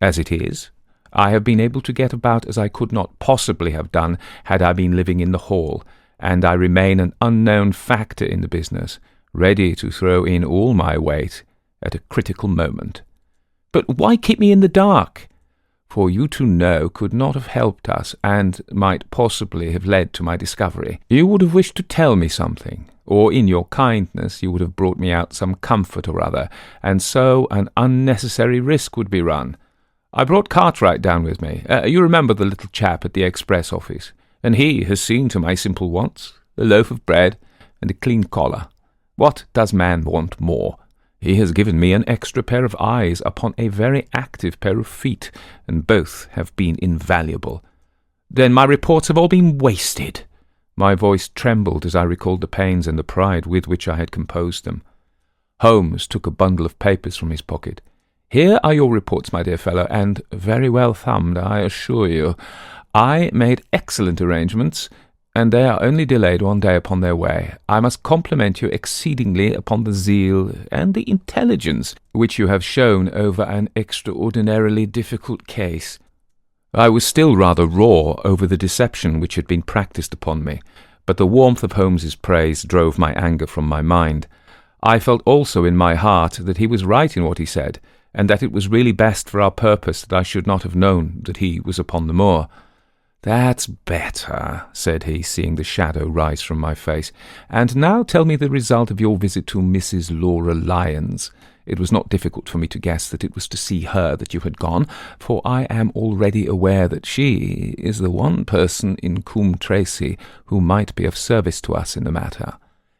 As it is, I have been able to get about as I could not possibly have done had I been living in the Hall, and I remain an unknown factor in the business, ready to throw in all my weight at a critical moment. But why keep me in the dark? For you to know could not have helped us, and might possibly have led to my discovery. You would have wished to tell me something, or in your kindness you would have brought me out some comfort or other, and so an unnecessary risk would be run. I brought Cartwright down with me. You remember the little chap at the express office, and he has seen to my simple wants, a loaf of bread and a clean collar. What does man want more? He has given me an extra pair of eyes upon a very active pair of feet, and both have been invaluable. Then my reports have all been wasted. My voice trembled as I recalled the pains and the pride with which I had composed them. Holmes took a bundle of papers from his pocket. Here are your reports, my dear fellow, and very well thumbed, I assure you. I made excellent arrangements, and they are only delayed one day upon their way. I must compliment you exceedingly upon the zeal and the intelligence which you have shown over an extraordinarily difficult case. I was still rather raw over the deception which had been practised upon me, but the warmth of Holmes's praise drove my anger from my mind. I felt also in my heart that he was right in what he said, and that it was really best for our purpose that I should not have known that he was upon the moor. "That's better," said he, seeing the shadow rise from my face. "And now tell me the result of your visit to Mrs. Laura Lyons. It was not difficult for me to guess that it was to see her that you had gone, for I am already aware that she is the one person in Coombe Tracey who might be of service to us in the matter.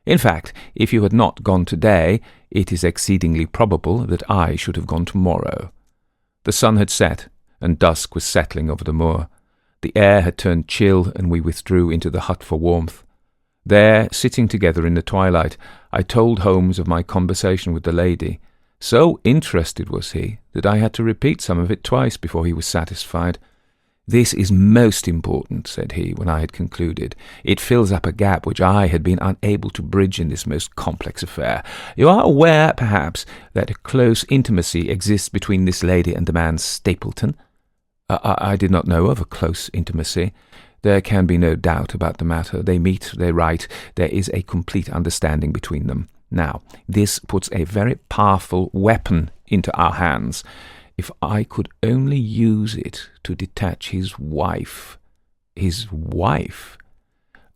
In fact, if you had not gone today, it is exceedingly probable that I should have gone tomorrow." The The sun had set, and dusk was settling over the moor. The air had turned chill, and we withdrew into the hut for warmth. There, sitting together in the twilight, I told Holmes of my conversation with the lady. So interested was he that I had to repeat some of it twice before he was satisfied. "This is most important," said he, when I had concluded. "It fills up a gap which I had been unable to bridge in this most complex affair. You are aware, perhaps, that a close intimacy exists between this lady and the man Stapleton?" I did not know of a close intimacy. There can be no doubt about the matter. They meet, they write, there is a complete understanding between them. Now, this puts a very powerful weapon into our hands. If I could only use it to detach his wife. His wife?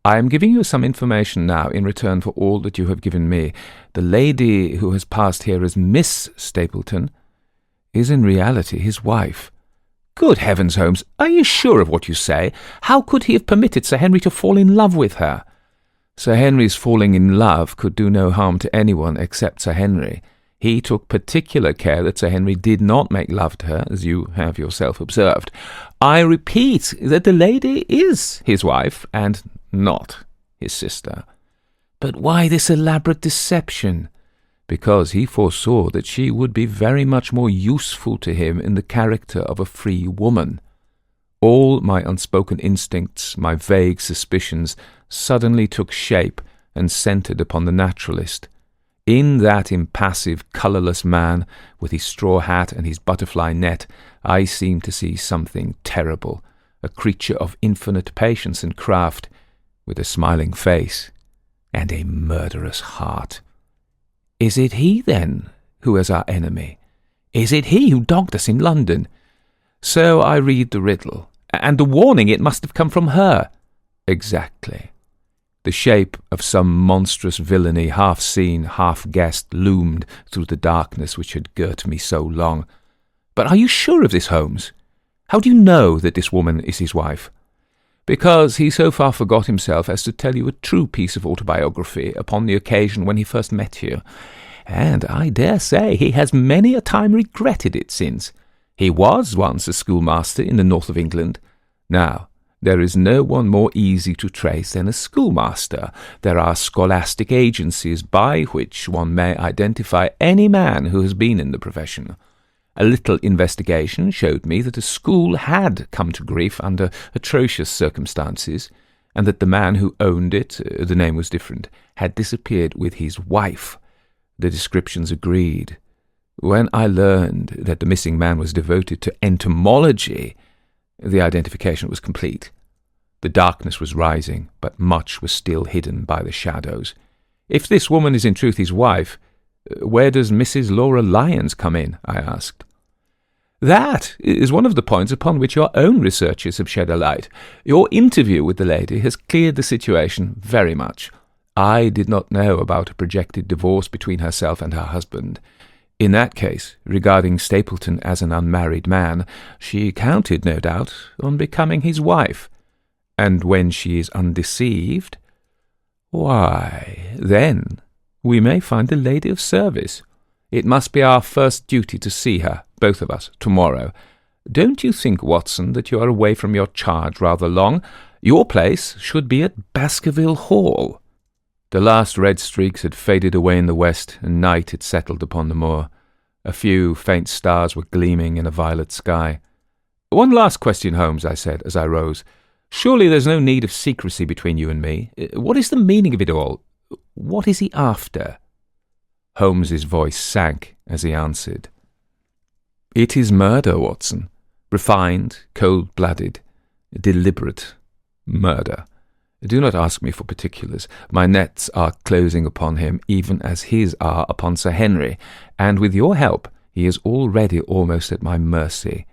I am giving you some information now in return for all that you have given me. The lady who has passed here as Miss Stapleton is in reality his wife. Good heavens, Holmes, are you sure of what you say? How could he have permitted Sir Henry to fall in love with her? Sir Henry's falling in love could do no harm to anyone except Sir Henry. He took particular care that Sir Henry did not make love to her, as you have yourself observed. I repeat that the lady is his wife, and not his sister. But why this elaborate deception? Because he foresaw that she would be very much more useful to him in the character of a free woman. All my unspoken instincts, my vague suspicions, suddenly took shape and centred upon the naturalist. In that impassive, colourless man, with his straw hat and his butterfly net, I seemed to see something terrible, a creature of infinite patience and craft, with a smiling face and a murderous heart. Is it he, then, who is our enemy? Is it he who dogged us in London? So I read the riddle, and the warning, it must have come from her. Exactly. The shape of some monstrous villainy, half seen, half guessed, loomed through the darkness which had girt me so long. But are you sure of this, Holmes? How do you know that this woman is his wife? Because he so far forgot himself as to tell you a true piece of autobiography upon the occasion when he first met you, and I dare say he has many a time regretted it since. He was once a schoolmaster in the north of England. Now, there is no one more easy to trace than a schoolmaster. There are scholastic agencies by which one may identify any man who has been in the profession. A little investigation showed me that a school had come to grief under atrocious circumstances, and that the man who owned it, the name was different, had disappeared with his wife. The descriptions agreed. When I learned that the missing man was devoted to entomology, the identification was complete. The darkness was rising, but much was still hidden by the shadows. If this woman is in truth his wife, where does Mrs. Laura Lyons come in? I asked. That is one of the points upon which your own researches have shed a light. Your interview with the lady has cleared the situation very much. I did not know about a projected divorce between herself and her husband. In that case, regarding Stapleton as an unmarried man, she counted, no doubt, on becoming his wife. And when she is undeceived, why, then we may find a lady of service. It must be our first duty to see her, both of us, tomorrow. Don't you think, Watson, that you are away from your charge rather long? Your place should be at Baskerville Hall. The last red streaks had faded away in the west, and night had settled upon the moor. A few faint stars were gleaming in a violet sky. One last question, Holmes, I said, as I rose. Surely there's no need of secrecy between you and me. What is the meaning of it all? What is he after? Holmes's voice sank as he answered. It is murder, Watson. Refined, cold-blooded, deliberate murder. Do not ask me for particulars. My nets are closing upon him, even as his are upon Sir Henry, and with your help he is already almost at my mercy.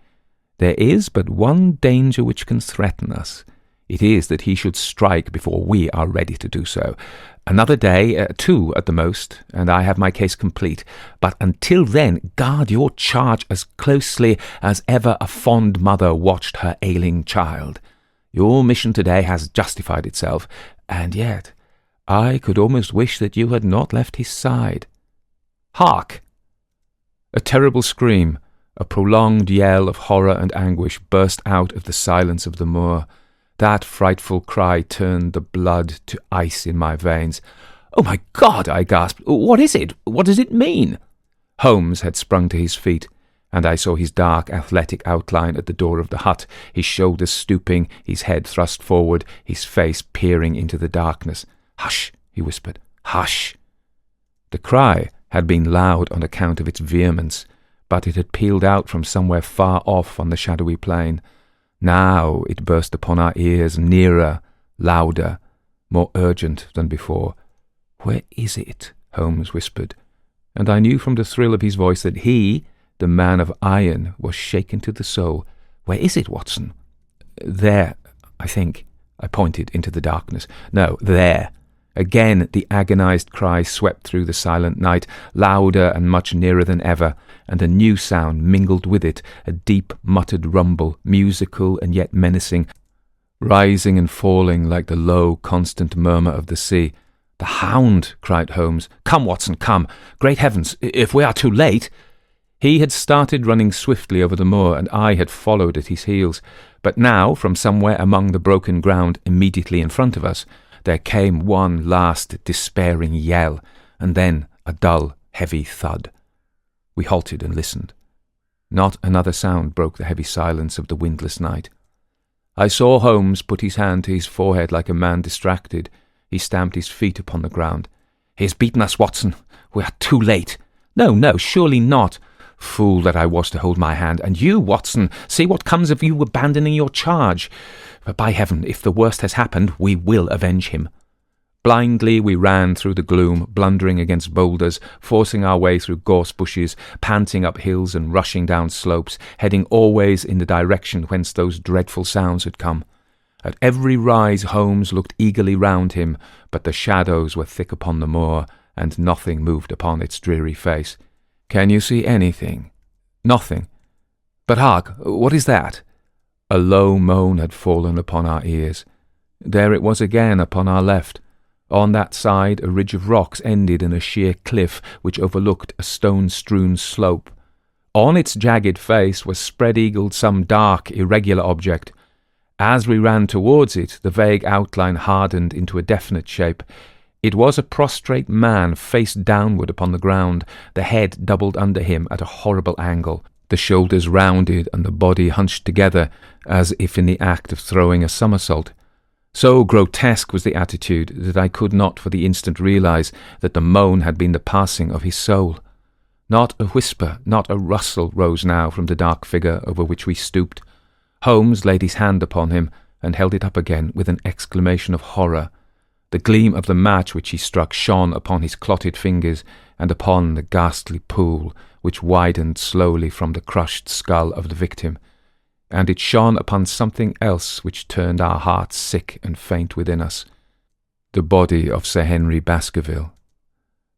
There is but one danger which can threaten us. It is that he should strike before we are ready to do so. Another day, 2 at the most, and I have my case complete. But until then, guard your charge as closely as ever a fond mother watched her ailing child. Your mission today has justified itself, and yet I could almost wish that you had not left his side. Hark! A terrible scream, A prolonged yell of horror and anguish burst out of the silence of the moor. That frightful cry turned the blood to ice in my veins. "Oh, my God!" I gasped. "What is it? What does it mean?" Holmes had sprung to his feet, and I saw his dark, athletic outline at the door of the hut, his shoulders stooping, his head thrust forward, his face peering into the darkness. "Hush!" he whispered. "Hush!" The cry had been loud on account of its vehemence, but it had pealed out from somewhere far off on the shadowy plain. Now it burst upon our ears, nearer, louder, more urgent than before. "Where is it?" Holmes whispered, and I knew from the thrill of his voice that he, the man of iron, was shaken to the soul. "Where is it, Watson?" "There, I think." I pointed into the darkness. "No, there." Again the agonized cry swept through the silent night, louder and much nearer than ever, and a new sound mingled with it, a deep muttered rumble, musical and yet menacing, rising and falling like the low, constant murmur of the sea. "The hound!" cried Holmes. "Come, Watson, come! Great heavens, if we are too late!" He had started running swiftly over the moor, and I had followed at his heels. But now, from somewhere among the broken ground immediately in front of us, there came one last despairing yell, and then a dull, heavy thud. We halted and listened. Not another sound broke the heavy silence of the windless night. I saw Holmes put his hand to his forehead like a man distracted. He stamped his feet upon the ground. "He has beaten us, Watson. We are too late." No, surely not." Fool that I was to hold my hand. "And you, Watson, see what comes of you abandoning your charge. But by heaven, if the worst has happened, we will avenge him." Blindly we ran through the gloom, blundering against boulders, forcing our way through gorse bushes, panting up hills and rushing down slopes, heading always in the direction whence those dreadful sounds had come. At every rise Holmes looked eagerly round him, but the shadows were thick upon the moor, and nothing moved upon its dreary face. "Can you see anything?" "Nothing. But hark, what is that?" A low moan had fallen upon our ears. There it was again upon our left. On that side a ridge of rocks ended in a sheer cliff which overlooked a stone-strewn slope. On its jagged face was spread-eagled some dark, irregular object. As we ran towards it, the vague outline hardened into a definite shape. It was a prostrate man, face downward upon the ground, the head doubled under him at a horrible angle, the shoulders rounded and the body hunched together as if in the act of throwing a somersault. So grotesque was the attitude that I could not for the instant realize that the moan had been the passing of his soul. Not a whisper, not a rustle rose now from the dark figure over which we stooped. Holmes laid his hand upon him and held it up again with an exclamation of horror. The gleam of the match which he struck shone upon his clotted fingers and upon the ghastly pool which widened slowly from the crushed skull of the victim, and it shone upon something else which turned our hearts sick and faint within us. The body of Sir Henry Baskerville.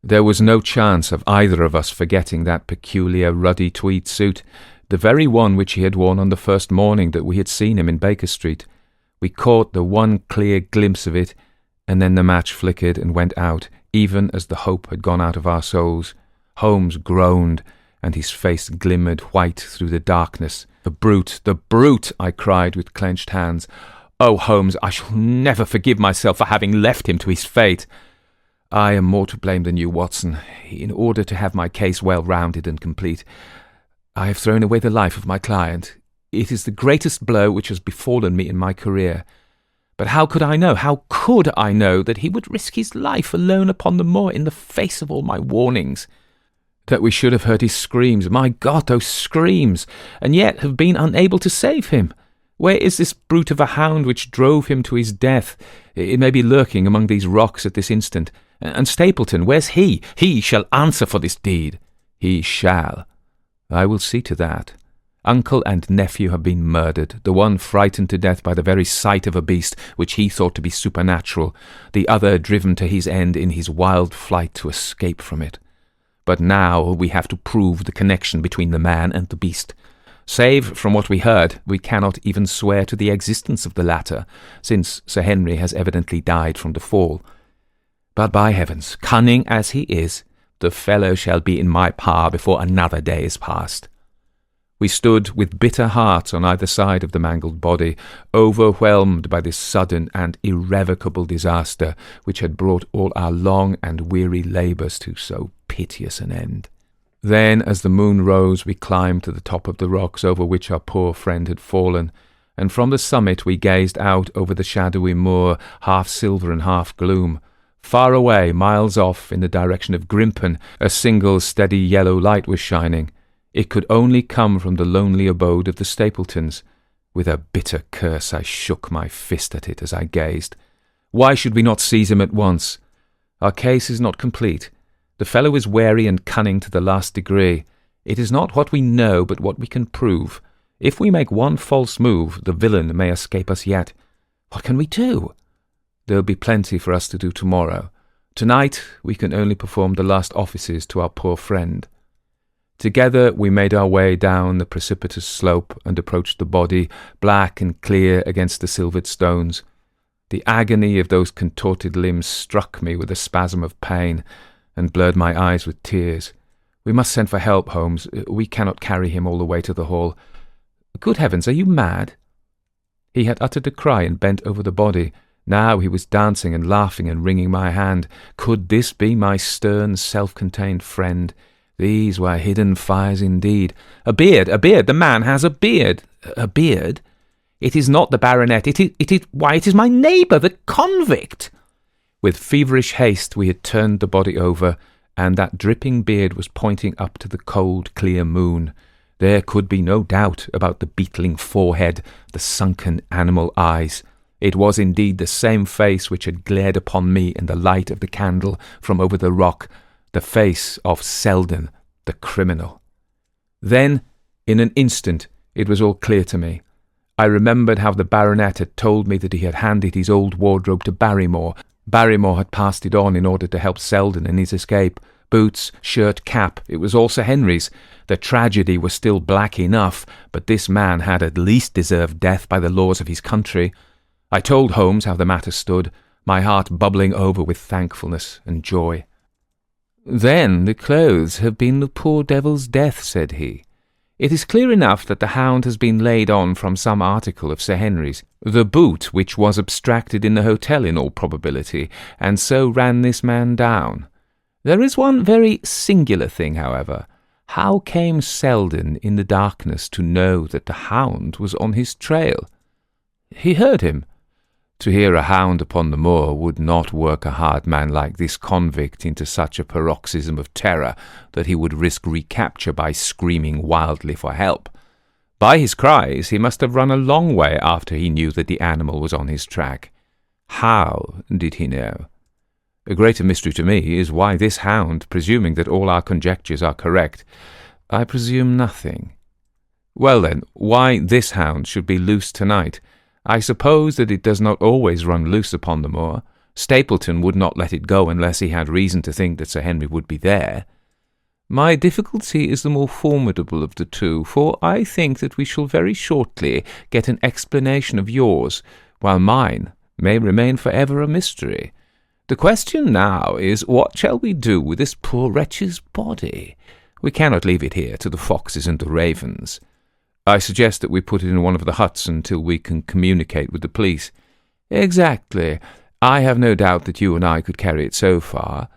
There was no chance of either of us forgetting that peculiar ruddy tweed suit, the very one which he had worn on the first morning that we had seen him in Baker Street. We caught the one clear glimpse of it, and then the match flickered and went out, even as the hope had gone out of our souls. Holmes groaned, and his face glimmered white through the darkness. "The brute, the brute!" I cried with clenched hands. "Oh, Holmes, I shall never forgive myself for having left him to his fate." "I am more to blame than you, Watson. In order to have my case well rounded and complete, I have thrown away the life of my client. It is the greatest blow which has befallen me in my career. But how could I know that he would risk his life alone upon the moor in the face of all my warnings? That we should have heard his screams, my God, those screams, and yet have been unable to save him? Where is this brute of a hound which drove him to his death? It may be lurking among these rocks at this instant. And Stapleton, where's he? He shall answer for this deed." "He shall. I will see to that. Uncle and nephew have been murdered, the one frightened to death by the very sight of a beast which he thought to be supernatural, the other driven to his end in his wild flight to escape from it. But now we have to prove the connection between the man and the beast. Save from what we heard, we cannot even swear to the existence of the latter, since Sir Henry has evidently died from the fall. But by heavens, cunning as he is, the fellow shall be in my power before another day is past." We stood with bitter hearts on either side of the mangled body, overwhelmed by this sudden and irrevocable disaster which had brought all our long and weary labours to so piteous an end. Then, as the moon rose, we climbed to the top of the rocks over which our poor friend had fallen, and from the summit we gazed out over the shadowy moor, half silver and half gloom. Far away, miles off, in the direction of Grimpen, a single steady yellow light was shining. It could only come from the lonely abode of the Stapletons. With a bitter curse I shook my fist at it as I gazed. Why should we not seize him at once? Our case is not complete. The fellow is wary and cunning to the last degree. It is not what we know, but what we can prove. If we make one false move, the villain may escape us yet. What can we do? There'll be plenty for us to do tomorrow. Tonight we can only perform the last offices to our poor friend. Together we made our way down the precipitous slope and approached the body, black and clear against the silvered stones. The agony of those contorted limbs struck me with a spasm of pain, and blurred my eyes with tears. We must send for help, Holmes. We cannot carry him all the way to the hall. Good heavens, are you mad? He had uttered a cry and bent over the body. Now he was dancing and laughing and wringing my hand. Could this be my stern, self-contained friend? These were hidden fires indeed. A beard! The man has a beard! A beard? It is not the baronet. It is my neighbour, the convict! With feverish haste we had turned the body over, and that dripping beard was pointing up to the cold, clear moon. There could be no doubt about the beetling forehead, the sunken animal eyes. It was indeed the same face which had glared upon me in the light of the candle from over the rock, the face of Selden, the criminal. Then, in an instant, it was all clear to me. I remembered how the baronet had told me that he had handed his old wardrobe to Barrymore. Barrymore had passed it on in order to help Selden in his escape. Boots, shirt, cap, it was all Sir Henry's. The tragedy was still black enough, but this man had at least deserved death by the laws of his country. I told Holmes how the matter stood, my heart bubbling over with thankfulness and joy. "Then the clothes have been the poor devil's death," said he. "It is clear enough that the hound has been laid on from some article of Sir Henry's, the boot which was abstracted in the hotel in all probability, and so ran this man down. There is one very singular thing, however. How came Selden in the darkness to know that the hound was on his trail?" "He heard him." To hear a hound upon the moor would not work a hard man like this convict into such a paroxysm of terror that he would risk recapture by screaming wildly for help. By his cries he must have run a long way after he knew that the animal was on his track. How did he know? A greater mystery to me is why this hound, presuming that all our conjectures are correct, I presume nothing. Well then, why this hound should be loose tonight? I suppose that it does not always run loose upon the moor. Stapleton would not let it go unless he had reason to think that Sir Henry would be there. My difficulty is the more formidable of the two, for I think that we shall very shortly get an explanation of yours, while mine may remain for ever a mystery. The question now is, what shall we do with this poor wretch's body? We cannot leave it here to the foxes and the ravens. I suggest that we put it in one of the huts until we can communicate with the police. Exactly. I have no doubt that you and I could carry it so far.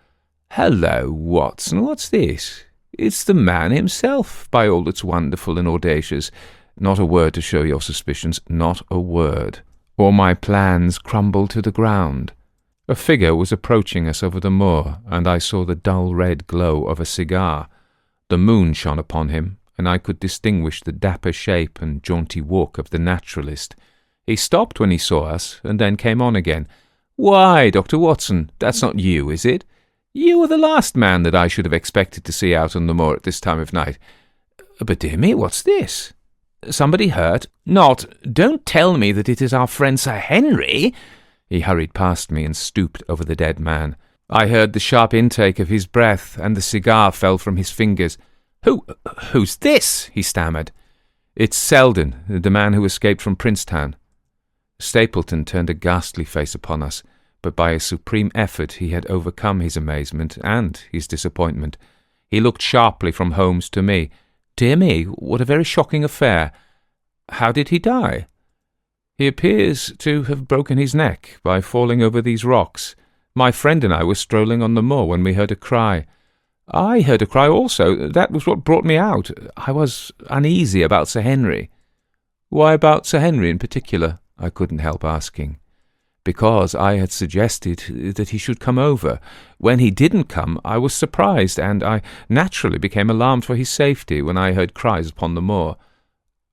Hello, Watson, what's this? It's the man himself, by all that's wonderful and audacious. Not a word to show your suspicions, not a word, or my plans crumble to the ground. A figure was approaching us over the moor, and I saw the dull red glow of a cigar. The moon shone upon him, and I could distinguish the dapper shape and jaunty walk of the naturalist. He stopped when he saw us, and then came on again. "Why, Dr. Watson, that's not you, is it? You are the last man that I should have expected to see out on the moor at this time of night. But dear me, what's this? Somebody hurt? Not. Don't tell me that it is our friend Sir Henry." He hurried past me and stooped over the dead man. I heard the sharp intake of his breath, and the cigar fell from his fingers. Who's this?" he stammered. "It's Selden, the man who escaped from Princetown." Stapleton turned a ghastly face upon us, but by a supreme effort he had overcome his amazement and his disappointment. He looked sharply from Holmes to me. Dear me, what a very shocking affair. How did he die? He appears to have broken his neck by falling over these rocks. My friend and I were strolling on the moor when we heard a cry. I heard a cry also. That was what brought me out. I was uneasy about Sir Henry. Why about Sir Henry in particular? I couldn't help asking. Because I had suggested that he should come over. When he didn't come, I was surprised, and I naturally became alarmed for his safety when I heard cries upon the moor.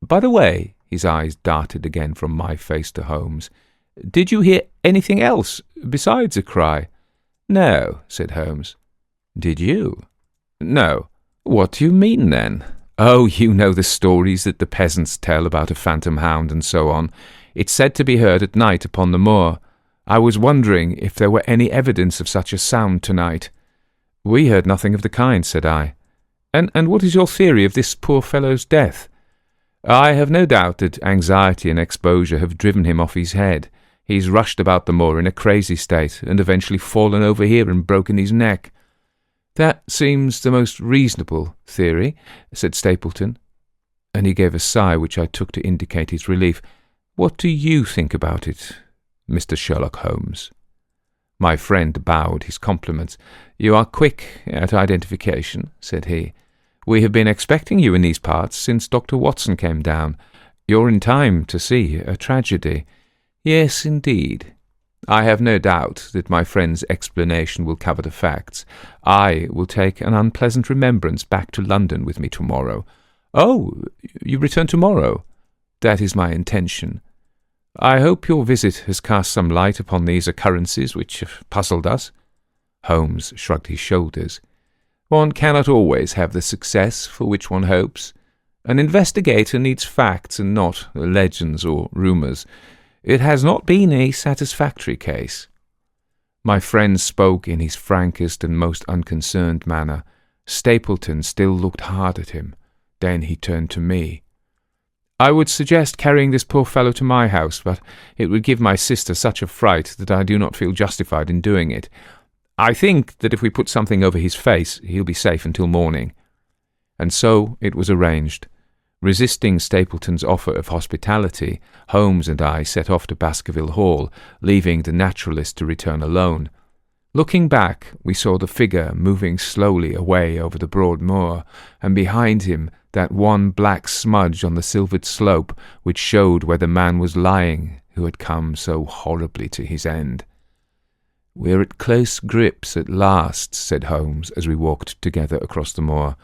By the way, his eyes darted again from my face to Holmes, did you hear anything else besides a cry? No, said Holmes. Did you? No. What do you mean, then? Oh, you know the stories that the peasants tell about a phantom hound and so on. It's said to be heard at night upon the moor. I was wondering if there were any evidence of such a sound tonight. We heard nothing of the kind, said I. And what is your theory of this poor fellow's death? I have no doubt that anxiety and exposure have driven him off his head. He's rushed about the moor in a crazy state, and eventually fallen over here and broken his neck. That seems the most reasonable theory, said Stapleton, and he gave a sigh which I took to indicate his relief. What do you think about it, Mr. Sherlock Holmes? My friend bowed his compliments. You are quick at identification, said he. We have been expecting you in these parts since Dr. Watson came down. You're in time to see a tragedy. Yes, indeed. I have no doubt that my friend's explanation will cover the facts. I will take an unpleasant remembrance back to London with me tomorrow. Oh, you return tomorrow? That is my intention. I hope your visit has cast some light upon these occurrences which have puzzled us. Holmes shrugged his shoulders. One cannot always have the success for which one hopes. An investigator needs facts and not legends or rumours. It has not been a satisfactory case. My friend spoke in his frankest and most unconcerned manner. Stapleton still looked hard at him. Then he turned to me. I would suggest carrying this poor fellow to my house, but it would give my sister such a fright that I do not feel justified in doing it. I think that if we put something over his face, he'll be safe until morning. And so it was arranged. Resisting Stapleton's offer of hospitality, Holmes and I set off to Baskerville Hall, leaving the naturalist to return alone. Looking back, we saw the figure moving slowly away over the broad moor, and behind him that one black smudge on the silvered slope which showed where the man was lying who had come so horribly to his end. "We're at close grips at last," said Holmes as we walked together across the moor.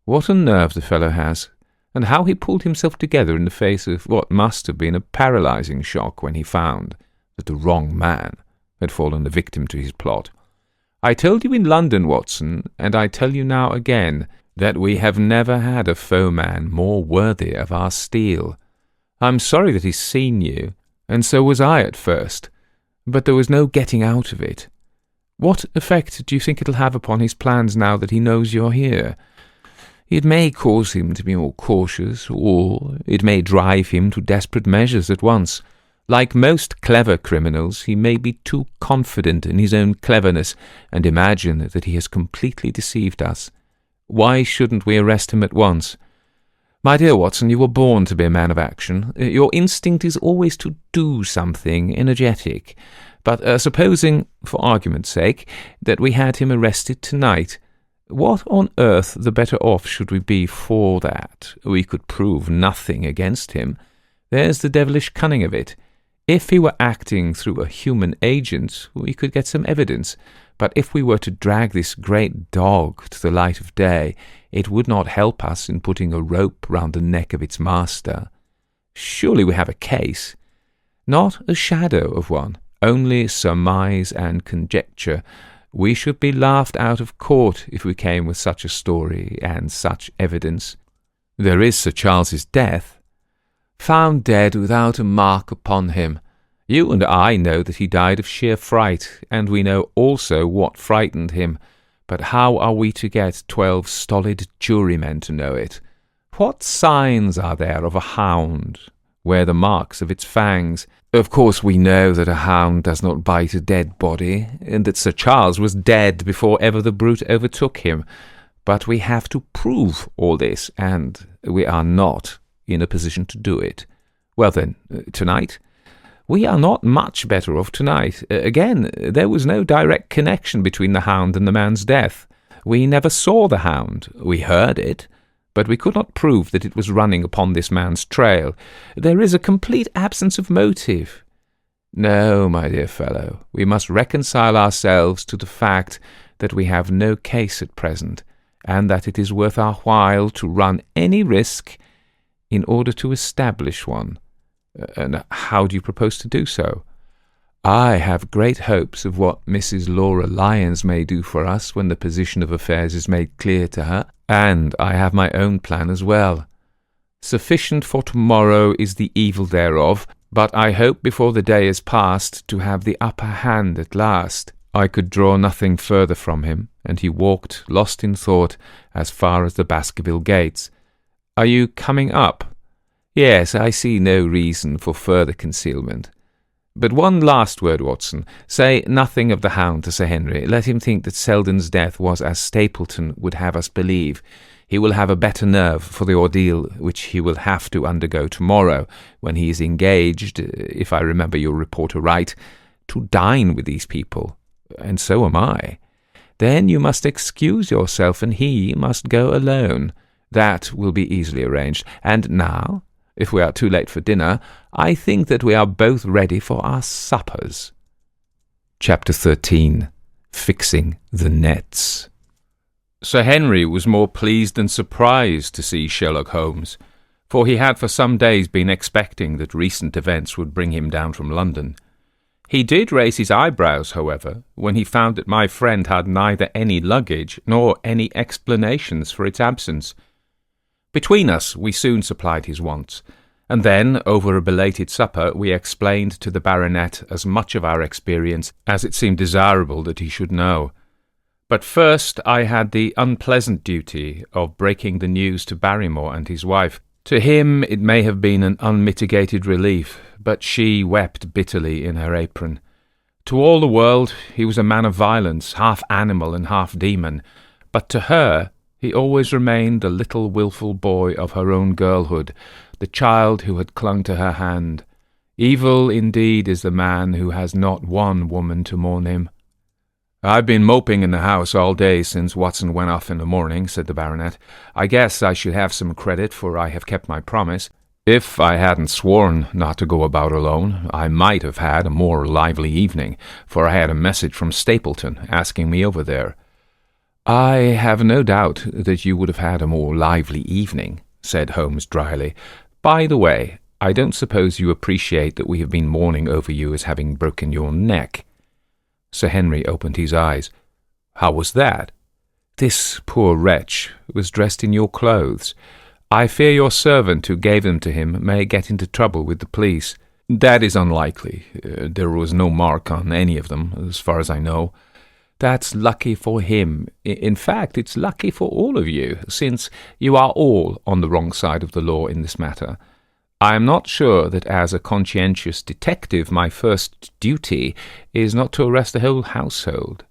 "What a nerve the fellow has, and how he pulled himself together in the face of what must have been a paralysing shock when he found that the wrong man had fallen a victim to his plot. I told you in London, Watson, and I tell you now again, that we have never had a foeman more worthy of our steel. I'm sorry that he's seen you, and so was I at first, but there was no getting out of it. What effect do you think it'll have upon his plans now that he knows you're here? It may cause him to be more cautious, or it may drive him to desperate measures at once. Like most clever criminals, he may be too confident in his own cleverness and imagine that he has completely deceived us. Why shouldn't we arrest him at once? My dear Watson, you were born to be a man of action. Your instinct is always to do something energetic. But supposing, for argument's sake, that we had him arrested tonight, what on earth the better off should we be for that? We could prove nothing against him. There's the devilish cunning of it. If he were acting through a human agent, we could get some evidence. But if we were to drag this great dog to the light of day, it would not help us in putting a rope round the neck of its master. Surely we have a case. Not a shadow of one, only surmise and conjecture. We should be laughed out of court if we came with such a story and such evidence. There is Sir Charles's death. Found dead without a mark upon him. You and I know that he died of sheer fright, and we know also what frightened him. But how are we to get 12 stolid jurymen to know it? What signs are there of a hound? Where the marks of its fangs? Of course we know that a hound does not bite a dead body, and that Sir Charles was dead before ever the brute overtook him. But we have to prove all this, and we are not in a position to do it. Well then, tonight? We are not much better off tonight. Again, there was no direct connection between the hound and the man's death. We never saw the hound. We heard it, but we could not prove that it was running upon this man's trail. There is a complete absence of motive. No, my dear fellow, we must reconcile ourselves to the fact that we have no case at present, and that it is worth our while to run any risk in order to establish one. And how do you propose to do so? I have great hopes of what Mrs. Laura Lyons may do for us when the position of affairs is made clear to her, and I have my own plan as well. Sufficient for tomorrow is the evil thereof, but I hope before the day is past to have the upper hand at last. I could draw nothing further from him, and he walked, lost in thought, as far as the Baskerville gates. Are you coming up? Yes, I see no reason for further concealment. But one last word, Watson. Say nothing of the hound to Sir Henry. Let him think that Selden's death was as Stapleton would have us believe. He will have a better nerve for the ordeal which he will have to undergo tomorrow, when he is engaged, if I remember your reporter right, to dine with these people. And so am I. Then you must excuse yourself, and he must go alone. That will be easily arranged. And now, if we are too late for dinner, I think that we are both ready for our suppers. Chapter 13. Fixing the Nets. Sir Henry was more pleased than surprised to see Sherlock Holmes, for he had for some days been expecting that recent events would bring him down from London. He did raise his eyebrows, however, when he found that my friend had neither any luggage nor any explanations for its absence. Between us we soon supplied his wants, and then, over a belated supper, we explained to the baronet as much of our experience as it seemed desirable that he should know. But first I had the unpleasant duty of breaking the news to Barrymore and his wife. To him it may have been an unmitigated relief, but she wept bitterly in her apron. To all the world he was a man of violence, half animal and half demon, but to her he always remained the little wilful boy of her own girlhood, the child who had clung to her hand. Evil indeed is the man who has not one woman to mourn him. "I've been moping in the house all day since Watson went off in the morning," said the baronet. "I guess I should have some credit, for I have kept my promise. If I hadn't sworn not to go about alone, I might have had a more lively evening, for I had a message from Stapleton asking me over there." "I have no doubt that you would have had a more lively evening," said Holmes dryly. "By the way, I don't suppose you appreciate that we have been mourning over you as having broken your neck." Sir Henry opened his eyes. "How was that?" "This poor wretch was dressed in your clothes. I fear your servant who gave them to him may get into trouble with the police." "That is unlikely. There was no mark on any of them, as far as I know." "That's lucky for him. In fact, it's lucky for all of you, since you are all on the wrong side of the law in this matter. I am not sure that as a conscientious detective my first duty is not to arrest the whole household.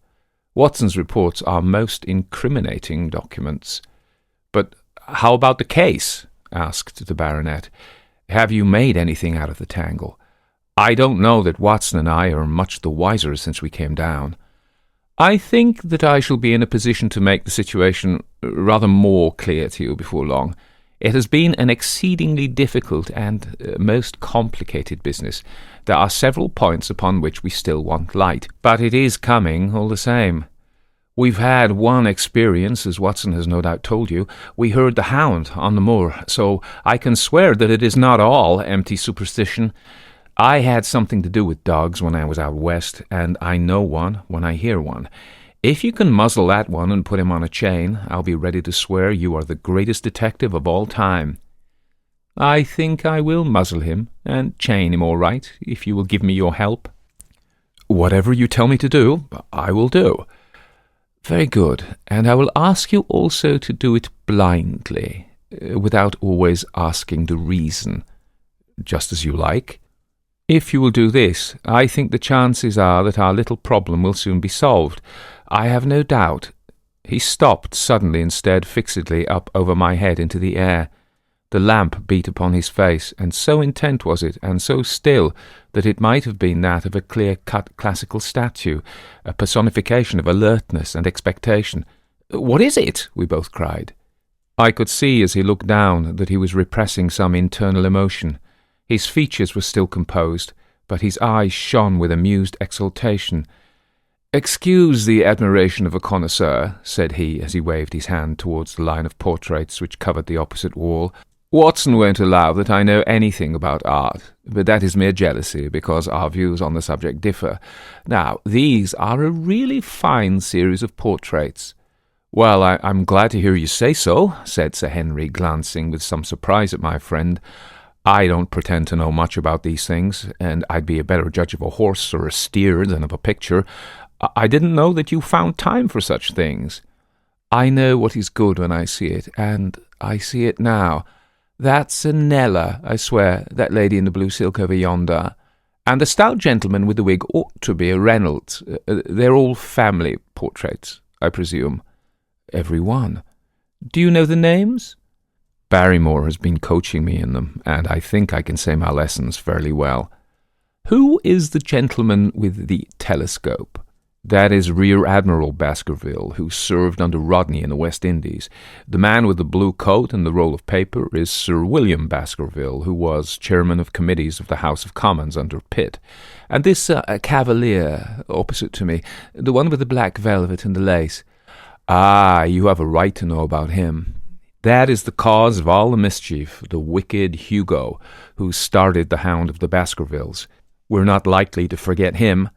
Watson's reports are most incriminating documents." "But how about the case?" asked the baronet. "Have you made anything out of the tangle? I don't know that Watson and I are much the wiser since we came down." "I think that I shall be in a position to make the situation rather more clear to you before long. It has been an exceedingly difficult and most complicated business. There are several points upon which we still want light, but it is coming all the same. We've had one experience, as Watson has no doubt told you. We heard the hound on the moor, so I can swear that it is not all empty superstition. I had something to do with dogs when I was out west, and I know one when I hear one. If you can muzzle that one and put him on a chain, I'll be ready to swear you are the greatest detective of all time." "I think I will muzzle him and chain him all right, if you will give me your help." "Whatever you tell me to do, I will do." "Very good, and I will ask you also to do it blindly, without always asking the reason." "Just as you like." "If you will do this, I think the chances are that our little problem will soon be solved. I have no doubt He stopped suddenly and stared fixedly up over my head into the air. The lamp beat upon his face, and so intent was it, and so still, that it might have been that of a clear-cut classical statue, a personification of alertness and expectation. "What is it?" we both cried. I could see as he looked down that he was repressing some internal emotion. His features were still composed, but his eyes shone with amused exultation. "Excuse the admiration of a connoisseur," said he, as he waved his hand towards the line of portraits which covered the opposite wall. "Watson won't allow that I know anything about art, but that is mere jealousy, because our views on the subject differ. Now, these are a really fine series of portraits." "Well, I'm glad to hear you say so," said Sir Henry, glancing with some surprise at my friend. "I don't pretend to know much about these things, and I'd be a better judge of a horse or a steer than of a picture. I didn't know that you found time for such things." "I know what is good when I see it, and I see it now. That's a Nella, I swear, that lady in the blue silk over yonder. And the stout gentleman with the wig ought to be a Reynolds. They're all family portraits, I presume." "Every one." "Do you know the names?" "Barrymore has been coaching me in them, and I think I can say my lessons fairly well." "Who is the gentleman with the telescope?" "That is Rear Admiral Baskerville, who served under Rodney in the West Indies. The man with the blue coat and the roll of paper is Sir William Baskerville, who was chairman of committees of the House of Commons under Pitt. And this cavalier opposite to me, the one with the black velvet and the lace. Ah, you have a right to know about him. That is the cause of all the mischief, the wicked Hugo, who started the Hound of the Baskervilles. We're not likely to forget him."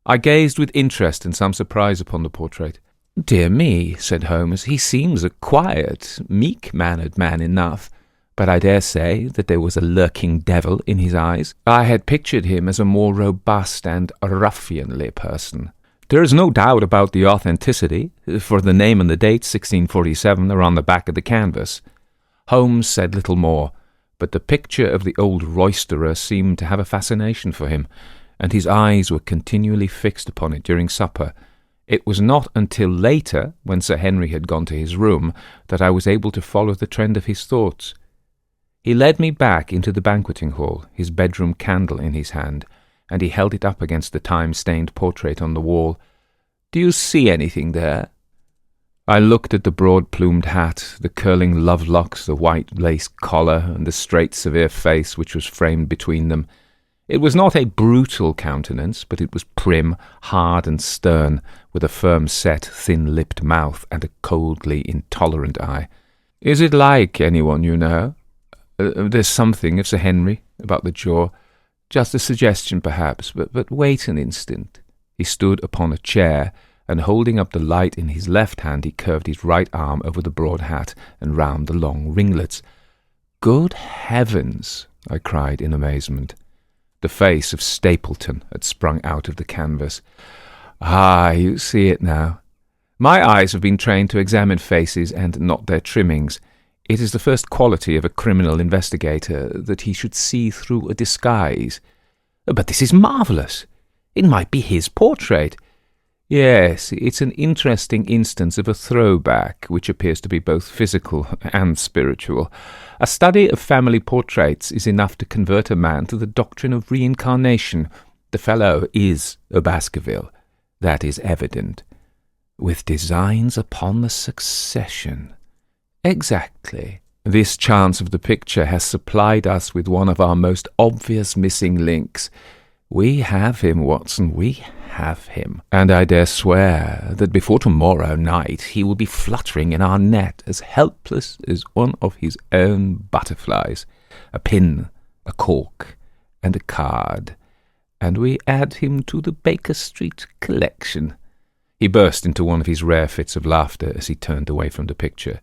I gazed with interest and some surprise upon the portrait. "Dear me," said Holmes, "he seems a quiet, meek-mannered man enough, but I dare say that there was a lurking devil in his eyes. I had pictured him as a more robust and ruffianly person. There is no doubt about the authenticity, for the name and the date, 1647, are on the back of the canvas." Holmes said little more, but the picture of the old roisterer seemed to have a fascination for him, and his eyes were continually fixed upon it during supper. It was not until later, when Sir Henry had gone to his room, that I was able to follow the trend of his thoughts. He led me back into the banqueting hall, his bedroom candle in his hand, and he held it up against the time-stained portrait on the wall. "Do you see anything there?" I looked at the broad-plumed hat, the curling love-locks, the white lace collar, and the straight, severe face which was framed between them. It was not a brutal countenance, but it was prim, hard, and stern, with a firm-set, thin-lipped mouth and a coldly intolerant eye. "Is it like anyone you know?" "There's something of Sir Henry about the jaw. Just a suggestion, perhaps, but wait an instant." He stood upon a chair, and holding up the light in his left hand, he curved his right arm over the broad hat and round the long ringlets. "Good heavens!" I cried in amazement. The face of Stapleton had sprung out of the canvas. "Ah, you see it now. My eyes have been trained to examine faces and not their trimmings. It is the first quality of a criminal investigator that he should see through a disguise. But this is marvellous. It might be his portrait." "Yes, it's an interesting instance of a throwback, which appears to be both physical and spiritual. A study of family portraits is enough to convert a man to the doctrine of reincarnation. The fellow is a Baskerville. That is evident. With designs upon the succession." "Exactly. This chance of the picture has supplied us with one of our most obvious missing links. We have him, Watson, we have him. And I dare swear that before tomorrow night he will be fluttering in our net, as helpless as one of his own butterflies. A pin, a cork, and a card. And we add him to the Baker Street collection." He burst into one of his rare fits of laughter as he turned away from the picture.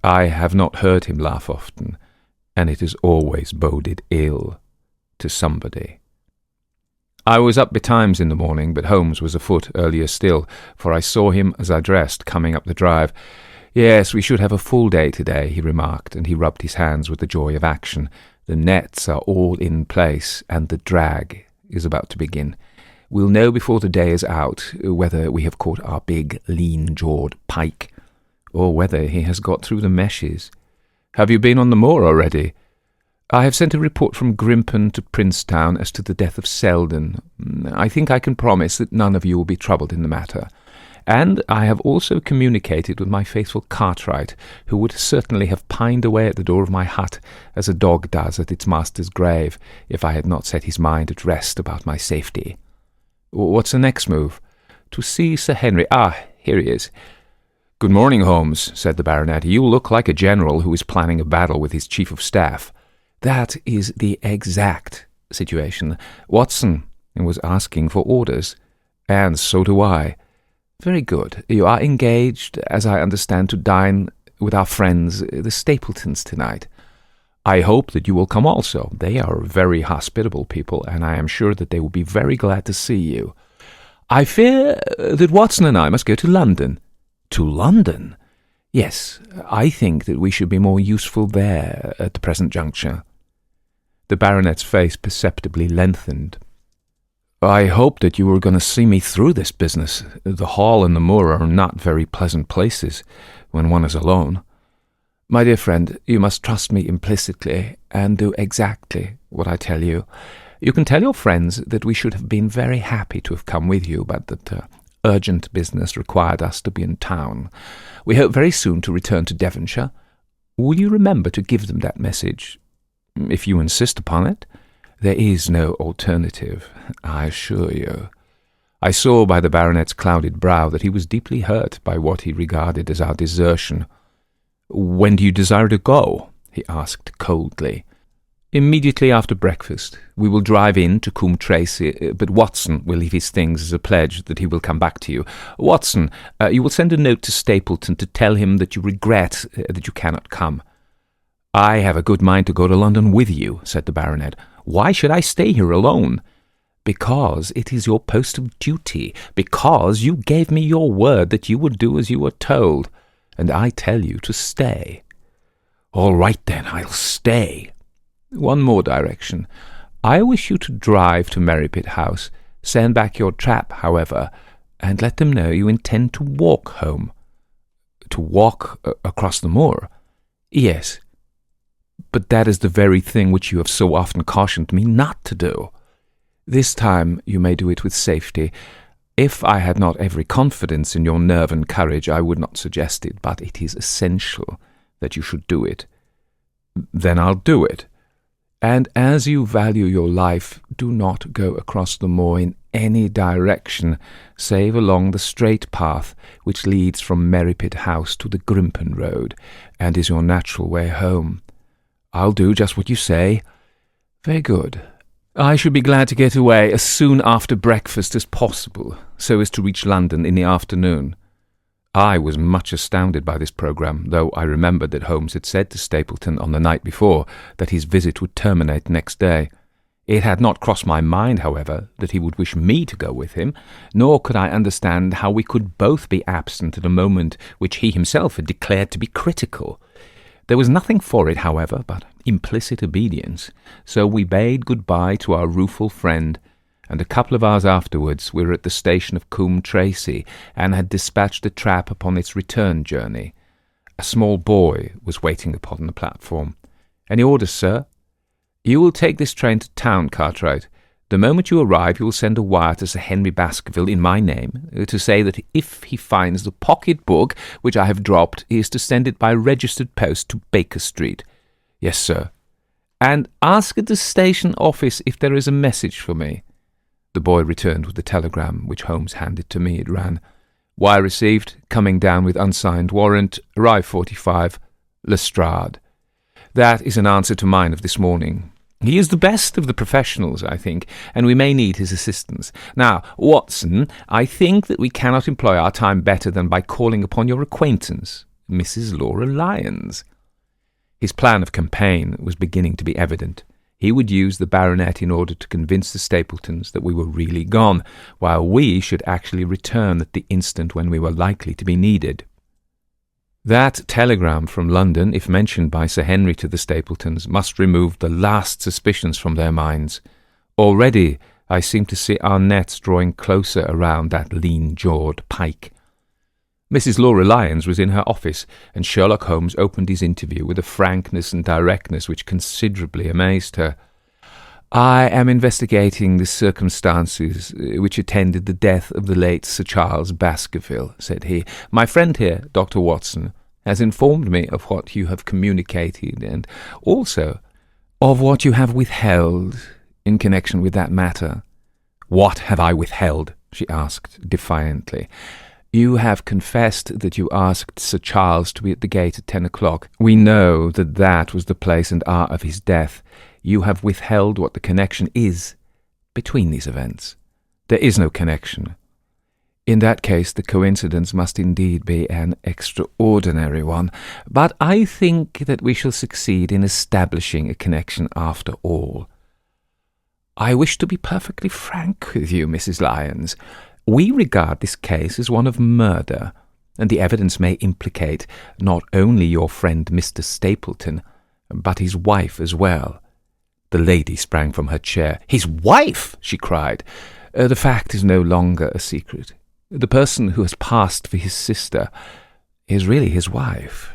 I have not heard him laugh often, and it has always boded ill to somebody. I was up betimes in the morning, but Holmes was afoot earlier still, for I saw him as I dressed coming up the drive. "Yes, we should have a full day today," he remarked, and he rubbed his hands with the joy of action. "The nets are all in place, and the drag is about to begin. We'll know before the day is out whether we have caught our big, lean-jawed pike, or whether he has got through the meshes. Have you been on the moor already? I have sent a report from Grimpen to Princetown as to the death of Selden. I think I can promise that none of you will be troubled in the matter. And I have also communicated with my faithful Cartwright, who would certainly have pined away at the door of my hut, as a dog does at its master's grave, if I had not set his mind at rest about my safety. What's the next move? To see Sir Henry. Here he is. Good morning, Holmes, said the baronet. You look like a general who is planning a battle with his chief of staff. That is the exact situation. Watson was asking for orders, and so do I. Very good. You are engaged, as I understand, to dine with our friends, the Stapletons, tonight. I hope that you will come also. They are very hospitable people, and I am sure that they will be very glad to see you. I fear that Watson and I must go to London. To London? Yes, I think that we should be more useful there at the present juncture. The baronet's face perceptibly lengthened. I hope that you were going to see me through this business. The Hall and the Moor are not very pleasant places when one is alone. My dear friend, you must trust me implicitly and do exactly what I tell you. You can tell your friends that we should have been very happy to have come with you, but that urgent business required us to be in town. We hope very soon to return to Devonshire. Will you remember to give them that message, if you insist upon it? There is no alternative, I assure you. I saw by the baronet's clouded brow that he was deeply hurt by what he regarded as our desertion. When do you desire to go? He asked coldly. Immediately after breakfast. We will drive in to Coombe Tracy, but Watson will leave his things as a pledge that he will come back to you. Watson, you will send a note to Stapleton to tell him that you regret that you cannot come. I have a good mind to go to London with you, said the baronet. Why should I stay here alone? Because it is your post of duty, because you gave me your word that you would do as you were told, and I tell you to stay. All right, then, I'll stay. One more direction. I wish you to drive to Merripit House. Send back your trap, however, and let them know you intend to walk home. To walk across the moor? Yes. But that is the very thing which you have so often cautioned me not to do. This time you may do it with safety. If I had not every confidence in your nerve and courage, I would not suggest it, but it is essential that you should do it. Then I'll do it. And as you value your life, do not go across the moor in any direction, save along the straight path which leads from Merripit House to the Grimpen Road, and is your natural way home. I'll do just what you say. Very good. I should be glad to get away as soon after breakfast as possible, so as to reach London in the afternoon. I was much astounded by this programme, though I remembered that Holmes had said to Stapleton on the night before that his visit would terminate next day. It had not crossed my mind, however, that he would wish me to go with him, nor could I understand how we could both be absent at a moment which he himself had declared to be critical. There was nothing for it, however, but implicit obedience, so we bade good-bye to our rueful friend, and a couple of hours afterwards we were at the station of Coombe Tracy, and had dispatched the trap upon its return journey. A small boy was waiting upon the platform. "Any orders, sir?" "You will take this train to town, Cartwright. The moment you arrive you will send a wire to Sir Henry Baskerville in my name, to say that if he finds the pocket-book which I have dropped, he is to send it by registered post to Baker Street." "Yes, sir." "And ask at the station office if there is a message for me." The boy returned with the telegram, which Holmes handed to me. It ran, "Wire received, coming down with unsigned warrant, arrive 45, Lestrade." That is an answer to mine of this morning. He is the best of the professionals, I think, and we may need his assistance. Now, Watson, I think that we cannot employ our time better than by calling upon your acquaintance, Mrs. Laura Lyons. His plan of campaign was beginning to be evident. He would use the baronet in order to convince the Stapletons that we were really gone, while we should actually return at the instant when we were likely to be needed. That telegram from London, if mentioned by Sir Henry to the Stapletons, must remove the last suspicions from their minds. Already I seemed to see our nets drawing closer around that lean-jawed pike. Mrs. Laura Lyons was in her office, and Sherlock Holmes opened his interview with a frankness and directness which considerably amazed her. "I am investigating the circumstances which attended the death of the late Sir Charles Baskerville," said he. "My friend here, Dr. Watson, has informed me of what you have communicated, and also of what you have withheld in connection with that matter." "What have I withheld?" she asked defiantly. "You have confessed that you asked Sir Charles to be at the gate at 10 o'clock. We know that that was the place and hour of his death. You have withheld what the connection is between these events. There is no connection. In that case, the coincidence must indeed be an extraordinary one, but I think that we shall succeed in establishing a connection after all. I wish to be perfectly frank with you, Mrs. Lyons. We regard this case as one of murder, and the evidence may implicate not only your friend Mr. Stapleton, but his wife as well." The lady sprang from her chair. "His wife!" she cried. The fact is no longer a secret. The person who has passed for his sister is really his wife."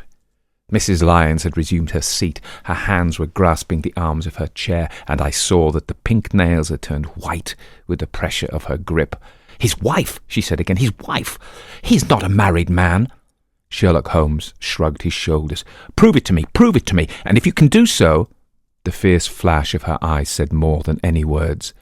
Mrs. Lyons had resumed her seat. Her hands were grasping the arms of her chair, and I saw that the pink nails had turned white with the pressure of her grip. "His wife!" she said again. "His wife! He's not a married man." Sherlock Holmes shrugged his shoulders. "Prove it to me! Prove it to me! And if you can do so—" The fierce flash of her eyes said more than any words.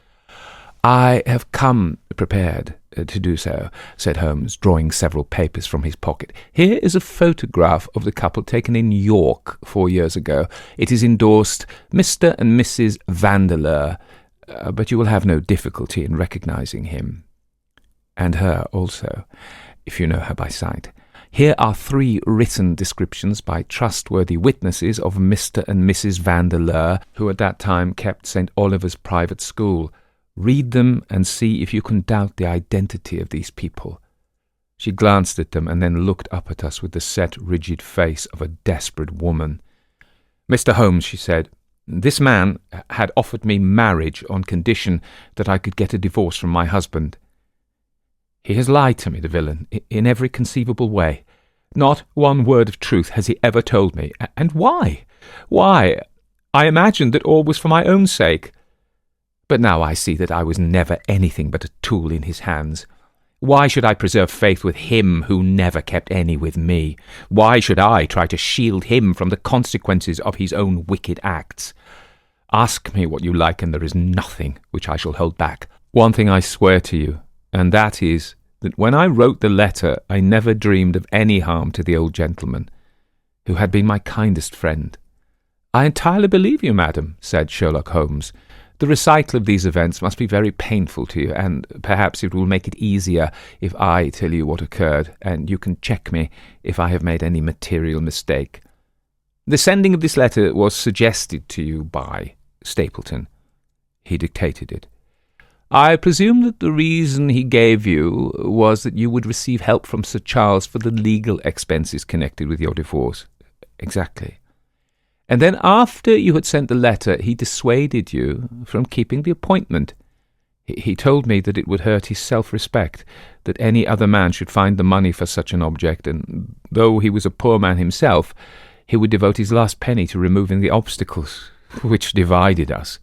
"I have come prepared to do so," said Holmes, drawing several papers from his pocket. "Here is a photograph of the couple taken in York 4 years ago. It is endorsed Mr. and Mrs. Vandeleur, but you will have no difficulty in recognizing him. And her also, if you know her by sight. Here are 3 written descriptions by trustworthy witnesses of Mr. and Mrs. Vandeleur, who at that time kept St. Oliver's private school. Read them and see if you can doubt the identity of these people." She glanced at them and then looked up at us with the set, rigid face of a desperate woman. "Mr. Holmes," she said, "this man had offered me marriage on condition that I could get a divorce from my husband. He has lied to me, the villain, in every conceivable way. Not one word of truth has he ever told me. And why? Why? I imagined that all was for my own sake. But now I see that I was never anything but a tool in his hands. Why should I preserve faith with him who never kept any with me? Why should I try to shield him from the consequences of his own wicked acts? Ask me what you like, and there is nothing which I shall hold back. One thing I swear to you, and that is that when I wrote the letter I never dreamed of any harm to the old gentleman, who had been my kindest friend." "I entirely believe you, madam," said Sherlock Holmes. "The recital of these events must be very painful to you, and perhaps it will make it easier if I tell you what occurred, and you can check me if I have made any material mistake. The sending of this letter was suggested to you by Stapleton." He dictated it. "I presume that the reason he gave you was that you would receive help from Sir Charles for the legal expenses connected with your divorce." "Exactly." "And then after you had sent the letter, he dissuaded you from keeping the appointment. He told me that it would hurt his self-respect, that any other man should find the money for such an object, and though he was a poor man himself, he would devote his last penny to removing the obstacles which divided us.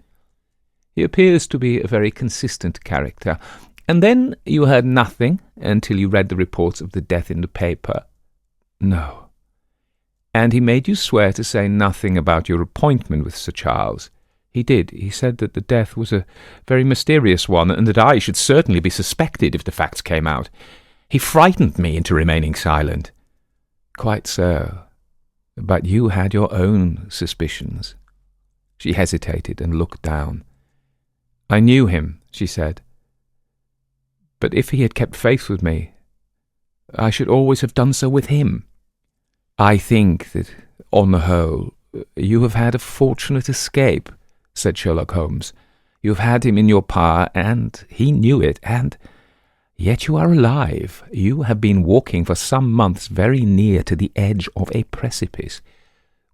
He appears to be a very consistent character. And then you heard nothing until you read the reports of the death in the paper?" "No." "And he made you swear to say nothing about your appointment with Sir Charles?" "He did. He said that the death was a very mysterious one, and that I should certainly be suspected if the facts came out. He frightened me into remaining silent." "Quite so. But you had your own suspicions." She hesitated and looked down. "I knew him," she said. "But if he had kept faith with me, I should always have done so with him." "I think that, on the whole, you have had a fortunate escape," said Sherlock Holmes. "You have had him in your power, and he knew it, and yet you are alive. You have been walking for some months very near to the edge of a precipice.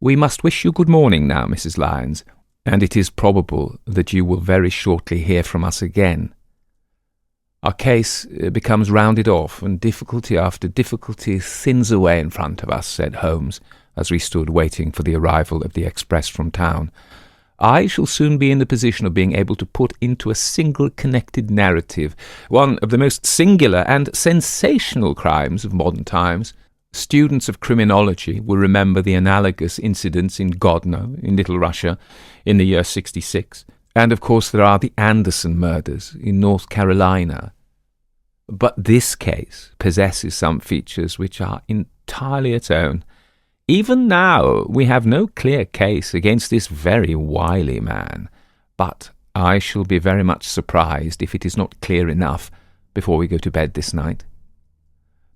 We must wish you good morning now, Mrs. Lyons. and it is probable that you will very shortly hear from us again. Our case becomes rounded off, and difficulty after difficulty thins away in front of us," said Holmes, as we stood waiting for the arrival of the express from town. "I shall soon be in the position of being able to put into a single connected narrative one of the most singular and sensational crimes of modern times. Students of criminology will remember the analogous incidents in Godno, in Little Russia, in the year 66, and of course there are the Anderson murders in North Carolina. But this case possesses some features which are entirely its own. Even now we have no clear case against this very wily man, but I shall be very much surprised if it is not clear enough before we go to bed this night."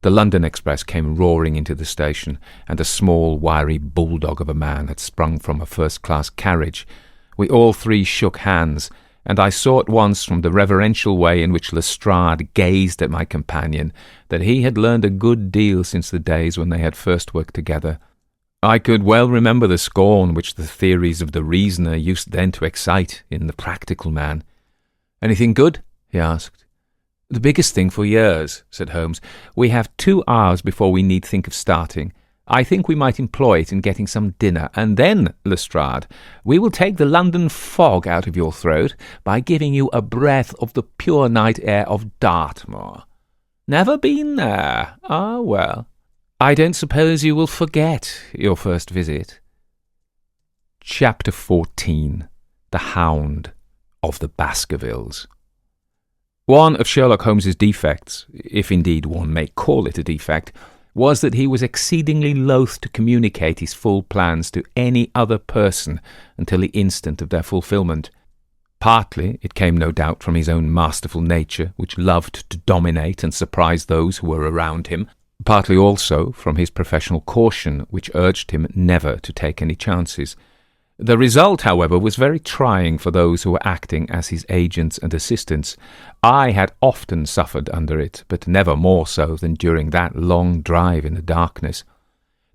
The London express came roaring into the station, and a small, wiry bulldog of a man had sprung from a first-class carriage. We all three shook hands, and I saw at once from the reverential way in which Lestrade gazed at my companion that he had learned a good deal since the days when they had first worked together. I could well remember the scorn which the theories of the reasoner used then to excite in the practical man. "Anything good?" he asked. "The biggest thing for years," said Holmes. "We have 2 hours before we need think of starting. I think we might employ it in getting some dinner, and then, Lestrade, we will take the London fog out of your throat by giving you a breath of the pure night air of Dartmoor. Never been there? Ah, well, I don't suppose you will forget your first visit." Chapter 14. The Hound of the Baskervilles. One of Sherlock Holmes's defects, if indeed one may call it a defect, was that he was exceedingly loath to communicate his full plans to any other person until the instant of their fulfilment. Partly it came no doubt from his own masterful nature, which loved to dominate and surprise those who were around him, partly also from his professional caution, which urged him never to take any chances. The result, however, was very trying for those who were acting as his agents and assistants. I had often suffered under it, but never more so than during that long drive in the darkness.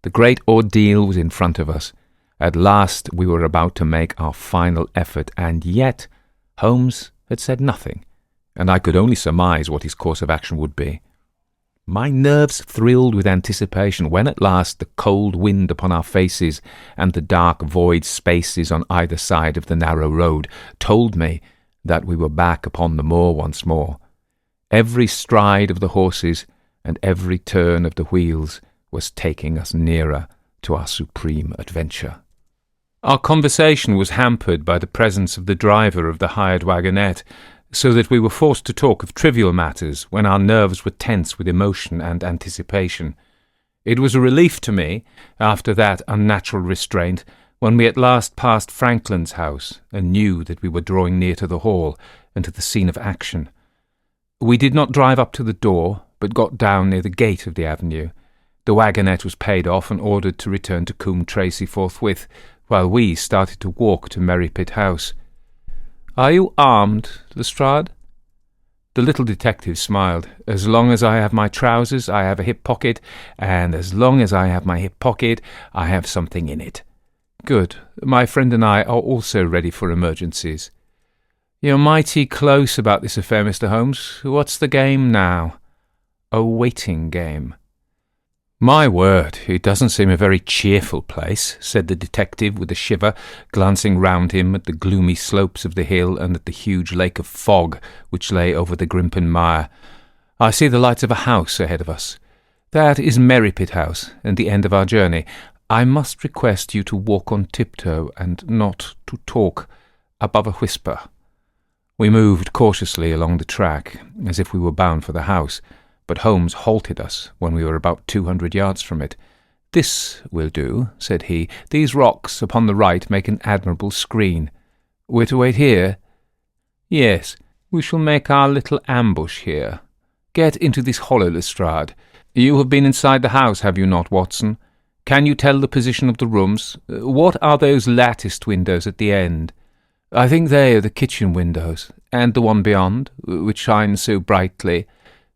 The great ordeal was in front of us. At last we were about to make our final effort, and yet Holmes had said nothing, and I could only surmise what his course of action would be. My nerves thrilled with anticipation when at last the cold wind upon our faces and the dark void spaces on either side of the narrow road told me that we were back upon the moor once more. Every stride of the horses and every turn of the wheels was taking us nearer to our supreme adventure. Our conversation was hampered by the presence of the driver of the hired wagonette, so that we were forced to talk of trivial matters when our nerves were tense with emotion and anticipation. It was a relief to me, after that unnatural restraint, when we at last passed Franklin's house and knew that we were drawing near to the hall and to the scene of action. We did not drive up to the door, but got down near the gate of the avenue. The wagonette was paid off and ordered to return to Coombe Tracey forthwith, while we started to walk to Merripit House. "Are you armed, Lestrade?" The little detective smiled. "As long as I have my trousers, I have a hip pocket, and as long as I have my hip pocket, I have something in it." "Good. My friend and I are also ready for emergencies." "You're mighty close about this affair, Mr. Holmes. What's the game now?" "A waiting game." "My word, it doesn't seem a very cheerful place," said the detective with a shiver, glancing round him at the gloomy slopes of the hill and at the huge lake of fog which lay over the Grimpen Mire. "I see the lights of a house ahead of us. That is Merripit House, and the end of our journey. I must request you to walk on tiptoe and not to talk above a whisper." We moved cautiously along the track, as if we were bound for the house, but Holmes halted us when we were about 200 yards from it. "This will do," said he. "These rocks upon the right make an admirable screen. We're to wait here?" "Yes, we shall make our little ambush here. Get into this hollow, Lestrade. You have been inside the house, have you not, Watson? Can you tell the position of the rooms? What are those latticed windows at the end?" "I think they are the kitchen windows, and the one beyond, which shines so brightly.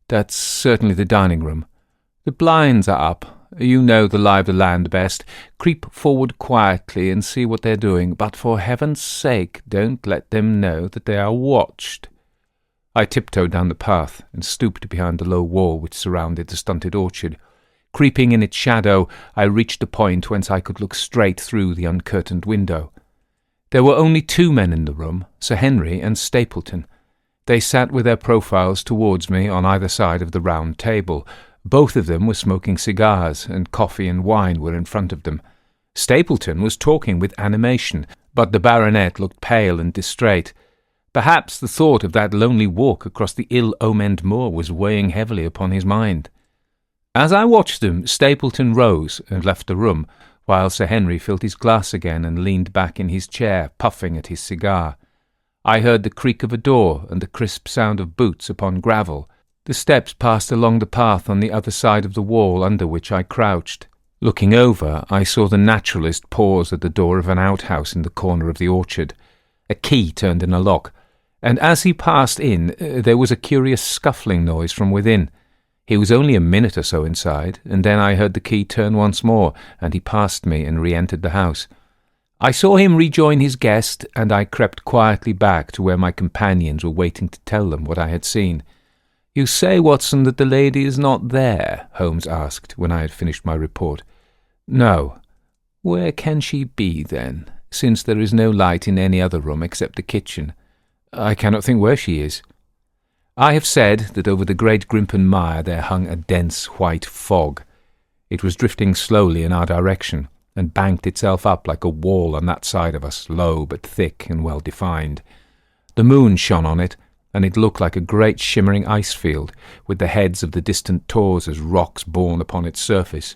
That's certainly the dining room. The blinds are up. You know the lie of the land best. Creep forward quietly and see what they're doing, but for heaven's sake don't let them know that they are watched." I tiptoed down the path and stooped behind the low wall which surrounded the stunted orchard. Creeping in its shadow, I reached a point whence I could look straight through the uncurtained window. There were only 2 men in the room, Sir Henry and Stapleton. They sat with their profiles towards me on either side of the round table. Both of them were smoking cigars, and coffee and wine were in front of them. Stapleton was talking with animation, but the baronet looked pale and distrait. Perhaps the thought of that lonely walk across the ill-omened moor was weighing heavily upon his mind. As I watched them, Stapleton rose and left the room, while Sir Henry filled his glass again and leaned back in his chair, puffing at his cigar. I heard the creak of a door and the crisp sound of boots upon gravel. The steps passed along the path on the other side of the wall under which I crouched. Looking over, I saw the naturalist pause at the door of an outhouse in the corner of the orchard. A key turned in a lock, and as he passed in, there was a curious scuffling noise from within. He was only a minute or so inside, and then I heard the key turn once more, and he passed me and re-entered the house. I saw him rejoin his guest, and I crept quietly back to where my companions were waiting to tell them what I had seen. "You say, Watson, that the lady is not there?" Holmes asked, when I had finished my report. "No." "Where can she be, then, since there is no light in any other room except the kitchen?" "I cannot think where she is." I have said that over the great Grimpen Mire there hung a dense white fog. It was drifting slowly in our direction, and banked itself up like a wall on that side of us, low but thick and well defined. The moon shone on it, and it looked like a great shimmering ice field, with the heads of the distant tors as rocks borne upon its surface.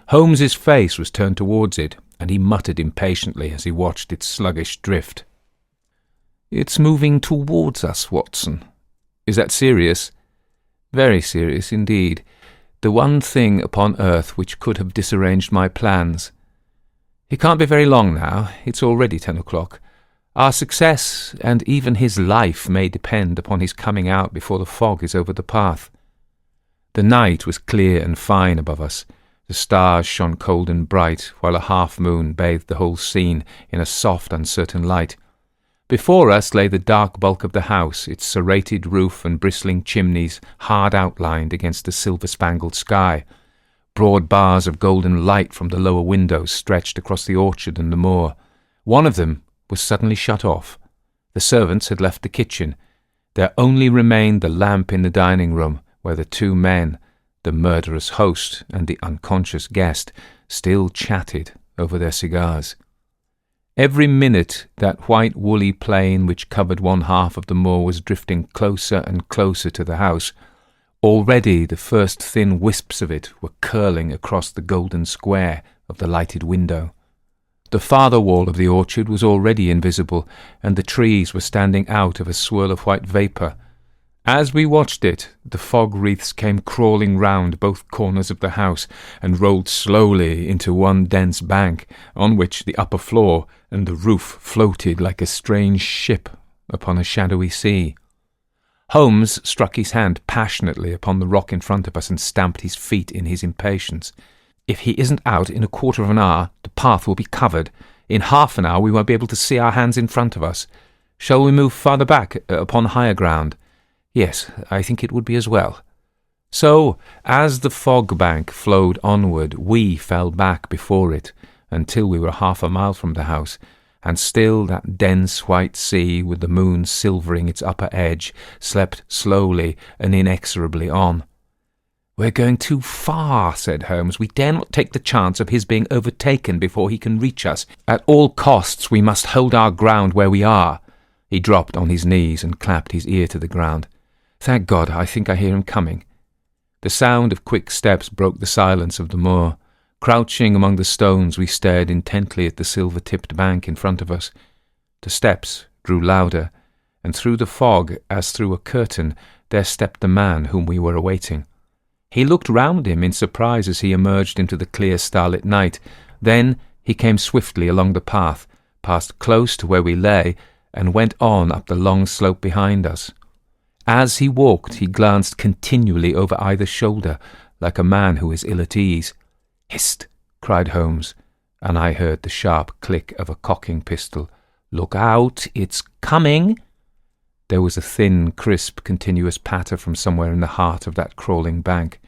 Holmes's face was turned towards it, and he muttered impatiently as he watched its sluggish drift. "It's moving towards us, Watson." "Is that serious?" "Very serious indeed. The one thing upon earth which could have disarranged my plans. He can't be very long now. It's already 10 o'clock. Our success, and even his life, may depend upon his coming out before the fog is over the path." The night was clear and fine above us. The stars shone cold and bright, while a half-moon bathed the whole scene in a soft, uncertain light. Before us lay the dark bulk of the house, its serrated roof and bristling chimneys hard outlined against the silver-spangled sky. Broad bars of golden light from the lower windows stretched across the orchard and the moor. One of them was suddenly shut off. The servants had left the kitchen. There only remained the lamp in the dining room, where the 2 men, the murderous host and the unconscious guest, still chatted over their cigars. Every minute that white woolly plain which covered one half of the moor was drifting closer and closer to the house. Already the first thin wisps of it were curling across the golden square of the lighted window. The farther wall of the orchard was already invisible, and the trees were standing out of a swirl of white vapour. As we watched it, the fog wreaths came crawling round both corners of the house and rolled slowly into one dense bank, on which the upper floor and the roof floated like a strange ship upon a shadowy sea. Holmes struck his hand passionately upon the rock in front of us and stamped his feet in his impatience. "If he isn't out in a quarter of an hour, the path will be covered. In half an hour we won't be able to see our hands in front of us. Shall we move farther back, upon higher ground?" "Yes, I think it would be as well." So, as the fog bank flowed onward, we fell back before it, until we were half a mile from the house, and still that dense white sea, with the moon silvering its upper edge, slept slowly and inexorably on. "We're going too far," said Holmes. "We dare not take the chance of his being overtaken before he can reach us. At all costs we must hold our ground where we are." He dropped on his knees and clapped his ear to the ground. "Thank God, I think I hear him coming." The sound of quick steps broke the silence of the moor. Crouching among the stones, we stared intently at the silver-tipped bank in front of us. The steps grew louder, and through the fog, as through a curtain, there stepped the man whom we were awaiting. He looked round him in surprise as he emerged into the clear starlit night. Then he came swiftly along the path, passed close to where we lay, and went on up the long slope behind us. As he walked, he glanced continually over either shoulder, like a man who is ill at ease. "Hist!" cried Holmes, and I heard the sharp click of a cocking pistol. "Look out, it's coming!" There was a thin, crisp, continuous patter from somewhere in the heart of that crawling bank.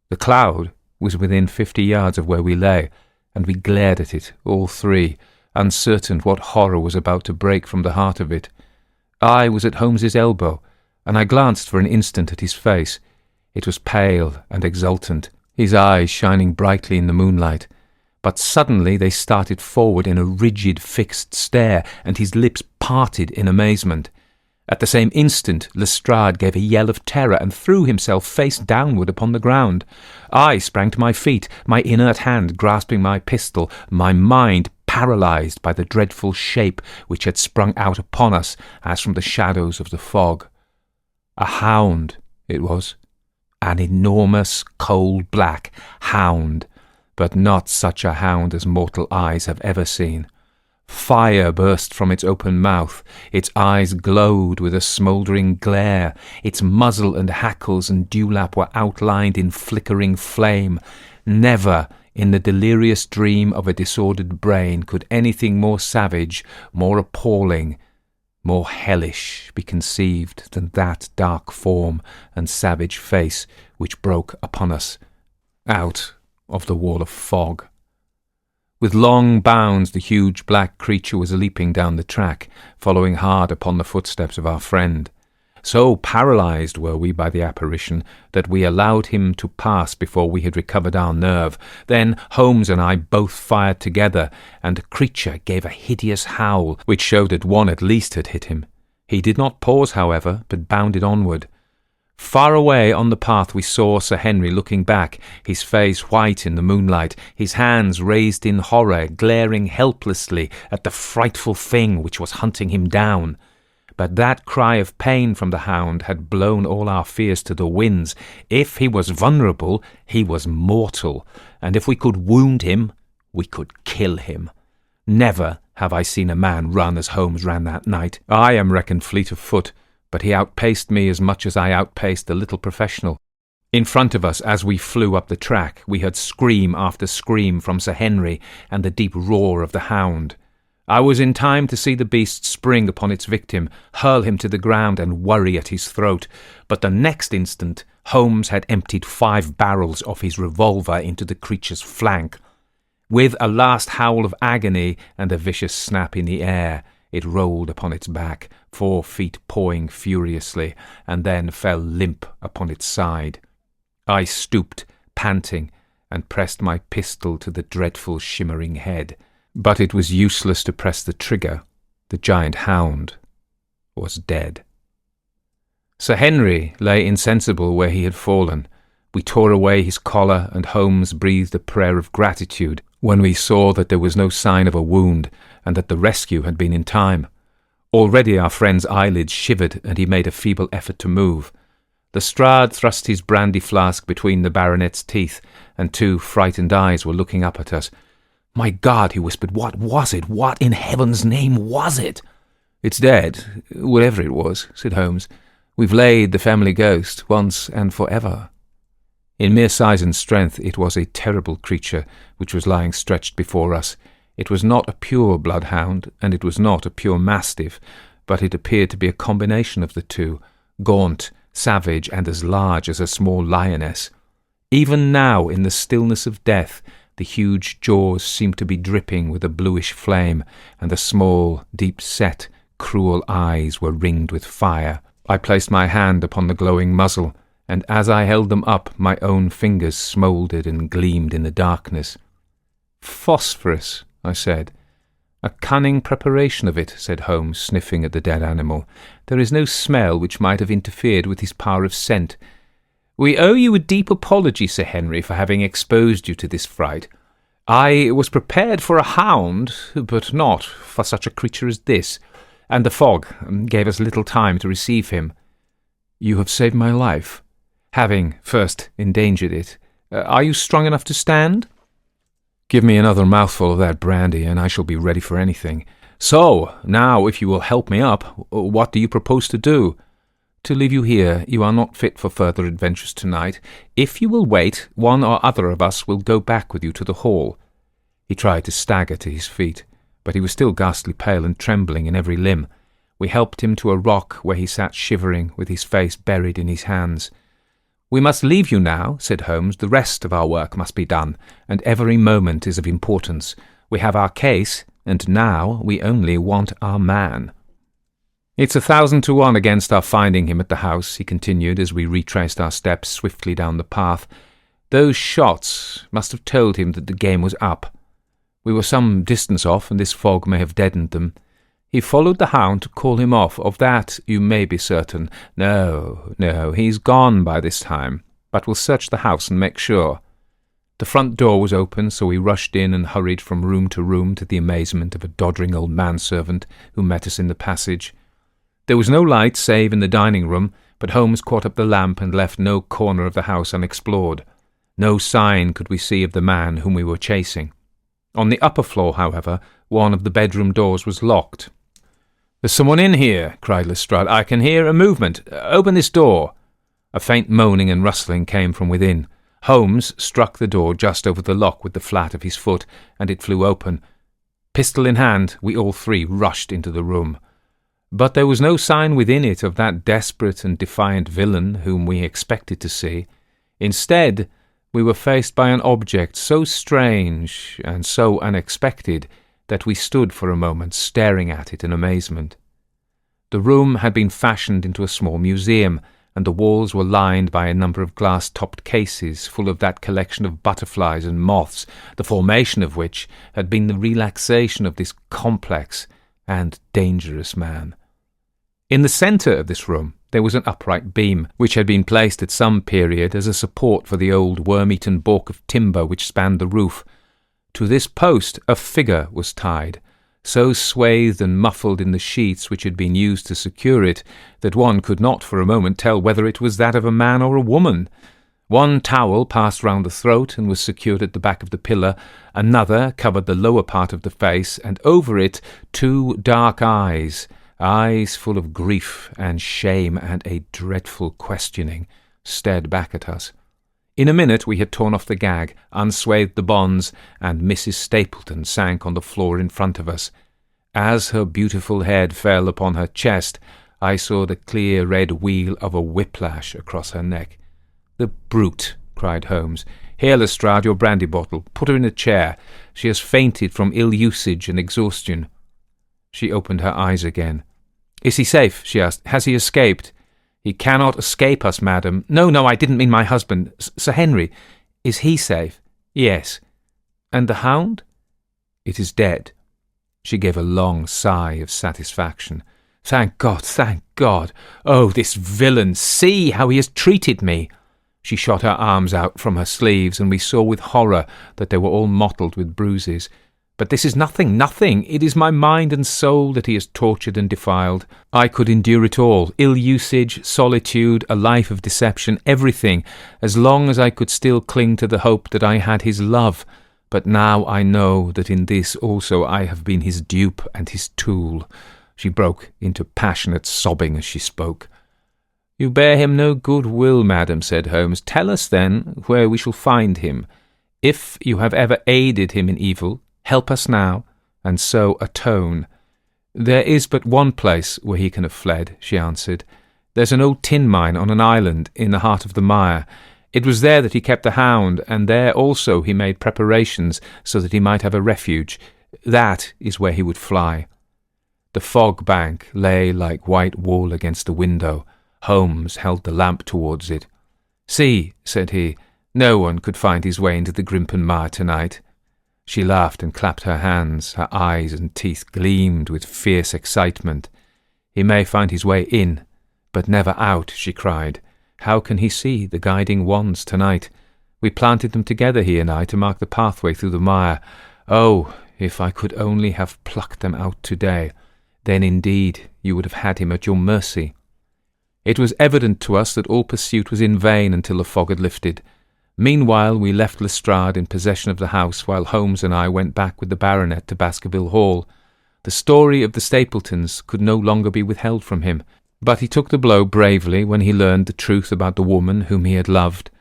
The cloud was within 50 yards of where we lay, and we glared at it, all three, uncertain what horror was about to break from the heart of it. I was at Holmes's elbow, and I glanced for an instant at his face. It was pale and exultant, his eyes shining brightly in the moonlight. But suddenly they started forward in a rigid, fixed stare, and his lips parted in amazement. At the same instant, Lestrade gave a yell of terror and threw himself face downward upon the ground. I sprang to my feet, my inert hand grasping my pistol, my mind paralysed by the dreadful shape which had sprung out upon us as from the shadows of the fog. A hound, it was. An enormous, coal-black hound, but not such a hound as mortal eyes have ever seen. Fire burst from its open mouth, its eyes glowed with a smouldering glare, its muzzle and hackles and dewlap were outlined in flickering flame. Never, in the delirious dream of a disordered brain, could anything more savage, more appalling, more hellish be conceived than that dark form and savage face which broke upon us out of the wall of fog. With long bounds the huge black creature was leaping down the track, following hard upon the footsteps of our friend. So paralysed were we by the apparition that we allowed him to pass before we had recovered our nerve. Then Holmes and I both fired together, and the creature gave a hideous howl, which showed that one at least had hit him. He did not pause, however, but bounded onward. Far away on the path we saw Sir Henry looking back, his face white in the moonlight, his hands raised in horror, glaring helplessly at the frightful thing which was hunting him down. But that cry of pain from the hound had blown all our fears to the winds. If he was vulnerable, he was mortal, and if we could wound him, we could kill him. Never have I seen a man run as Holmes ran that night. I am reckoned fleet of foot, but he outpaced me as much as I outpaced the little professional. In front of us, as we flew up the track, we heard scream after scream from Sir Henry and the deep roar of the hound. I was in time to see the beast spring upon its victim, hurl him to the ground and worry at his throat, but the next instant Holmes had emptied 5 barrels of his revolver into the creature's flank. With a last howl of agony and a vicious snap in the air, it rolled upon its back, 4 feet pawing furiously, and then fell limp upon its side. I stooped, panting, and pressed my pistol to the dreadful shimmering head. But it was useless to press the trigger. The giant hound was dead. Sir Henry lay insensible where he had fallen. We tore away his collar, and Holmes breathed a prayer of gratitude when we saw that there was no sign of a wound, and that the rescue had been in time. Already our friend's eyelids shivered, and he made a feeble effort to move. Lestrade thrust his brandy flask between the baronet's teeth, and 2 frightened eyes were looking up at us. "My God," he whispered, "what was it? What in heaven's name was it?" "It's dead, whatever it was," said Holmes. "We've laid the family ghost once and for ever." In mere size and strength it was a terrible creature which was lying stretched before us. It was not a pure bloodhound, and it was not a pure mastiff, but it appeared to be a combination of the two, gaunt, savage, and as large as a small lioness. Even now, in the stillness of death, the huge jaws seemed to be dripping with a bluish flame, and the small, deep-set, cruel eyes were ringed with fire. I placed my hand upon the glowing muzzle, and as I held them up, my own fingers smouldered and gleamed in the darkness. "Phosphorus," I said. "A cunning preparation of it," said Holmes, sniffing at the dead animal. "There is no smell which might have interfered with his power of scent. We owe you a deep apology, Sir Henry, for having exposed you to this fright. I was prepared for a hound, but not for such a creature as this, and the fog gave us little time to receive him." "You have saved my life, having first endangered it. Are you strong enough to stand?" "Give me another mouthful of that brandy, and I shall be ready for anything. So, now, if you will help me up, what do you propose to do?" to leave you here. You are not fit for further adventures tonight. If you will wait, one or other of us will go back with you to the hall." He tried to stagger to his feet, but he was still ghastly pale and trembling in every limb. We helped him to a rock where he sat shivering, with his face buried in his hands. "We must leave you now," said Holmes. "The rest of our work must be done, and every moment is of importance. We have our case, and now we only want our man." "It's 1,000 to 1 against our finding him at the house," he continued as we retraced our steps swiftly down the path. "Those shots must have told him that the game was up. We were some distance off, and this fog may have deadened them. He followed the hound to call him off, of that you may be certain. No, he's gone by this time, but we'll search the house and make sure." The front door was open, so we rushed in and hurried from room to room to the amazement of a doddering old manservant who met us in the passage. There was no light save in the dining room, but Holmes caught up the lamp and left no corner of the house unexplored. No sign could we see of the man whom we were chasing. On the upper floor, however, one of the bedroom doors was locked. "There's someone in here," cried Lestrade. "I can hear a movement. Open this door." A faint moaning and rustling came from within. Holmes struck the door just over the lock with the flat of his foot, and it flew open. Pistol in hand, we all three rushed into the room. But there was no sign within it of that desperate and defiant villain whom we expected to see. Instead, we were faced by an object so strange and so unexpected that we stood for a moment staring at it in amazement. The room had been fashioned into a small museum, and the walls were lined by a number of glass-topped cases full of that collection of butterflies and moths, the formation of which had been the relaxation of this complex and dangerous man. In the centre of this room there was an upright beam, which had been placed at some period as a support for the old worm-eaten balk of timber which spanned the roof. To this post a figure was tied, so swathed and muffled in the sheets which had been used to secure it that one could not for a moment tell whether it was that of a man or a woman. One towel passed round the throat and was secured at the back of the pillar, another covered the lower part of the face, and over it 2 dark eyes full of grief and shame and a dreadful questioning, stared back at us. In a minute we had torn off the gag, unswathed the bonds, and Mrs. Stapleton sank on the floor in front of us. As her beautiful head fell upon her chest, I saw the clear red wheal of a whiplash across her neck. "The brute!" cried Holmes. "Here, Lestrade, your brandy bottle. Put her in a chair. She has fainted from ill usage and exhaustion." She opened her eyes again. "Is he safe?" she asked. "Has he escaped?" "He cannot escape us, madam." No, I didn't mean my husband. Sir Henry. Is he safe?" "Yes." "And the hound?" "It is dead." She gave a long sigh of satisfaction. Thank God. Oh, this villain! See how he has treated me!" She shot her arms out from her sleeves, and we saw with horror that they were all mottled with bruises. "But this is nothing. It is my mind and soul that he has tortured and defiled. I could endure it all, ill-usage, solitude, a life of deception, everything, as long as I could still cling to the hope that I had his love. But now I know that in this also I have been his dupe and his tool." She broke into passionate sobbing as she spoke. "You bear him no good will, madam," said Holmes. "Tell us, then, where we shall find him. If you have ever aided him in evil, help us now, and so atone." "There is but one place where he can have fled," she answered. "There's an old tin mine on an island in the heart of the mire. It was there that he kept the hound, and there also he made preparations so that he might have a refuge. That is where he would fly." The fog bank lay like white wool against the window. Holmes held the lamp towards it. "See," said he, "no one could find his way into the Grimpen Mire tonight." She laughed and clapped her hands. Her eyes and teeth gleamed with fierce excitement. "He may find his way in, but never out," she cried. "How can he see the guiding wands tonight? We planted them together, he and I, to mark the pathway through the mire. Oh, if I could only have plucked them out today, then indeed you would have had him at your mercy." It was evident to us that all pursuit was in vain until the fog had lifted. Meanwhile we left Lestrade in possession of the house, while Holmes and I went back with the baronet to Baskerville Hall. The story of the Stapletons could no longer be withheld from him. But he took the blow bravely when he learned the truth about the woman whom he had loved.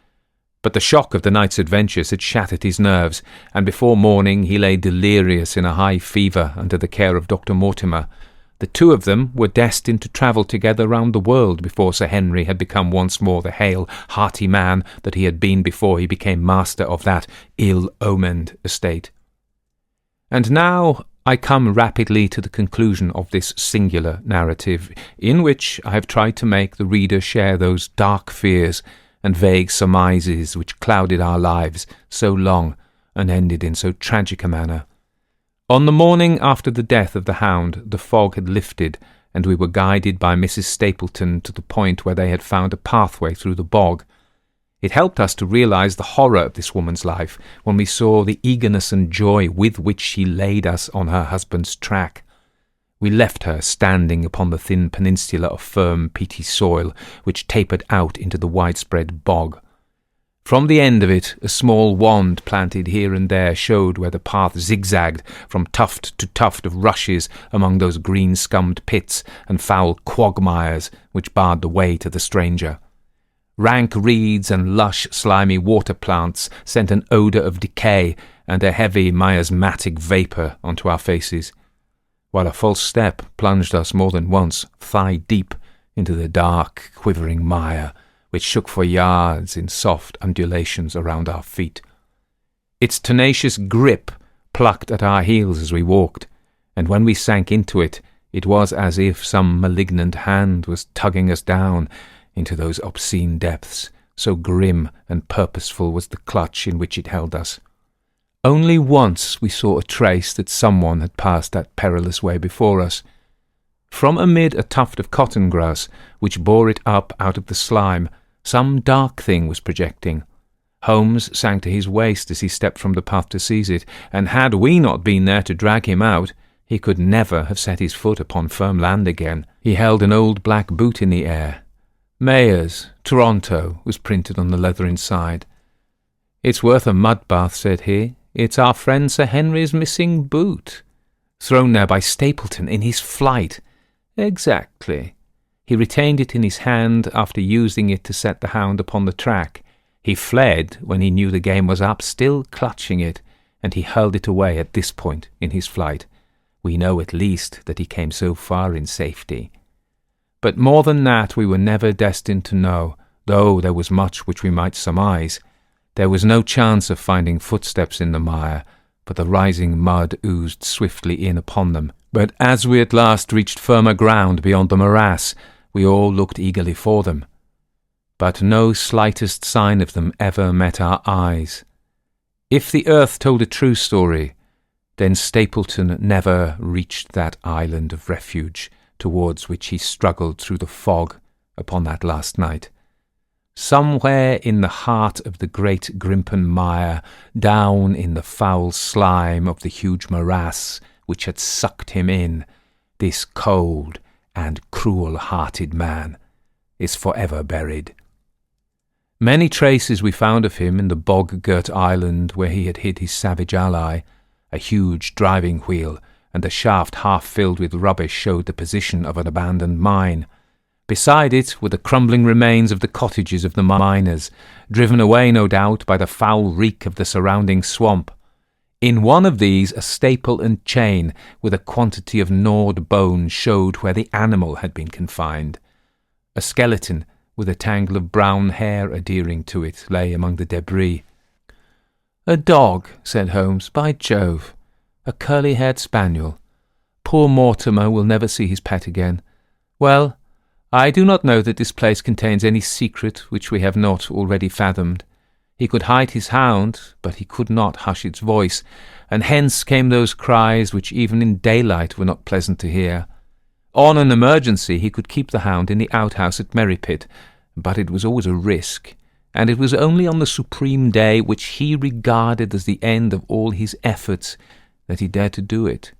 But the shock of the night's adventures had shattered his nerves, and before morning he lay delirious in a high fever under the care of Dr. Mortimer. The two of them were destined to travel together round the world before Sir Henry had become once more the hale, hearty man that he had been before he became master of that ill-omened estate. And now I come rapidly to the conclusion of this singular narrative, in which I have tried to make the reader share those dark fears and vague surmises which clouded our lives so long and ended in so tragic a manner. On the morning after the death of the hound, the fog had lifted, and we were guided by Mrs. Stapleton to the point where they had found a pathway through the bog. It helped us to realize the horror of this woman's life when we saw the eagerness and joy with which she laid us on her husband's track. We left her standing upon the thin peninsula of firm, peaty soil which tapered out into the widespread bog. From the end of it, a small wand planted here and there showed where the path zigzagged from tuft to tuft of rushes among those green-scummed pits and foul quagmires which barred the way to the stranger. Rank reeds and lush, slimy water plants sent an odour of decay and a heavy miasmatic vapour onto our faces, while a false step plunged us more than once thigh-deep into the dark, quivering mire, which shook for yards in soft undulations around our feet. Its tenacious grip plucked at our heels as we walked, and when we sank into it, it was as if some malignant hand was tugging us down into those obscene depths, so grim and purposeful was the clutch in which it held us. Only once we saw a trace that someone had passed that perilous way before us. From amid a tuft of cotton grass, which bore it up out of the slime, some dark thing was projecting. Holmes sank to his waist as he stepped from the path to seize it, and had we not been there to drag him out, he could never have set his foot upon firm land again. He held an old black boot in the air. Mayors, Toronto, was printed on the leather inside. "It's worth a mud bath," said he. "It's our friend Sir Henry's missing boot. Thrown there by Stapleton in his flight." "Exactly. He retained it in his hand after using it to set the hound upon the track. He fled when he knew the game was up, still clutching it, and he hurled it away at this point in his flight. We know at least that he came so far in safety. But more than that we were never destined to know, though there was much which we might surmise. There was no chance of finding footsteps in the mire, for the rising mud oozed swiftly in upon them. But as we at last reached firmer ground beyond the morass, we all looked eagerly for them. But no slightest sign of them ever met our eyes. If the earth told a true story, then Stapleton never reached that island of refuge towards which he struggled through the fog upon that last night. Somewhere in the heart of the great Grimpen mire, down in the foul slime of the huge morass which had sucked him in, this cold and cruel-hearted man is forever buried. Many traces we found of him in the bog-girt island where he had hid his savage ally. A huge driving wheel and a shaft half filled with rubbish showed the position of an abandoned mine. Beside it were the crumbling remains of the cottages of the miners, driven away no doubt by the foul reek of the surrounding swamp. In one of these a staple and chain with a quantity of gnawed bone showed where the animal had been confined. A skeleton with a tangle of brown hair adhering to it lay among the debris. "A dog," said Holmes. "By Jove! A curly-haired spaniel. Poor Mortimer will never see his pet again. Well, I do not know that this place contains any secret which we have not already fathomed. He could hide his hound, but he could not hush its voice, and hence came those cries which even in daylight were not pleasant to hear. On an emergency he could keep the hound in the outhouse at Merripit, but it was always a risk, and it was only on the supreme day which he regarded as the end of all his efforts that he dared to do it.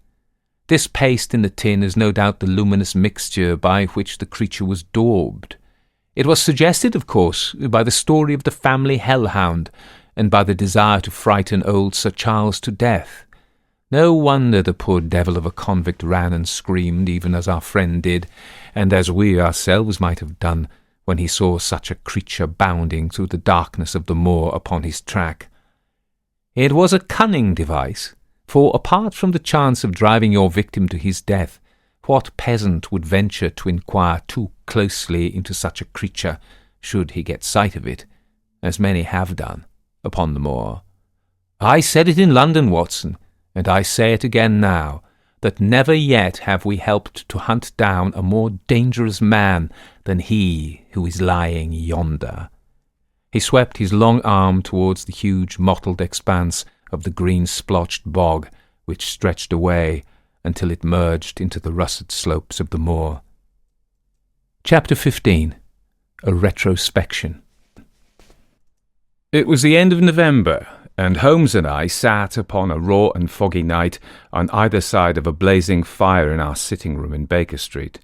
This paste in the tin is no doubt the luminous mixture by which the creature was daubed. It was suggested, of course, by the story of the family hellhound, and by the desire to frighten old Sir Charles to death. No wonder the poor devil of a convict ran and screamed, even as our friend did, and as we ourselves might have done when he saw such a creature bounding through the darkness of the moor upon his track. It was a cunning device, for apart from the chance of driving your victim to his death, what peasant would venture to inquire too closely into such a creature, should he get sight of it, as many have done, upon the moor? I said it in London, Watson, and I say it again now, that never yet have we helped to hunt down a more dangerous man than he who is lying yonder. He swept his long arm towards the huge mottled expanse of the green-splotched bog, which stretched away until it merged into the russet slopes of the moor. Chapter 15. A Retrospection. It was the end of November, and Holmes and I sat upon a raw and foggy night on either side of a blazing fire in our sitting-room in Baker Street.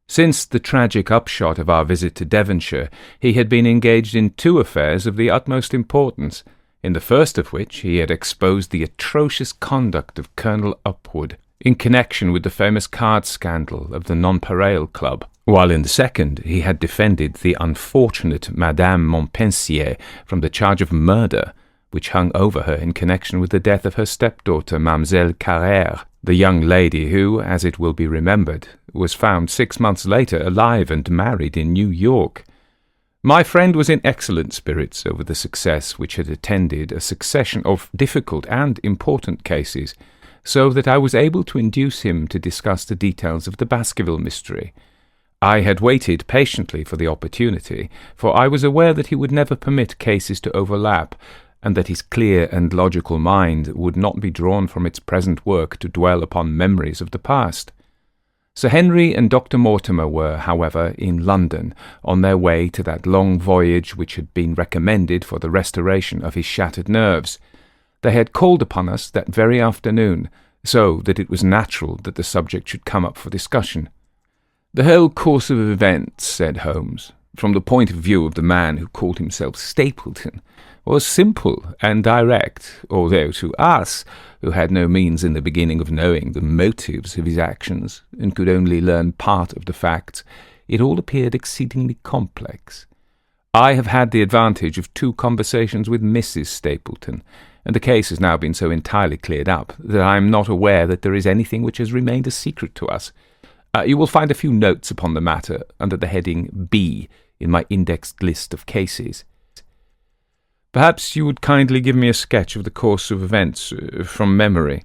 Since the tragic upshot of our visit to Devonshire, he had been engaged in two affairs of the utmost importance, in the first of which he had exposed the atrocious conduct of Colonel Upwood in connection with the famous card scandal of the Nonpareil Club, while in the second he had defended the unfortunate Madame Montpensier from the charge of murder which hung over her in connection with the death of her stepdaughter, Mademoiselle Carrère, the young lady who, as it will be remembered, was found 6 months later alive and married in New York. My friend was in excellent spirits over the success which had attended a succession of difficult and important cases, so that I was able to induce him to discuss the details of the Baskerville mystery. I had waited patiently for the opportunity, for I was aware that he would never permit cases to overlap, and that his clear and logical mind would not be drawn from its present work to dwell upon memories of the past. Sir Henry and Dr. Mortimer were, however, in London, on their way to that long voyage which had been recommended for the restoration of his shattered nerves. They had called upon us that very afternoon, so that it was natural that the subject should come up for discussion. "The whole course of events," said Holmes, "from the point of view of the man who called himself Stapleton, was simple and direct, although to us, who had no means in the beginning of knowing the motives of his actions, and could only learn part of the facts, it all appeared exceedingly complex. I have had the advantage of 2 conversations with Mrs. Stapleton, and the case has now been so entirely cleared up that I am not aware that there is anything which has remained a secret to us. You will find a few notes upon the matter under the heading B in my indexed list of cases. Perhaps you would kindly give me a sketch of the course of events from memory."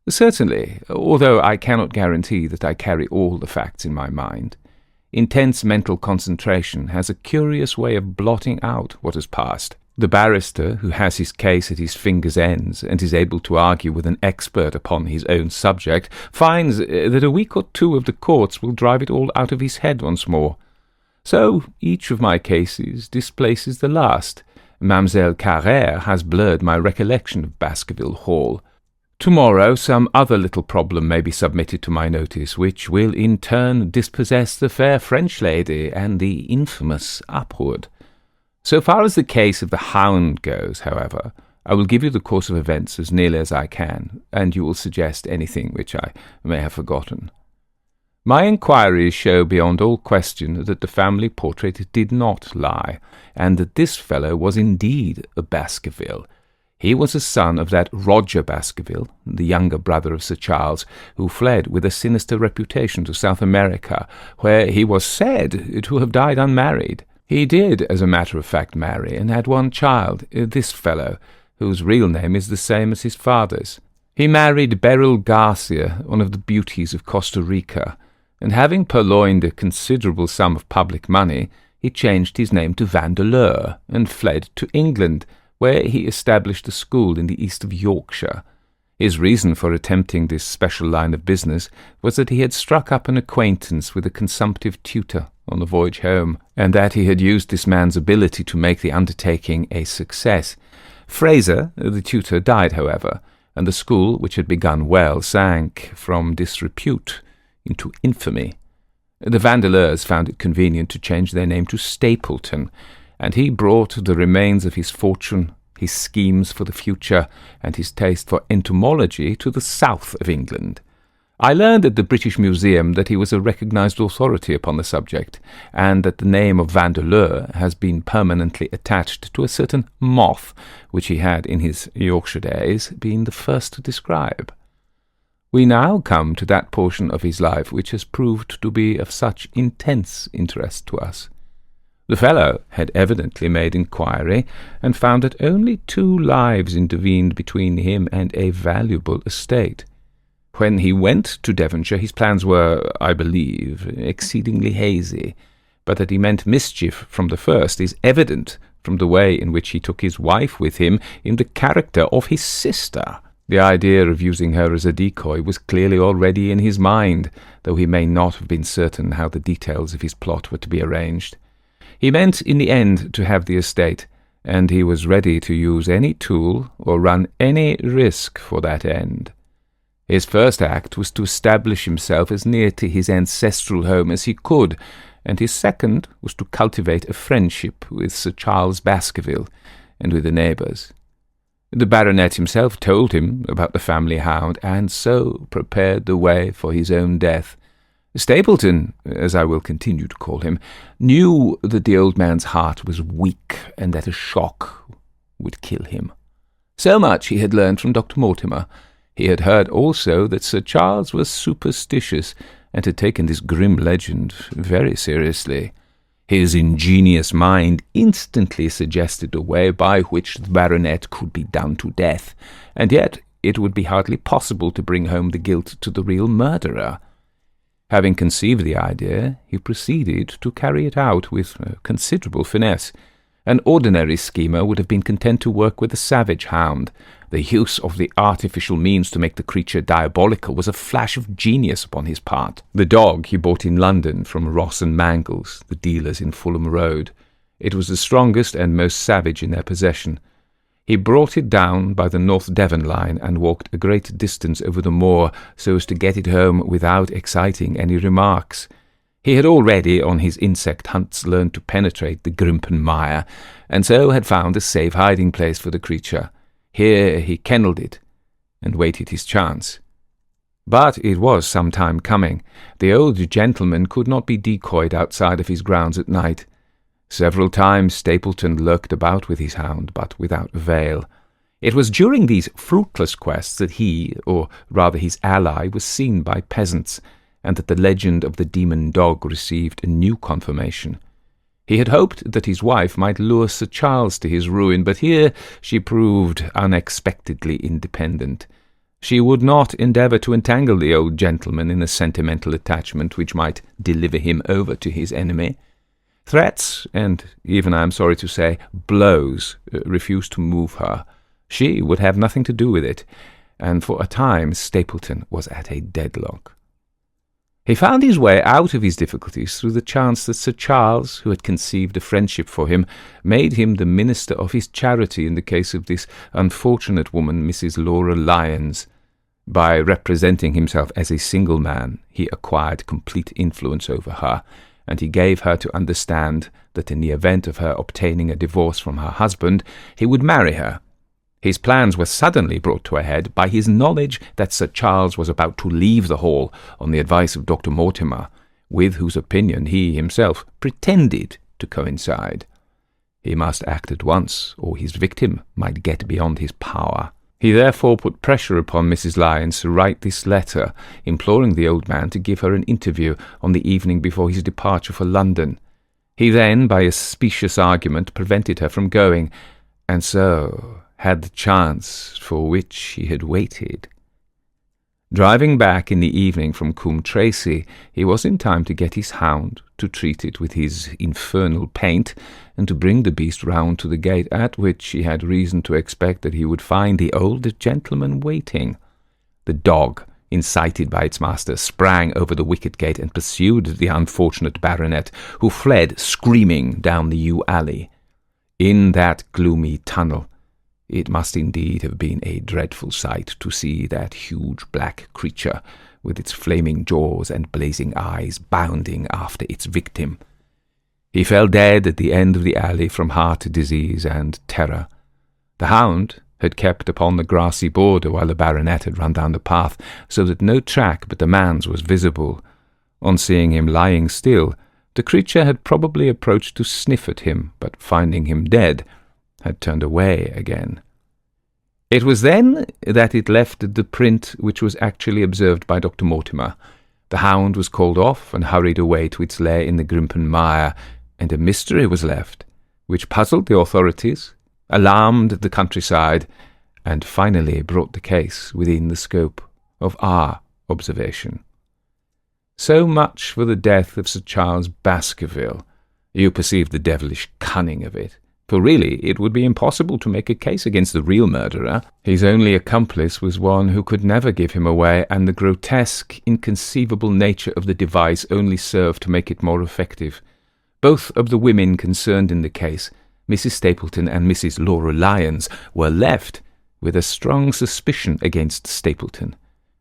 "Certainly, although I cannot guarantee that I carry all the facts in my mind. Intense mental concentration has a curious way of blotting out what has passed. The barrister, who has his case at his fingers' ends and is able to argue with an expert upon his own subject, finds that a week or 2 of the courts will drive it all out of his head once more. So each of my cases displaces the last. Mademoiselle Carrère has blurred my recollection of Baskerville Hall. Tomorrow some other little problem may be submitted to my notice, which will in turn dispossess the fair French lady and the infamous Upwood. So far as the case of the Hound goes, however, I will give you the course of events as nearly as I can, and you will suggest anything which I may have forgotten. My inquiries show beyond all question that the family portrait did not lie, and that this fellow was indeed a Baskerville. He was a son of that Roger Baskerville, the younger brother of Sir Charles, who fled with a sinister reputation to South America, where he was said to have died unmarried. He did, as a matter of fact, marry, and had 1 child, this fellow, whose real name is the same as his father's. He married Beryl Garcia, one of the beauties of Costa Rica, and having purloined a considerable sum of public money, he changed his name to Vandeleur, and fled to England, where he established a school in the east of Yorkshire. His reason for attempting this special line of business was that he had struck up an acquaintance with a consumptive tutor on the voyage home, and that he had used this man's ability to make the undertaking a success. Fraser, the tutor, died, however, and the school, which had begun well, sank from disrepute into infamy. The Vandeleurs found it convenient to change their name to Stapleton, and he brought the remains of his fortune, his schemes for the future, and his taste for entomology to the south of England. I learned at the British Museum that he was a recognised authority upon the subject, and that the name of Vandeleur has been permanently attached to a certain moth which he had in his Yorkshire days been the first to describe. We now come to that portion of his life which has proved to be of such intense interest to us. The fellow had evidently made inquiry, and found that only 2 lives intervened between him and a valuable estate. When he went to Devonshire, his plans were, I believe, exceedingly hazy, but that he meant mischief from the first is evident from the way in which he took his wife with him in the character of his sister. The idea of using her as a decoy was clearly already in his mind, though he may not have been certain how the details of his plot were to be arranged. He meant in the end to have the estate, and he was ready to use any tool or run any risk for that end. His first act was to establish himself as near to his ancestral home as he could, and his second was to cultivate a friendship with Sir Charles Baskerville and with the neighbours. The baronet himself told him about the family hound, and so prepared the way for his own death. Stapleton, as I will continue to call him, knew that the old man's heart was weak, and that a shock would kill him. So much he had learned from Dr. Mortimer. He had heard also that Sir Charles was superstitious, and had taken this grim legend very seriously. His ingenious mind instantly suggested a way by which the baronet could be done to death, and yet it would be hardly possible to bring home the guilt to the real murderer. Having conceived the idea, he proceeded to carry it out with considerable finesse. An ordinary schemer would have been content to work with a savage hound. The use of the artificial means to make the creature diabolical was a flash of genius upon his part. The dog he bought in London from Ross and Mangles, the dealers in Fulham Road. It was the strongest and most savage in their possession. He brought it down by the North Devon line and walked a great distance over the moor so as to get it home without exciting any remarks. He had already on his insect hunts learned to penetrate the Grimpen mire, and so had found a safe hiding-place for the creature. Here he kennelled it, and waited his chance. But it was some time coming. The old gentleman could not be decoyed outside of his grounds at night. Several times Stapleton lurked about with his hound, but without avail. It was during these fruitless quests that he, or rather his ally, was seen by peasants, and that the legend of the demon dog received a new confirmation. He had hoped that his wife might lure Sir Charles to his ruin, but here she proved unexpectedly independent. She would not endeavour to entangle the old gentleman in a sentimental attachment which might deliver him over to his enemy. Threats, and even, I am sorry to say, blows, refused to move her. She would have nothing to do with it, and for a time Stapleton was at a deadlock. He found his way out of his difficulties through the chance that Sir Charles, who had conceived a friendship for him, made him the minister of his charity in the case of this unfortunate woman, Mrs. Laura Lyons. By representing himself as a single man, he acquired complete influence over her, and he gave her to understand that in the event of her obtaining a divorce from her husband, he would marry her. His plans were suddenly brought to a head by his knowledge that Sir Charles was about to leave the hall on the advice of Dr. Mortimer, with whose opinion he himself pretended to coincide. He must act at once, or his victim might get beyond his power. He therefore put pressure upon Mrs. Lyons to write this letter, imploring the old man to give her an interview on the evening before his departure for London. He then, by a specious argument, prevented her from going, and so had the chance for which he had waited. Driving back in the evening from Coombe Tracey, he was in time to get his hound, to treat it with his infernal paint, and to bring the beast round to the gate, at which he had reason to expect that he would find the old gentleman waiting. The dog, incited by its master, sprang over the wicket gate and pursued the unfortunate baronet, who fled screaming down the yew alley. In that gloomy tunnel, it must indeed have been a dreadful sight to see that huge black creature, with its flaming jaws and blazing eyes, bounding after its victim. He fell dead at the end of the alley from heart disease and terror. The hound, had kept upon the grassy border while the baronet had run down the path, so that no track but the man's was visible. On seeing him lying still, the creature had probably approached to sniff at him, but finding him dead, had turned away again. It was then that it left the print which was actually observed by Dr. Mortimer. The hound was called off and hurried away to its lair in the Grimpen mire, and a mystery was left, which puzzled the authorities, alarmed the countryside, and finally brought the case within the scope of our observation. So much for the death of Sir Charles Baskerville. You perceive the devilish cunning of it, for really it would be impossible to make a case against the real murderer. His only accomplice was one who could never give him away, and the grotesque, inconceivable nature of the device only served to make it more effective. Both of the women concerned in the case, Mrs. Stapleton and Mrs. Laura Lyons, were left with a strong suspicion against Stapleton.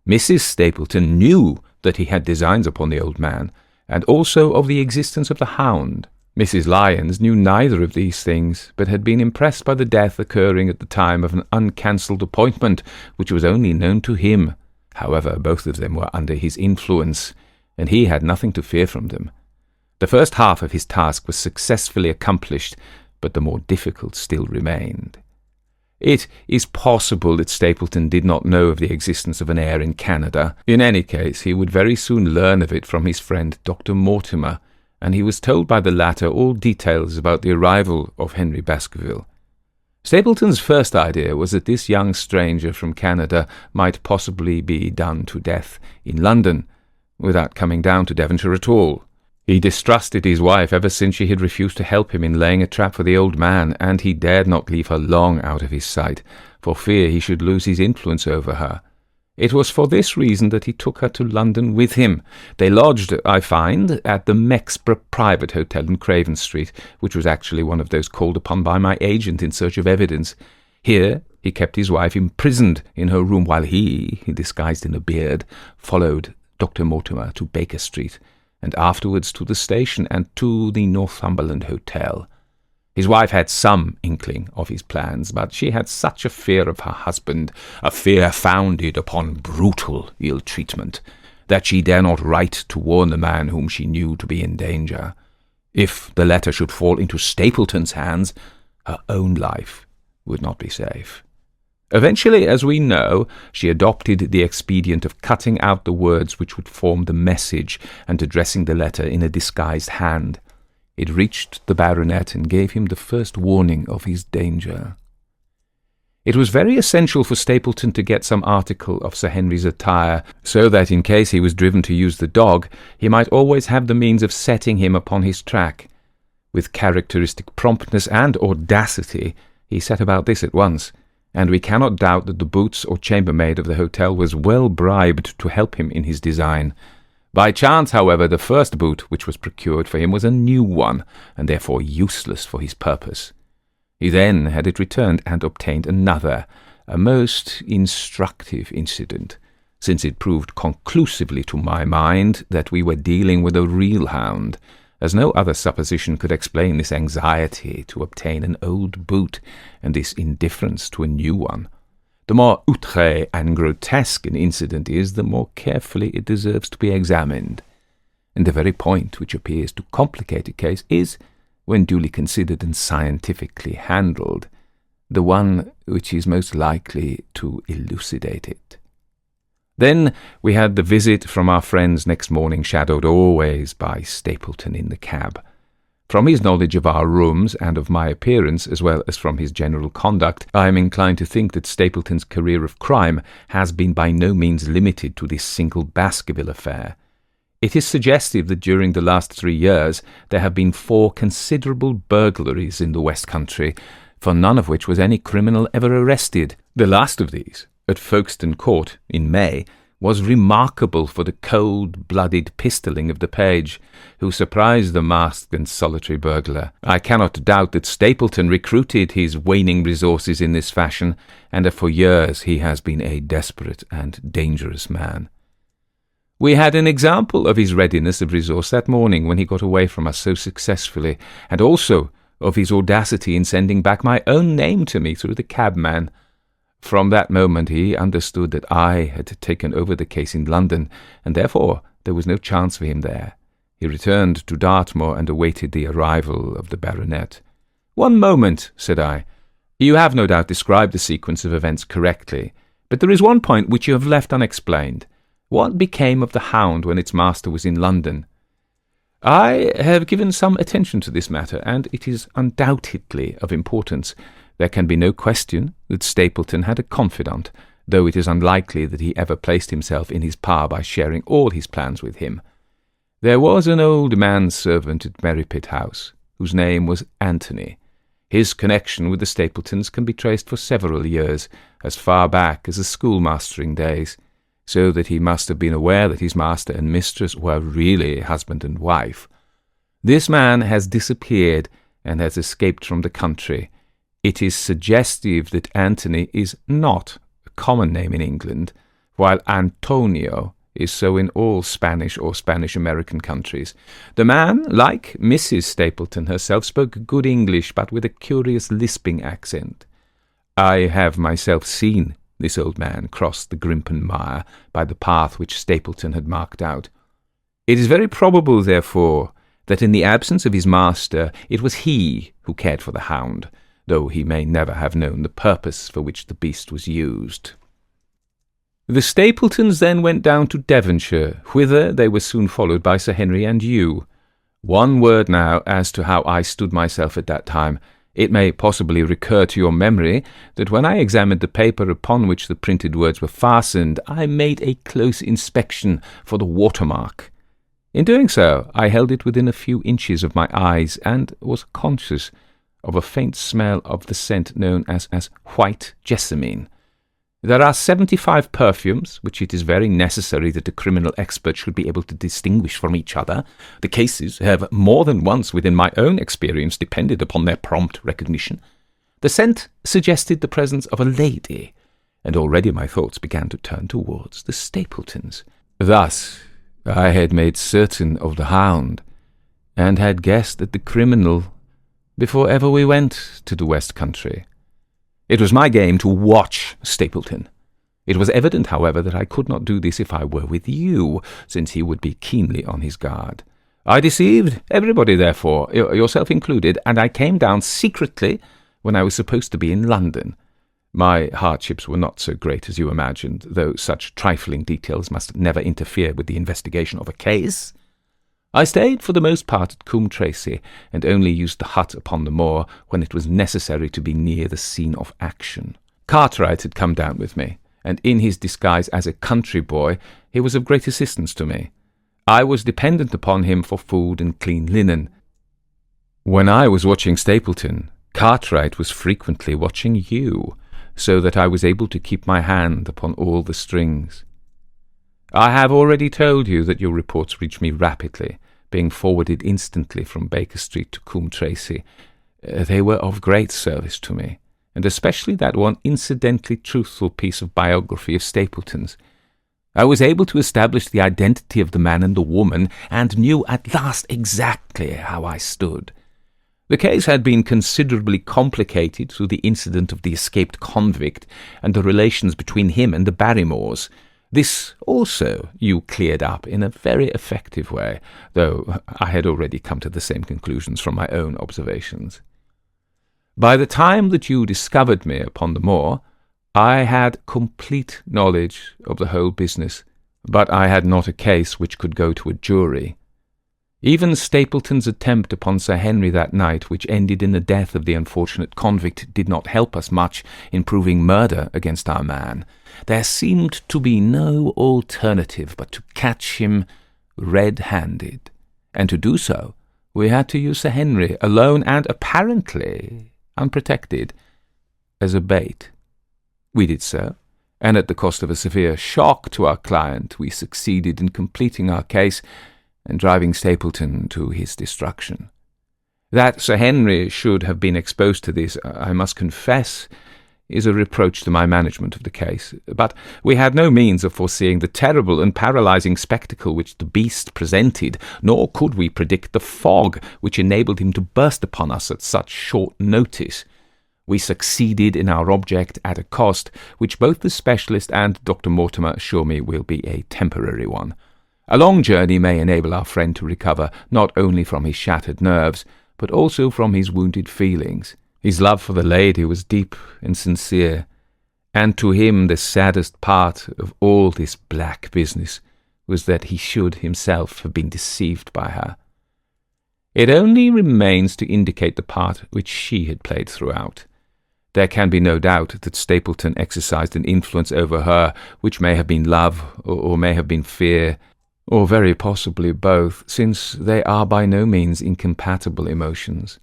Mrs. Stapleton knew that he had designs upon the old man, and also of the existence of the hound. Mrs. Lyons knew neither of these things, but had been impressed by the death occurring at the time of an uncancelled appointment, which was only known to him. However, both of them were under his influence, and he had nothing to fear from them. The first half of his task was successfully accomplished, but the more difficult still remained. It is possible that Stapleton did not know of the existence of an heir in Canada. In any case, he would very soon learn of it from his friend Dr. Mortimer, and he was told by the latter all details about the arrival of Henry Baskerville. Stapleton's first idea was that this young stranger from Canada might possibly be done to death in London, without coming down to Devonshire at all. He distrusted his wife ever since she had refused to help him in laying a trap for the old man, and he dared not leave her long out of his sight, for fear he should lose his influence over her. It was for this reason that he took her to London with him. They lodged, I find, at the Mexborough Private Hotel in Craven Street, which was actually one of those called upon by my agent in search of evidence. Here he kept his wife imprisoned in her room while he, disguised in a beard, followed Dr. Mortimer to Baker Street, and afterwards to the station and to the Northumberland Hotel. His wife had some inkling of his plans, but she had such a fear of her husband, a fear founded upon brutal ill-treatment, that she dare not write to warn the man whom she knew to be in danger. If the letter should fall into Stapleton's hands, her own life would not be safe. Eventually, as we know, she adopted the expedient of cutting out the words which would form the message and addressing the letter in a disguised hand. It reached the baronet and gave him the first warning of his danger. It was very essential for Stapleton to get some article of Sir Henry's attire, so that in case he was driven to use the dog, he might always have the means of setting him upon his track. With characteristic promptness and audacity, he set about this at once, and we cannot doubt that the boots or chambermaid of the hotel was well bribed to help him in his design. By chance, however, the first boot which was procured for him was a new one, and therefore useless for his purpose. He then had it returned and obtained another, a most instructive incident, since it proved conclusively to my mind that we were dealing with a real hound, as no other supposition could explain this anxiety to obtain an old boot and this indifference to a new one. The more outré and grotesque an incident is, the more carefully it deserves to be examined. And the very point which appears to complicate a case is, when duly considered and scientifically handled, the one which is most likely to elucidate it. Then we had the visit from our friends next morning, shadowed always by Stapleton in the cab. From his knowledge of our rooms and of my appearance, as well as from his general conduct, I am inclined to think that Stapleton's career of crime has been by no means limited to this single Baskerville affair. It is suggestive that during the last 3 years there have been 4 considerable burglaries in the West Country, for none of which was any criminal ever arrested. The last of these, at Folkestone Court in May, was remarkable for the cold-blooded pistoling of the page, who surprised the masked and solitary burglar. I cannot doubt that Stapleton recruited his waning resources in this fashion, and for years he has been a desperate and dangerous man. We had an example of his readiness of resource that morning when he got away from us so successfully, and also of his audacity in sending back my own name to me through the cabman. From that moment he understood that I had taken over the case in London, and therefore there was no chance for him there. He returned to Dartmoor and awaited the arrival of the baronet. "One moment," said I. "You have no doubt described the sequence of events correctly, but there is one point which you have left unexplained. What became of the Hound when its master was in London?" "I have given some attention to this matter, and it is undoubtedly of importance. There can be no question that Stapleton had a confidant, though it is unlikely that he ever placed himself in his power by sharing all his plans with him. There was an old manservant at Merripit House, whose name was Anthony. His connection with the Stapletons can be traced for several years, as far back as the schoolmastering days, so that he must have been aware that his master and mistress were really husband and wife. This man has disappeared and has escaped from the country. It is suggestive that Anthony is not a common name in England, while Antonio is so in all Spanish or Spanish-American countries. The man, like Mrs. Stapleton herself, spoke good English, but with a curious lisping accent. I have myself seen this old man cross the Grimpen Mire by the path which Stapleton had marked out. It is very probable, therefore, that in the absence of his master it was he who cared for the hound, though he may never have known the purpose for which the beast was used. The Stapletons then went down to Devonshire, whither they were soon followed by Sir Henry and you. One word now as to how I stood myself at that time. It may possibly recur to your memory that when I examined the paper upon which the printed words were fastened, I made a close inspection for the watermark. In doing so, I held it within a few inches of my eyes, and was conscious of a faint smell of the scent known as white jessamine. There are 75 perfumes, which it is very necessary that a criminal expert should be able to distinguish from each other. The cases have more than once within my own experience depended upon their prompt recognition. The scent suggested the presence of a lady, and already my thoughts began to turn towards the Stapletons. Thus, I had made certain of the hound, and had guessed at the criminal before ever we went to the West Country. It was my game to watch Stapleton. It was evident, however, that I could not do this if I were with you, since he would be keenly on his guard. I deceived everybody, therefore, yourself included, and I came down secretly when I was supposed to be in London. My hardships were not so great as you imagined, though such trifling details must never interfere with the investigation of a case. I stayed for the most part at Coombe Tracey, and only used the hut upon the moor when it was necessary to be near the scene of action. Cartwright had come down with me, and in his disguise as a country boy he was of great assistance to me. I was dependent upon him for food and clean linen. When I was watching Stapleton, Cartwright was frequently watching you, so that I was able to keep my hand upon all the strings. I have already told you that your reports reached me rapidly, being forwarded instantly from Baker Street to Coombe Tracey. They were of great service to me, and especially that one incidentally truthful piece of biography of Stapleton's. I was able to establish the identity of the man and the woman, and knew at last exactly how I stood. The case had been considerably complicated through the incident of the escaped convict, and the relations between him and the Barrymores. This also you cleared up in a very effective way, though I had already come to the same conclusions from my own observations. By the time that you discovered me upon the moor, I had complete knowledge of the whole business, but I had not a case which could go to a jury. Even Stapleton's attempt upon Sir Henry that night, which ended in the death of the unfortunate convict, did not help us much in proving murder against our man. There seemed to be no alternative but to catch him red-handed, and to do so we had to use Sir Henry, alone and apparently unprotected, as a bait. We did so, and at the cost of a severe shock to our client, we succeeded in completing our case and driving Stapleton to his destruction. That Sir Henry should have been exposed to this, I must confess, is a reproach to my management of the case, but we had no means of foreseeing the terrible and paralysing spectacle which the beast presented, nor could we predict the fog which enabled him to burst upon us at such short notice. We succeeded in our object at a cost which both the specialist and Dr. Mortimer assure me will be a temporary one. A long journey may enable our friend to recover not only from his shattered nerves, but also from his wounded feelings. His love for the lady was deep and sincere, and to him the saddest part of all this black business was that he should himself have been deceived by her. It only remains to indicate the part which she had played throughout. There can be no doubt that Stapleton exercised an influence over her which may have been love, or may have been fear, or very possibly both, since they are by no means incompatible emotions.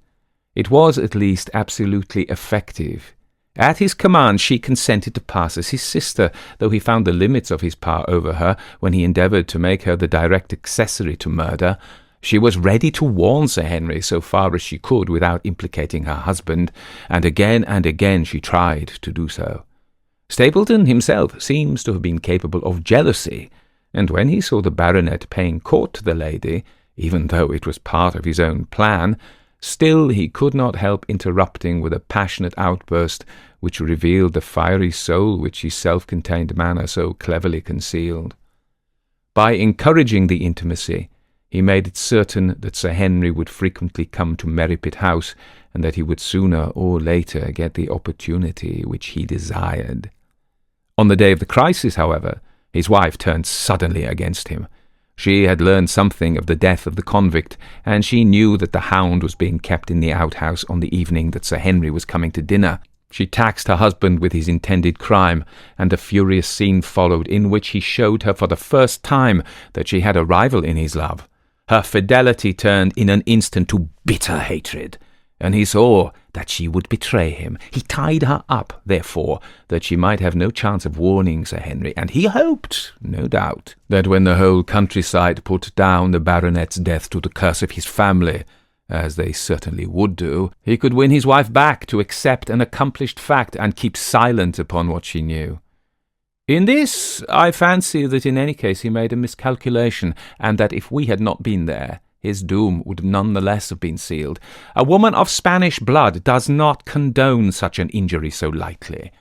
It was at least absolutely effective. At his command she consented to pass as his sister, though he found the limits of his power over her when he endeavoured to make her the direct accessory to murder. She was ready to warn Sir Henry so far as she could without implicating her husband, and again she tried to do so. Stapleton himself seems to have been capable of jealousy, and when he saw the baronet paying court to the lady, even though it was part of his own plan, still he could not help interrupting with a passionate outburst which revealed the fiery soul which his self-contained manner so cleverly concealed. By encouraging the intimacy, he made it certain that Sir Henry would frequently come to Merripit House, and that he would sooner or later get the opportunity which he desired. On the day of the crisis, however, his wife turned suddenly against him. She had learned something of the death of the convict, and she knew that the hound was being kept in the outhouse on the evening that Sir Henry was coming to dinner. She taxed her husband with his intended crime, and a furious scene followed in which he showed her for the first time that she had a rival in his love. Her fidelity turned in an instant to bitter hatred, and he saw that she would betray him. He tied her up, therefore, that she might have no chance of warning Sir Henry, and he hoped, no doubt, that when the whole countryside put down the baronet's death to the curse of his family, as they certainly would do, he could win his wife back to accept an accomplished fact and keep silent upon what she knew. In this, I fancy that in any case he made a miscalculation, and that if we had not been there, his doom would none the less have been sealed. A woman of Spanish blood does not condone such an injury so lightly.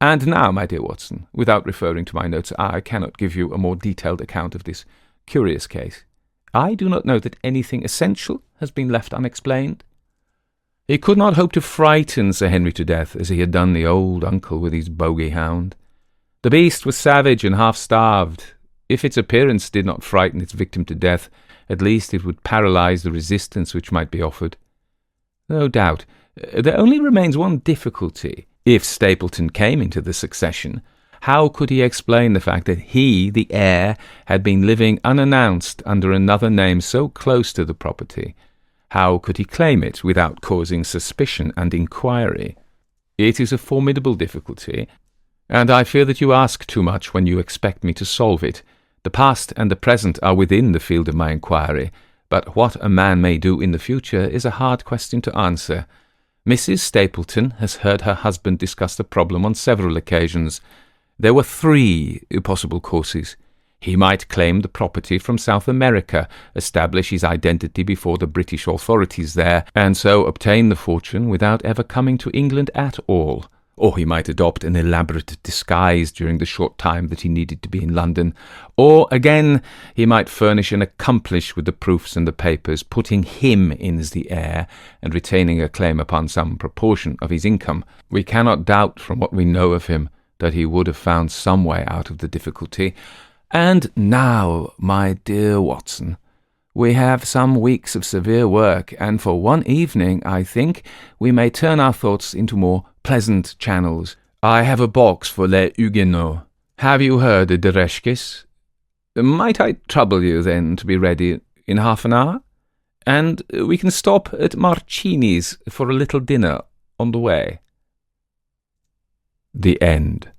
And now, my dear Watson, without referring to my notes, I cannot give you a more detailed account of this curious case. I do not know that anything essential has been left unexplained. He could not hope to frighten Sir Henry to death, as he had done the old uncle with his bogey hound. The beast was savage and half-starved. If its appearance did not frighten its victim to death, at least it would paralyze the resistance which might be offered. No doubt, there only remains one difficulty. If Stapleton came into the succession, how could he explain the fact that he, the heir, had been living unannounced under another name so close to the property? How could he claim it without causing suspicion and inquiry? It is a formidable difficulty, and I fear that you ask too much when you expect me to solve it. The past and the present are within the field of my inquiry, but what a man may do in the future is a hard question to answer. Mrs. Stapleton has heard her husband discuss the problem on several occasions. There were 3 possible courses. He might claim the property from South America, establish his identity before the British authorities there, and so obtain the fortune without ever coming to England at all. Or he might adopt an elaborate disguise during the short time that he needed to be in London. Or, again, he might furnish an accomplice with the proofs and the papers, putting him in as the heir, and retaining a claim upon some proportion of his income. We cannot doubt, from what we know of him, that he would have found some way out of the difficulty. And now, my dear Watson, we have some weeks of severe work, and for one evening, I think, we may turn our thoughts into more pleasant channels. I have a box for Les Huguenots. Have you heard of the Reschkes? Might I trouble you, then, to be ready in half an hour? And we can stop at Marcini's for a little dinner on the way. The End.